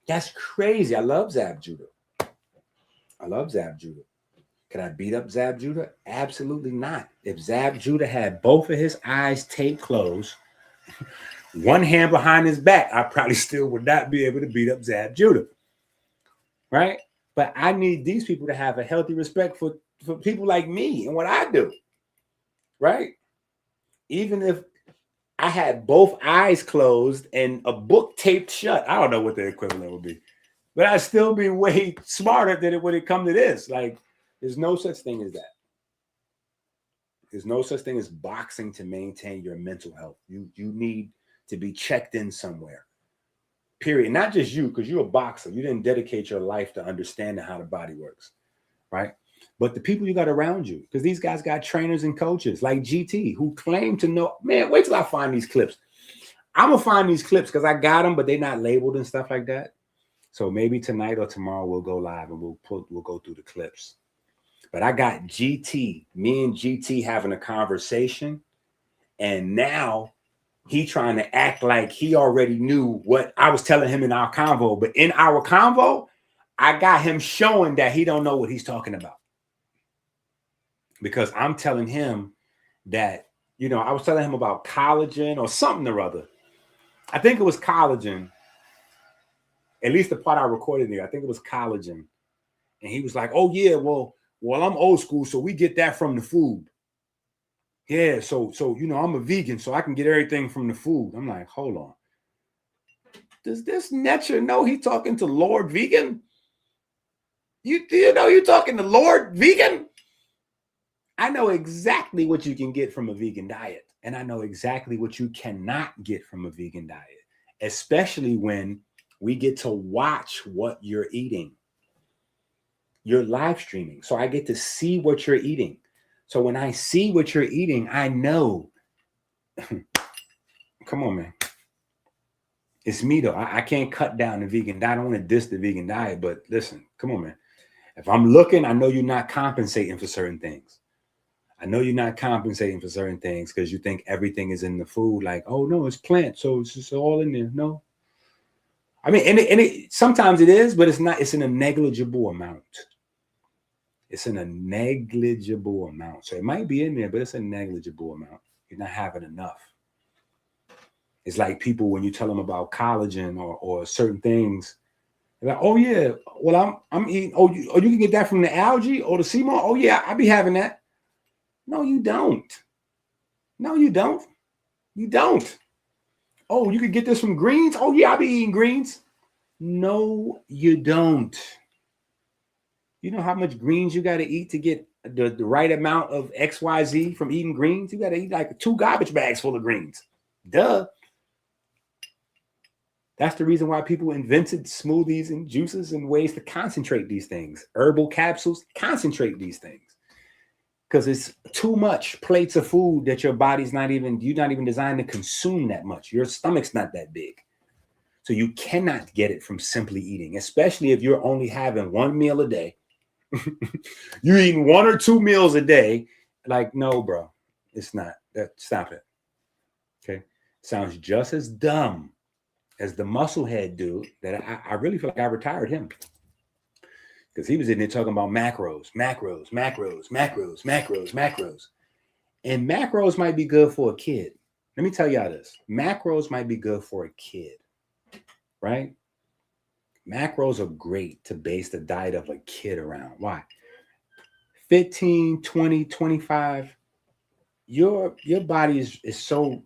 That's crazy. I love Zab Judah. I love Zab Judah. Can I beat up Zab Judah? Absolutely not. If Zab Judah had both of his eyes taped closed, one hand behind his back, I probably still would not be able to beat up Zab Judah. Right? But I need these people to have a healthy respect for people like me and what I do. Right? Even if I had both eyes closed and a book taped shut, I don't know what the equivalent would be. But I'd still be way smarter than it when it comes to this. Like, there's no such thing as that. There's no such thing as boxing to maintain your mental health. You need to be checked in somewhere. Period. Not just you, because you're a boxer. You didn't dedicate your life to understanding how the body works. Right? But the people you got around you, because these guys got trainers and coaches like GT who claim to know. Man, wait till I find these clips. I'm going to find these clips because I got them, but they're not labeled and stuff like that. So maybe tonight or tomorrow we'll go live and we'll go through the clips. But I got GT, me and GT having a conversation, and now he trying to act like he already knew what I was telling him in our convo. But in our convo, I got him showing that he don't know what he's talking about. Because I'm telling him that, you know, I was telling him about collagen or something or other. I think it was collagen. At least the part I recorded there, I think it was collagen. And he was like, oh, yeah, well, I'm old school, so we get that from the food. Yeah, so you know, I'm a vegan, so I can get everything from the food. I'm like, hold on. Does this Netcher know he's talking to Lord Vegan? You know you're talking to Lord Vegan? I know exactly what you can get from a vegan diet. And I know exactly what you cannot get from a vegan diet, especially when we get to watch what you're eating. you're live streaming. So I get to see what you're eating. So when I see what you're eating, I know. Come on, man. It's me, though. I can't cut down the vegan diet. I don't want to diss the vegan diet, but listen, come on, man. If I'm looking, I know you're not compensating for certain things. I know you're not compensating for certain things because you think everything is in the food. Like, oh, no, it's plant, so it's just all in there. No. I mean, and sometimes it is, but it's not. It's in a negligible amount. It's in a negligible amount. So it might be in there, but it's a negligible amount. You're not having enough. It's like people, when you tell them about collagen or certain things, they're like, oh yeah, well I'm eating. Oh, you can get that from the algae or the sea moss. Oh yeah, I be having that. No, you don't. No, you don't. You don't. Oh, you could get this from greens. Oh yeah, I be eating greens. No, you don't. You know how much greens you got to eat to get the right amount of XYZ from eating greens? You got to eat like 2 garbage bags full of greens. Duh. That's the reason why people invented smoothies and juices and ways to concentrate these things. Herbal capsules, concentrate these things. Because it's too much plates of food that you're not even designed to consume that much. Your stomach's not that big. So you cannot get it from simply eating, especially if you're only having 1 meal a day. You're eating 1 or 2 meals a day. Like, no, bro, it's not. Stop it. Okay. Sounds just as dumb as the musclehead dude that I really feel like I retired him. Because he was in there talking about macros. And macros might be good for a kid. Let me tell y'all this. Macros might be good for a kid, right? Macros are great to base the diet of a kid around. Why? 15, 20, 25, your body is so,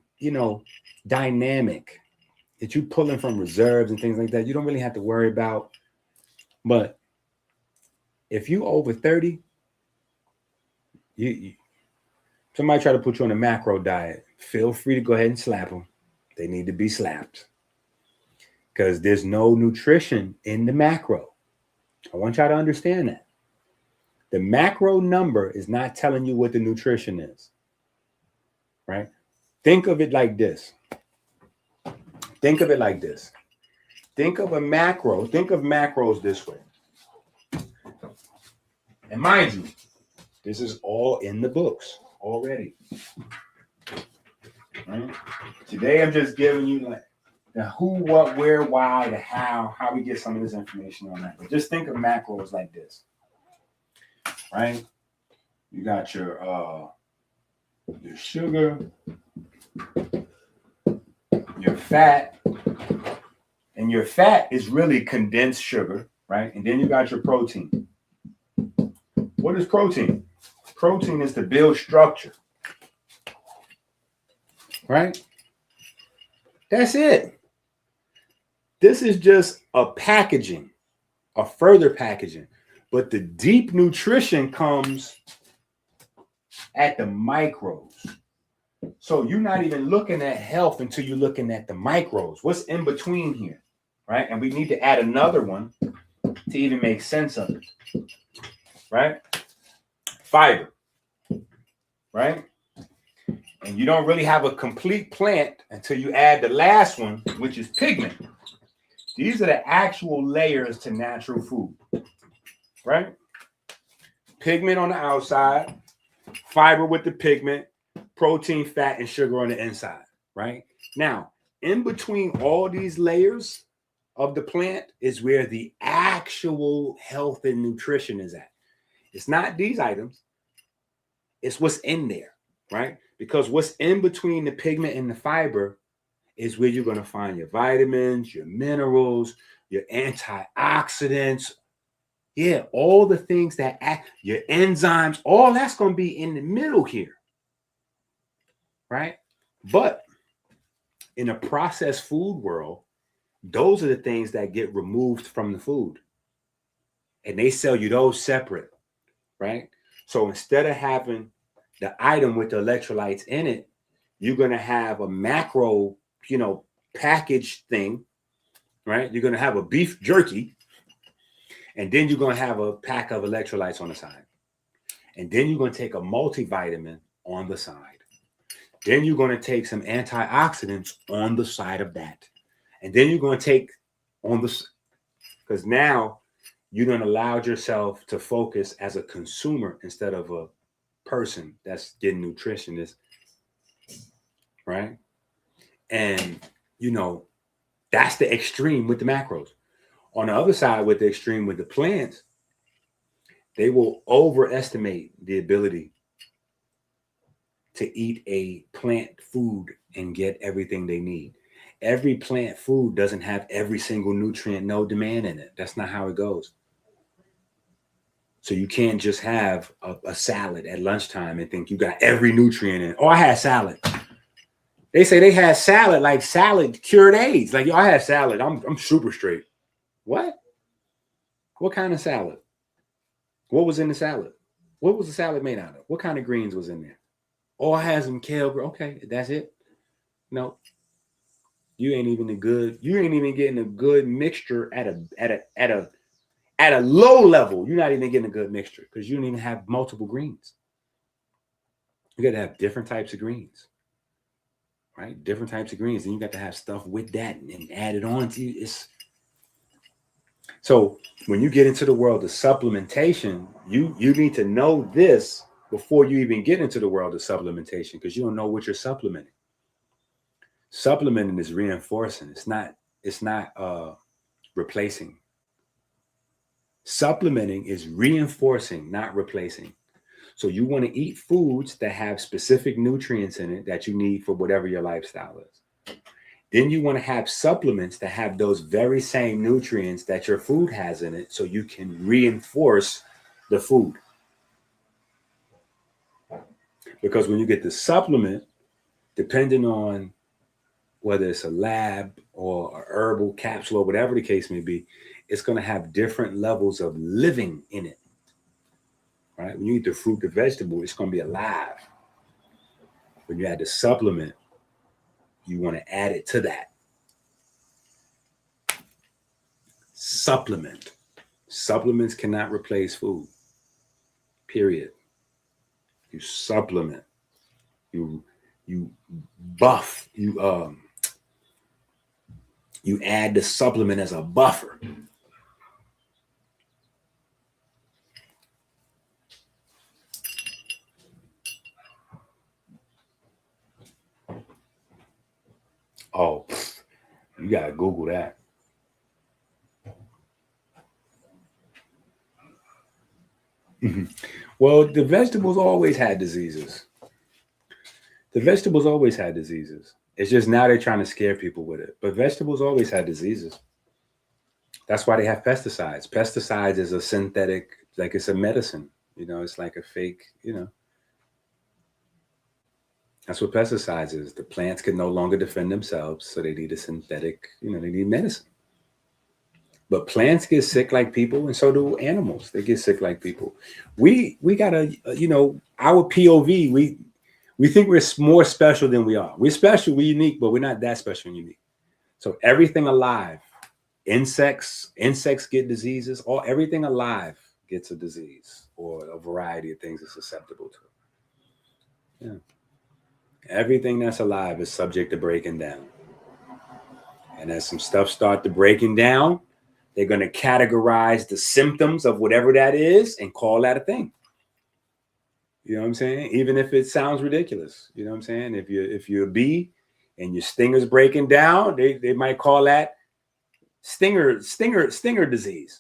dynamic that you're pulling from reserves and things like that. You don't really have to worry about. But if you over 30, somebody try to put you on a macro diet, feel free to go ahead and slap them. They need to be slapped. Because there's no nutrition in the macro. I want y'all to understand that. The macro number is not telling you what the nutrition is. Right? Think of it like this. Think of a macro. Think of macros this way. And mind you, this is all in the books already. Right? Today I'm just giving you like the who, what, where, why, the how we get some of this information on that. But just think of macros like this, right? You got your sugar, your fat, and your fat is really condensed sugar, right? And then you got your protein. What is protein? Protein is to build structure, right? That's it. This is just a packaging, a further packaging. But the deep nutrition comes at the micros. So you're not even looking at health until you're looking at the micros. What's in between here, right? And we need to add another one to even make sense of it, right? Fiber, right? And you don't really have a complete plant until you add the last one, which is pigment. These are the actual layers to natural food, right? Pigment on the outside, fiber with the pigment, protein, fat, and sugar on the inside, right? Now, in between all these layers of the plant is where the actual health and nutrition is at. It's not these items. It's what's in there, right? Because what's in between the pigment and the fiber is where you're going to find your vitamins, your minerals, your antioxidants. Yeah, all the things that act, your enzymes, all that's going to be in the middle here, right? But in a processed food world, those are the things that get removed from the food. And they sell you those separate, right? So instead of having the item with the electrolytes in it, you're going to have a macro, packaged thing, right? You're going to have a beef jerky, And then you're going to have a pack of electrolytes on the side. And then you're going to take a multivitamin on the side. Then you're going to take some antioxidants on the side of that. And then you're going to take on the, because now you done allowed yourself to focus as a consumer instead of a person that's getting nutritionist, right? And, you know, that's the extreme with the macros. On the other side, with the extreme with the plants, they will overestimate the ability to eat a plant food and get everything they need. Every plant food doesn't have every single nutrient, no demand in it. That's not how it goes. So you can't just have a salad at lunchtime and think you got every nutrient in it. Oh, I had salad. They say they had salad, like salad cured AIDS. Like, yo, I had salad. I'm super straight. What? What kind of salad? What was in the salad? What was the salad made out of? What kind of greens was in there? Oh, I had some kale. Okay, that's it. No, you ain't even getting a good mixture at a low level. You're not even getting a good mixture because you don't even have multiple greens. You got to have different types of greens, right? Different types of greens, and you got to have stuff with that and add it on to you. So when you get into the world of supplementation, you need to know this before you even get into the world of supplementation, because you don't know what you're supplementing. Supplementing is reinforcing. It's not replacing. Supplementing is reinforcing, not replacing. So you want to eat foods that have specific nutrients in it that you need for whatever your lifestyle is. Then you want to have supplements that have those very same nutrients that your food has in it, so you can reinforce the food. Because when you get the supplement, depending on whether it's a lab or a herbal capsule or whatever the case may be, it's going to have different levels of living in it, right? When you eat the fruit, the vegetable, it's going to be alive. When you add the supplement, you want to add it to that. Supplement. Supplements cannot replace food, period. You supplement. You buff. You add the supplement as a buffer. Oh, you gotta Google that. Well, the vegetables always had diseases. The vegetables always had diseases. It's just now they're trying to scare people with it. But vegetables always had diseases. That's why they have pesticides. Pesticides is a synthetic, like it's a medicine. You know, it's like a fake, you know. That's what pesticides is. The plants can no longer defend themselves, so they need a synthetic, you know, they need medicine. But plants get sick like people, and so do animals. They get sick like people. We gotta, you know, our POV, we think we're more special than we are. We're special, we're unique, but we're not that special and unique. So everything alive, insects get diseases, or everything alive gets a disease or a variety of things it's susceptible to. Yeah. Everything that's alive is subject to breaking down. And as some stuff start to breaking down, they're going to categorize the symptoms of whatever that is and call that a thing. You know what I'm saying? Even if it sounds ridiculous. You know what I'm saying? If you're a bee and your stinger's breaking down, they might call that stinger disease.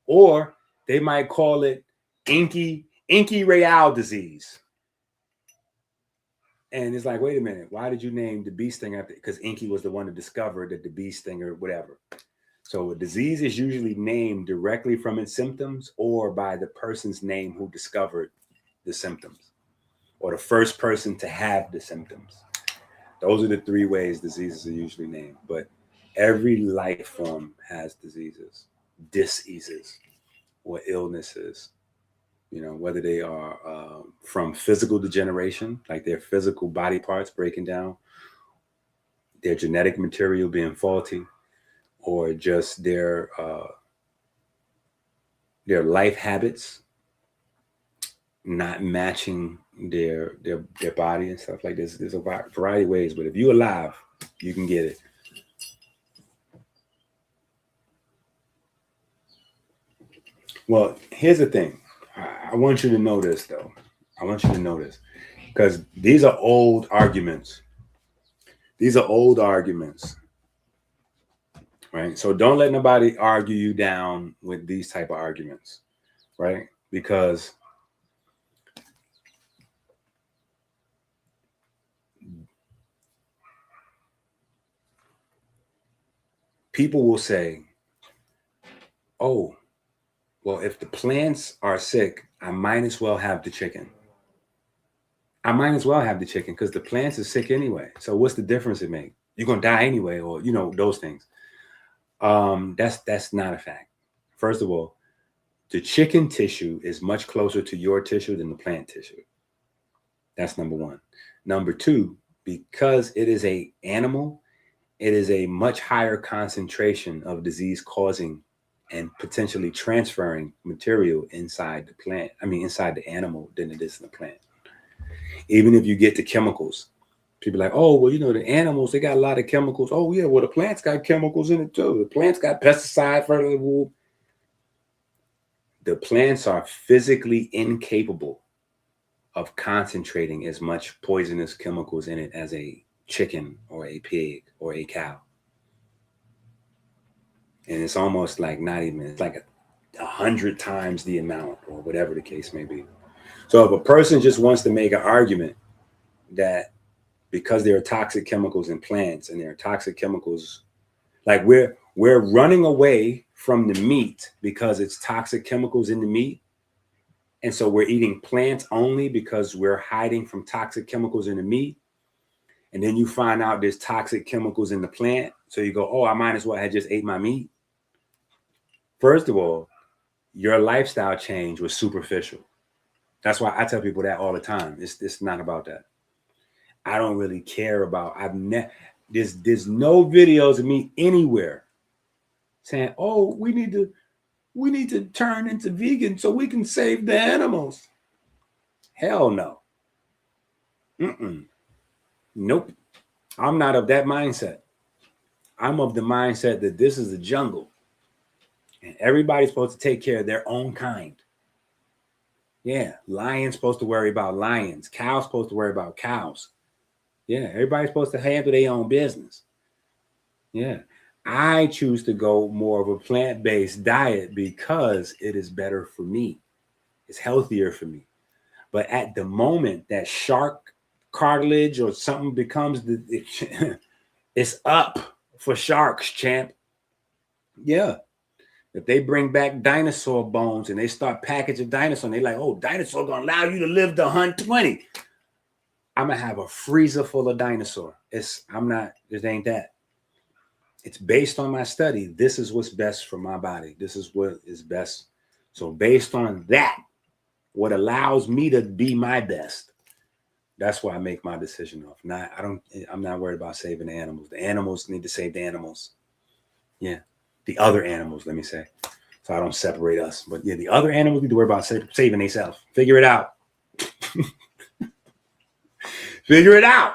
Or they might call it EnQi real disease. And it's like, wait a minute, why did you name the bee stinger after? Because EnQi was the one that discovered that the bee stinger, whatever. So a disease is usually named directly from its symptoms or by the person's name who discovered the symptoms, or the first person to have the symptoms. Those are the three ways diseases are usually named. But every life form has diseases, diseases, or illnesses. You know, whether they are from physical degeneration, like their physical body parts breaking down, their genetic material being faulty, or just their their life habits not matching their body and stuff like this. There's a variety of ways, but if you're alive, you can get it. Well, here's the thing. I want you to know this, though. I want you to know this, because these are old arguments. These are old arguments, right? So don't let nobody argue you down with these type of arguments, right? Because people will say, oh, well, if the plants are sick, I might as well have the chicken. I might as well have the chicken because the plants are sick anyway. So what's the difference it makes? You're going to die anyway, or, you know, those things. That's not a fact. First of all, the chicken tissue is much closer to your tissue than the plant tissue. That's number one. Number two, because it is an animal, it is a much higher concentration of disease causing and potentially transferring material inside the plant. I mean, inside the animal than it is in the plant. Even if you get the chemicals, people are like, oh, well, you know, the animals, they got a lot of chemicals. Oh, yeah, well, the plants got chemicals in it too. The plants got pesticide, fertilizer. The plants are physically incapable of concentrating as much poisonous chemicals in it as a chicken or a pig or a cow. And it's almost like not even, it's like 100 times the amount or whatever the case may be. So if a person just wants to make an argument that because there are toxic chemicals in plants and there are toxic chemicals, like we're running away from the meat because it's toxic chemicals in the meat. And so we're eating plants only because we're hiding from toxic chemicals in the meat. And then you find out there's toxic chemicals in the plant. So you go, oh, I might as well have just ate my meat. First of all, your lifestyle change was superficial. That's why I tell people that all the time. It's not about that. I don't really care about, there's no videos of me anywhere saying, oh, we need to turn into vegan so we can save the animals. Hell no. Nope. I'm not of that mindset. I'm of the mindset that this is a jungle and everybody's supposed to take care of their own kind. Yeah, lions supposed to worry about lions. Cows supposed to worry about cows. Yeah, everybody's supposed to handle their own business. Yeah, I choose to go more of a plant-based diet because it is better for me. It's healthier for me. But at the moment that shark cartilage or something becomes it's up for sharks, champ. Yeah. If they bring back dinosaur bones and they start packaging dinosaur, and they're like, oh, dinosaur gonna allow you to live to 120. I'm gonna have a freezer full of dinosaur. It ain't that. It's based on my study. This is what's best for my body. This is what is best. So based on that, what allows me to be my best, that's why I make my decision off. I'm not worried about saving the animals. The animals need to save the animals. Yeah. The other animals, let me say. So I don't separate us. But yeah, the other animals need to worry about saving themselves. Figure it out. Figure it out.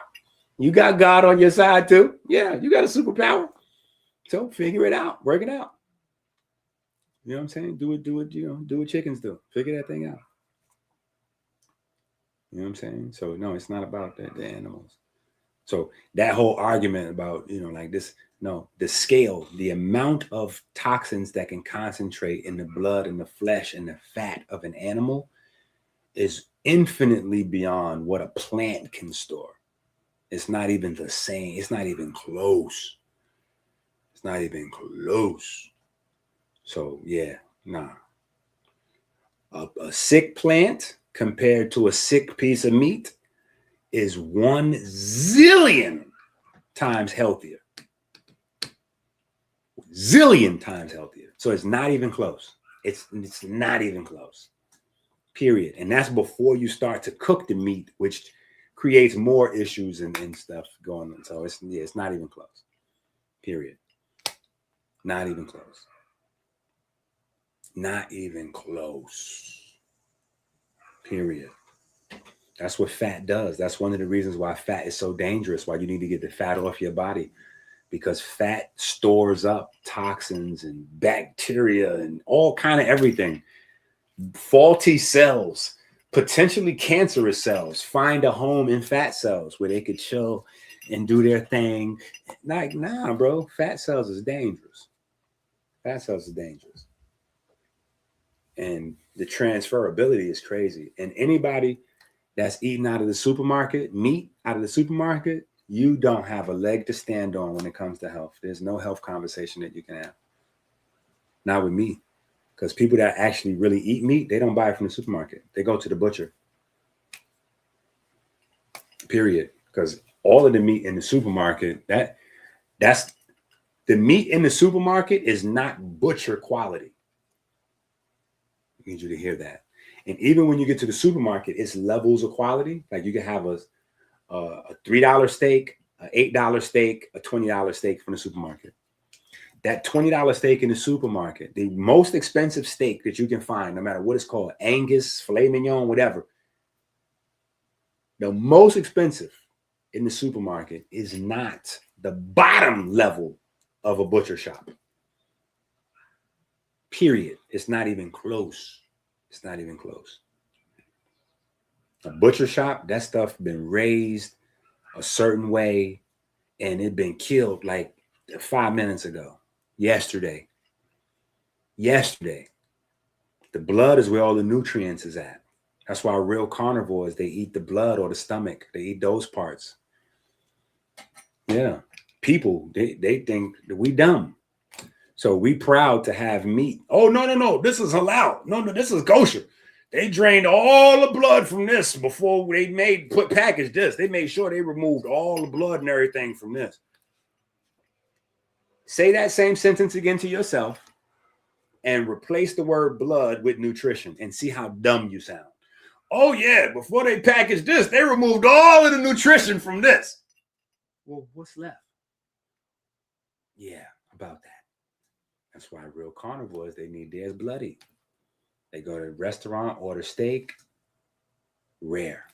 You got God on your side too. Yeah, you got a superpower. So figure it out. Work it out. You know what I'm saying? Do it, do what chickens do. Figure that thing out. You know what I'm saying? So no, it's not about the animals. So that whole argument about, like this, no, the scale, the amount of toxins that can concentrate in the blood and the flesh and the fat of an animal is infinitely beyond what a plant can store. It's not even the same. It's not even close. It's not even close. So yeah, nah. A sick plant compared to a sick piece of meat is 1 zillion times healthier. Zillion times healthier. So it's not even close. It's not even close. Period. And that's before you start to cook the meat, which creates more issues and stuff going on. So it's not even close. Period. Not even close. Not even close. Period. That's what fat does. That's one of the reasons why fat is so dangerous, why you need to get the fat off your body, because fat stores up toxins and bacteria and all kind of everything. Faulty cells, potentially cancerous cells, find a home in fat cells where they could chill and do their thing. Like, nah, bro, fat cells is dangerous. Fat cells is dangerous. And the transferability is crazy. And anybody that's eating out of the supermarket, meat out of the supermarket, you don't have a leg to stand on when it comes to health. There's no health conversation that you can have. Not with me. Because people that actually really eat meat, they don't buy it from the supermarket. They go to the butcher. Period. Because all of the meat in the supermarket, that's the meat in the supermarket is not butcher quality. I need you to hear that. And even when you get to the supermarket, it's levels of quality. Like you can have a $3 steak, an $8 steak, a $20 steak from the supermarket. That $20 steak in the supermarket, the most expensive steak that you can find, no matter what it's called, Angus, filet mignon, whatever. The most expensive in the supermarket is not the bottom level of a butcher shop. Period. It's not even close. It's not even close. A butcher shop, that stuff been raised a certain way and it been killed like 5 minutes ago. Yesterday. The blood is where all the nutrients is at. That's why real carnivores, they eat the blood or the stomach. They eat those parts. Yeah. People, they think that we dumb. So we proud to have meat. Oh, no. This is halal. No, this is kosher. They drained all the blood from this before they packaged this. They made sure they removed all the blood and everything from this. Say that same sentence again to yourself and replace the word blood with nutrition and see how dumb you sound. Oh, yeah, before they packaged this, they removed all of the nutrition from this. Well, what's left? Yeah, about that. That's why real carnivores, they need theirs bloody. They go to a restaurant, order steak, rare,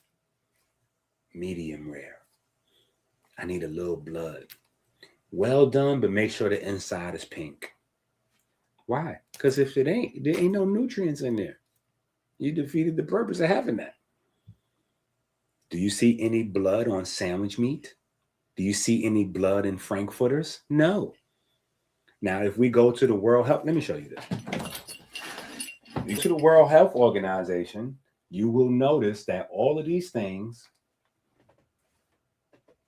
medium rare. I need a little blood. Well done, but make sure the inside is pink. Why? Because if it ain't, there ain't no nutrients in there. You defeated the purpose of having that. Do you see any blood on sandwich meat? Do you see any blood in frankfurters? No. Now, if we go to the World Health, let me show you this. You to the World Health Organization, you will notice that all of these things,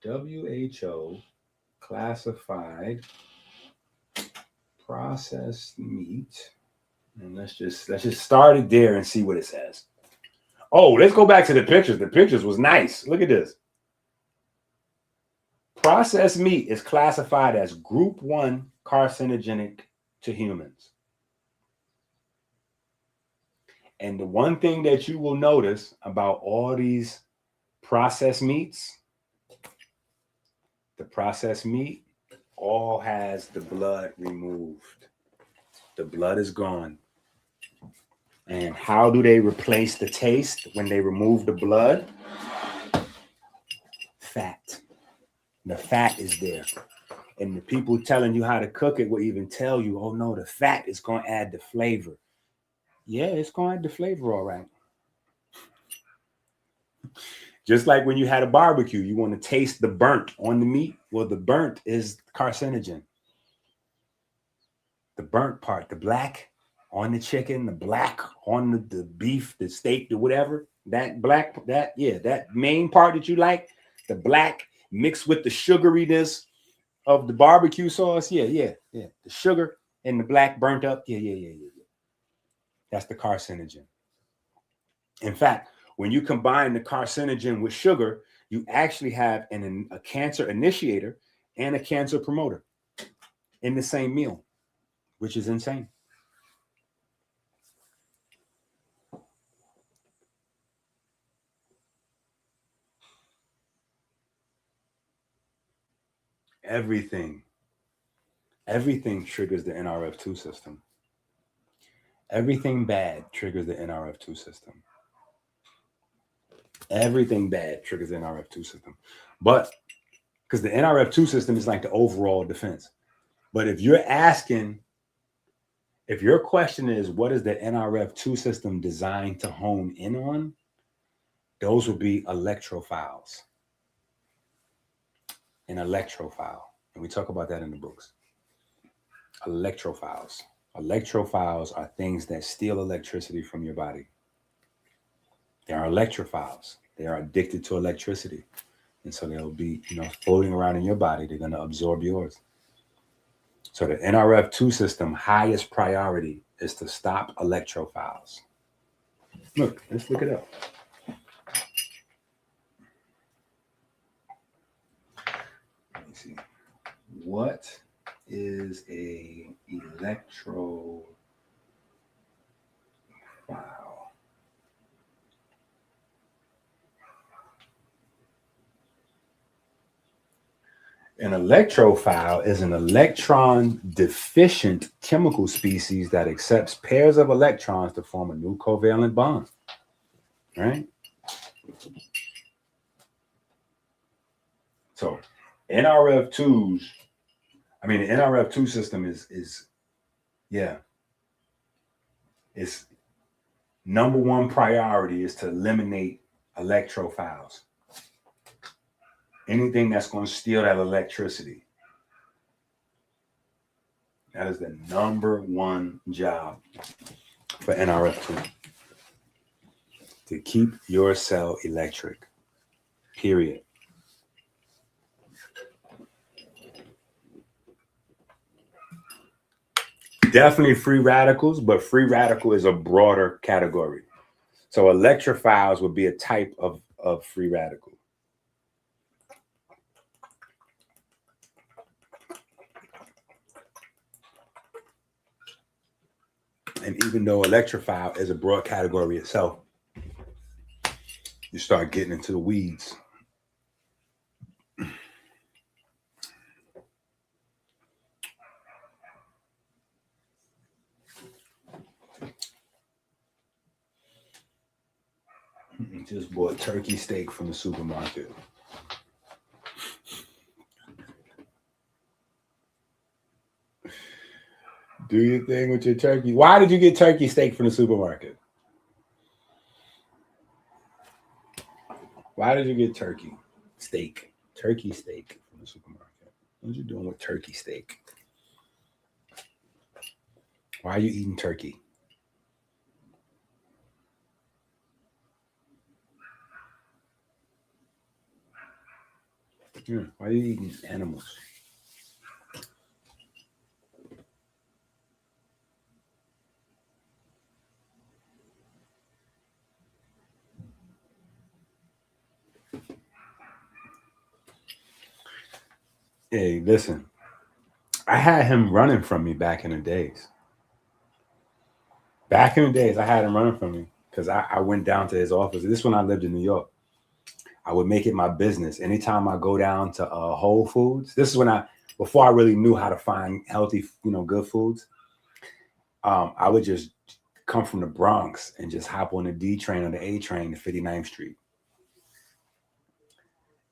WHO classified processed meat, and let's just start it there and see what it says. Oh, let's go back to the pictures. The pictures was nice. Look at this. Processed meat is classified as group 1 carcinogenic to humans. And the one thing that you will notice about all these processed meats, the processed meat all has the blood removed. The blood is gone. And how do they replace the taste when they remove the blood? Fat. The fat is there. And the people telling you how to cook it will even tell you, oh no, the fat is going to add the flavor. Yeah, it's going to add the flavor, all right. Just like when you had a barbecue, you want to taste the burnt on the meat. Well, the burnt is carcinogen. The burnt part, the black on the chicken, the black on the beef, the steak, the whatever, that black, that main part that you like, the black mixed with the sugariness of the barbecue sauce. Yeah. The sugar and the black burnt up. Yeah. That's the carcinogen. In fact, when you combine the carcinogen with sugar, you actually have a cancer initiator and a cancer promoter in the same meal, which is insane. Everything triggers the NRF2 system. Everything bad triggers the NRF2 system. Everything bad triggers the NRF2 system. But because the NRF2 system is like the overall defense. But if you're asking, if your question is, what is the NRF2 system designed to hone in on? Those would be electrophiles. An electrophile. And we talk about that in the books. Electrophiles. Electrophiles are things that steal electricity from your body. They are electrophiles. They are addicted to electricity. And so they'll be, floating around in your body. They're going to absorb yours. So the NRF2 system, highest priority is to stop electrophiles. Look, let's look it up. Let me see. What is a electrophile? An electrophile is an electron deficient chemical species that accepts pairs of electrons to form a new covalent bond. Right? So the NRF2 system is its number one priority is to eliminate electrophiles. Anything that's going to steal that electricity. That is the number one job for NRF2. To keep your cell electric. Period. Definitely free radicals, but free radical is a broader category. So electrophiles would be a type of free radical. And even though electrophile is a broad category itself, you start getting into the weeds. Just bought turkey steak from the supermarket. Do your thing with your turkey. Why did you get turkey steak from the supermarket? Why did you get turkey steak from the supermarket? What are you doing with turkey steak? Why are you eating turkey? Why are you eating animals? Hey, listen. I had him running from me back in the days. I had him running from me because I went down to his office. This is when I lived in New York. I would make it my business. Anytime I go down to Whole Foods, this is when before I really knew how to find healthy, good foods. I would just come from the Bronx and just hop on the D train or the A train to 59th Street.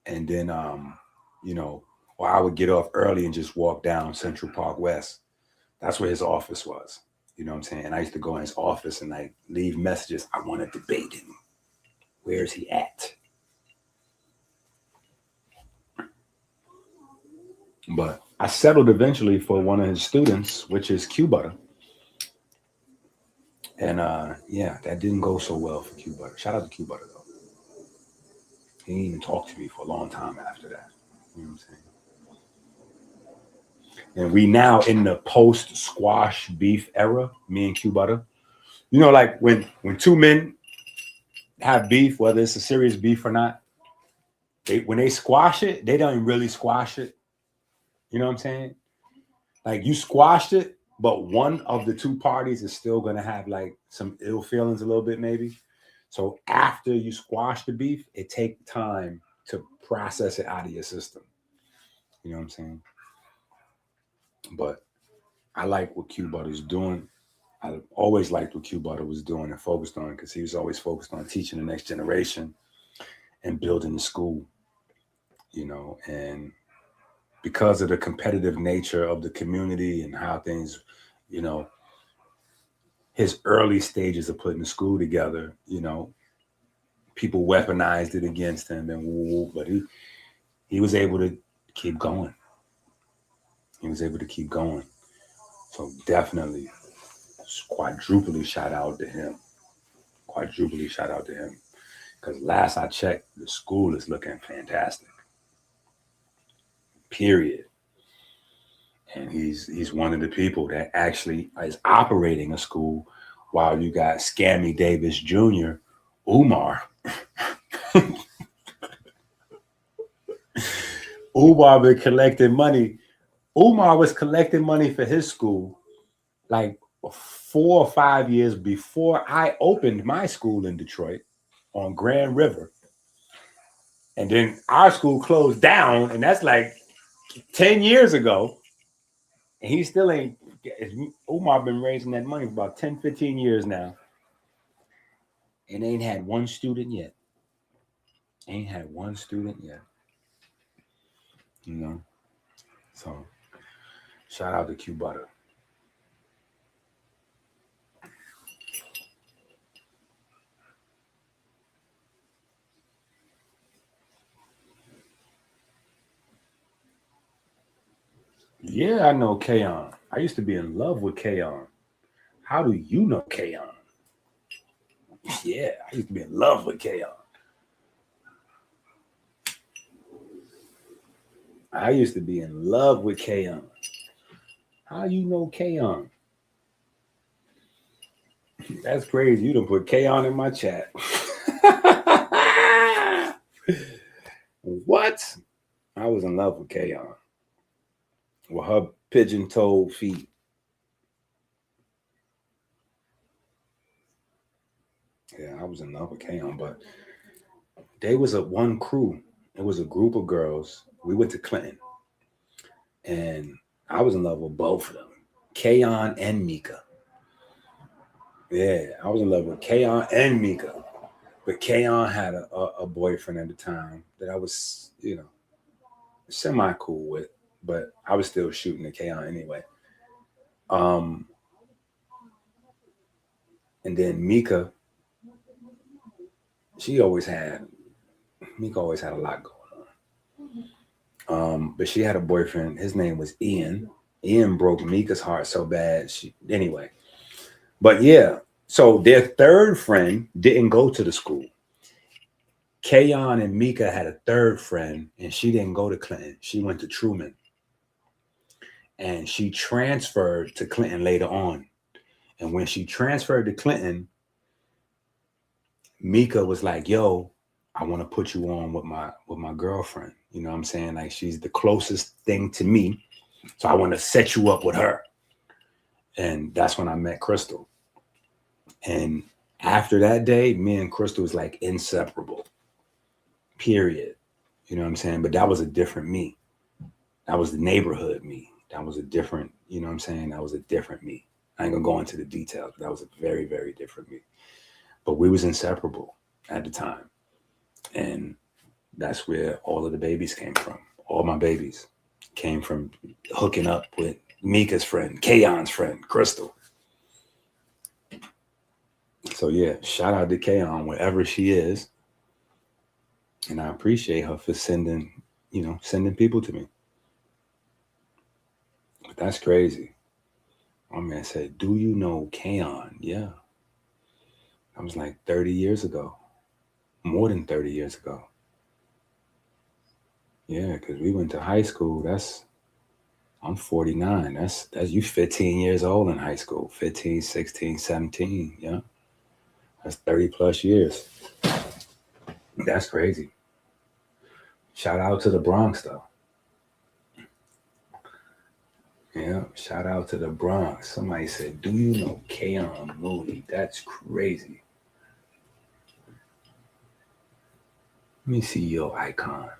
And then, or I would get off early and just walk down Central Park West. That's where his office was. You know what I'm saying? And I used to go in his office and like leave messages. I want to debate him. Where is he at? But I settled eventually for one of his students, which is Q Butter. And that didn't go so well for Q Butter. Shout out to Q Butter though. He didn't even talk to me for a long time after that. You know what I'm saying? And we now in the post squash beef era, me and Q Butter. Like when two men have beef, whether it's a serious beef or not, when they squash it, they don't really squash it. You know what I'm saying? Like you squashed it, but one of the two parties is still going to have like some ill feelings a little bit maybe. So after you squash the beef, it takes time to process it out of your system. You know what I'm saying? But I like what Q Butter's doing. I always liked what Q Butter was doing and focused on, because he was always focused on teaching the next generation and building the school, you know, and because of the competitive nature of the community and how things, you know, his early stages of putting the school together, you know, people weaponized it against him but he was able to keep going. He was able to keep going. So definitely quadruply shout out to him. Quadruply shout out to him. Because last I checked, the school is looking fantastic. Period. And he's one of the people that actually is operating a school, while you got Scammy Davis Jr., Umar. Umar been collecting money. Umar was collecting money for his school like 4 or 5 years before I opened my school in Detroit on Grand River. And then our school closed down, and that's like 10 years ago. And he still ain't, Umar been raising that money for about 10, 15 years now. And ain't had one student yet. Ain't had one student yet. You know? So, shout out to Q Butter. Yeah, I know Kayon. I used to be in love with Kayon. How do you know Kayon? Yeah, I used to be in love with Kayon. I used to be in love with Kayon. How you know Kayon? That's crazy. You done put Kayon in my chat. What? I was in love with Kayon. With her pigeon-toed feet. Yeah, I was in love with Kayon, but they was one crew. It was a group of girls. We went to Clinton. And I was in love with both of them. Kayon and Mika. Yeah, I was in love with Kayon and Mika. But Kayon had a boyfriend at the time that I was, you know, semi-cool with. But I was still shooting at Kayon anyway. And then Mika, Mika always had a lot going on. But she had a boyfriend. His name was Ian. Ian broke Mika's heart so bad. Anyway. But yeah, so their third friend didn't go to the school. Kayon and Mika had a third friend, and she didn't go to Clinton. She went to Truman. And she transferred to Clinton later on. And when she transferred to Clinton, Mika was like, yo, I want to put you on with my girlfriend. You know what I'm saying? Like, she's the closest thing to me. So I want to set you up with her. And that's when I met Crystal. And after that day, me and Crystal was like inseparable. Period. You know what I'm saying? But that was a different me. That was the neighborhood me. That was a different, you know what I'm saying? That was a different me. I ain't gonna go into the details, but that was a very, very different me. But we was inseparable at the time. And that's where all of the babies came from. All my babies came from hooking up with Mika's friend, Kayon's friend, Crystal. So yeah, shout out to Kayon wherever she is. And I appreciate her for sending people to me. But that's crazy. My man said, do you know Kayon? Yeah. That was like 30 years ago. More than 30 years ago. Yeah, because we went to high school. I'm 49. That's you 15 years old in high school. 15, 16, 17. Yeah. That's 30 plus years. That's crazy. Shout out to the Bronx, though. Yeah, shout out to the Bronx. Somebody said, do you know Kayon Mooney? That's crazy. Let me see your icon.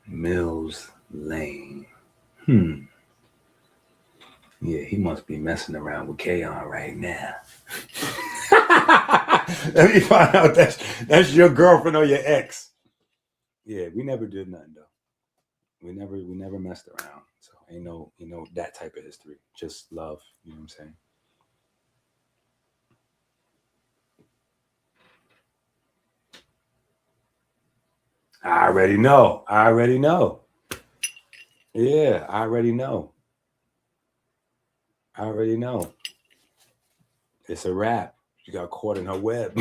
Mills Lane. Yeah, Yeah, he must be messing around with K-On right now. Let me find out that's your girlfriend or your ex. Yeah, we never did nothing though. We never messed around. So ain't no, that type of history. Just love, you know what I'm saying? I already know. Yeah, I already know. It's a wrap. She got caught in her web.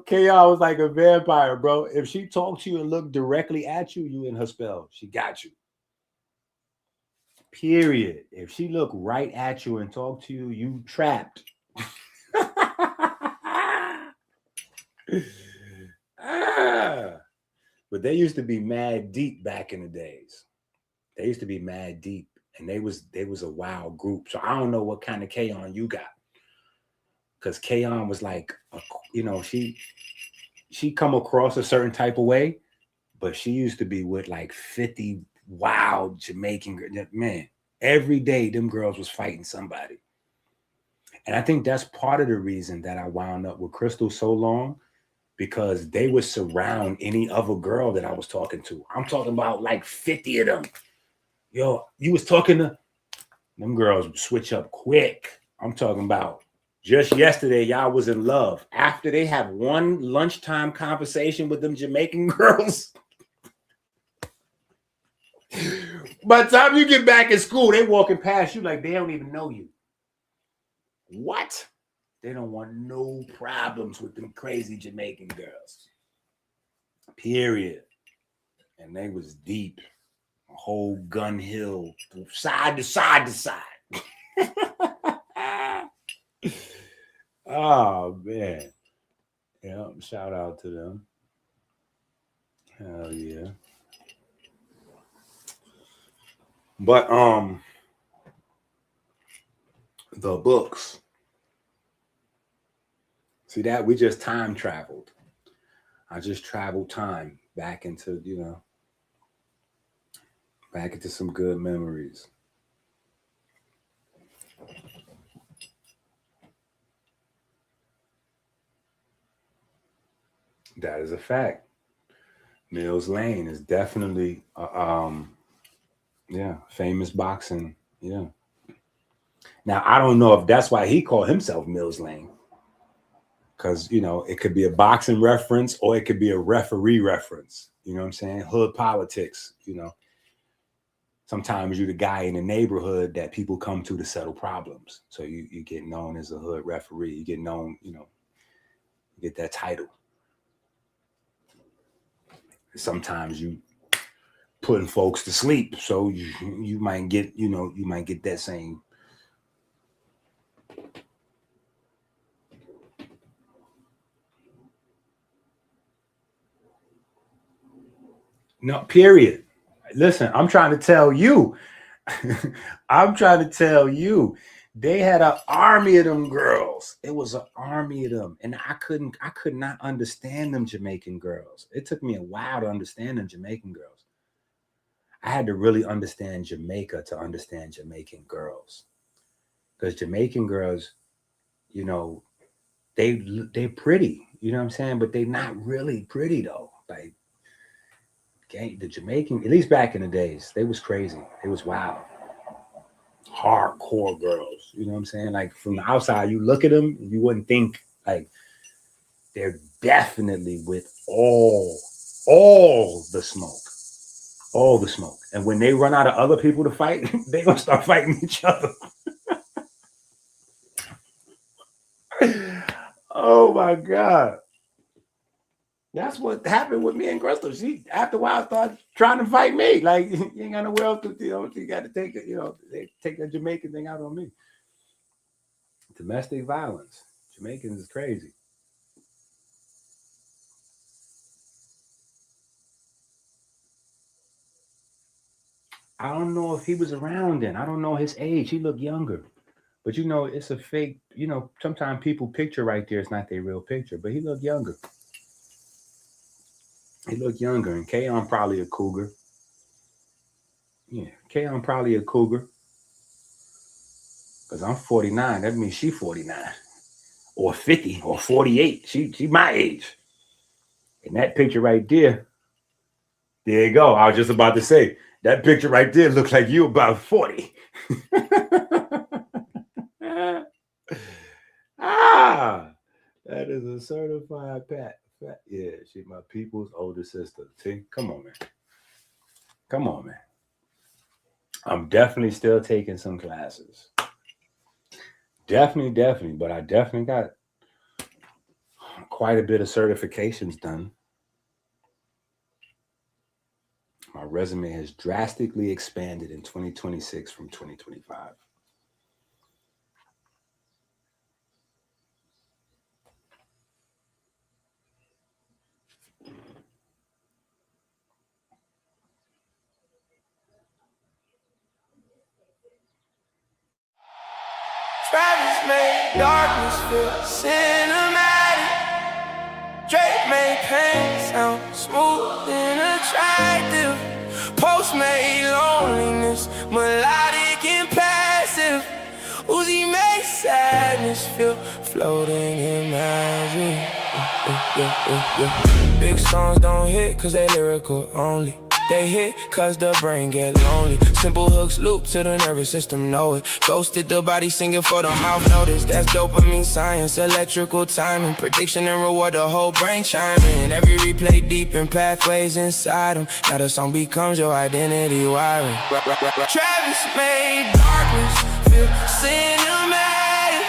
K.R. was like a vampire, bro. If she talked to you and looked directly at you, you in her spell. She got you. Period. If she looked right at you and talked to you, you trapped. But they used to be mad deep back in the days. They used to be mad deep, and they was a wild group. So I don't know what kind of K-On you got, because K-On was like, she come across a certain type of way, but she used to be with like 50 wild Jamaican girls. Man, every day them girls was fighting somebody. And I think that's part of the reason that I wound up with Crystal so long, because they would surround any other girl that I was talking to. I'm talking about like 50 of them. Yo, you was talking to them girls would switch up quick. I'm talking about just yesterday, y'all was in love. After they have one lunchtime conversation with them Jamaican girls, by the time you get back in school, they walking past you like they don't even know you. What? They don't want no problems with them crazy Jamaican girls. Period. And they was deep. A whole Gun Hill, side to side to side. Oh man. Yeah, shout out to them. Hell yeah. But the books. See that? We just time traveled. I just traveled time back into, back into some good memories. That is a fact. Mills Lane is definitely famous boxing. Yeah. Now I don't know if that's why he called himself Mills Lane. Because, it could be a boxing reference or it could be a referee reference. You know what I'm saying? Hood politics, Sometimes you're the guy in the neighborhood that people come to settle problems. So you get known as a hood referee. You get known, you get that title. Sometimes you putting folks to sleep. So you might get, you might get that same. No, period. Listen, I'm trying to tell you. They had an army of them girls. It was an army of them. And I could not understand them Jamaican girls. It took me a while to understand them Jamaican girls. I had to really understand Jamaica to understand Jamaican girls. Because Jamaican girls, they're pretty, you know what I'm saying? But they're not really pretty though. Like, the Jamaican, at least back in the days, they was crazy. They was wild. Hardcore girls. You know what I'm saying? Like from the outside, you look at them, you wouldn't think like they're definitely with all the smoke. All the smoke. And when they run out of other people to fight, they're gonna start fighting each other. Oh my God. That's what happened with me and Crystal. She, after a while, started trying to fight me. Like, you ain't got nowhere else to, you got to take it, they take a Jamaican thing out on me. Domestic violence. Jamaicans is crazy. I don't know if he was around then. I don't know his age. He looked younger. But, it's a fake, sometimes people picture right there, it's not their real picture. But he looked younger. He look younger, and Kayon probably a cougar. Yeah, Kayon probably a cougar. Because I'm 49. That means she 49. Or 50 or 48. She my age. And that picture right there you go. I was just about to say, that picture right there looks like you about 40. That is a certified pat. Yeah, she's my people's older sister. See, come on, man. Come on, man. I'm definitely still taking some classes. Definitely. But I definitely got quite a bit of certifications done. My resume has drastically expanded in 2026 from 2025. Travis made darkness feel cinematic. Drake made pain sound smooth and attractive. Post made loneliness melodic and passive. Uzi made sadness feel floating in magic. Big songs don't hit cause they lyrical only. They hit cause the brain get lonely. Simple hooks loop to the nervous system, know it. Ghosted the body singing for the mouth notice. That's dopamine science, electrical timing. Prediction and reward, the whole brain chiming. Every replay deep in pathways inside them. Now the song becomes your identity wiring. Travis made darkness feel cinematic.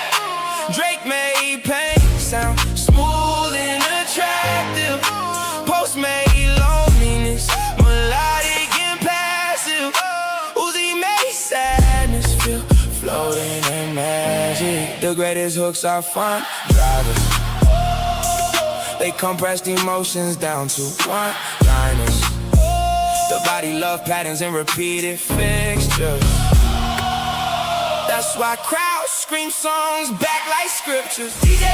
Drake made pain sound smooth and attractive. Post made loneliness melodic and passive. Uzi made sadness feel floating in magic. The greatest hooks are fun drivers. They compressed emotions down to one-liners. The body love patterns and repeated fixtures. That's why crowds scream songs back like scriptures. DJ,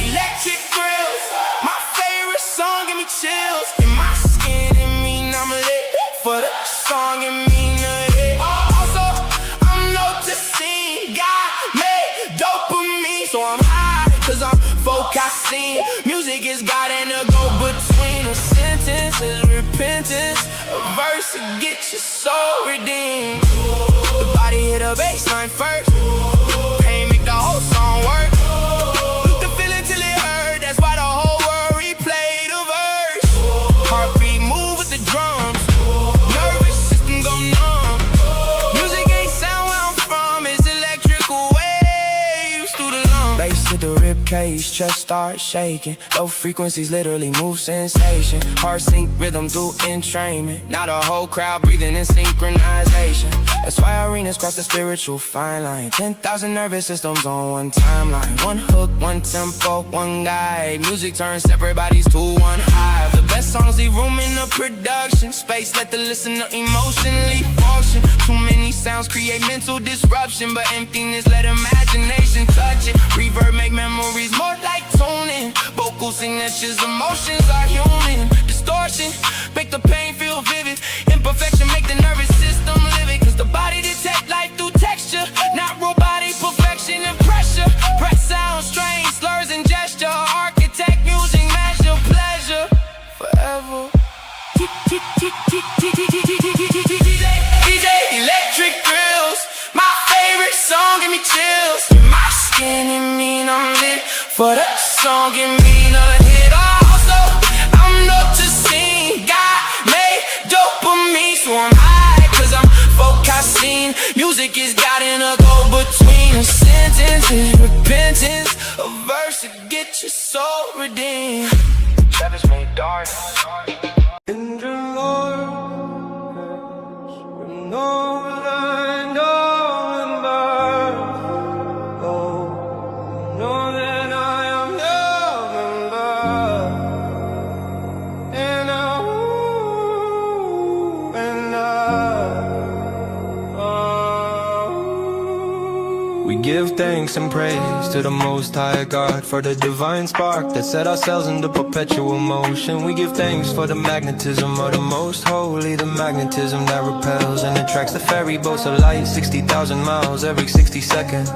electric grills. My favorite song give me chills. In my skin, it mean I'm lit. For the song, it mean a hit. Also, I'm noticing God made dopamine. So I'm high, cause I'm focusing. Music is God and a go-between. A sentence is repentance. A verse to get your soul redeemed. The body hit a baseline first. Pain make the whole song work. Look the feeling till it hurt. That's why the whole world replay the verse. Heartbeat move with the drums. Nervous system go numb. Music ain't sound where I'm from. It's electrical waves through the lungs. Bass to the rib cage, chest start shaking. Low frequencies literally move sensation. Heart sync rhythm through entrainment. Now the whole crowd breathing in synchronization. That's why arenas cross the spiritual fine line. 10,000 nervous systems on one timeline. One hook, one tempo, one guide. Music turns separate bodies to one hive. The best songs leave room in the production space. Let the listener emotionally function. Too many sounds create mental disruption, but emptiness let imagination touch it. Reverb make memories more like tuning. Vocal signatures, emotions are human. Distortion make the pain feel vivid. Imperfection make the nervous system live it. Cause the body detect life through texture, not robotic perfection and pressure. Breath sound, strain, slurs and gesture. Architect music, measure pleasure forever. DJ, electric grills. My favorite song give me chills. In my skin, it mean I'm lit. For the song, it mean a hit. Also, I'm noticing God made dopamine. So I'm high, cause I'm focusing. Music is God in a go-between. A sentence is repentance. A verse to get your soul redeemed. Travis made dark. And the Lord has been all I know and love. Oh, know that I am young and loved. And give thanks and praise to the Most High God for the divine spark that set our cells into perpetual motion. We give thanks for the magnetism of the Most Holy, the magnetism that repels and attracts the ferry boats of light 60,000 miles every 60 seconds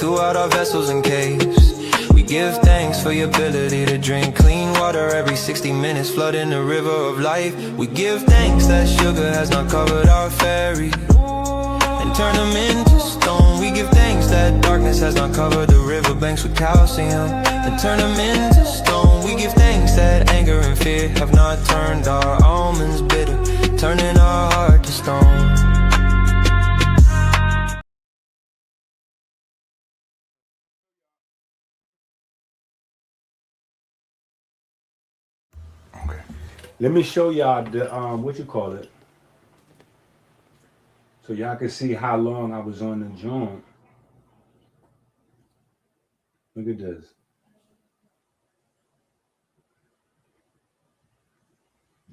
throughout our vessels and caves. We give thanks for your ability to drink clean water every 60 minutes, flooding the river of life. We give thanks that sugar has not covered our ferry and turn them into stone. We give thanks that darkness has not covered the riverbanks with calcium and turn them into stone. We give thanks that anger and fear have not turned our almonds bitter, turning our heart to stone. Okay. Let me show y'all the what you call it, so y'all can see how long I was on the joint. Look at this.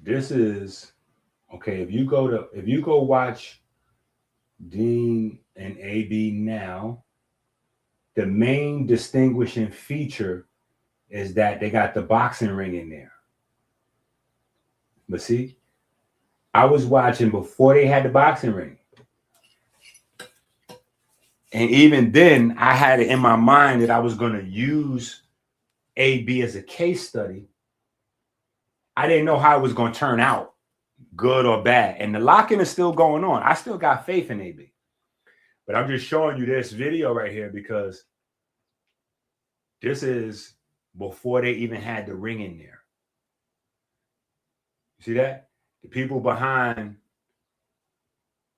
This is okay. If you go watch Dean and AB now, the main distinguishing feature is that they got the boxing ring in there. But see, I was watching before they had the boxing ring. And even then, I had it in my mind that I was going to use AB as a case study. I didn't know how it was going to turn out, good or bad. And the lock-in is still going on. I still got faith in AB. But I'm just showing you this video right here because this is before they even had the ring in there. You see that? The people behind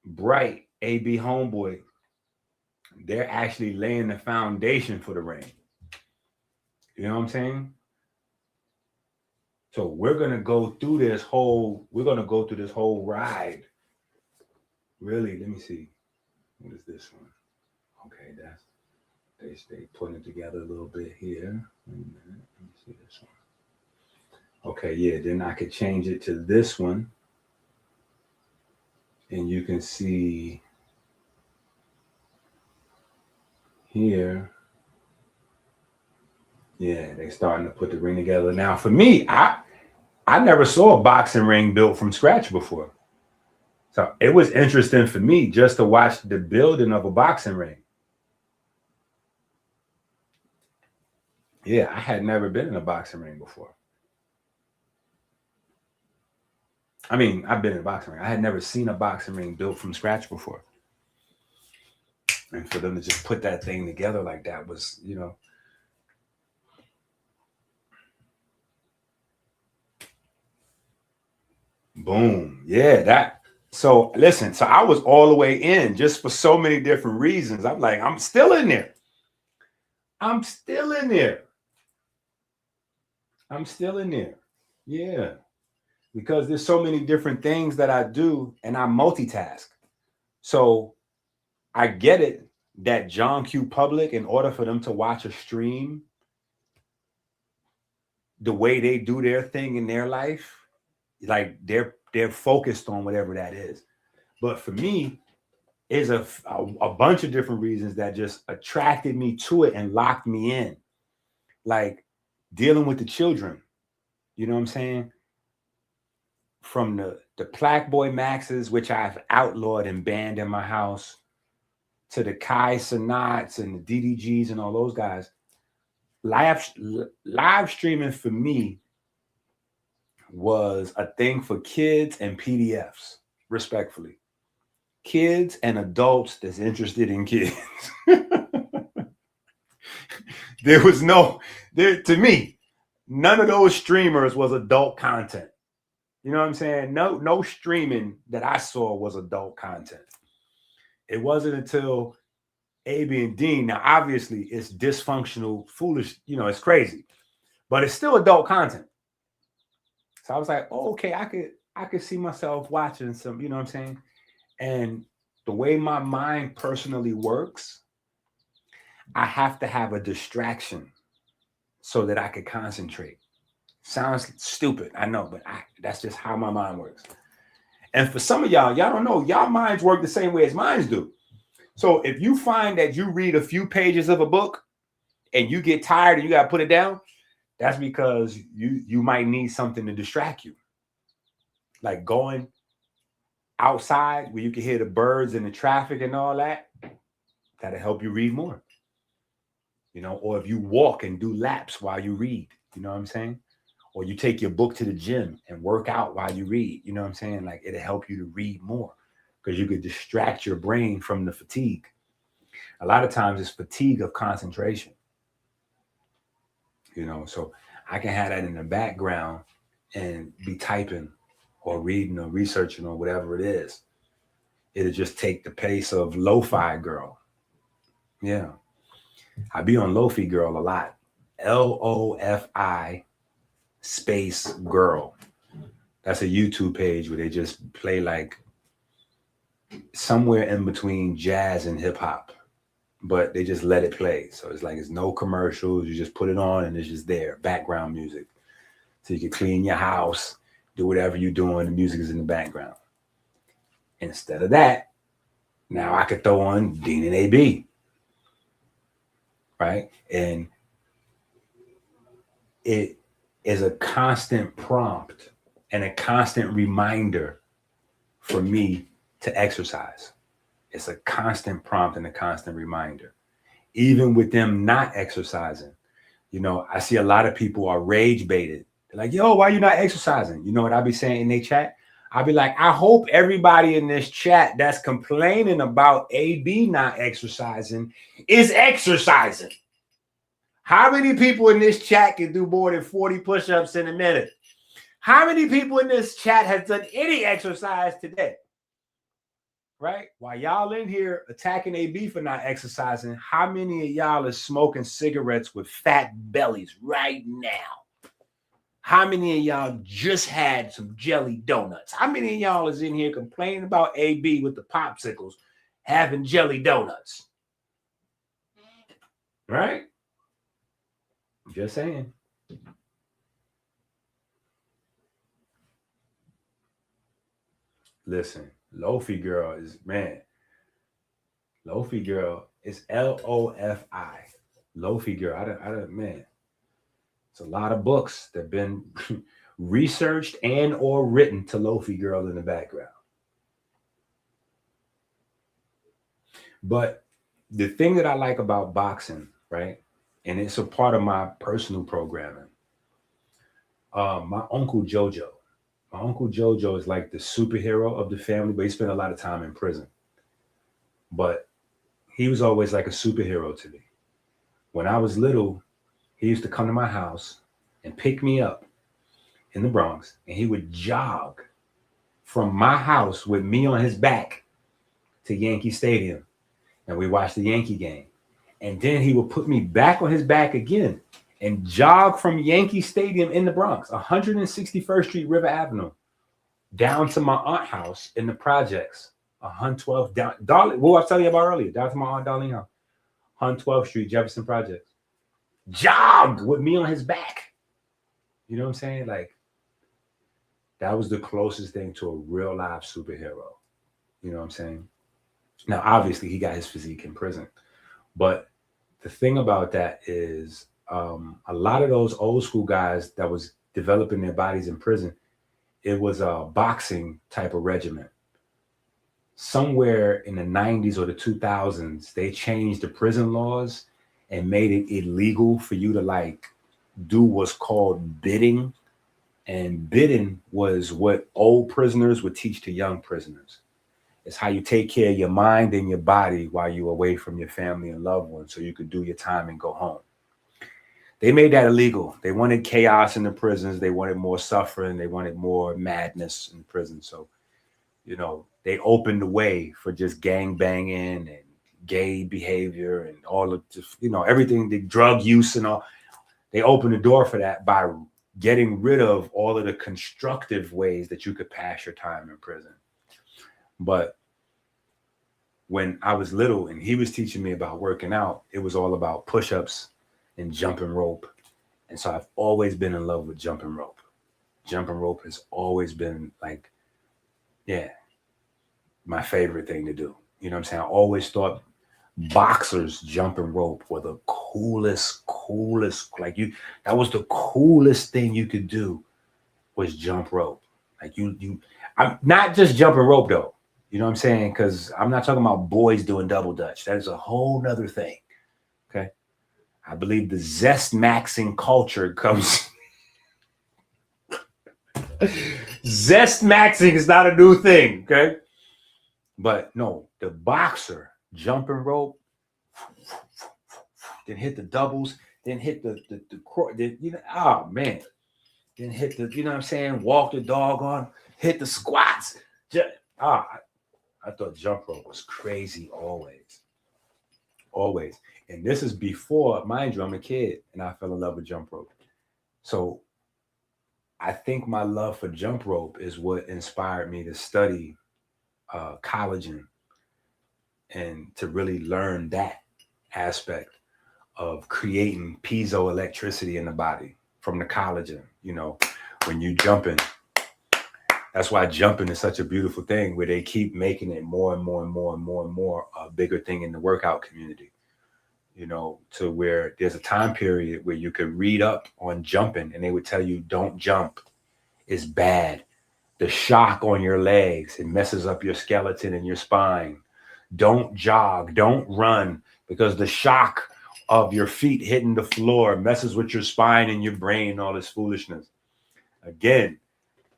Bright, AB Homeboy, they're actually laying the foundation for the ring. You know what I'm saying? So we're going to go through this whole ride. Really, let me see. What is this one? Okay, they putting it together a little bit here. Wait a minute. Let me see this one. Okay, yeah, then I could change it to this one. And you can see here. Yeah, they're starting to put the ring together. Now, for me, I never saw a boxing ring built from scratch before. So it was interesting for me just to watch the building of a boxing ring. Yeah, I had never been in a boxing ring before. I mean, I've been in a boxing ring. I had never seen a boxing ring built from scratch before. And for them to just put that thing together like that was, you know. Boom. Yeah, that. So listen, so I was all the way in just for so many different reasons. I'm like, I'm still in there. I'm still in there. I'm still in there. Yeah. Because there's so many different things that I do and I multitask. So I get it that John Q Public, in order for them to watch a stream, the way they do their thing in their life, like they're focused on whatever that is. But for me, is a bunch of different reasons that just attracted me to it and locked me in. Like dealing with the children, you know what I'm saying? From the Plaque Boy Maxes, which I've outlawed and banned in my house, to the Kai Sanats and the DDGs and all those guys. Live streaming for me was a thing for kids and PDFs, respectfully. Kids and adults that's interested in kids. To me, none of those streamers was adult content. You know what I'm saying? No streaming that I saw was adult content. It wasn't until AB and Dean. Now, obviously, it's dysfunctional, foolish, you know, it's crazy, but it's still adult content. So I was like, oh, okay, I could see myself watching some, you know what I'm saying? And the way my mind personally works, I have to have a distraction so that I could concentrate. Sounds stupid, I know, but that's just how my mind works. And for some of y'all don't know, y'all minds work the same way as mine do. So if you find that you read a few pages of a book and you get tired and you got to put it down, that's because you might need something to distract you. Like going outside where you can hear the birds and the traffic and all that, that'll help you read more. You know, or if you walk and do laps while you read, you know what I'm saying? Or you take your book to the gym and work out while you read, you know what I'm saying? Like it'll help you to read more because you could distract your brain from the fatigue. A lot of times it's fatigue of concentration, you know, so I can have that in the background and be typing or reading or researching or whatever it is. It'll just take the pace of Lo-Fi Girl. Yeah. I be on Lo-Fi Girl a lot. LOFI space girl. That's a YouTube page where they just play like somewhere in between jazz and hip hop, but they just let it play. So it's like, it's no commercials. You just put it on and it's just there, background music. So you can clean your house, do whatever you're doing. The music is in the background. Instead of that, now I could throw on Dean and AB. Right? And it is a constant prompt and a constant reminder for me to exercise. It's a constant prompt and a constant reminder. Even with them not exercising, you know, I see a lot of people are rage baited. They're like, yo, why you not exercising? You know what I be saying in their chat? I'll be like, I hope everybody in this chat that's complaining about AB not exercising is exercising. How many people in this chat can do more than 40 push-ups in a minute? How many people in this chat has done any exercise today? Right? While y'all in here attacking AB for not exercising, how many of y'all are smoking cigarettes with fat bellies right now? How many of y'all just had some jelly donuts? How many of y'all is in here complaining about AB with the popsicles having jelly donuts? Right? Just saying. Listen, Lo-Fi Girl is, man. Lo-Fi Girl is LOFI. Lo-Fi Girl. I don't, man. It's a lot of books that have been researched and or written to Lo-Fi Girl in the background. But the thing that I like about boxing, right, and it's a part of my personal programming, my Uncle Jojo. My Uncle Jojo is like the superhero of the family, but he spent a lot of time in prison. But he was always like a superhero to me. When I was little, he used to come to my house and pick me up in the Bronx, and he would jog from my house with me on his back to Yankee Stadium, and we watched the Yankee game. And then he would put me back on his back again and jog from Yankee Stadium in the Bronx, 161st Street, River Avenue, down to my aunt's house in the projects, 112 down. What I was telling you about earlier, down to my aunt Darlene house, 112th Street, Jefferson Projects. Jog with me on his back. You know what I'm saying? Like, that was the closest thing to a real live superhero. You know what I'm saying? Now, obviously, he got his physique in prison. But the thing about that is a lot of those old school guys that was developing their bodies in prison, it was a boxing type of regimen. Somewhere in the 90s or the 2000s, they changed the prison laws and made it illegal for you to like do what's called bidding. And bidding was what old prisoners would teach to young prisoners. It's how you take care of your mind and your body while you're away from your family and loved ones so you could do your time and go home. They made that illegal. They wanted chaos in the prisons. They wanted more suffering. They wanted more madness in prison. So, you know, they opened the way for just gang banging and gay behavior and all of the, you know, everything, the drug use and all. They opened the door for that by getting rid of all of the constructive ways that you could pass your time in prison. But when I was little and he was teaching me about working out, it was all about push-ups and jumping rope. And so I've always been in love with jumping rope. Jumping rope has always been like, yeah, my favorite thing to do. You know what I'm saying? I always thought boxers jumping rope were the coolest, that was the coolest thing you could do was jump rope. Like I'm not just jumping rope though. You know what I'm saying? Because I'm not talking about boys doing double dutch. That is a whole nother thing. Okay. I believe the zest maxing culture comes. Zest maxing is not a new thing. Okay. But no, the boxer jumping rope, then hit the doubles, then hit the then, you know, oh man. Then hit the, you know what I'm saying? Walk the dog on, hit the squats. I thought jump rope was crazy always. Always. And this is before, mind you, I'm a kid and I fell in love with jump rope. So I think my love for jump rope is what inspired me to study collagen and to really learn that aspect of creating piezoelectricity in the body from the collagen. You know, when you jumping, that's why jumping is such a beautiful thing, where they keep making it more and more and more and more and more a bigger thing in the workout community. You know, to where there's a time period where you could read up on jumping and they would tell you, don't jump, it's bad. The shock on your legs, it messes up your skeleton and your spine. Don't jog, don't run, because the shock of your feet hitting the floor messes with your spine and your brain, all this foolishness. Again,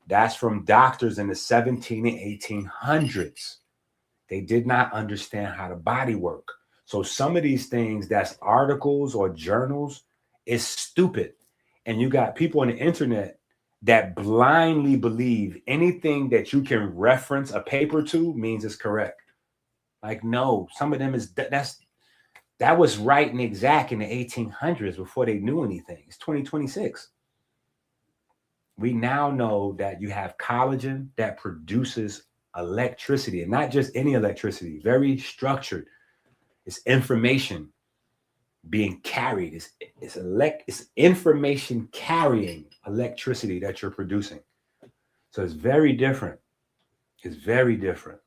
that's from doctors in the 17 and 1800s. They did not understand how the body worked. So some of these things that's articles or journals is stupid. And you got people on the internet that blindly believe anything that you can reference a paper to means it's correct. Like, no, some of them that was right and exact in the 1800s before they knew anything. It's 2026. We now know that you have collagen that produces electricity, and not just any electricity, very structured. It's information being carried. It's information carrying electricity that you're producing. So it's very different. It's very different.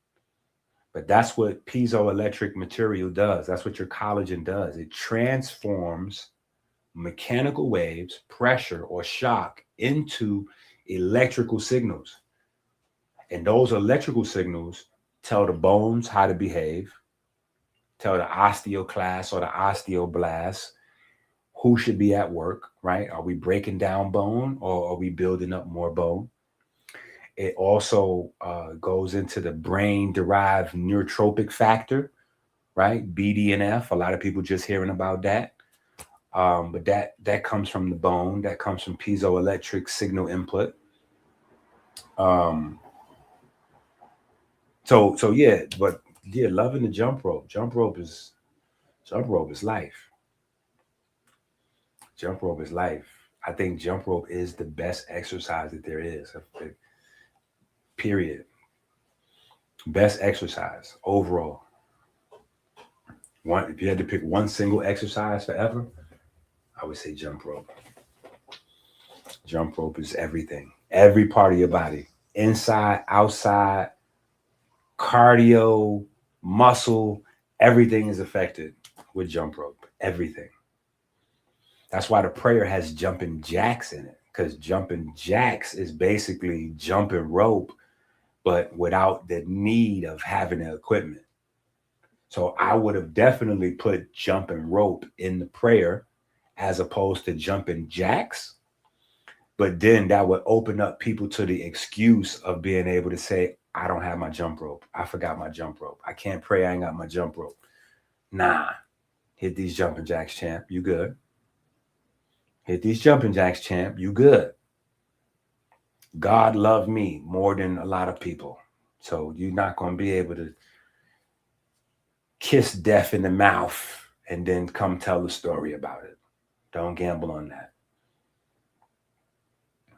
But that's what piezoelectric material does. That's what your collagen does. It transforms mechanical waves, pressure, or shock into electrical signals. And those electrical signals tell the bones how to behave, tell the osteoclast or the osteoblast who should be at work, right? Are we breaking down bone or are we building up more bone? It also goes into the brain-derived neurotropic factor, right? BDNF. A lot of people just hearing about that. But that comes from the bone. That comes from piezoelectric signal input. So yeah, but yeah, loving the jump rope. Jump rope is life. Jump rope is life. I think jump rope is the best exercise that there is. Period. Best exercise overall. If you had to pick one single exercise forever, I would say jump rope. Jump rope is everything. Every part of your body. Inside, outside, cardio, muscle, everything is affected with jump rope. Everything. That's why the prayer has jumping jacks in it, because jumping jacks is basically jumping rope, but without the need of having the equipment. So I would have definitely put jumping rope in the prayer as opposed to jumping jacks. But then that would open up people to the excuse of being able to say, I don't have my jump rope. I forgot my jump rope. I can't pray. I ain't got my jump rope. Nah, hit these jumping jacks, champ. You good. Hit these jumping jacks, champ. You good. God loved me more than a lot of people. So you're not going to be able to kiss death in the mouth and then come tell the story about it. Don't gamble on that.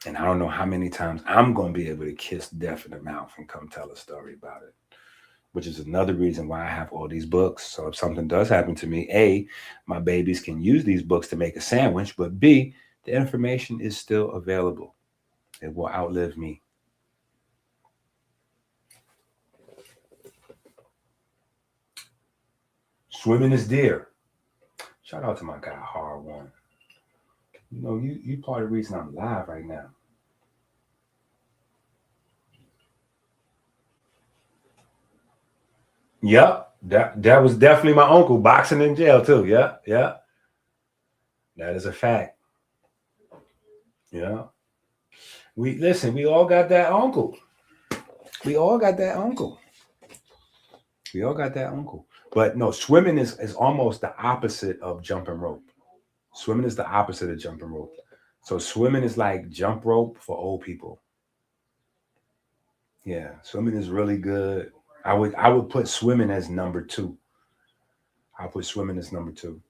And I don't know how many times I'm going to be able to kiss death in the mouth and come tell a story about it, which is another reason why I have all these books. So if something does happen to me, A, my babies can use these books to make a sandwich, but B, the information is still available. It will outlive me. Swimming is dear. Shout out to my guy, Hard One. You know, you part of the reason I'm live right now. Yep, that was definitely my uncle boxing in jail too. Yeah. That is a fact. Yeah. We all got that uncle. We all got that uncle. But no, swimming is almost the opposite of jumping rope. Swimming is the opposite of jumping rope. So swimming is like jump rope for old people. Yeah, swimming is really good. I would put swimming as number 2. I'll put swimming as number 2.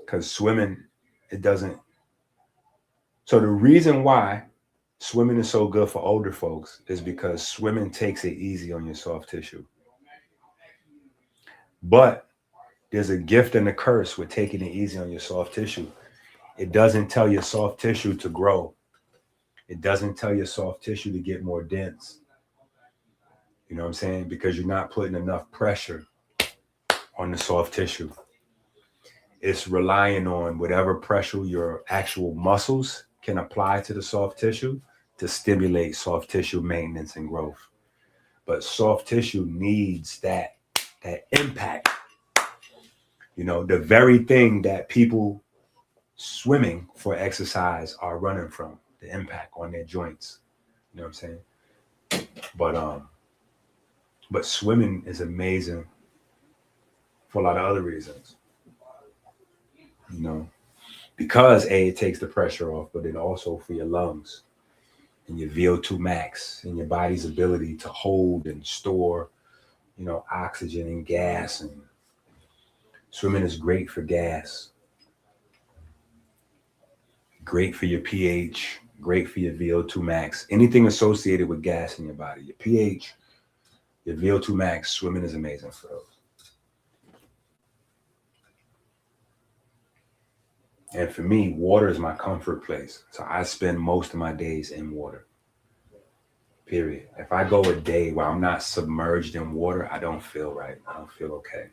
Because swimming, it doesn't. So the reason why swimming is so good for older folks is because swimming takes it easy on your soft tissue. But there's a gift and a curse with taking it easy on your soft tissue. It doesn't tell your soft tissue to grow. It doesn't tell your soft tissue to get more dense. You know what I'm saying? Because you're not putting enough pressure on the soft tissue. It's relying on whatever pressure your actual muscles can apply to the soft tissue to stimulate soft tissue maintenance and growth. But soft tissue needs that impact. You know, the very thing that people swimming for exercise are running from, the impact on their joints. You know what I'm saying? But swimming is amazing for a lot of other reasons. You know, because it takes the pressure off, but then also for your lungs and your VO2 max and your body's ability to hold and store, you know, oxygen and gas. And swimming is great for gas, great for your pH, great for your VO2 max, anything associated with gas in your body, your pH, your VO2 max, swimming is amazing for those. And for me, water is my comfort place. So I spend most of my days in water, period. If I go a day where I'm not submerged in water, I don't feel right. I don't feel okay.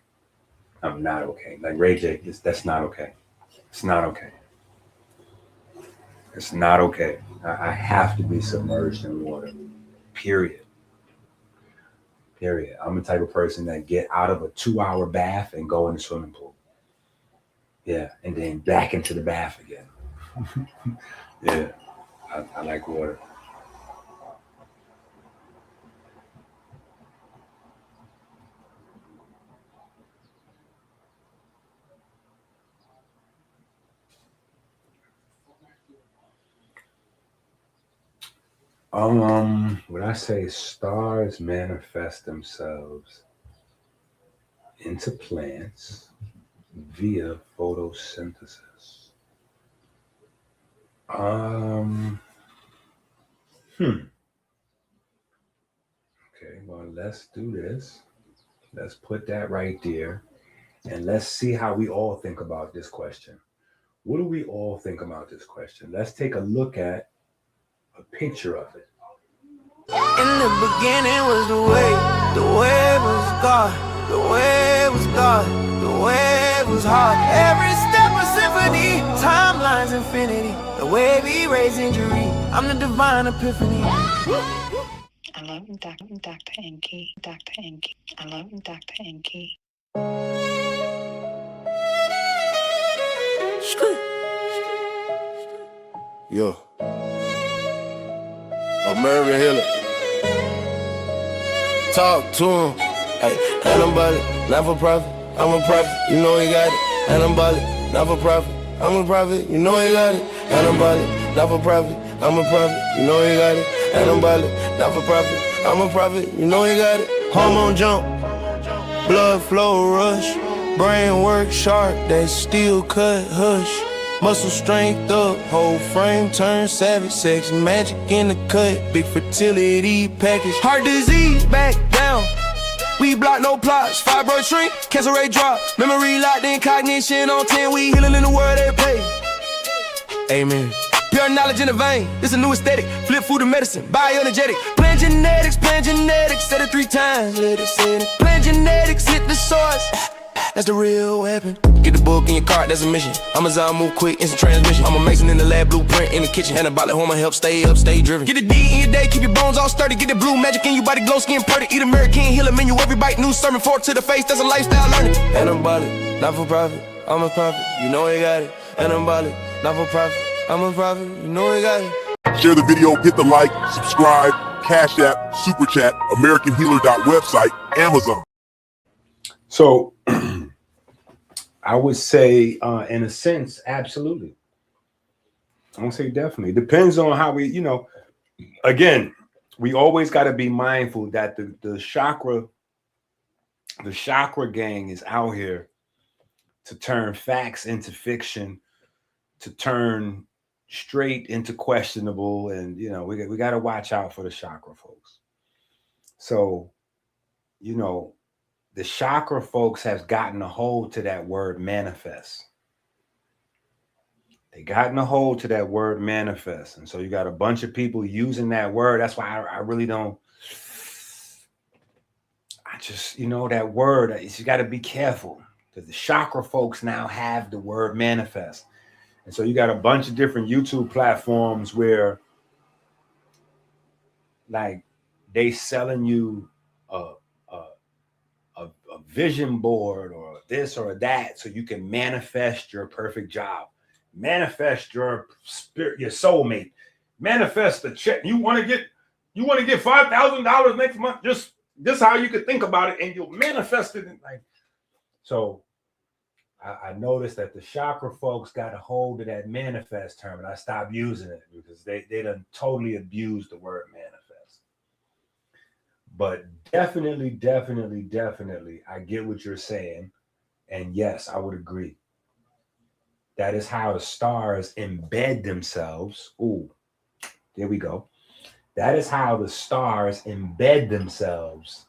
I'm not okay. Like Ray J, that's not okay. It's not okay. It's not okay. I have to be submerged in water, period. I'm the type of person that get out of a 2-hour bath and go in the swimming pool. Yeah, and then back into the bath again. Yeah, I like water. When I say stars manifest themselves into plants via photosynthesis. Okay, well, let's do this. Let's put that right there. And let's see how we all think about this question. What do we all think about this question? Let's take a look at a picture of it. In the beginning was the way was God, the way was God, the way was hard. Every step a symphony, timelines infinity, the way we raise injury, I'm the divine epiphany. I love Dr. EnQi. I love Dr. EnQi. Yo. American Hiller. Talk to him. Hey, and I'm about it, not for profit. I'm a prophet, you know he got it. And I'm about it, not for profit. I'm a prophet, you know he got it. And I'm about it, not for profit. I'm a prophet, you know he got it. And I'm about it, not for profit. I'm a prophet, you know he got it. Hormone jump, blood flow rush, brain work sharp, that steel cut hush. Muscle strength up, whole frame turn savage, sex magic in the cut, big fertility package. Heart disease back down, we block no plots, fibroid shrink, cancer rate drop, memory locked in cognition on 10, we healing in the world they pay. Amen. Pure knowledge in the vein, this a new aesthetic, flip food and medicine, bioenergetic. Plan genetics, said it 3 times, let it say it. Plan genetics, hit the source. that's the real weapon. Get the book in your car, that's a mission. Amazon move quick, instant transmission. I'm a Mason in the lab, blueprint in the kitchen. Anabolic hormone help stay up, stay driven. Get a D in your day, keep your bones all sturdy. Get the blue magic in your body, glow skin purdy. Eat American, heal a menu, every bite, new sermon, fork to the face, that's a lifestyle learning. Anabolic, not for profit, I'm a prophet, you know I got it. Anabolic, not for profit, I'm a prophet, you know I got it. Share the video, hit the like, subscribe, Cash App, Super Chat, AmericanHealer.website, Amazon. So I would say, in a sense, absolutely. I won't say definitely. Depends on how we, again, we always got to be mindful that the chakra gang is out here to turn facts into fiction, to turn straight into questionable, and we got to watch out for the chakra folks. So, the chakra folks has gotten a hold to that word manifest. They gotten a hold to that word manifest. And so you got a bunch of people using that word. That's why I really don't, that word, you got to be careful, because the chakra folks now have the word manifest. And so you got a bunch of different YouTube platforms where like they selling you a vision board or this or that so you can manifest your perfect job, manifest your spirit, your soulmate, manifest the check. You want to get $5,000 next month. Just how you could think about it, and you'll manifest it. So I noticed that the chakra folks got a hold of that manifest term, and I stopped using it because they done totally abused the word manifest. But definitely, I get what you're saying. And yes, I would agree. That is how the stars embed themselves. Ooh, there we go. That is how the stars embed themselves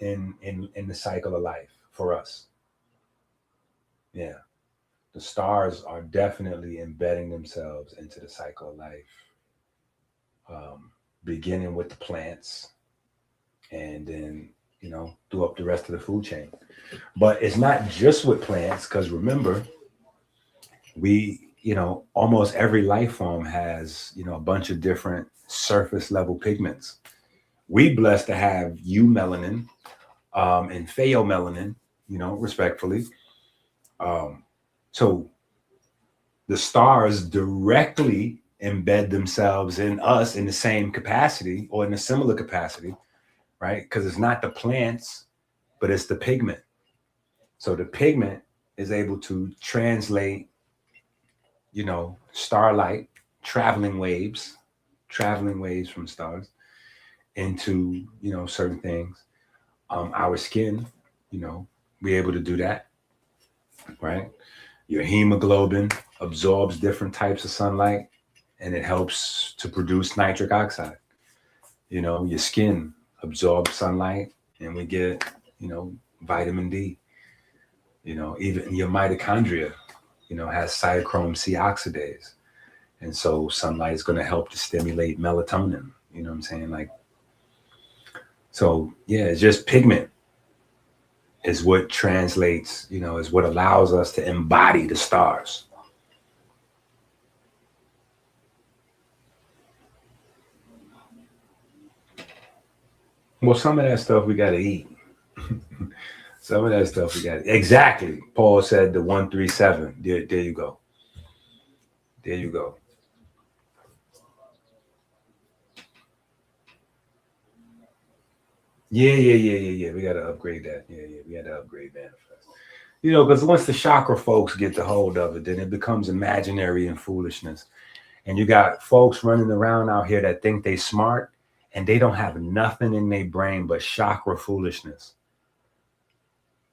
in the cycle of life for us. Yeah. The stars are definitely embedding themselves into the cycle of life. Beginning with the plants, and then, through up the rest of the food chain. But it's not just with plants, because remember, we, almost every life form has, a bunch of different surface level pigments. We blessed to have eumelanin and pheomelanin, respectfully. So the stars directly embed themselves in us in the same capacity or in a similar capacity, right? Because it's not the plants, but it's the pigment. So the pigment is able to translate, starlight, traveling waves from stars into, certain things. Our skin, we're able to do that, right? Your hemoglobin absorbs different types of sunlight, and it helps to produce nitric oxide. Your skin absorbs sunlight, and we get, vitamin D. Even your mitochondria, has cytochrome C oxidase. And so sunlight is going to help to stimulate melatonin. You know what I'm saying? So yeah, it's just pigment is what translates, is what allows us to embody the stars. Well, some of that stuff we got to eat. Some of that stuff we got to. Exactly. Paul said the 137. There you go. There you go. Yeah. We got to upgrade that. Yeah. We got to upgrade manifest. Because once the chakra folks get the hold of it, then it becomes imaginary and foolishness. And you got folks running around out here that think they smart, and they don't have nothing in their brain but chakra foolishness.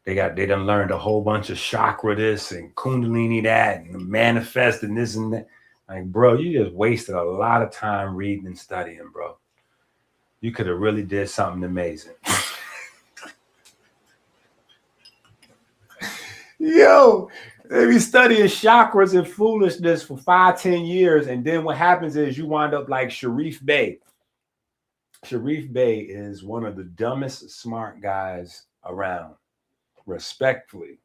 They done learned a whole bunch of chakra this and kundalini that and manifest and this and that. Like, bro, you just wasted a lot of time reading and studying, bro. You could have really did something amazing. Yo, they be studying chakras and foolishness for 5-10 years. And then what happens is you wind up like Sharif Bey. Sharif Bey is one of the dumbest smart guys around. Respectfully,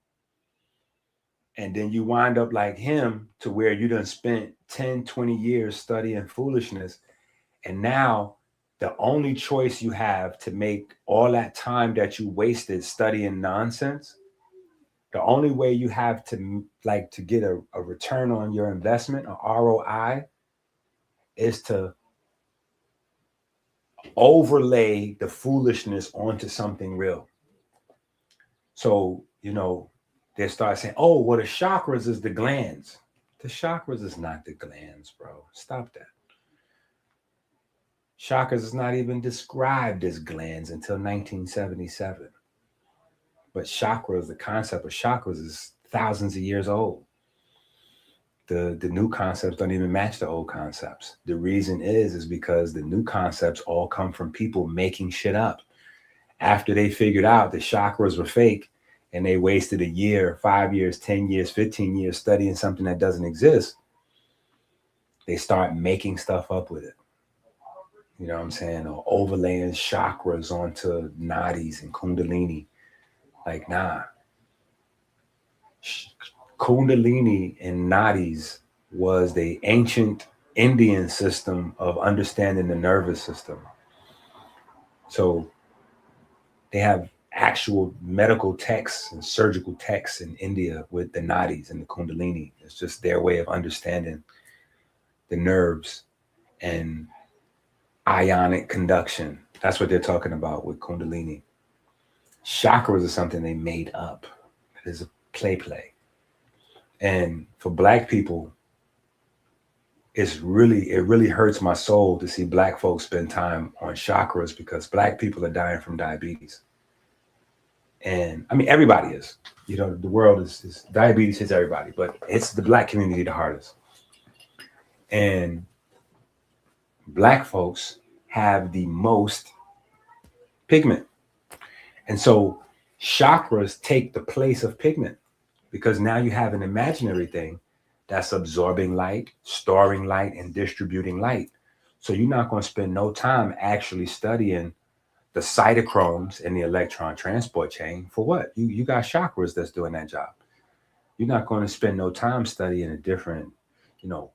And then you wind up like him to where you done spent 10, 20 years studying foolishness. And now the only choice you have to make all that time that you wasted studying nonsense, the only way you have to like to get a return on your investment, a ROI, is to overlay the foolishness onto something real. So, you know, they start saying, oh, well, the chakras is the glands. The chakras is not the glands, bro. Stop that. Chakras is not even described as glands until 1977. But chakras, the concept of chakras is thousands of years old. The new concepts don't even match the old concepts. The reason is because the new concepts all come from people making shit up. After they figured out the chakras were fake and they wasted a year, 5 years, 10 years, 15 years studying something that doesn't exist, they start making stuff up with it. You know what I'm saying? Or overlaying chakras onto nadis and kundalini. Like, nah. Kundalini and nadis was the ancient Indian system of understanding the nervous system. So they have actual medical texts and surgical texts in India with the nadis and the kundalini. It's just their way of understanding the nerves and ionic conduction. That's what they're talking about with kundalini. Chakras is something they made up. It is a play. And for Black people, it really hurts my soul to see Black folks spend time on chakras, because Black people are dying from diabetes. And I mean, everybody is. You know, the world is diabetes hits everybody, but it's the Black community the hardest. And Black folks have the most pigment. And so chakras take the place of pigment, because now you have an imaginary thing that's absorbing light, storing light, and distributing light. So you're not going to spend no time actually studying the cytochromes and the electron transport chain. For what? You got chakras that's doing that job. You're not going to spend no time studying a different, you know,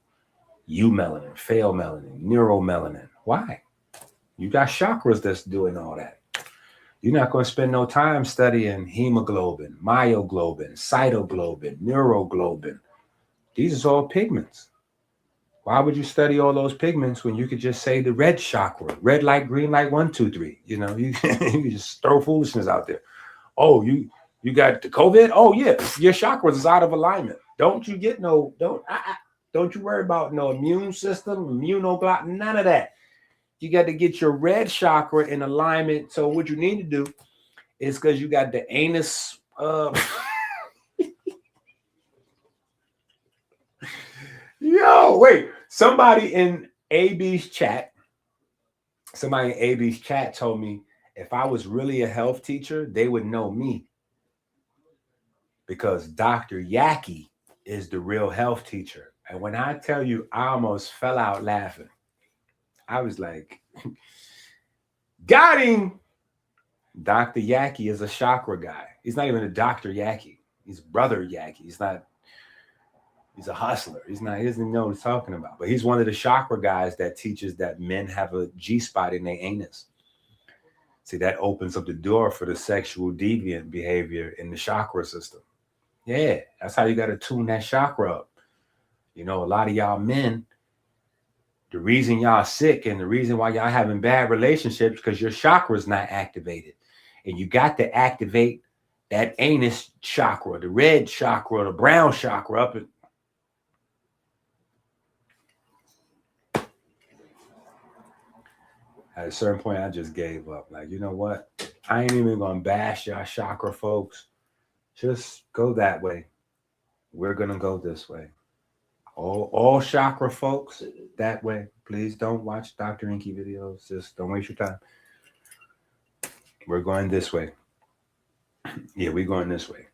eumelanin, pheomelanin, neuromelanin. Why? You got chakras that's doing all that. You're not going to spend no time studying hemoglobin, myoglobin, cytoglobin, neuroglobin. These are all pigments. Why would you study all those pigments when you could just say the red chakra, red light, green light, 1, 2, 3? You know, you just throw foolishness out there. Oh, you got the COVID? Oh yeah, your chakras is out of alignment. Don't you you worry about no immune system, immunoglobulin, none of that. You got to get your red chakra in alignment. So what you need to do is, because you got the anus Yo, wait. Somebody in AB's chat told me if I was really a health teacher, they would know me, because Dr. Yaki is the real health teacher. And when I tell you, I almost fell out laughing. I was like, got him. Dr. Yaki is a chakra guy. He's not even a Dr. Yaki. He's Brother Yaki. He's a hustler. He doesn't even know what he's talking about. But he's one of the chakra guys that teaches that men have a G-spot in their anus. See, that opens up the door for the sexual deviant behavior in the chakra system. Yeah, that's how you got to tune that chakra up. You know, a lot of y'all men, the reason y'all sick and the reason why y'all having bad relationships, because your chakra is not activated. And you got to activate that anus chakra, the red chakra, the brown chakra up. At a certain point, I just gave up. Like, you know what? I ain't even going to bash y'all chakra folks. Just go that way. We're going to go this way. All chakra folks, that way. Please don't watch Dr. EnQi videos. Just don't waste your time. We're going this way. Yeah, we're going this way.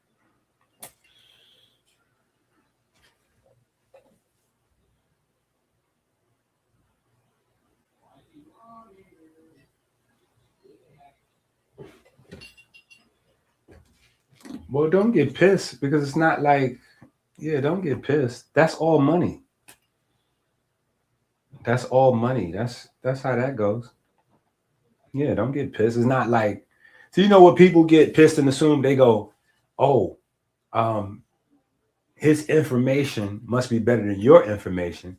Well, don't get pissed, because it's not like Yeah, don't get pissed. That's all money. That's all money. That's how that goes. Yeah, don't get pissed. It's not like, so you know what people get pissed and assume, they go, oh, his information must be better than your information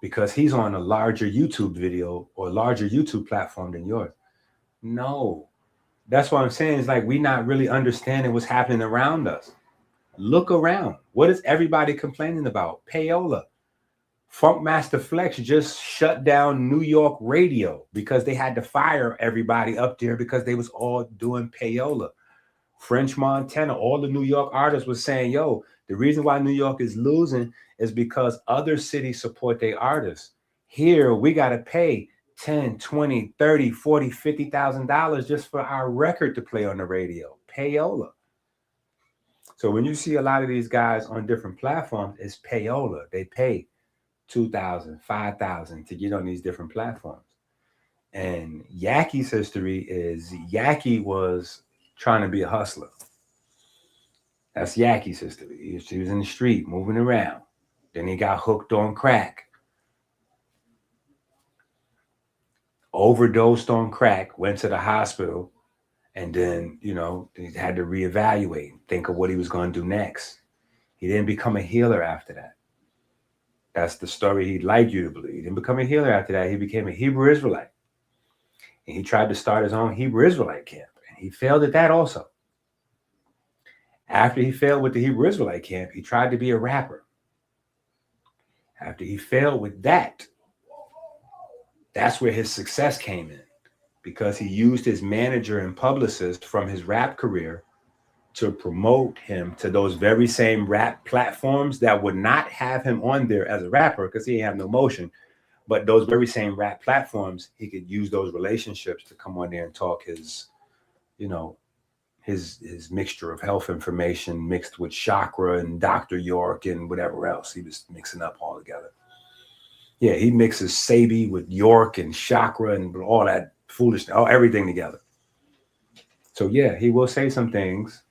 because he's on a larger YouTube video or larger YouTube platform than yours. No, that's what I'm saying. It's like we not really understanding what's happening around us. Look around. What is everybody complaining about? Payola. Funkmaster Flex just shut down New York radio because they had to fire everybody up there because they was all doing payola. French Montana, all the New York artists was saying, yo, the reason why New York is losing is because other cities support their artists. Here, we got to pay 10, 20, 30, 40, $50,000 just for our record to play on the radio. Payola. So when you see a lot of these guys on different platforms, it's payola. They pay $2,000, $5,000 to get on these different platforms. And Yaki's history is Yaki was trying to be a hustler. That's Yaki's history. He was in the street moving around. Then he got hooked on crack. Overdosed on crack, went to the hospital, and then, he had to reevaluate, think of what he was going to do next. He didn't become a healer after that. That's the story he'd like you to believe. He didn't become a healer after that. He became a Hebrew Israelite. And he tried to start his own Hebrew Israelite camp. And he failed at that also. After he failed with the Hebrew Israelite camp, he tried to be a rapper. After he failed with that, that's where his success came in. Because he used his manager and publicist from his rap career to promote him to those very same rap platforms that would not have him on there as a rapper because he didn't have no motion. But those very same rap platforms, he could use those relationships to come on there and talk his mixture of health information mixed with chakra and Dr. York and whatever else he was mixing up all together. Yeah, he mixes Sabi with York and chakra and all that foolishness, everything together. So yeah, he will say some things.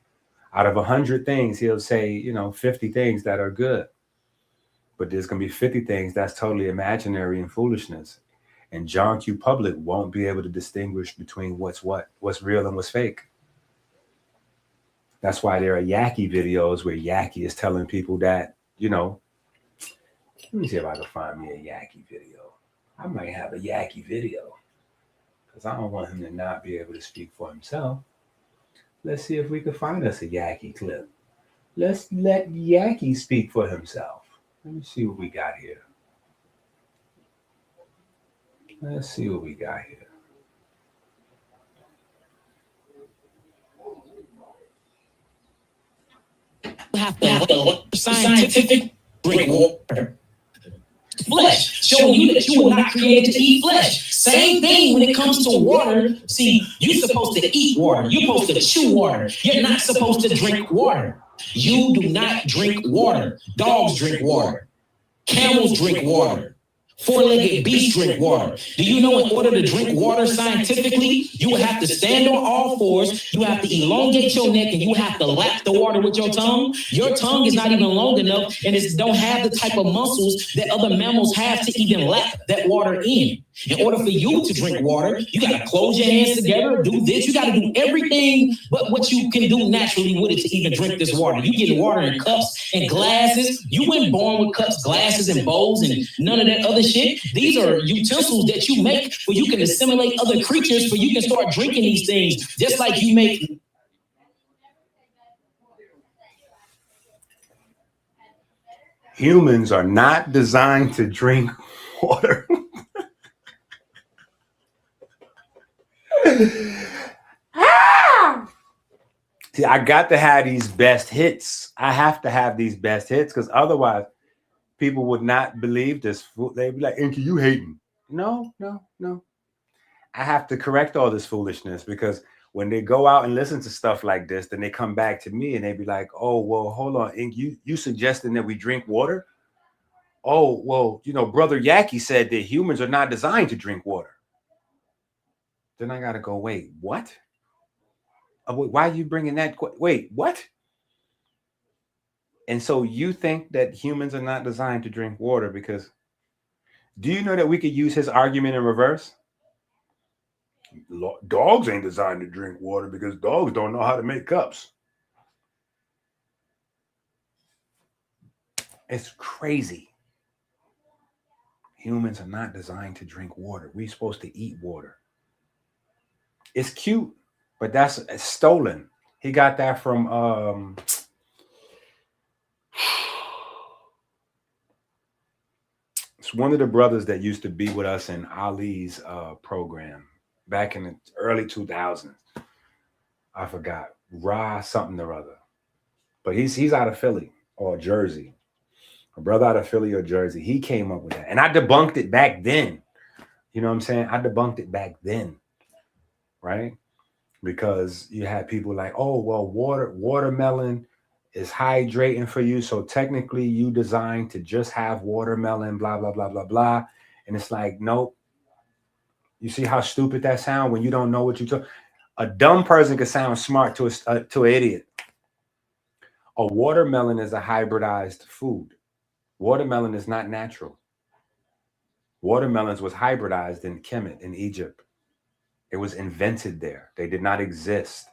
Out of 100 things, he'll say, 50 things that are good. But there's going to be 50 things that's totally imaginary and foolishness. And John Q. Public won't be able to distinguish between what's real and what's fake. That's why there are Yaki videos where Yaki is telling people that, let me see if I can find me a Yaki video. I might have a Yaki video because I don't want him to not be able to speak for himself. Let's see if we can find us a Yaki clip. Let's let Yaki speak for himself. Let me see what we got here. Let's see what we got here. Have to scientific drink water. Flesh, showing you that you were not created to eat flesh. Same thing when it comes to water. See, you're supposed to eat water. You're supposed to chew water. You're not supposed to drink water. You do not drink water. Dogs drink water. Camels drink water. Four-legged beasts drink water. Do you know in order to drink water scientifically, you would have to stand on all fours, you have to elongate your neck, and you have to lap the water with your tongue? Your tongue is not even long enough, and it don't have the type of muscles that other mammals have to even lap that water in. In order for you to drink water, you got to close your hands together, do this. You got to do everything but what you can do naturally with it to even drink this water. You get water in cups and glasses. You weren't born with cups, glasses, and bowls and none of that other shit. These are utensils that you make where you can assimilate other creatures, where you can start drinking these things, just like you make. Humans are not designed to drink water. See, I got to have these best hits. I have to have these best hits because otherwise people would not believe this. They'd be like, EnQi, you hating. No. I have to correct all this foolishness because when they go out and listen to stuff like this, then they come back to me and they be like, oh, well, hold on, EnQi, you suggesting that we drink water? Oh, well, Brother Yaki said that humans are not designed to drink water. Then I got to go, wait, what? Why are you bringing that? Wait, what? And so you think that humans are not designed to drink water because do you know that we could use his argument in reverse? Dogs ain't designed to drink water because dogs don't know how to make cups. It's crazy. Humans are not designed to drink water. We're supposed to eat water. It's cute, but that's stolen. He got that from it's one of the brothers that used to be with us in Ali's program back in the early 2000s. I forgot. Ra something or other. But he's out of Philly or Jersey. A brother out of Philly or Jersey. He came up with that. And I debunked it back then. You know what I'm saying? I debunked it back then. Right? Because you had people like, oh, well, watermelon is hydrating for you. So technically you designed to just have watermelon, blah, blah, blah, blah, blah. And it's like, nope. You see how stupid that sounds when you don't know what you're talking. A dumb person can sound smart to an idiot. A watermelon is a hybridized food. Watermelon is not natural. Watermelons was hybridized in Kemet in Egypt. It was invented there. They did not exist.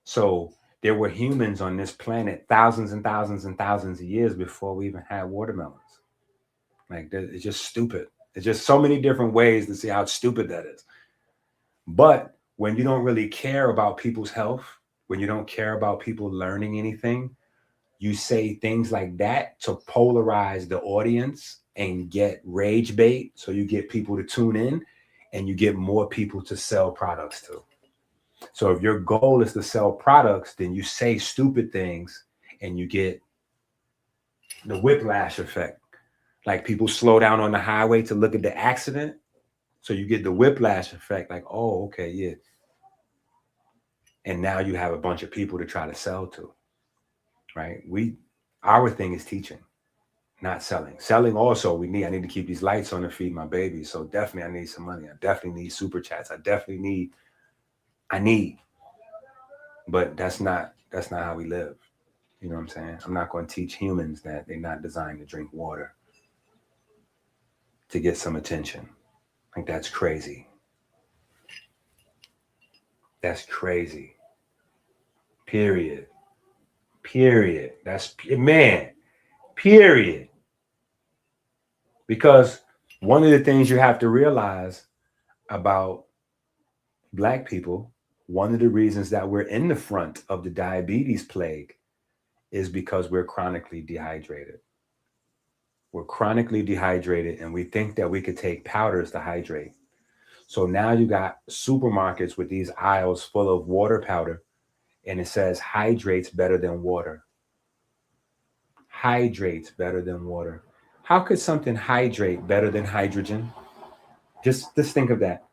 So there were humans on this planet thousands and thousands and thousands of years before we even had watermelons. Like, it's just stupid. There's just so many different ways to see how stupid that is. But when you don't really care about people's health, when you don't care about people learning anything, you say things like that to polarize the audience and get rage bait. So you get people to tune in and you get more people to sell products to. So if your goal is to sell products, then you say stupid things and you get the whiplash effect. Like people slow down on the highway to look at the accident. So you get the whiplash effect, like, oh, okay, yeah. And now you have a bunch of people to try to sell to, right? Our thing is teaching, not selling. Selling also, I need to keep these lights on to feed my baby. So definitely I need some money. I definitely need super chats. I need, but that's not how we live. You know what I'm saying? I'm not going to teach humans that they're not designed to drink water to get some attention. Like, that's crazy. That's crazy. Period. That's, man, period. Because one of the things you have to realize about Black people, one of the reasons that we're in the front of the diabetes plague is because we're chronically dehydrated. We're chronically dehydrated and we think that we could take powders to hydrate. So now you got supermarkets with these aisles full of water powder and it says hydrates better than water. Hydrates better than water. How could something hydrate better than hydrogen? Just think of that.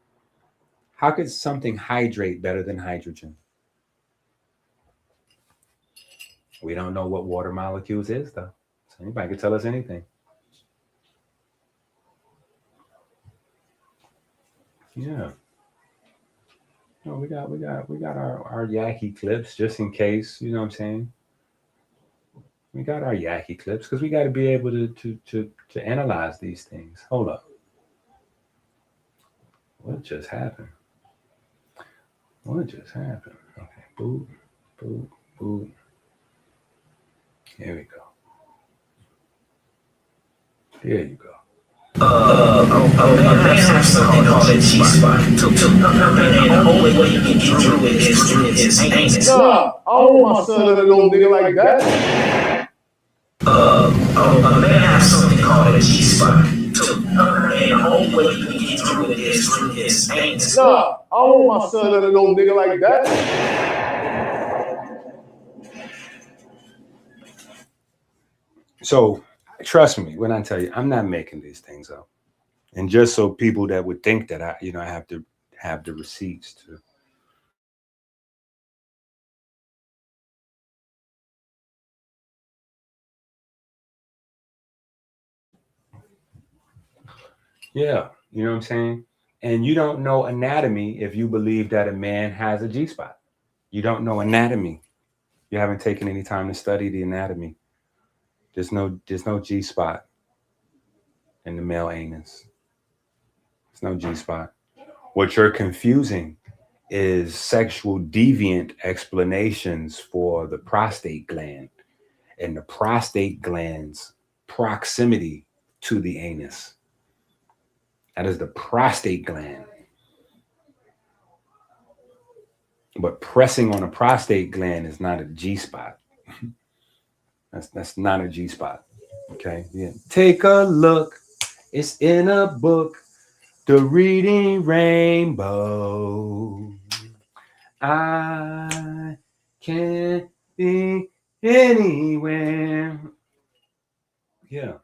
How could something hydrate better than hydrogen? We don't know what water molecules is, though. So anybody can tell us anything. Yeah. No, we got our Yaki clips just in case, you know what I'm saying? We got our Yaki clips because we got to be able to analyze these things. Hold up. What just happened? Okay, boop, boop, boop. Here we go. There you go. Something called a G-spot. The only way you can get through it is through his anus. Nah, I don't want my son to no nigga like that. A man has something called a G-spot. The only way you can get through it is through his anus. Nah, I don't want my son to no nigga like that. So trust me when I tell you, I'm not making these things up. And just so people that would think that I have to have the receipts to. Yeah, you know what I'm saying? And you don't know anatomy if you believe that a man has a G-spot. You don't know anatomy. You haven't taken any time to study the anatomy. There's no G spot in the male anus. There's no G spot. What you're confusing is sexual deviant explanations for the prostate gland and the prostate gland's proximity to the anus. That is the prostate gland. But pressing on a prostate gland is not a G spot. That's not a G spot. Okay. Yeah. Take a look. It's in a book. The Reading Rainbow. I can't be anywhere. Yeah.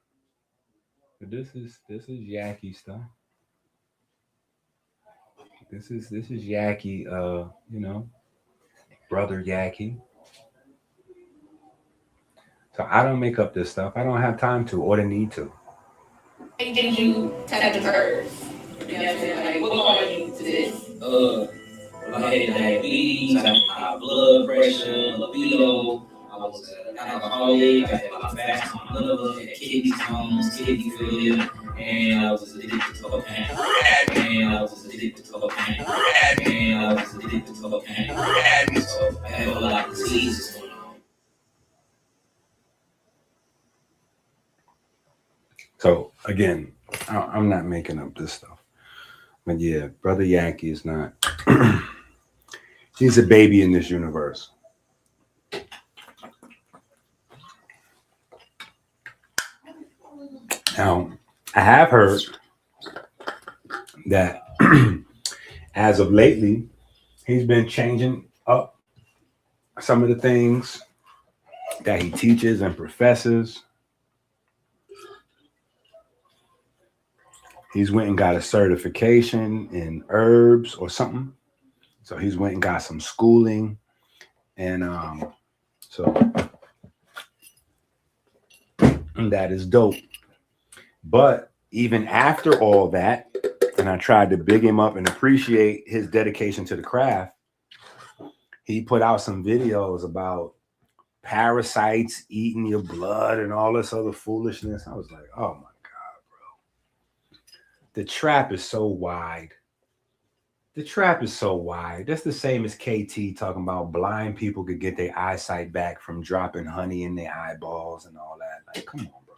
But this is Yaki stuff. This is Yaki, brother Yaki. So I don't make up this stuff. I don't have time to or the need to. Did you tap the nerves? You know what I'm saying? Like, what caused you to this? I had diabetes, I had high blood pressure, libido, I was an alcoholic, I had a fast on liver, I had kidney stones, kidney failure, and I was addicted to cocaine. So I had a lot of diseases going on. So again, I'm not making up this stuff. But yeah, Brother Yankee is not. He's a baby in this universe. Now, I have heard that as of lately, he's been changing up some of the things that he teaches and professes. He's went and got a certification in herbs or something. So he's went and got some schooling. And so that is dope. But even after all that, and I tried to big him up and appreciate his dedication to the craft, he put out some videos about parasites eating your blood and all this other foolishness. I was like, oh my the trap is so wide. The trap is so wide. That's the same as KT talking about blind people could get their eyesight back from dropping honey in their eyeballs and all that. Like, come on, bro.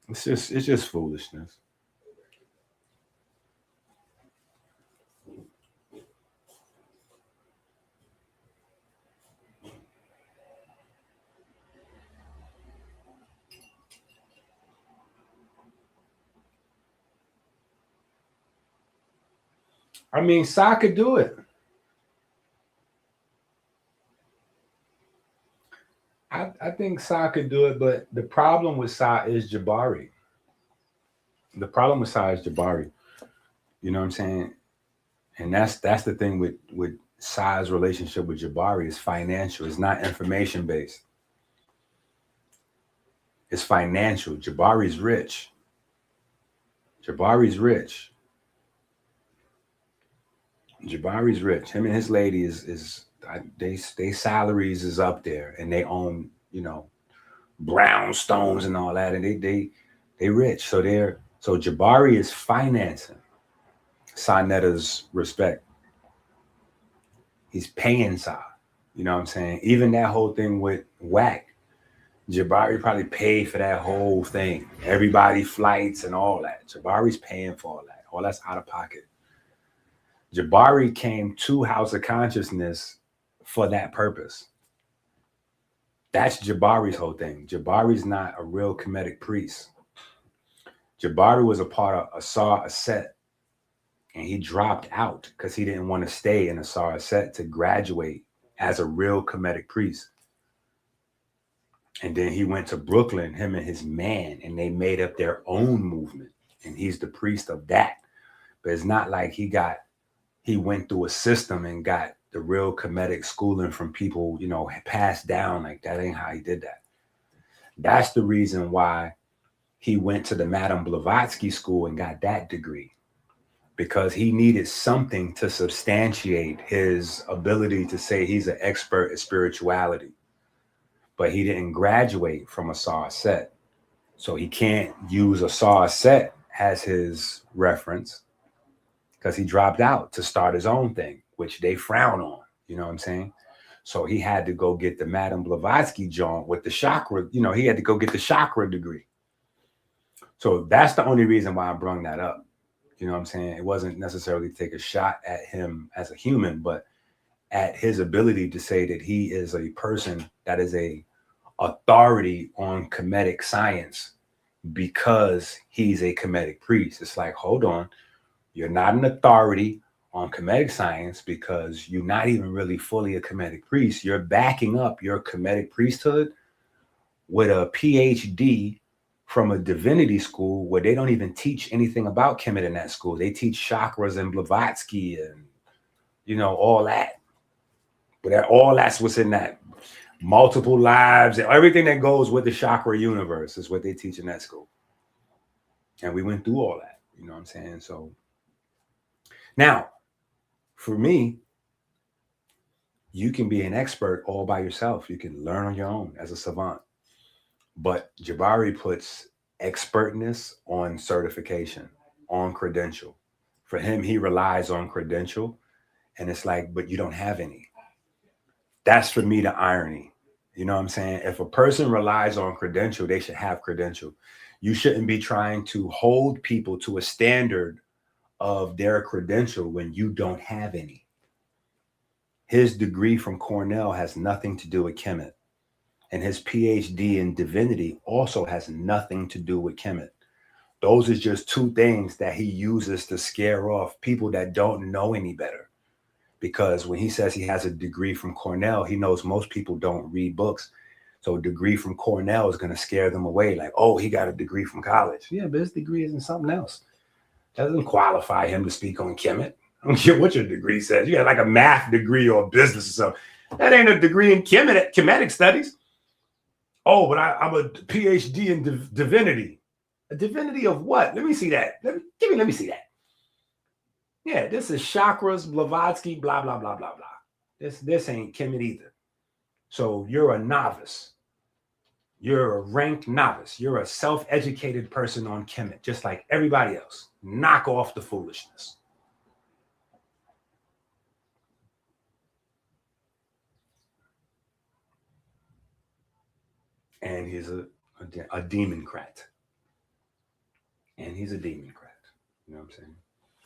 It's just foolishness. I mean, Sa could do it. I think Sa could do it, but the problem with Sa is Jabari. The problem with Sa is Jabari. You know what I'm saying? And that's the thing with Sa's relationship with Jabari is financial. It's not information based. It's financial. Jabari's rich. Jabari's rich. Jabari's rich. Him and his lady is they salaries is up there, and they own, brownstones and all that, and they rich. So Jabari is financing Sa-Netta's respect. He's paying Sa. You know what I'm saying? Even that whole thing with Whack, Jabari probably paid for that whole thing. Everybody flights and all that. Jabari's paying for all that. All that's out of pocket. Jabari came to House of Consciousness for that purpose. That's Jabari's whole thing. Jabari's not a real Kemetic priest. Jabari was a part of Asar Aset, and he dropped out because he didn't want to stay in Asar Aset to graduate as a real Kemetic priest. And then he went to Brooklyn, him and his man, and they made up their own movement, and he's the priest of that. But it's not like he went through a system and got the real Kemetic schooling from people, passed down. Like, that ain't how he did that. That's the reason why he went to the Madame Blavatsky school and got that degree, because he needed something to substantiate his ability to say he's an expert in spirituality. but he didn't graduate from ISSA. So he can't use ISSA as his reference because he dropped out to start his own thing, which they frown on. You know what I'm saying? So he had to go get the Madame Blavatsky joint with the chakra. You know, he had to go get the chakra degree. So that's the only reason why I brought that up. You know what I'm saying? It wasn't necessarily to take a shot at him as a human, but at his ability to say that he is a person that is a authority on Kemetic science because he's a Kemetic priest. It's like, hold on, you're not an authority on Kemetic science because you're not even really fully a Kemetic priest. You're backing up your Kemetic priesthood with a PhD from a divinity school where they don't even teach anything about Kemet in that school. They teach chakras and Blavatsky and, you know, all that. But all that's what's in that. Multiple lives and everything that goes with the chakra universe is what they teach in that school. And we went through all that, you know what I'm saying? So now, for me, you can be an expert all by yourself. You can learn on your own as a savant. But Jabari puts expertness on certification, on credential. For him, he relies on credential. And it's like, but you don't have any. That's for me the irony. You know what I'm saying? If a person relies on credential, they should have credential. You shouldn't be trying to hold people to a standard of their credential when you don't have any. His degree from Cornell has nothing to do with Kemet. And his PhD in divinity also has nothing to do with Kemet. Those are just two things that he uses to scare off people that don't know any better. Because when he says he has a degree from Cornell, he knows most people don't read books. So a degree from Cornell is going to scare them away. Like, oh, he got a degree from college. Yeah, but his degree is in something else. That doesn't qualify him to speak on Kemet. I don't care what your degree says. You got like a math degree or business or something. That ain't a degree in Kemetic studies. Oh, but I'm a PhD in divinity. A divinity of what? Let me see that. Let me see that. Yeah, this is chakras, Blavatsky, blah, blah, blah, blah, blah. This ain't Kemet either. So you're a novice. You're a ranked novice. You're a self-educated person on Kemet, just like everybody else. Knock off the foolishness. And he's a democrat. And he's a democrat. You know what I'm saying?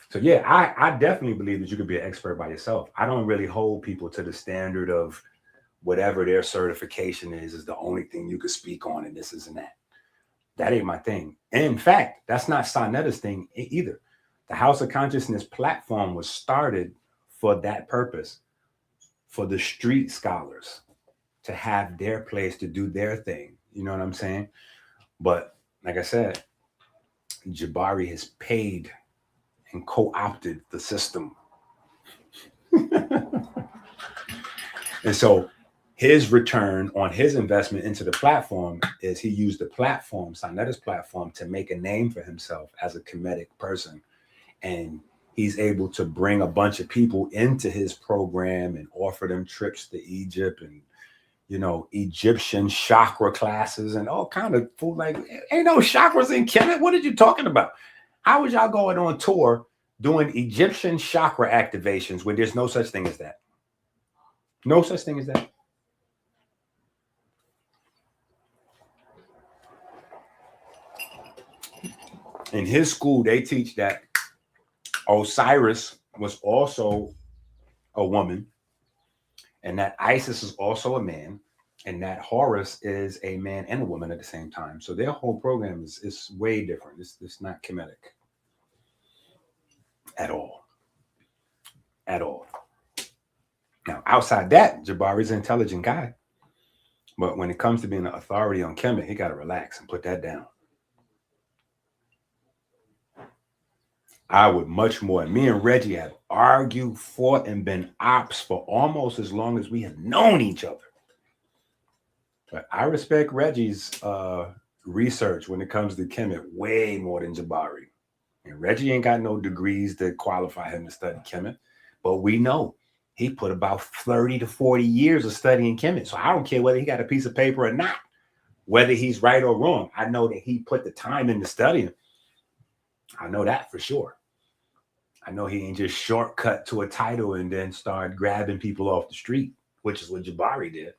So yeah, I definitely believe that you could be an expert by yourself. I don't really hold people to the standard of whatever their certification is the only thing you could speak on and this and that. That ain't my thing. And in fact, that's not Sonetta's thing either. The House of Consciousness platform was started for that purpose, for the street scholars to have their place to do their thing. You know what I'm saying? But like I said, Jabari has paid and co-opted the system. And so his return on his investment into the platform is he used the platform, Sonetta's platform, to make a name for himself as a Kemetic person. And he's able to bring a bunch of people into his program and offer them trips to Egypt and, you know, Egyptian chakra classes and all kind of food. Like, ain't no chakras in Kemet. What are you talking about? How was y'all going on tour doing Egyptian chakra activations when there's no such thing as that? No such thing as that. In his school, they teach that Osiris was also a woman, and that Isis is also a man, and that Horus is a man and a woman at the same time. So their whole program is way different. It's not Kemetic at all. At all. Now, outside that, Jabari's an intelligent guy. But when it comes to being an authority on Kemet, he got to relax and put that down. I would much more. Me and Reggie have argued, fought, and been ops for almost as long as we have known each other. But I respect Reggie's research when it comes to Kemet way more than Jabari. And Reggie ain't got no degrees that qualify him to study Kemet. But we know He put about 30 to 40 years of studying chemistry. So I don't care whether he got a piece of paper or not, whether he's right or wrong. I know that he put the time into studying. I know that for sure. I know he ain't just shortcut to a title and then start grabbing people off the street, which is what Jabari did.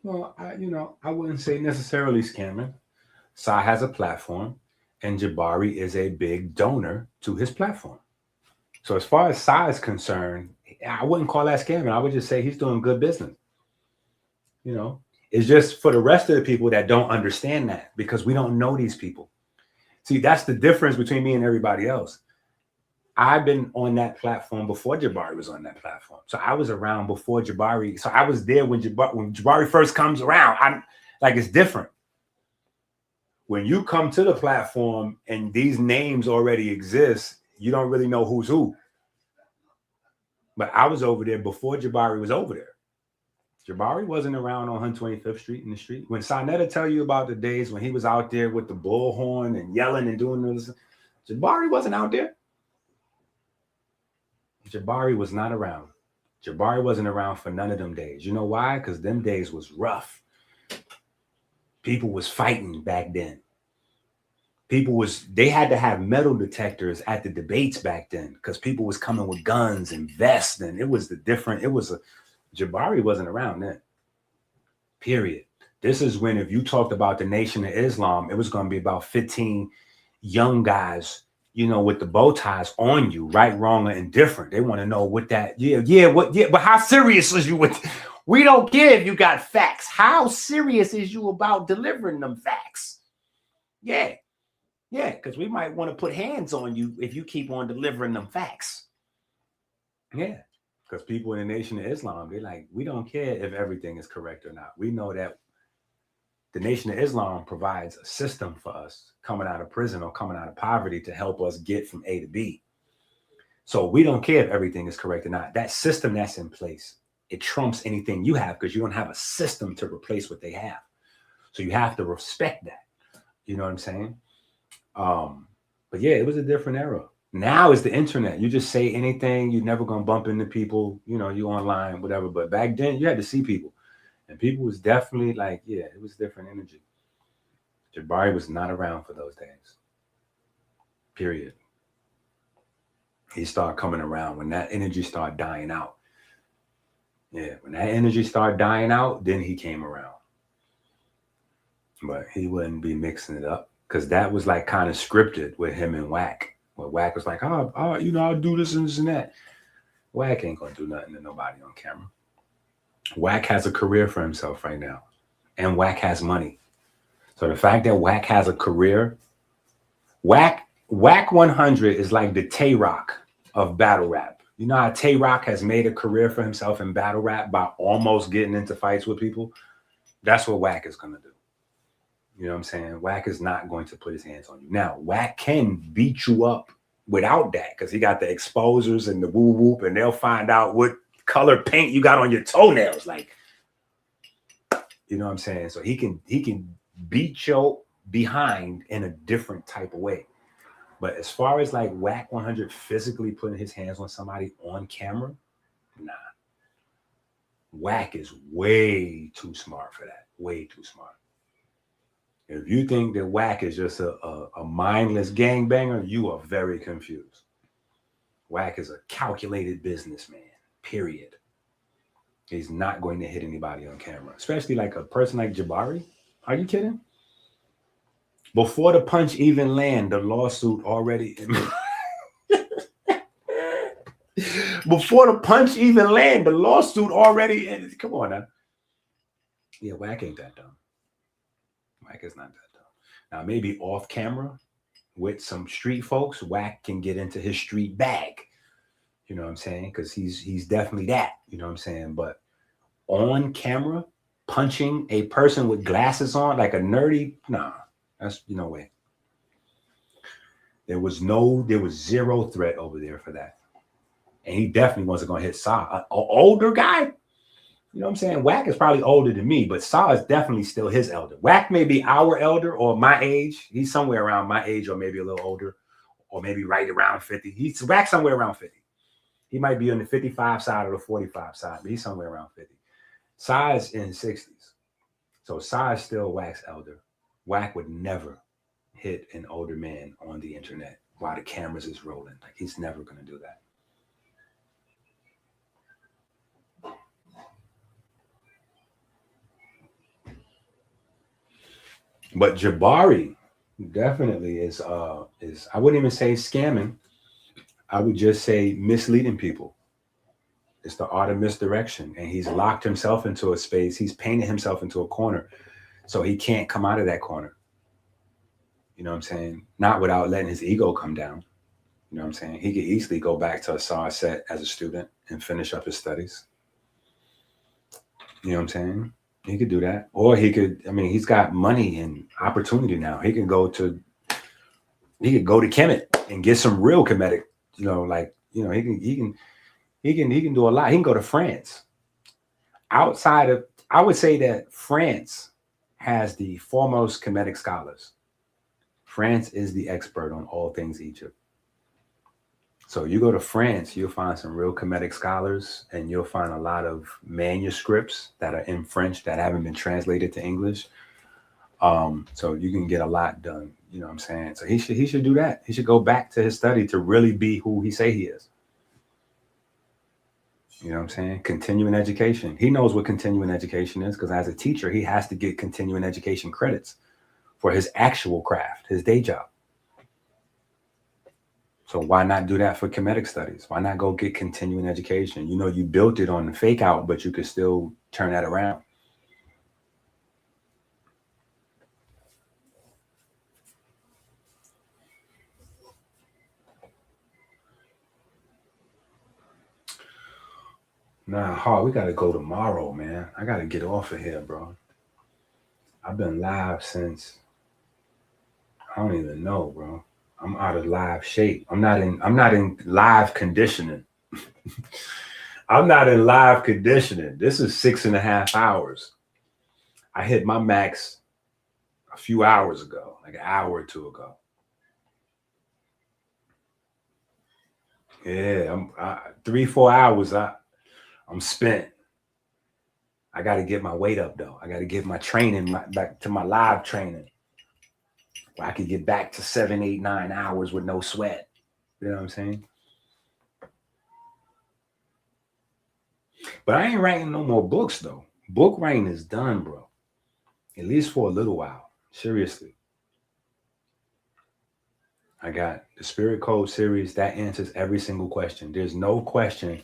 Well, I wouldn't say necessarily scamming. Sai has a platform, and Jabari is a big donor to his platform. So as far as Sai is concerned, I wouldn't call that scamming. I would just say he's doing good business. It's just for the rest of the people that don't understand that, because we don't know these people. See, that's the difference between me and everybody else. I've been on that platform before Jabari was on that platform. So I was around before Jabari. So I was there when Jabari first comes around. I'm like, it's different. When you come to the platform and these names already exist, you don't really know who's who. But I was over there before Jabari was over there. Jabari wasn't around on 125th Street in the street. When Sinetta tell you about the days when he was out there with the bullhorn and yelling and doing this, Jabari wasn't out there. Jabari was not around. Jabari wasn't around for none of them days. You know why? Because them days was rough. People was fighting back then. They had to have metal detectors at the debates back then because people was coming with guns and vests, and Jabari wasn't around then. Period. This is when, if you talked about the Nation of Islam, it was going to be about 15 young guys, with the bow ties on you, right, wrong, or indifferent. They want to know what that, but how serious is you with? We don't care if you got facts. How serious is you about delivering them facts? Yeah, because we might want to put hands on you if you keep on delivering them facts. Yeah, because people in the Nation of Islam, they're like, we don't care if everything is correct or not. We know that the Nation of Islam provides a system for us coming out of prison or coming out of poverty to help us get from A to B. So we don't care if everything is correct or not. That system that's in place, it trumps anything you have because you don't have a system to replace what they have. So you have to respect that. You know what I'm saying? But yeah, it was a different era. Now it's the internet. You just say anything. You're never going to bump into people. You online, whatever. But back then you had to see people. And people was definitely like, yeah, it was different energy. Jabari was not around for those days. Period. He started coming around when that energy started dying out. Yeah, when that energy started dying out, then he came around. But he wouldn't be mixing it up because that was like kind of scripted with him and Wack. Where Wack was like, I'll do this and this and that. Wack ain't going to do nothing to nobody on camera. Wack has a career for himself right now, and Wack has money. So the fact that Wack has a career, Wack 100 is like the Tay-Rock of battle rap. You know how Tay-Rock has made a career for himself in battle rap by almost getting into fights with people? That's what Wack is going to do. You know what I'm saying? Wack is not going to put his hands on you. Now, Wack can beat you up without that because he got the exposers and the woo-whoop, and they'll find out what color paint you got on your toenails, like, you know what I'm saying? So he can beat your behind in a different type of way. But as far as like Wack 100 physically putting his hands on somebody on camera, nah. Wack is way too smart for that. Way too smart. If you think that Wack is just a mindless gangbanger, you are very confused. Wack is a calculated businessman. Period. He's not going to hit anybody on camera, especially like a person like Jabari. Are you kidding? Before the punch even land, the lawsuit already. Before the punch even land, the lawsuit already. Come on now. Yeah, Wack ain't that dumb. Wack is not that dumb. Now maybe off camera with some street folks, Wack can get into his street bag. You know what I'm saying? Because he's definitely that. You know what I'm saying? But on camera, punching a person with glasses on like a nerdy, nah, that's no way. There was zero threat over there for that. And he definitely wasn't going to hit Sa. An older guy? You know what I'm saying? Wack is probably older than me, but Saw is definitely still his elder. Wack may be our elder or my age. He's somewhere around my age or maybe a little older or maybe right around 50. He's Wack somewhere around 50. He might be on the 55 side or the 45 side, but he's somewhere around 50. Saw is in his 60s. So Saw is still Wack's elder. Wack would never hit an older man on the internet while the cameras is rolling. Like, he's never going to do that. But Jabari definitely is I wouldn't even say scamming. I would just say misleading people. It's the art of misdirection. And he's locked himself into a space. He's painted himself into a corner. So he can't come out of that corner. You know what I'm saying? Not without letting his ego come down. You know what I'm saying? He could easily go back to a SAR set as a student and finish up his studies. You know what I'm saying? He could do that. Or he could, I mean, he's got money and opportunity now. He could go to Kemet and get some real Kemetic, you know, like, you know, he can do a lot. He can go to France. Outside of, I would say that France has the foremost Kemetic scholars. France is the expert on all things Egypt. So you go to France, you'll find some real Kemetic scholars, and you'll find a lot of manuscripts that are in French that haven't been translated to English. So you can get a lot done. You know what I'm saying? So he should do that. He should go back to his study to really be who he say he is. You know what I'm saying? Continuing education. He knows what continuing education is because as a teacher, he has to get continuing education credits for his actual craft, his day job. So why not do that for Kemetic studies? Why not go get continuing education? You know, you built it on the fake out, but you could still turn that around. Nah, we got to go tomorrow, man. I got to get off of here, bro. I've been live since, I don't even know, bro. I'm out of live shape. I'm not in live conditioning. I'm not in live conditioning. This is 6.5 hours. I hit my max a few hours ago, like an hour or two ago. Yeah, 3-4 hours. I'm spent. I got to get my weight up though. I got to get my training back to my live training. Where I could get back to 7, 8, 9 hours with no sweat. You know what I'm saying? But I ain't writing no more books though. Book writing is done, bro. At least for a little while. Seriously. I got the Spirit Code series that answers every single question. There's no question.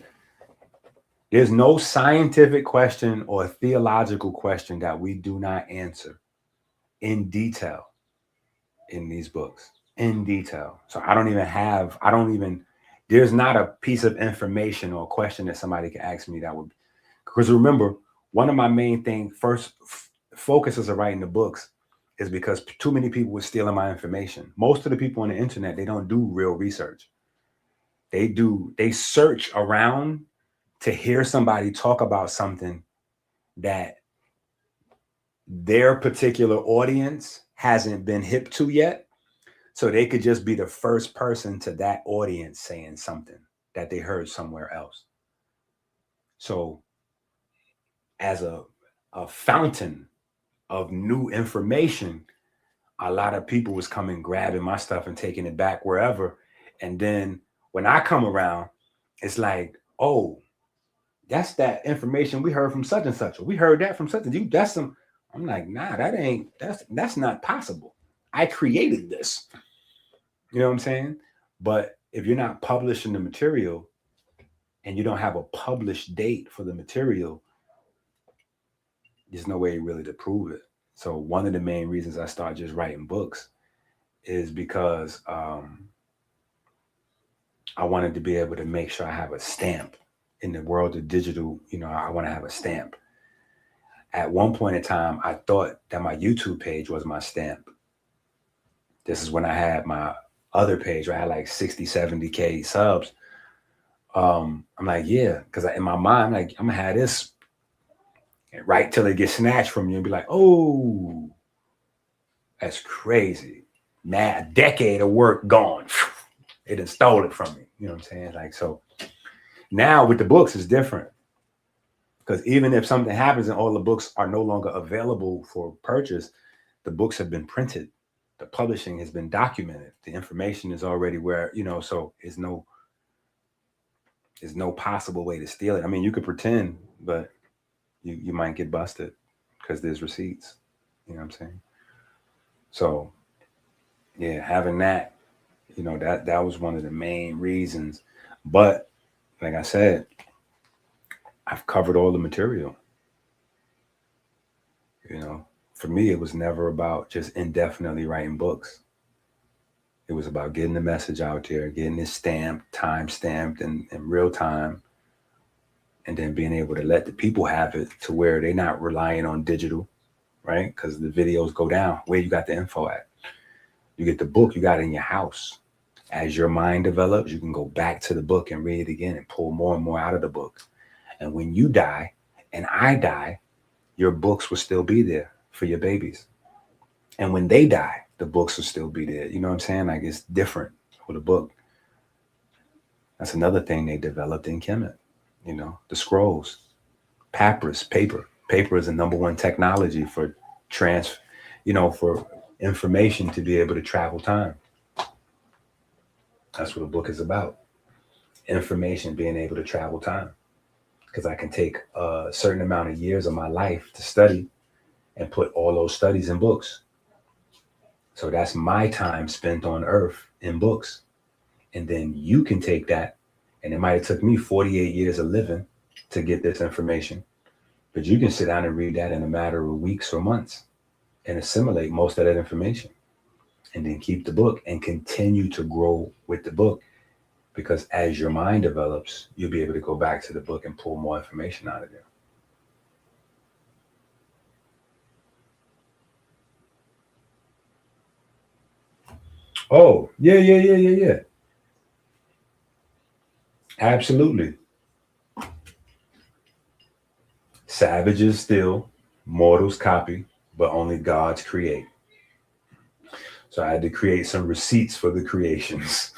There's no scientific question or theological question that we do not answer in detail in these books, in detail. So there's not a piece of information or a question that somebody can ask me that would, because remember, one of my main first focuses of writing the books is because too many people were stealing my information. Most of the people on the internet, they don't do real research. They search around to hear somebody talk about something that their particular audience hasn't been hip to yet. So they could just be the first person to that audience saying something that they heard somewhere else. So as a fountain of new information, a lot of people was coming, grabbing my stuff and taking it back wherever. And then when I come around, it's like, oh, that's that information we heard from such and such. Or we heard that from such and such. That's some. I'm like, nah, that's not possible. I created this. You know what I'm saying? But if you're not publishing the material and you don't have a published date for the material, there's no way really to prove it. So one of the main reasons I started just writing books is because I wanted to be able to make sure I have a stamp in the world of digital. You know, I want to have a stamp. At one point in time, I thought that my YouTube page was my stamp. This is when I had my other page where I had like 60, 70K subs. I'm like, yeah, because in my mind, I'm like, I'm gonna have this right till it gets snatched from you and be like, oh, that's crazy. Man, a decade of work gone. It done stole it from me. You know what I'm saying? Like, so now with the books, it's different. Because even if something happens and all the books are no longer available for purchase, the books have been printed. The publishing has been documented. The information is already where, you know, so there's no possible way to steal it. I mean, you could pretend, but you might get busted because there's receipts. You know what I'm saying? So yeah, having that, you know, that was one of the main reasons. But like I said, I've covered all the material. You know, for me, it was never about just indefinitely writing books. It was about getting the message out there, getting it stamped, time stamped in real time, and then being able to let the people have it to where they're not relying on digital, right? Because the videos go down. Where you got the info at? You get the book, you got it in your house. As your mind develops, you can go back to the book and read it again and pull more and more out of the book. And when you die and I die, your books will still be there for your babies. And when they die, the books will still be there. You know what I'm saying? Like, it's different with a book. That's another thing they developed in Kemet. You know, the scrolls, papyrus, paper. Paper is the #1 technology for for information to be able to travel time. That's what a book is about. Information being able to travel time. Because I can take a certain amount of years of my life to study and put all those studies in books. So that's my time spent on earth in books. And then you can take that, and it might have took me 48 years of living to get this information, but you can sit down and read that in a matter of weeks or months and assimilate most of that information, and then keep the book and continue to grow with the book. Because as your mind develops, you'll be able to go back to the book and pull more information out of there. Oh, yeah. Absolutely. Savages steal, mortals copy, but only gods create. So I had to create some receipts for the creations.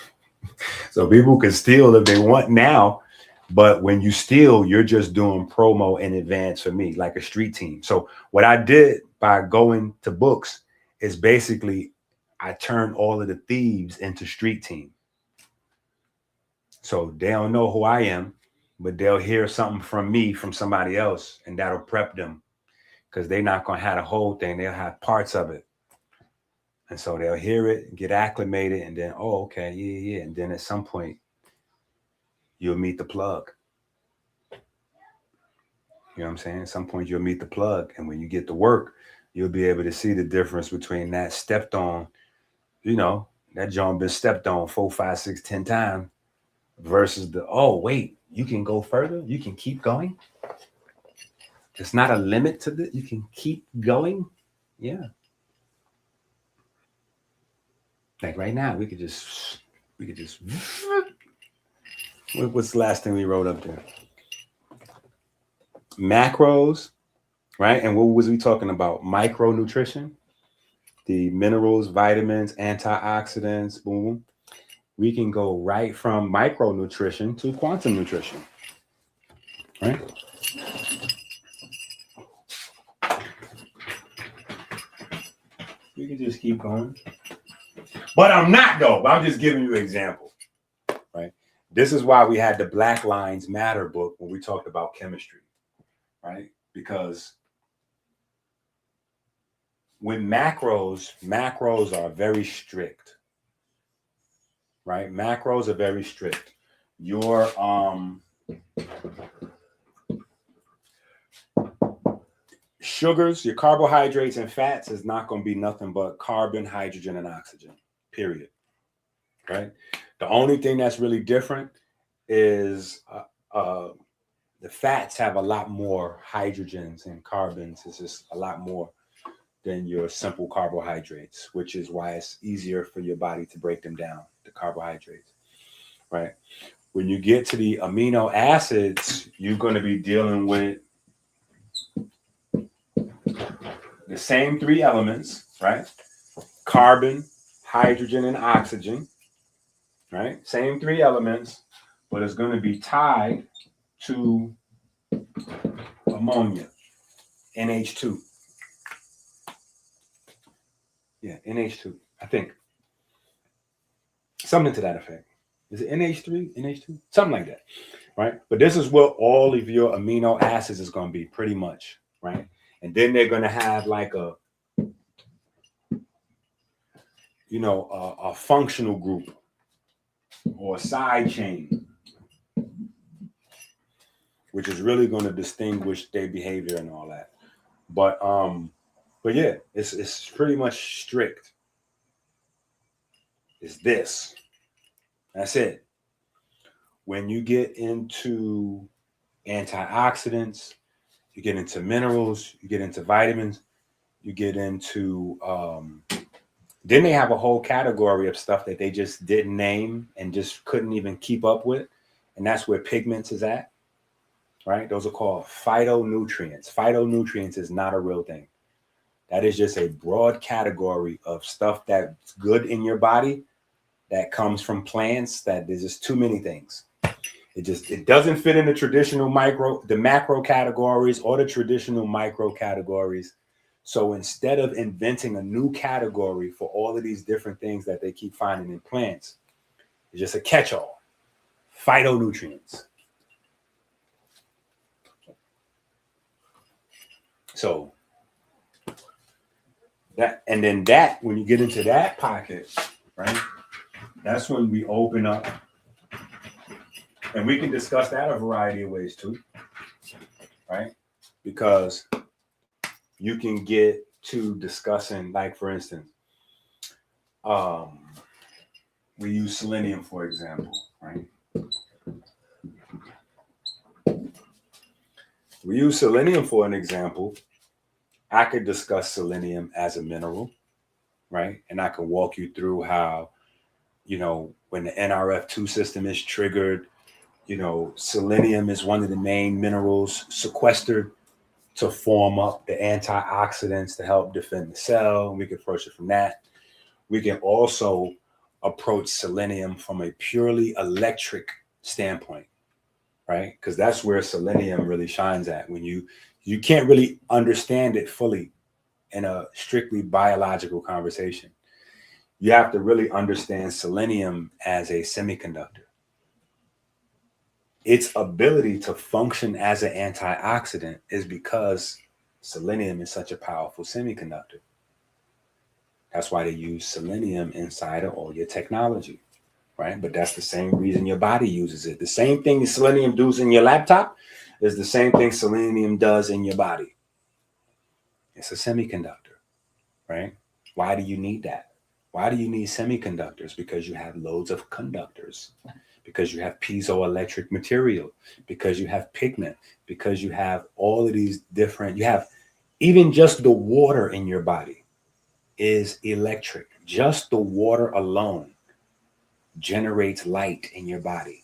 So people can steal if they want now, but when you steal, you're just doing promo in advance for me, like a street team. So what I did by going to books is basically I turned all of the thieves into street team. So they don't know who I am, but they'll hear something from me from somebody else, and that'll prep them, because they're not going to have the whole thing. They'll have parts of it. And so they'll hear it, get acclimated, and then, oh, okay, yeah. And then at some point, you'll meet the plug. You know what I'm saying? At some point, you'll meet the plug. And when you get to work, you'll be able to see the difference between that stepped on, you know, that John been stepped on 4, 5, 6, 10 times versus the, oh, wait, you can go further? You can keep going? It's not a limit to this. You can keep going? Yeah. Like right now, we could just, what's the last thing we wrote up there? Macros, right? And what was we talking about? Micronutrition, the minerals, vitamins, antioxidants, boom. We can go right from micronutrition to quantum nutrition, right? We can just keep going. But I'm not, though. I'm just giving you an example, right? This is why we had the Black Lines Matter book when we talked about chemistry, right? Because with macros are very strict, right? Macros are very strict. Your sugars, your carbohydrates and fats is not going to be nothing but carbon, hydrogen, and oxygen, period, right? The only thing that's really different is the fats have a lot more hydrogens and carbons. It's just a lot more than your simple carbohydrates, which is why it's easier for your body to break them down, the carbohydrates, right? When you get to the amino acids, you're going to be dealing with the same three elements, right? Carbon, hydrogen, and oxygen, right? Same three elements, but it's going to be tied to ammonia, NH2. Yeah, NH2, I think. Something to that effect. Is it NH3, NH2? Something like that, right? But this is what all of your amino acids is going to be pretty much, right? And then they're going to have like a, you know, a functional group or a side chain, which is really going to distinguish their behavior and all that. But yeah, it's pretty much strict. It's this. That's it. When you get into antioxidants, you get into minerals, you get into vitamins, you get into then they have a whole category of stuff that they just didn't name and just couldn't even keep up with. And that's where pigments is at, right? Those are called phytonutrients. Phytonutrients is not a real thing. That is just a broad category of stuff that's good in your body that comes from plants, that there's just too many things. It doesn't fit in the traditional macro categories or the traditional micro categories. So instead of inventing a new category for all of these different things that they keep finding in plants, it's just a catch-all. Phytonutrients. So that, and then that, when you get into that pocket, right, that's when we open up, and we can discuss that a variety of ways too, right? Because you can get to discussing, like, for instance, we use selenium, for example, right? We use selenium for an example. I could discuss selenium as a mineral, right? And I can walk you through how, you know, when the NRF2 system is triggered, you know, selenium is one of the main minerals sequestered to form up the antioxidants to help defend the cell. We can approach it from that. We can also approach selenium from a purely electric standpoint, right? Because that's where selenium really shines at. When you can't really understand it fully in a strictly biological conversation. You have to really understand selenium as a semiconductor. Its ability to function as an antioxidant is because selenium is such a powerful semiconductor. That's why they use selenium inside of all your technology, right? But that's the same reason your body uses it. The same thing selenium does in your laptop is the same thing selenium does in your body. It's a semiconductor, right? Why do you need that? Why do you need semiconductors? Because you have loads of conductors, because you have piezoelectric material, because you have pigment, because you have all of these different, you have even just the water in your body is electric. Just the water alone generates light in your body.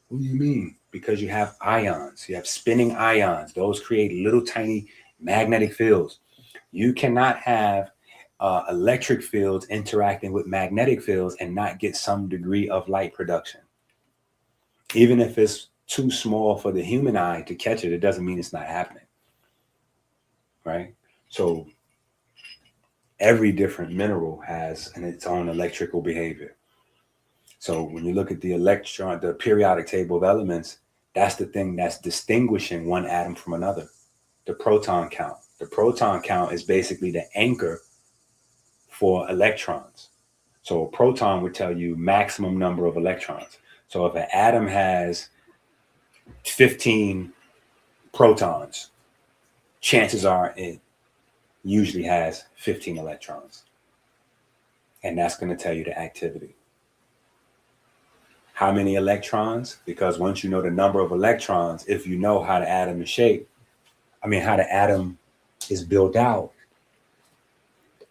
What do you mean? Because you have ions, you have spinning ions. Those create little tiny magnetic fields. You cannot have electric fields interacting with magnetic fields and not get some degree of light production. Even if it's too small for the human eye to catch it, it doesn't mean it's not happening, right? So every different mineral has its own electrical behavior. So when you look at the periodic table of elements, that's the thing that's distinguishing one atom from another, the proton count. The proton count is basically the anchor for electrons. So a proton would tell you maximum number of electrons. So if an atom has 15 protons, chances are it usually has 15 electrons. And that's going to tell you the activity. How many electrons? Because once you know the number of electrons, if you know how the atom is shaped, how the atom is built out,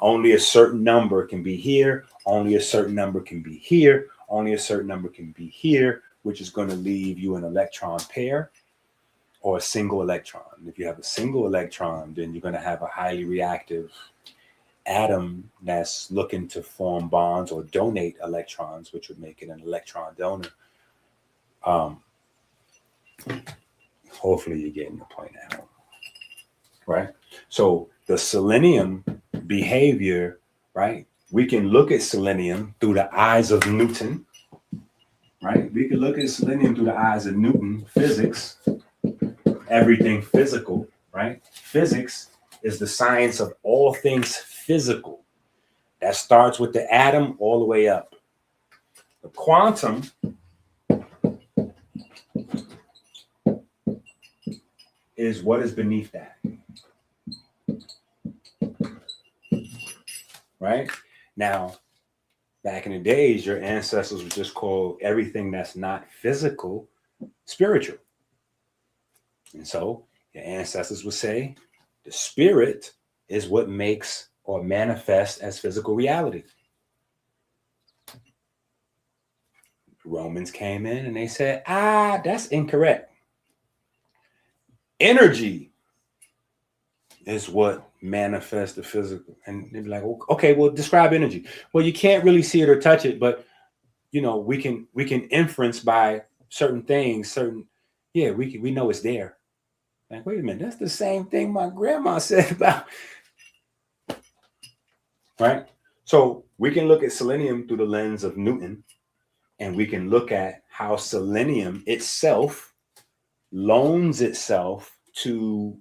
only a certain number can be here, only a certain number can be here, only a certain number can be here, which is going to leave you an electron pair. or a single electron. If you have a single electron, then you're going to have a highly reactive atom that's looking to form bonds or donate electrons, which would make it an electron donor. Hopefully you're getting the point now, right? So the selenium behavior, right? We can look at selenium through the eyes of Newton, right? We can look at selenium through the eyes of Newton, physics, everything physical, right? Physics is the science of all things physical. That starts with the atom all the way up. The quantum is what is beneath that, right? Now, back in the days, your ancestors would just call everything that's not physical spiritual. And so your ancestors would say the spirit is what makes or manifests as physical reality. Romans came in and they said, that's incorrect. Energy is what manifests the physical. And they'd be like, okay, well, describe energy. Well, you can't really see it or touch it, but you know, we can inference by certain things, we know it's there. Like, wait a minute, that's the same thing my grandma said about, right? So we can look at selenium through the lens of Newton, and we can look at how selenium itself loans itself to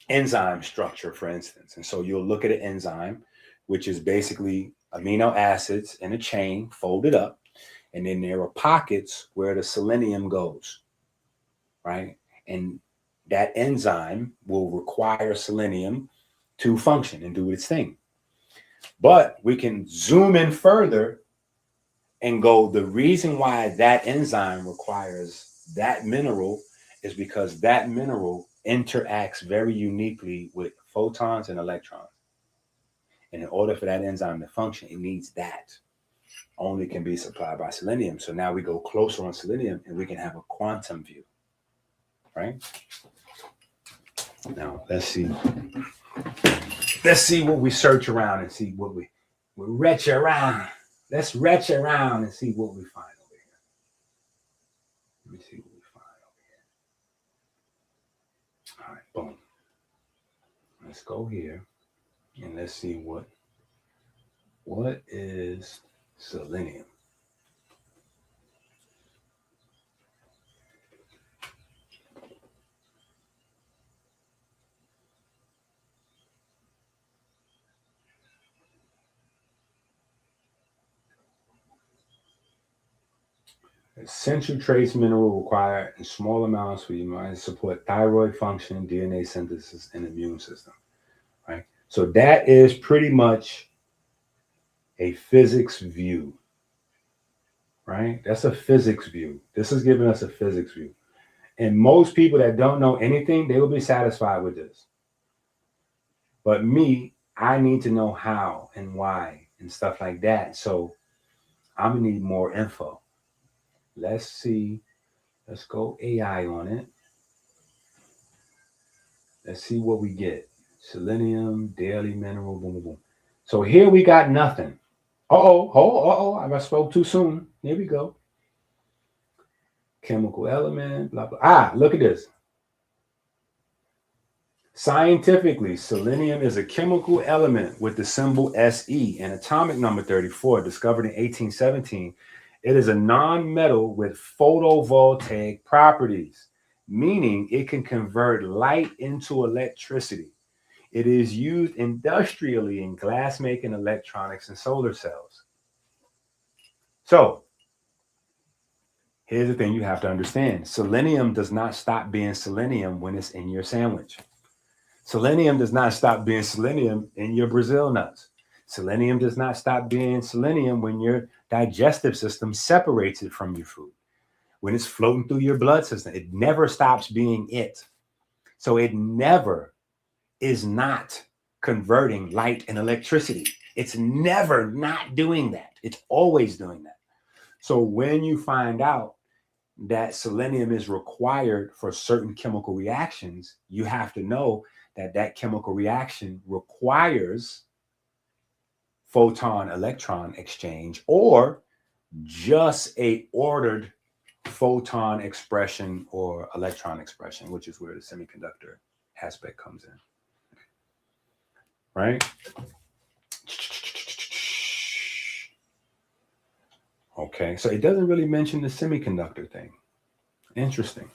enzyme structure, for instance. And so you'll look at an enzyme, which is basically amino acids in a chain folded up, and then there are pockets where the selenium goes, right? And that enzyme will require selenium to function and do its thing. But we can zoom in further and go, the reason why that enzyme requires that mineral is because that mineral interacts very uniquely with photons and electrons. And in order for that enzyme to function, it needs that. Only can be supplied by selenium. So now we go closer on selenium and we can have a quantum view, right? Now let's see what we search around and see what we retch around. Let's retch around and see what we find over here. Let me see what we find over here. All right, boom. Let's go here and let's see what is selenium. Essential trace mineral required in small amounts for your mind to support thyroid function, DNA synthesis, and immune system, right? So that is pretty much a physics view, right? That's a physics view. This is giving us a physics view. And most people that don't know anything, they will be satisfied with this. But me, I need to know how and why and stuff like that. So I'm gonna need more info. Let's see. Let's go AI on it. Let's see what we get. Selenium, daily mineral, boom, boom, boom. So here we got nothing. I spoke too soon. Here we go. Chemical element, blah, blah. Look at this. Scientifically, selenium is a chemical element with the symbol Se and atomic number 34, discovered in 1817. It is a non-metal with photovoltaic properties, meaning it can convert light into electricity. It is used industrially in glass making, electronics, and solar cells. So here's the thing you have to understand. Selenium does not stop being selenium when it's in your sandwich. Selenium does not stop being selenium in your Brazil nuts. Selenium does not stop being selenium when your digestive system separates it from your food. When it's floating through your blood system, it never stops being it. So it never is not converting light and electricity. It's never not doing that. It's always doing that. So when you find out that selenium is required for certain chemical reactions, you have to know that that chemical reaction requires photon-electron exchange or just a ordered photon expression or electron expression, which is where the semiconductor aspect comes in, right? Okay, so it doesn't really mention the semiconductor thing. Interesting.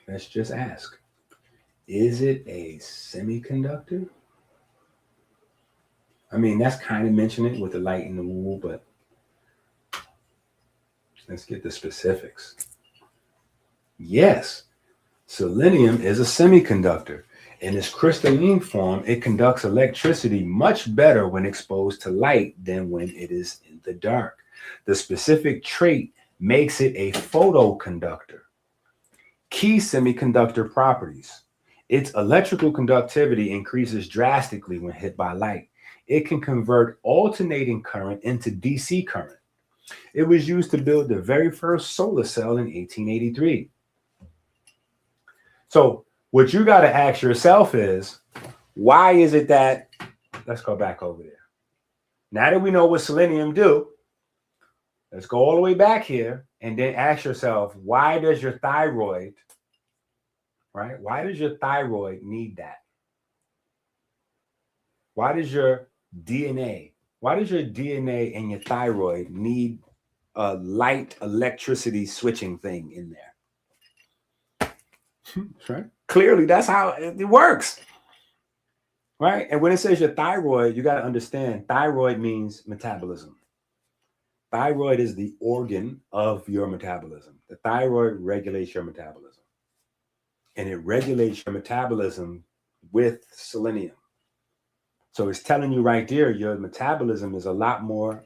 Let's just ask, is it a semiconductor? I mean, that's kind of mentioning it with the light in the wool, but let's get the specifics. Yes, selenium is a semiconductor. In its crystalline form, it conducts electricity much better when exposed to light than when it is in the dark. The specific trait makes it a photoconductor. Key semiconductor properties. Its electrical conductivity increases drastically when hit by light. It can convert alternating current into DC current. It was used to build the very first solar cell in 1883. So what you got to ask yourself is, why is it that, let's go back over there. Now that we know what selenium do, let's go all the way back here and then ask yourself, why does your thyroid, right? Why does your thyroid need that? Why does your DNA and your thyroid need a light electricity switching thing in there? Right? Clearly, that's how it works, right? And when it says your thyroid, you got to understand thyroid means metabolism. Thyroid is the organ of your metabolism. The thyroid regulates your metabolism, and it regulates your metabolism with selenium. So it's telling you right there, your metabolism is a lot more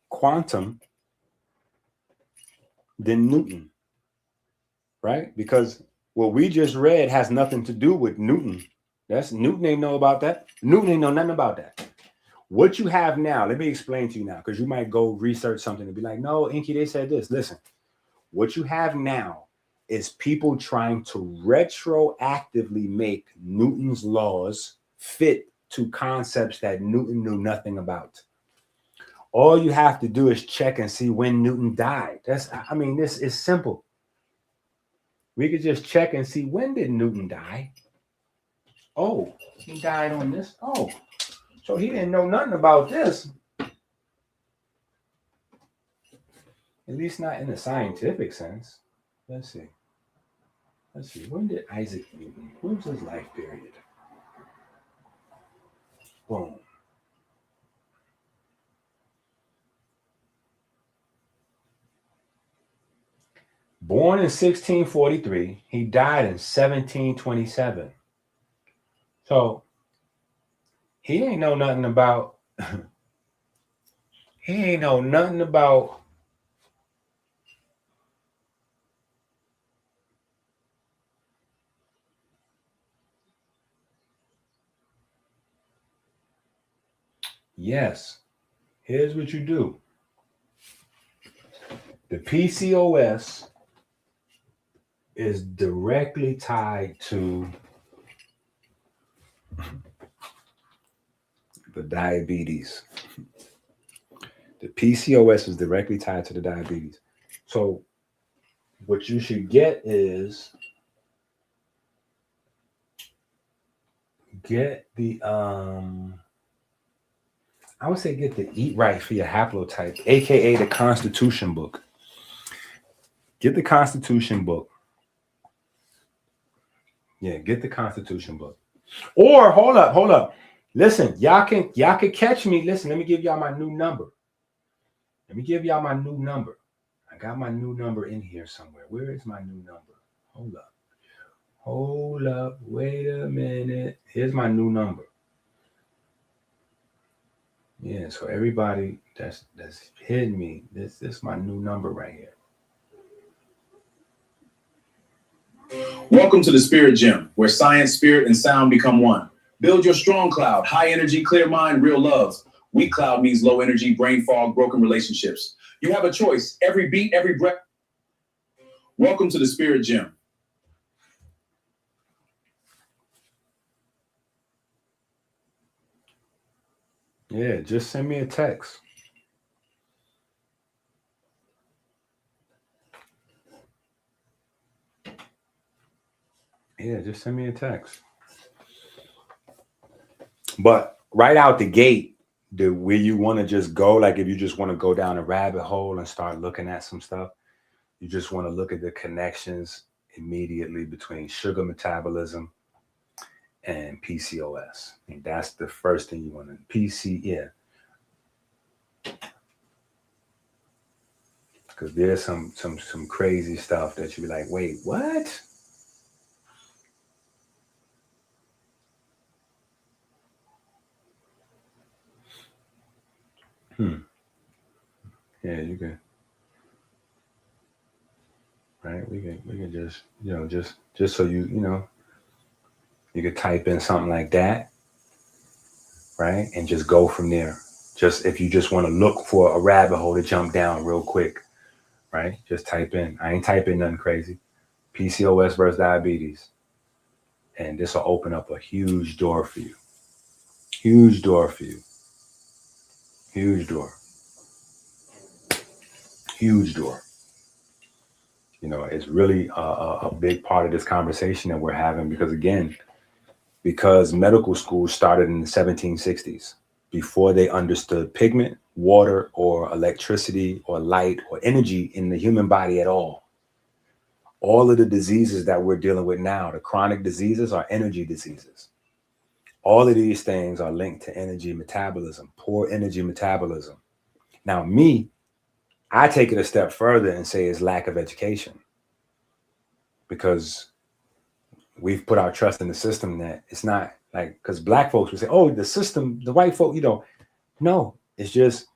quantum than Newton, right? Because what we just read has nothing to do with Newton. Newton ain't know about that. Newton ain't know nothing about that. What you have now, let me explain to you now, because you might go research something and be like, no, EnQi, they said this. Listen, what you have now is people trying to retroactively make Newton's laws fit to concepts that Newton knew nothing about. All you have to do is check and see when Newton died. This is simple. We could just check and see, when did Newton die? Oh, he died on this. Oh, so he didn't know nothing about this. At least not in the scientific sense. Let's see. When did Isaac Newton? What was his life period? Boom. Born in 1643, he died in 1727. So he ain't know nothing about, yes, here's what you do. The PCOS is directly tied to the diabetes. The PCOS is directly tied to the diabetes. So what you should get is get the I would say get the Eat Right for Your Haplotype, aka the Constitution book. Get the Constitution book. Yeah, get the Constitution book. Or hold up. Listen, y'all can catch me. Listen, let me give y'all my new number. I got my new number in here somewhere. Where is my new number? Hold up. Wait a minute. Here's my new number. Yeah, so everybody that's hitting me, this is my new number right here. Welcome to the Spirit Gym, where science, spirit, and sound become one. Build your strong cloud, high energy, clear mind, real love. Weak cloud means low energy, brain fog, broken relationships. You have a choice. Every beat, every breath. Welcome to the Spirit Gym. Yeah, just send me a text. Yeah, just send me a text. But right out the gate, where you want to just go, like if you just want to go down a rabbit hole and start looking at some stuff, you just want to look at the connections immediately between sugar metabolism and PCOS. And that's the first thing you want to because there's some crazy stuff that you be like, wait, what? Yeah, you can. Right, we can just, just so you could type in something like that, right, and just go from there. Just if you just want to look for a rabbit hole to jump down real quick, right? Just type in. I ain't typing nothing crazy. PCOS versus diabetes, and this will open up a huge door for you. Huge door for you. Huge door. Huge door. It's really a big part of this conversation that we're having because medical school started in the 1760s, before they understood pigment, water, or electricity, or light, or energy in the human body at all. All of the diseases that we're dealing with now, the chronic diseases, are energy diseases. All of these things are linked to energy metabolism, poor energy metabolism. Now, I take it a step further and say it's lack of education, because we've put our trust in the system that it's not like, because black folks would say, oh, the system, the white folk, no, it's just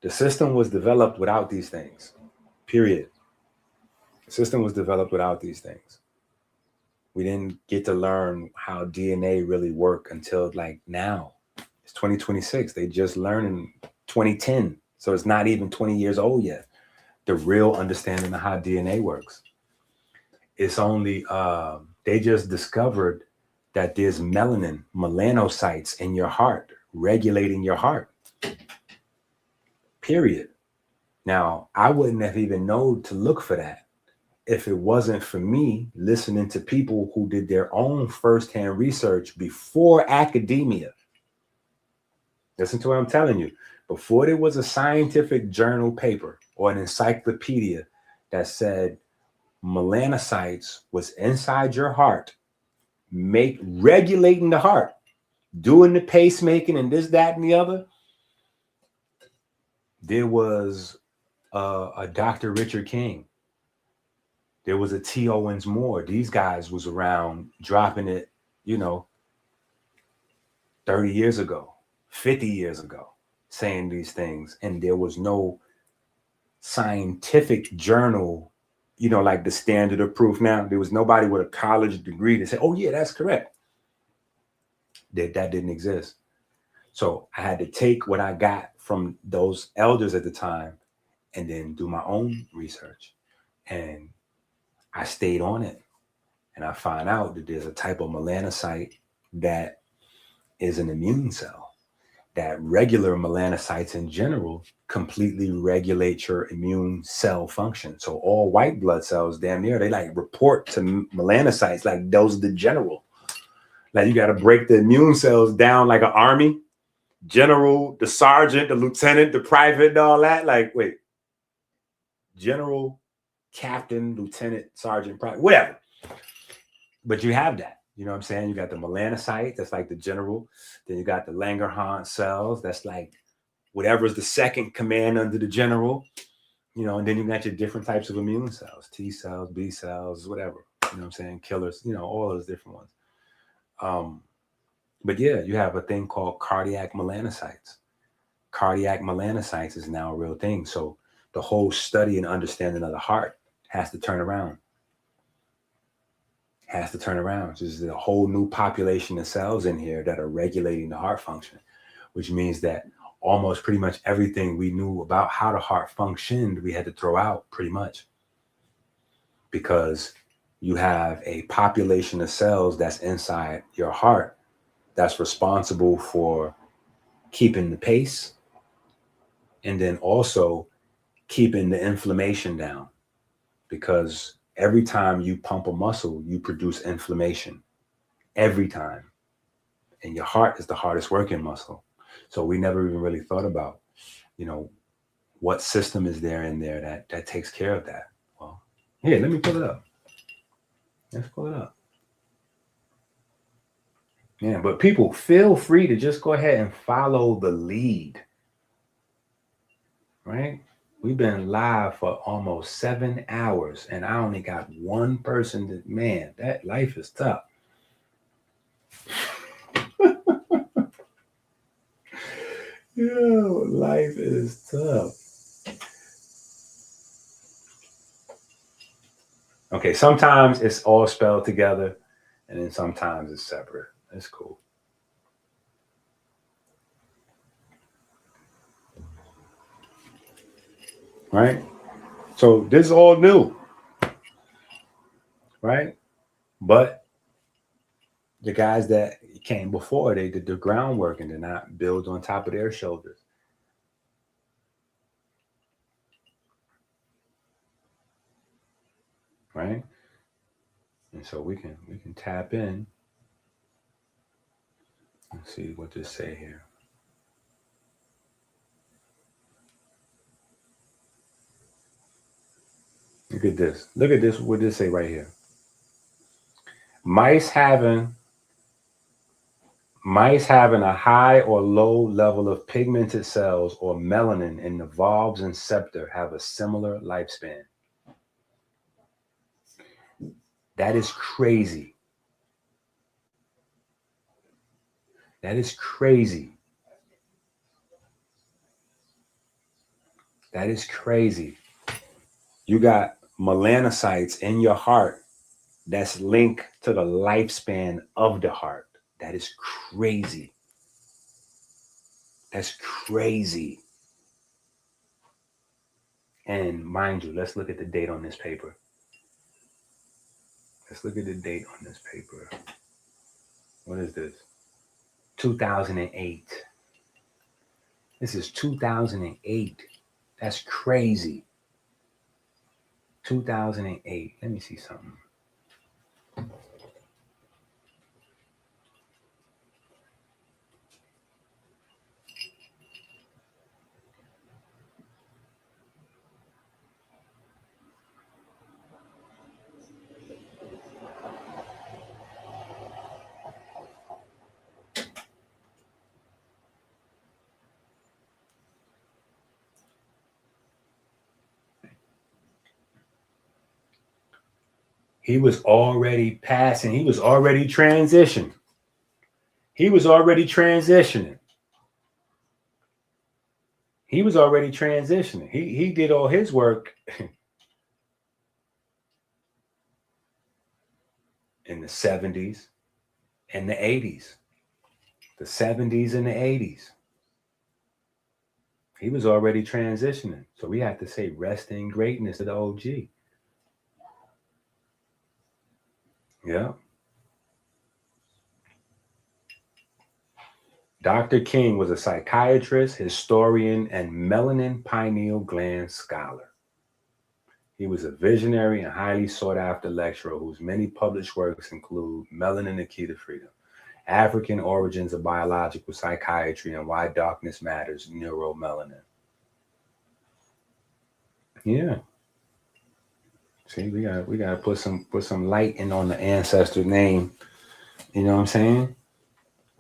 the system was developed without these things, period. The system was developed without these things. We didn't get to learn how DNA really work until like now. It's 2026. They just learned in 2010. So it's not even 20 years old yet. The real understanding of how DNA works. It's only, they just discovered that there's melanocytes in your heart, regulating your heart. Period. Now, I wouldn't have even known to look for that if it wasn't for me listening to people who did their own firsthand research before academia. Listen to what I'm telling you. Before there was a scientific journal paper or an encyclopedia that said melanocytes was inside your heart, regulating the heart, doing the pacemaking and this, that, and the other, there was a Dr. Richard King. There was a T. Owens Moore. These guys was around dropping it, 30 years ago, 50 years ago, saying these things. And there was no scientific journal, like the standard of proof now. There was nobody with a college degree to say, oh, yeah, that's correct. That didn't exist. So I had to take what I got from those elders at the time and then do my own research. And I stayed on it, and I find out that there's a type of melanocyte that is an immune cell, that regular melanocytes in general completely regulate your immune cell function. So all white blood cells, damn near, they like report to melanocytes like those are the general. Like you got to break the immune cells down like an army, general, the sergeant, the lieutenant, the private, and all that. Like, wait, general, captain, lieutenant, sergeant, private, whatever. But you have that. You know what I'm saying? You got the melanocyte, that's like the general. Then you got the Langerhans cells, that's like whatever's the second command under the general. And then you got your different types of immune cells, T cells, B cells, whatever. You know what I'm saying? Killers, all those different ones. But yeah, you have a thing called cardiac melanocytes. Cardiac melanocytes is now a real thing. So the whole study and understanding of the heart has to turn around. There's a whole new population of cells in here that are regulating the heart function, which means that almost pretty much everything we knew about how the heart functioned, we had to throw out pretty much, because you have a population of cells that's inside your heart that's responsible for keeping the pace and then also keeping the inflammation down, because every time you pump a muscle, you produce inflammation every time. And your heart is the hardest working muscle. So we never even really thought about, you know, what system is there in there that takes care of that. Well, here, let me pull it up. Let's pull it up. Yeah, but people, feel free to just go ahead and follow the lead, right? We've been live for almost 7 hours, and I only got one person that, man, that life is tough. Yo, life is tough. Okay, sometimes it's all spelled together, and then sometimes it's separate. That's cool. Right? So this is all new. Right? But the guys that came before, they did the groundwork and did not build on top of their shoulders. Right? And so we can tap in. Let's see what this say here. Look at this. Look at this. What does it say right here? Mice having a high or low level of pigmented cells or melanin in the valves and septa have a similar lifespan. That is crazy. That is crazy. That is crazy. You got melanocytes in your heart that's linked to the lifespan of the heart. That is crazy. That's crazy. And mind you, let's look at the date on this paper. Let's look at the date on this paper. What is this? 2008. This is 2008. That's crazy. 2008. Let me see something. He was already passing. He was already transitioning. He was already transitioning. He was already transitioning. He did all his work in the 70s and the 80s. The 70s and the 80s. He was already transitioning. So we have to say rest in greatness to the OG. Yeah. Dr. King was a psychiatrist, historian, and melanin pineal gland scholar. He was a visionary and highly sought after lecturer whose many published works include Melanin, the Key to Freedom, African Origins of Biological Psychiatry and Why Darkness Matters, Neuromelanin. Yeah. See, we gotta put some light in on the ancestor name. You know what I'm saying?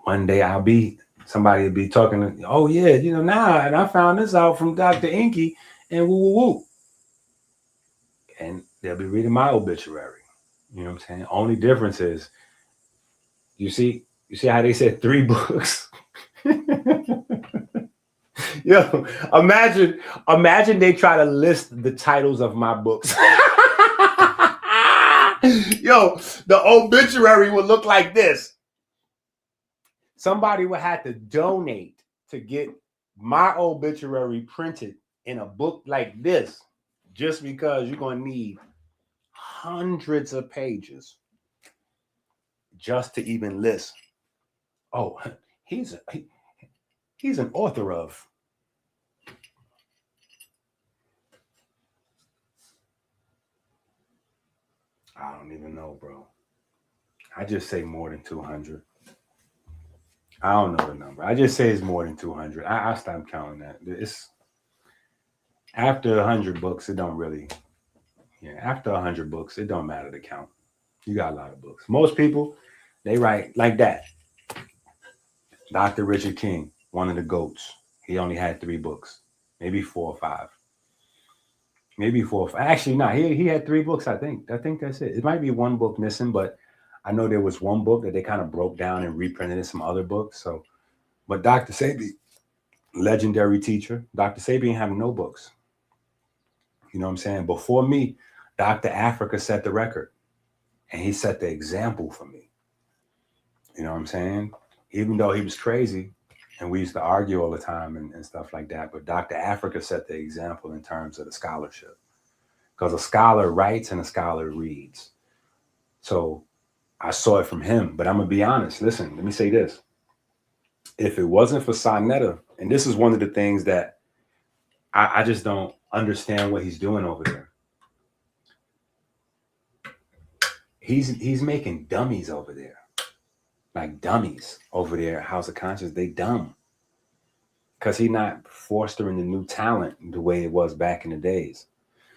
One day somebody will be talking, oh yeah, and I found this out from Dr. EnQi and woo. And they'll be reading my obituary. You know what I'm saying? Only difference is, you see how they said 3 books? Yo, imagine they try to list the titles of my books. Yo, the obituary would look like this. Somebody would have to donate to get my obituary printed in a book like this, just because you're going to need hundreds of pages just to even list. Oh, he's an author of. I don't even know, bro. I just say more than 200. I don't know the number. I just say it's more than 200. I stopped counting that. It's after 100 books, it don't really. Yeah, after 100 books, it don't matter to count. You got a lot of books. Most people, they write like that. Dr. Richard King, one of the GOATs. He only had 3 books, maybe 4 or 5. Maybe 4 or 5. Actually, no, he had 3 books, I think. I think that's it. It might be 1 book missing, but I know there was 1 book that they kind of broke down and reprinted in some other books. So, but Dr. Sebi, legendary teacher, Dr. Sebi didn't have no books. You know what I'm saying? Before me, Dr. Africa set the record, and he set the example for me. You know what I'm saying? Even though he was crazy, and we used to argue all the time and stuff like that, but Dr. Africa set the example in terms of the scholarship, because a scholar writes and a scholar reads. So I saw it from him, but I'm going to be honest. Listen, let me say this. If it wasn't for Sonetta, and this is one of the things that I just don't understand what he's doing over there. He's making dummies over there. Like dummies over there at House of Conscience. They dumb. Because he's not fostering the new talent the way it was back in the days.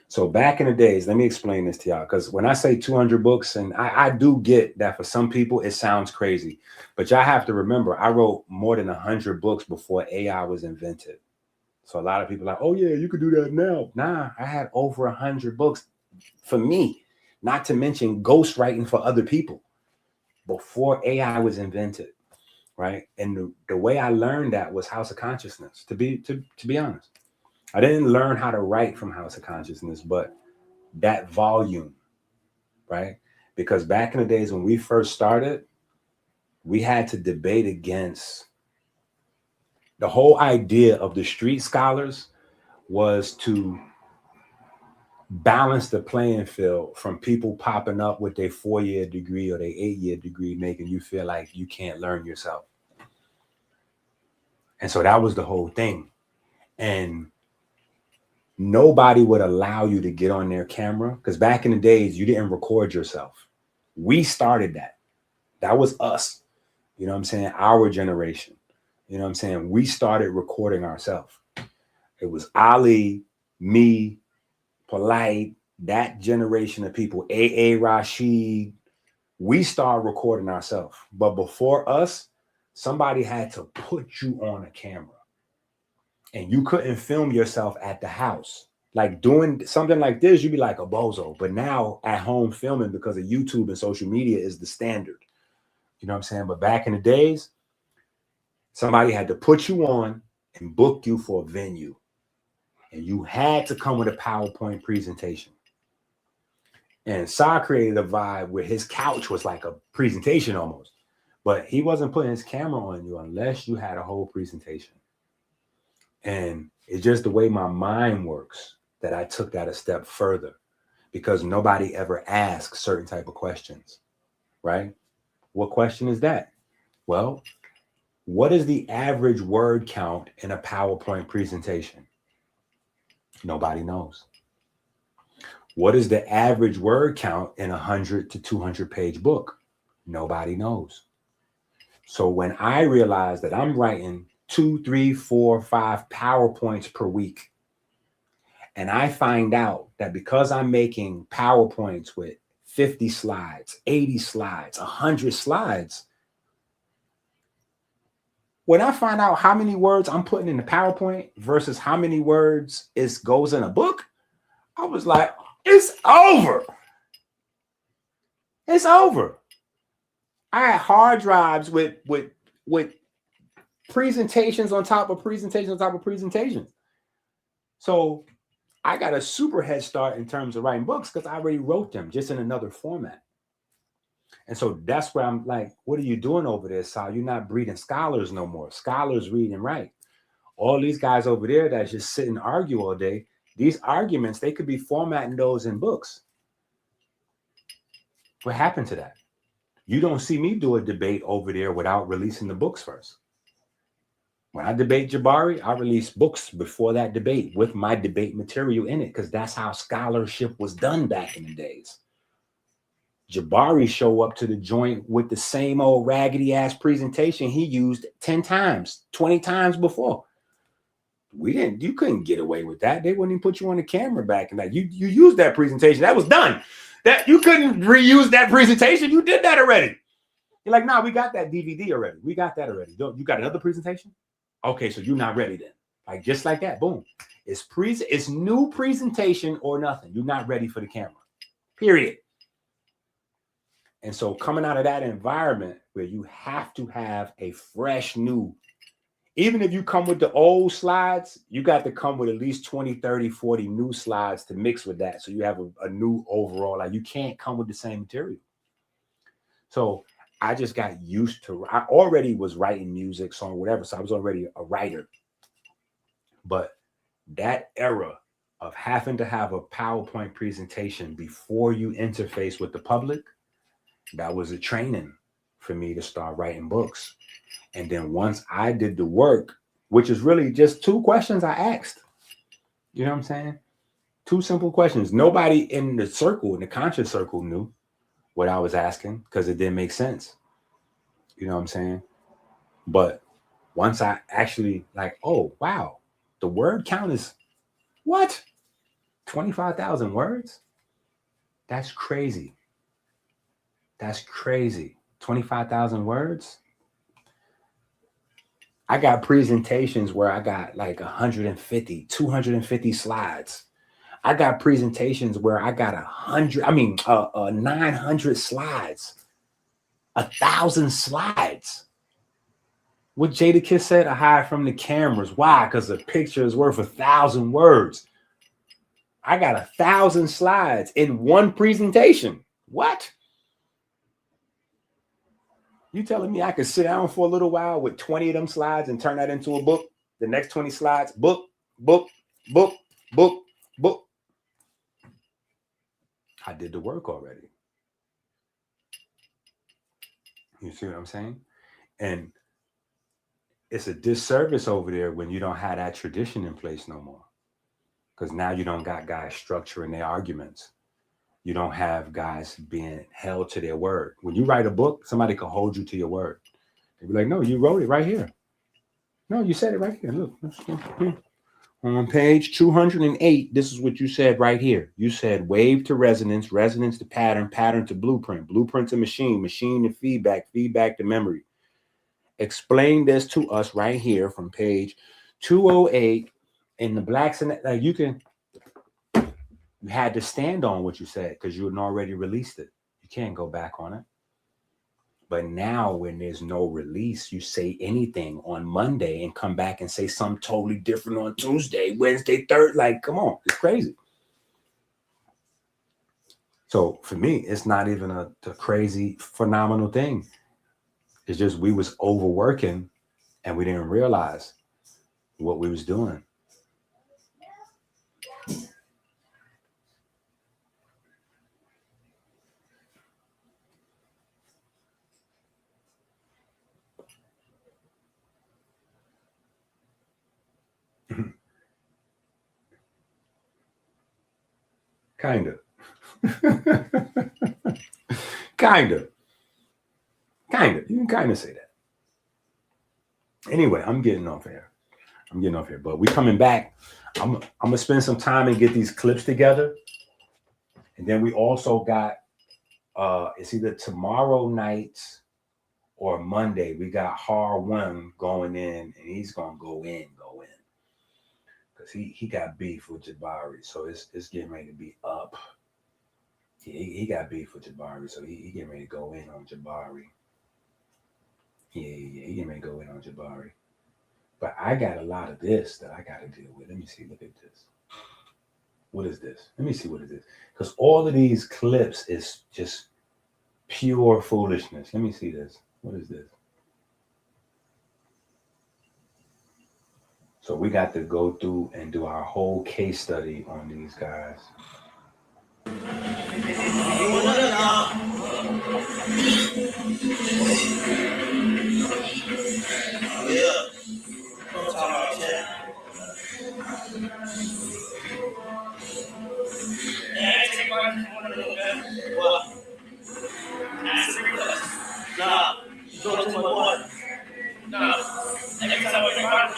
So back in the days, let me explain this to y'all. Because when I say 200 books, and I do get that for some people, it sounds crazy. But y'all have to remember, I wrote more than 100 books before AI was invented. So a lot of people are like, oh yeah, you could do that now. Nah, I had over 100 books for me, not to mention ghostwriting for other people before AI was invented, right? And the way I learned that was House of Consciousness, to be honest. I didn't learn how to write from House of Consciousness, but that volume, right? Because back in the days when we first started, we had to debate against the whole idea of the street scholars was to balance the playing field from people popping up with their 4-year degree or their 8-year degree, making you feel like you can't learn yourself. And so that was the whole thing. And nobody would allow you to get on their camera, because back in the days, you didn't record yourself. We started that. That was us. You know what I'm saying? Our generation. You know what I'm saying? We started recording ourselves. It was Ali, me, Polite, that generation of people, A.A. Rashid. We started recording ourselves. But before us, somebody had to put you on a camera. And you couldn't film yourself at the house. Like doing something like this, you'd be like a bozo. But now at home filming, because of YouTube and social media, is the standard. You know what I'm saying? But back in the days, somebody had to put you on and book you for a venue. And you had to come with a PowerPoint presentation. And Sa created a vibe where his couch was like a presentation almost. But he wasn't putting his camera on you unless you had a whole presentation. And it's just the way my mind works that I took that a step further, because nobody ever asks certain type of questions, right? What question is that? Well, what is the average word count in a PowerPoint presentation? Nobody knows. What is the average word count in a 100 to 200 page book? Nobody knows. So when I realized that I'm writing 2, 3, 4, 5 PowerPoints per week, and I find out that because I'm making PowerPoints with 50 slides, 80 slides, 100 slides, when I find out how many words I'm putting in the PowerPoint versus how many words goes in a book, I was like, it's over. It's over. I had hard drives with presentations on top of presentations on top of presentations. So I got a super head start in terms of writing books because I already wrote them just in another format. And so that's where I'm like, what are you doing over there, Sal? You're not breeding scholars no more. Scholars read and write. all these guys over there that just sit and argue all day, these arguments, they could be formatting those in books. What happened to that? You don't see me do a debate over there without releasing the books first. When I debate Jabari, I release books before that debate with my debate material in it, because that's how scholarship was done back in the days. Jabari show up to the joint with the same old raggedy ass presentation he used 10 times, 20 times before. You couldn't get away with that. They wouldn't even put you on the camera back in that. You used that presentation. That was done. That you couldn't reuse that presentation. You did that already. You're like, nah, we got that DVD already. We got that already. You got another presentation? Okay, so you're not ready then. Like just like that, boom. It's new presentation or nothing. You're not ready for the camera. Period. And so coming out of that environment where you have to have a fresh new, even if you come with the old slides, you got to come with at least 20, 30, 40 new slides to mix with that. So you have a new overall, like you can't come with the same material. So I just got used to, I already was writing music, song, whatever. So I was already a writer. But that era of having to have a PowerPoint presentation before you interface with the public, that was a training for me to start writing books. And then once I did the work, which is really just 2 questions I asked, you know what I'm saying? 2 simple questions. Nobody in the circle, in the conscious circle, knew what I was asking because it didn't make sense. You know what I'm saying? But once I actually like, oh, wow, the word count is what? 25,000 words? That's crazy. That's crazy. 25,000 words? I got presentations where I got like 150, 250 slides. I got presentations where I got 900 slides, 1,000 slides. What Jadakiss said, I hide from the cameras. Why? Because a picture is worth 1,000 words. I got 1,000 slides in one presentation. What? You telling me I could sit down for a little while with 20 of them slides and turn that into a book? The next 20 slides, book. I did the work already. You see what I'm saying? And it's a disservice over there when you don't have that tradition in place no more. Because now you don't got guys structuring their arguments. You don't have guys being held to their word. When you write a book, somebody can hold you to your word. They'll be like, no, you wrote it right here. No, you said it right here. Look. On page 208, this is what you said right here. You said wave to resonance, resonance to pattern, pattern to blueprint, blueprint to machine, machine to feedback, feedback to memory. Explain this to us right here from page 208 in the blacks. And you had to stand on what you said because you had already released it. You can't go back on it. But now when there's no release, you say anything on Monday and come back and say something totally different on Tuesday, Wednesday, Thursday. Like, come on, it's crazy. So for me, it's not even a crazy, phenomenal thing. It's just we was overworking and we didn't realize what we was doing. Kind of. Kind of. You can kind of say that. Anyway, I'm getting off here. But we coming back. I'm gonna spend some time and get these clips together. And then we also got it's either tomorrow night or Monday. We got Har1 going in, and he's gonna go in. Because he got beef with Jabari. So it's getting ready to be up. He got beef with Jabari, so he getting ready to go in on Jabari. Yeah, he getting ready to go in on Jabari. But I got a lot of this that I got to deal with. Let me see. Look at this. What is this? Let me see what it is. Because all of these clips is just pure foolishness. Let me see this. What is this? So we got to go through and do our whole case study on these guys. No, go too much water. No, every time I drink water,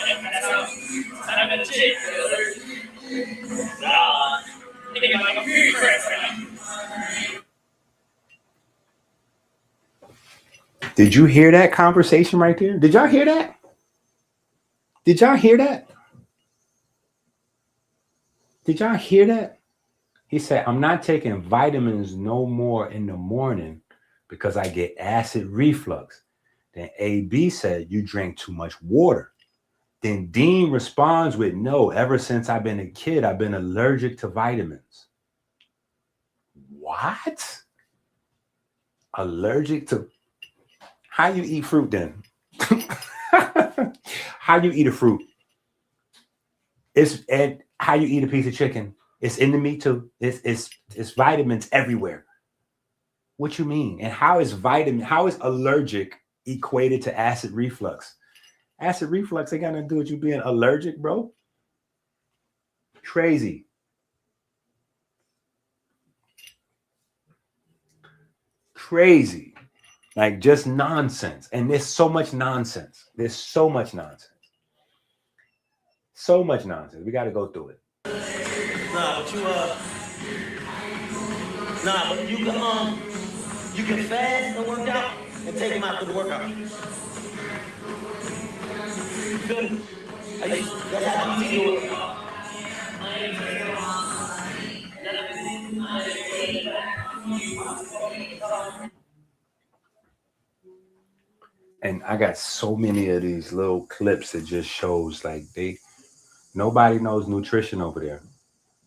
I'm in the chick. Thinking like a period cramp. Did you hear that conversation right there? Did y'all hear that? Did y'all hear that? Did y'all hear that? He said, I'm not taking vitamins no more in the morning because I get acid reflux. Then AB said, you drink too much water. Then Dean responds with, no, ever since I've been a kid, I've been allergic to vitamins. What? Allergic to? How you eat fruit then? How you eat a fruit? And how you eat a piece of chicken? It's in the meat too. It's vitamins everywhere. What you mean? And how is allergic equated to acid reflux? Acid reflux ain't got nothing to do with you being allergic, bro. Crazy. Crazy. Like just nonsense. And there's so much nonsense. There's so much nonsense. So much nonsense. We got to go through it. Nah, but you can fast and work out and take them out to the workout. Good. That's how you do it. And I got so many of these little clips that just shows like nobody knows nutrition over there.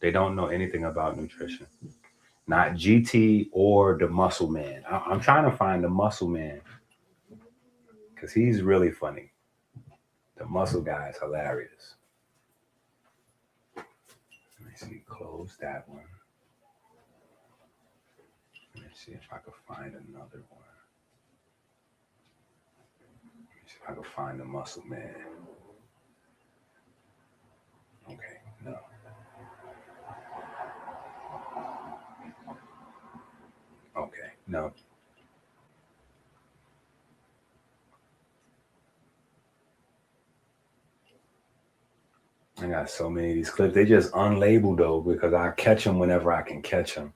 They don't know anything about nutrition. Not GT or the Muscle Man. I'm trying to find the Muscle Man because he's really funny. The Muscle guy is hilarious. Let me see. Close that one. Let me see if I can find another one. Let me see if I can find the Muscle Man. Okay, no. Okay, no. I got so many of these clips. They just unlabeled though because I catch them whenever I can catch them.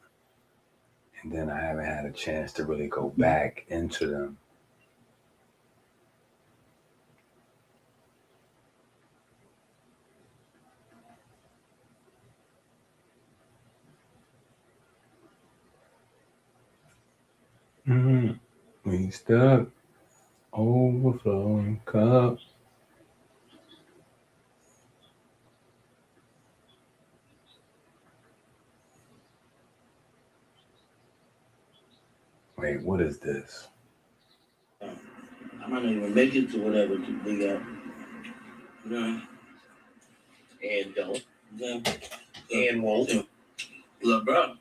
And then I haven't had a chance to really go back into them. We stuck overflowing cup. Wait, what is this? I might not even make it to whatever they got. No. And don't. Yeah. And won't. Look, bro.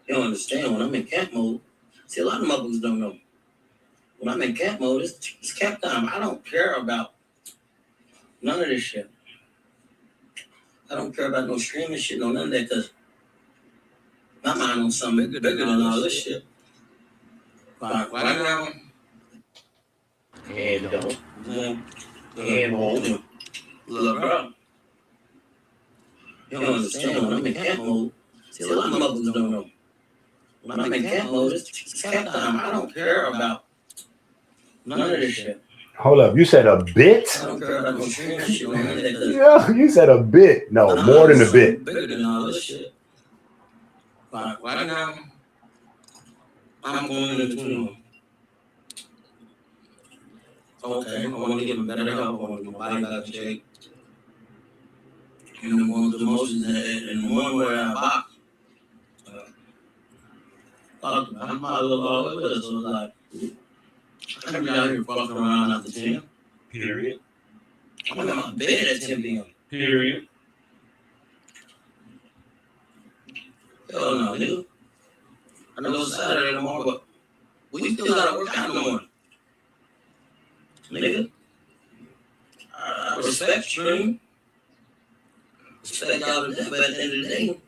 You don't understand. When I'm in camp mode, see, a lot of motherfuckers don't know. When I'm in camp mode, it's camp time. I don't care about none of this shit. I don't care about no streaming shit, no none of that, because my mind on something bigger than all this shit. Right now. And don't. And won't. Look, bro. You don't understand. When I'm in camp mode, see, a lot of motherfuckers don't know. When I'm in camp mode, it's camp time. I don't care about none of this shit. Hold up, you said a bit? I don't care about no streaming shit, none of that. Yeah, you said a bit. No, more than a bit. Bigger than all this shit. Right now, I'm going into the okay, I want to get better health. I want to get my body back in shape. You know, going through the motions and one where I box. I'm not a little all with it, so it's like, I can't be out here fucking around after 10, period. I'm in my bed at 10 p.m. Period. Hell no, nigga. I know it's Saturday tomorrow, but we still gotta work out in the morning. Nigga, I respect stream. Respect y'all to death, but at the end of the day,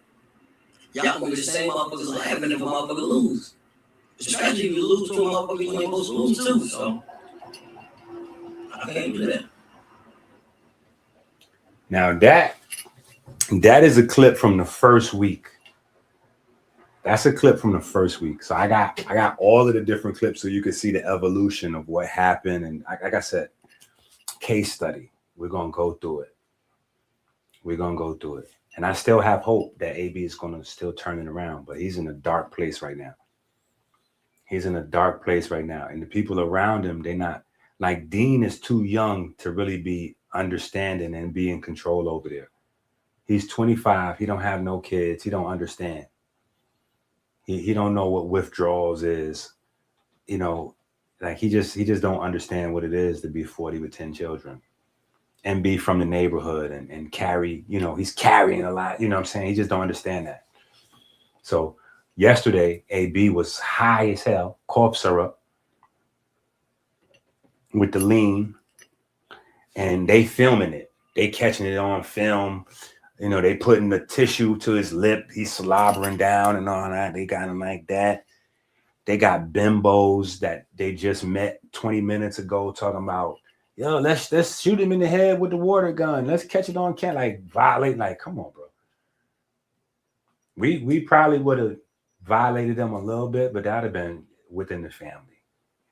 y'all gonna be the same motherfuckers laughing if a motherfucker lose. Especially if you lose to a motherfucker you ain't supposed to lose to, so I can't do that. Now that is a clip from the first week. That's a clip from the first week. So I got all of the different clips so you can see the evolution of what happened. And like I said, case study. We're gonna go through it. And I still have hope that AB is gonna still turn it around, but he's in a dark place right now. And the people around him, they're not, like Dean is too young to really be understanding and be in control over there. He's 25. He don't have no kids. He don't understand. He don't know what withdrawals is. You know, like he just don't understand what it is to be 40 with 10 children and be from the neighborhood and carry, you know, he's carrying a lot. You know what I'm saying? He just don't understand that. So yesterday, AB was high as hell, cough syrup with the lean, and they filming it. They catching it on film. You know, they putting the tissue to his lip. He's slobbering down and all that. They got him like that. They got bimbos that they just met 20 minutes ago talking about, yo, let's shoot him in the head with the water gun. Let's catch it on camera. Like violate. Like, come on, bro. We probably would have violated them a little bit, but that'd have been within the family.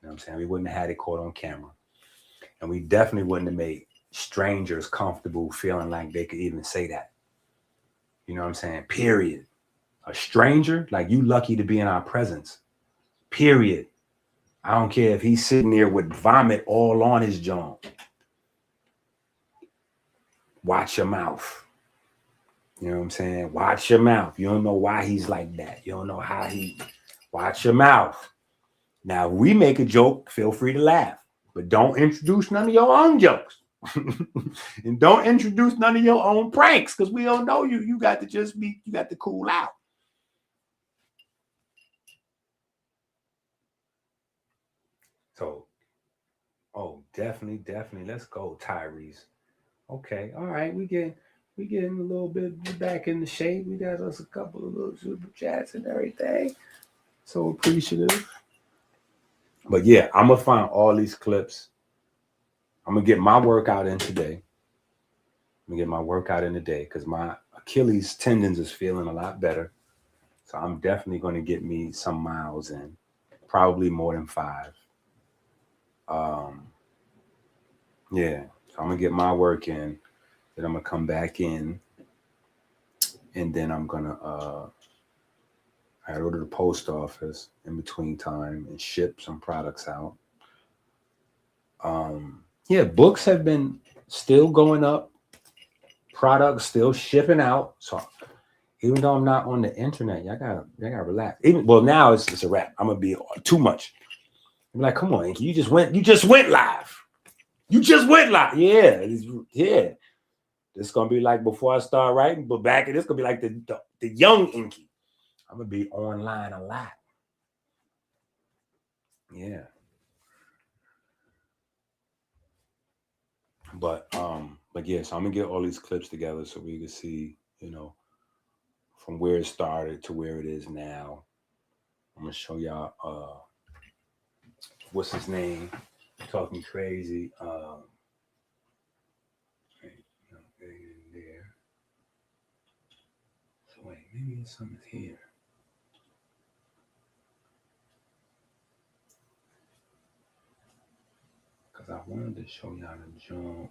You know what I'm saying? We wouldn't have had it caught on camera. And we definitely wouldn't have made strangers comfortable feeling like they could even say that. You know what I'm saying? Period. A stranger, like, you lucky to be in our presence. Period. I don't care if he's sitting there with vomit all on his jaw. Watch your mouth. You know what I'm saying? Watch your mouth. You don't know why he's like that. You don't know how he... Watch your mouth. Now, we make a joke, feel free to laugh. But don't introduce none of your own jokes. And don't introduce none of your own pranks, because we don't know you. You got to just be... You got to cool out. So, oh, definitely. Let's go, Tyrese. Okay, all right. We getting a little bit back in the shape. We got us a couple of little super chats and everything. So appreciative. But yeah, I'm gonna find all these clips. I'm gonna get my workout in today. Because my Achilles tendons is feeling a lot better. So I'm definitely gonna get me some miles in, probably more than 5. Yeah, so I'm gonna get my work in, then I'm gonna come back in, and then I'm gonna I go to the post office in between time and ship some products out. Yeah, books have been still going up, products still shipping out. So even though I'm not on the internet, y'all gotta relax. Now it's a wrap. I'm gonna be too much. I'm like, come on, EnQi, you just went live. Yeah. This is gonna be like before I start writing, but back it's gonna be like the young EnQi. I'm gonna be online a lot. Yeah. But yeah, so I'm gonna get all these clips together so we can see, you know, from where it started to where it is now. I'm gonna show y'all what's his name? Talking crazy. There. So wait, maybe something's here. Because I wanted to show y'all the joint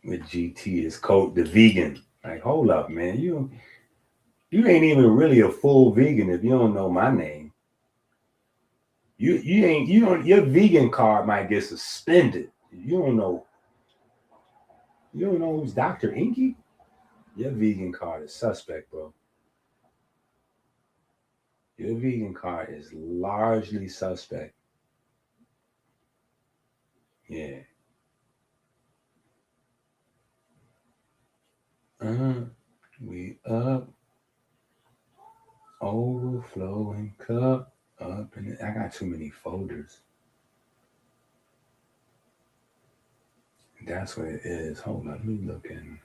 with GT is called the vegan. Like, hold up, man. You ain't even really a full vegan if you don't know my name. Your vegan card might get suspended. You don't know who's Dr. EnQi? Your vegan card is suspect, bro. Your vegan card is largely suspect. Yeah. We up, overflowing cup up, and I got too many folders. That's what it is. Hold on, let me look in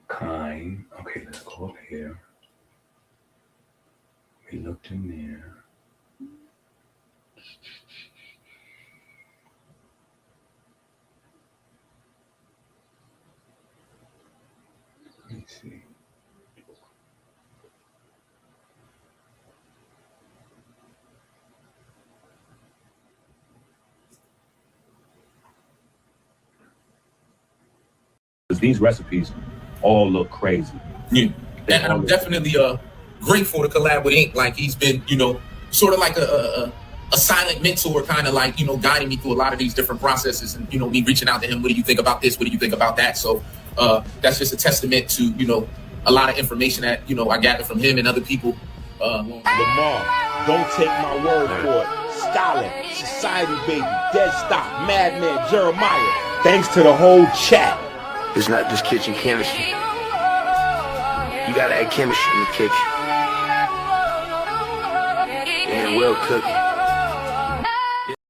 kind. Okay, let's go up here. We looked in there. Let me see. These recipes all look crazy. Yeah, and I'm definitely grateful to collab with Ink. Like he's been, sort of like a silent mentor, kind of like guiding me through a lot of these different processes, and me reaching out to him. What do you think about this? What do you think about that? So that's just a testament to a lot of information that I gathered from him and other people. Lamar, don't take my word for it. Stalin, Society Baby, Dead Stop, Madman, Jeremiah. Thanks to the whole chat. It's not just kitchen chemistry. You gotta add chemistry in the kitchen. And well cooking.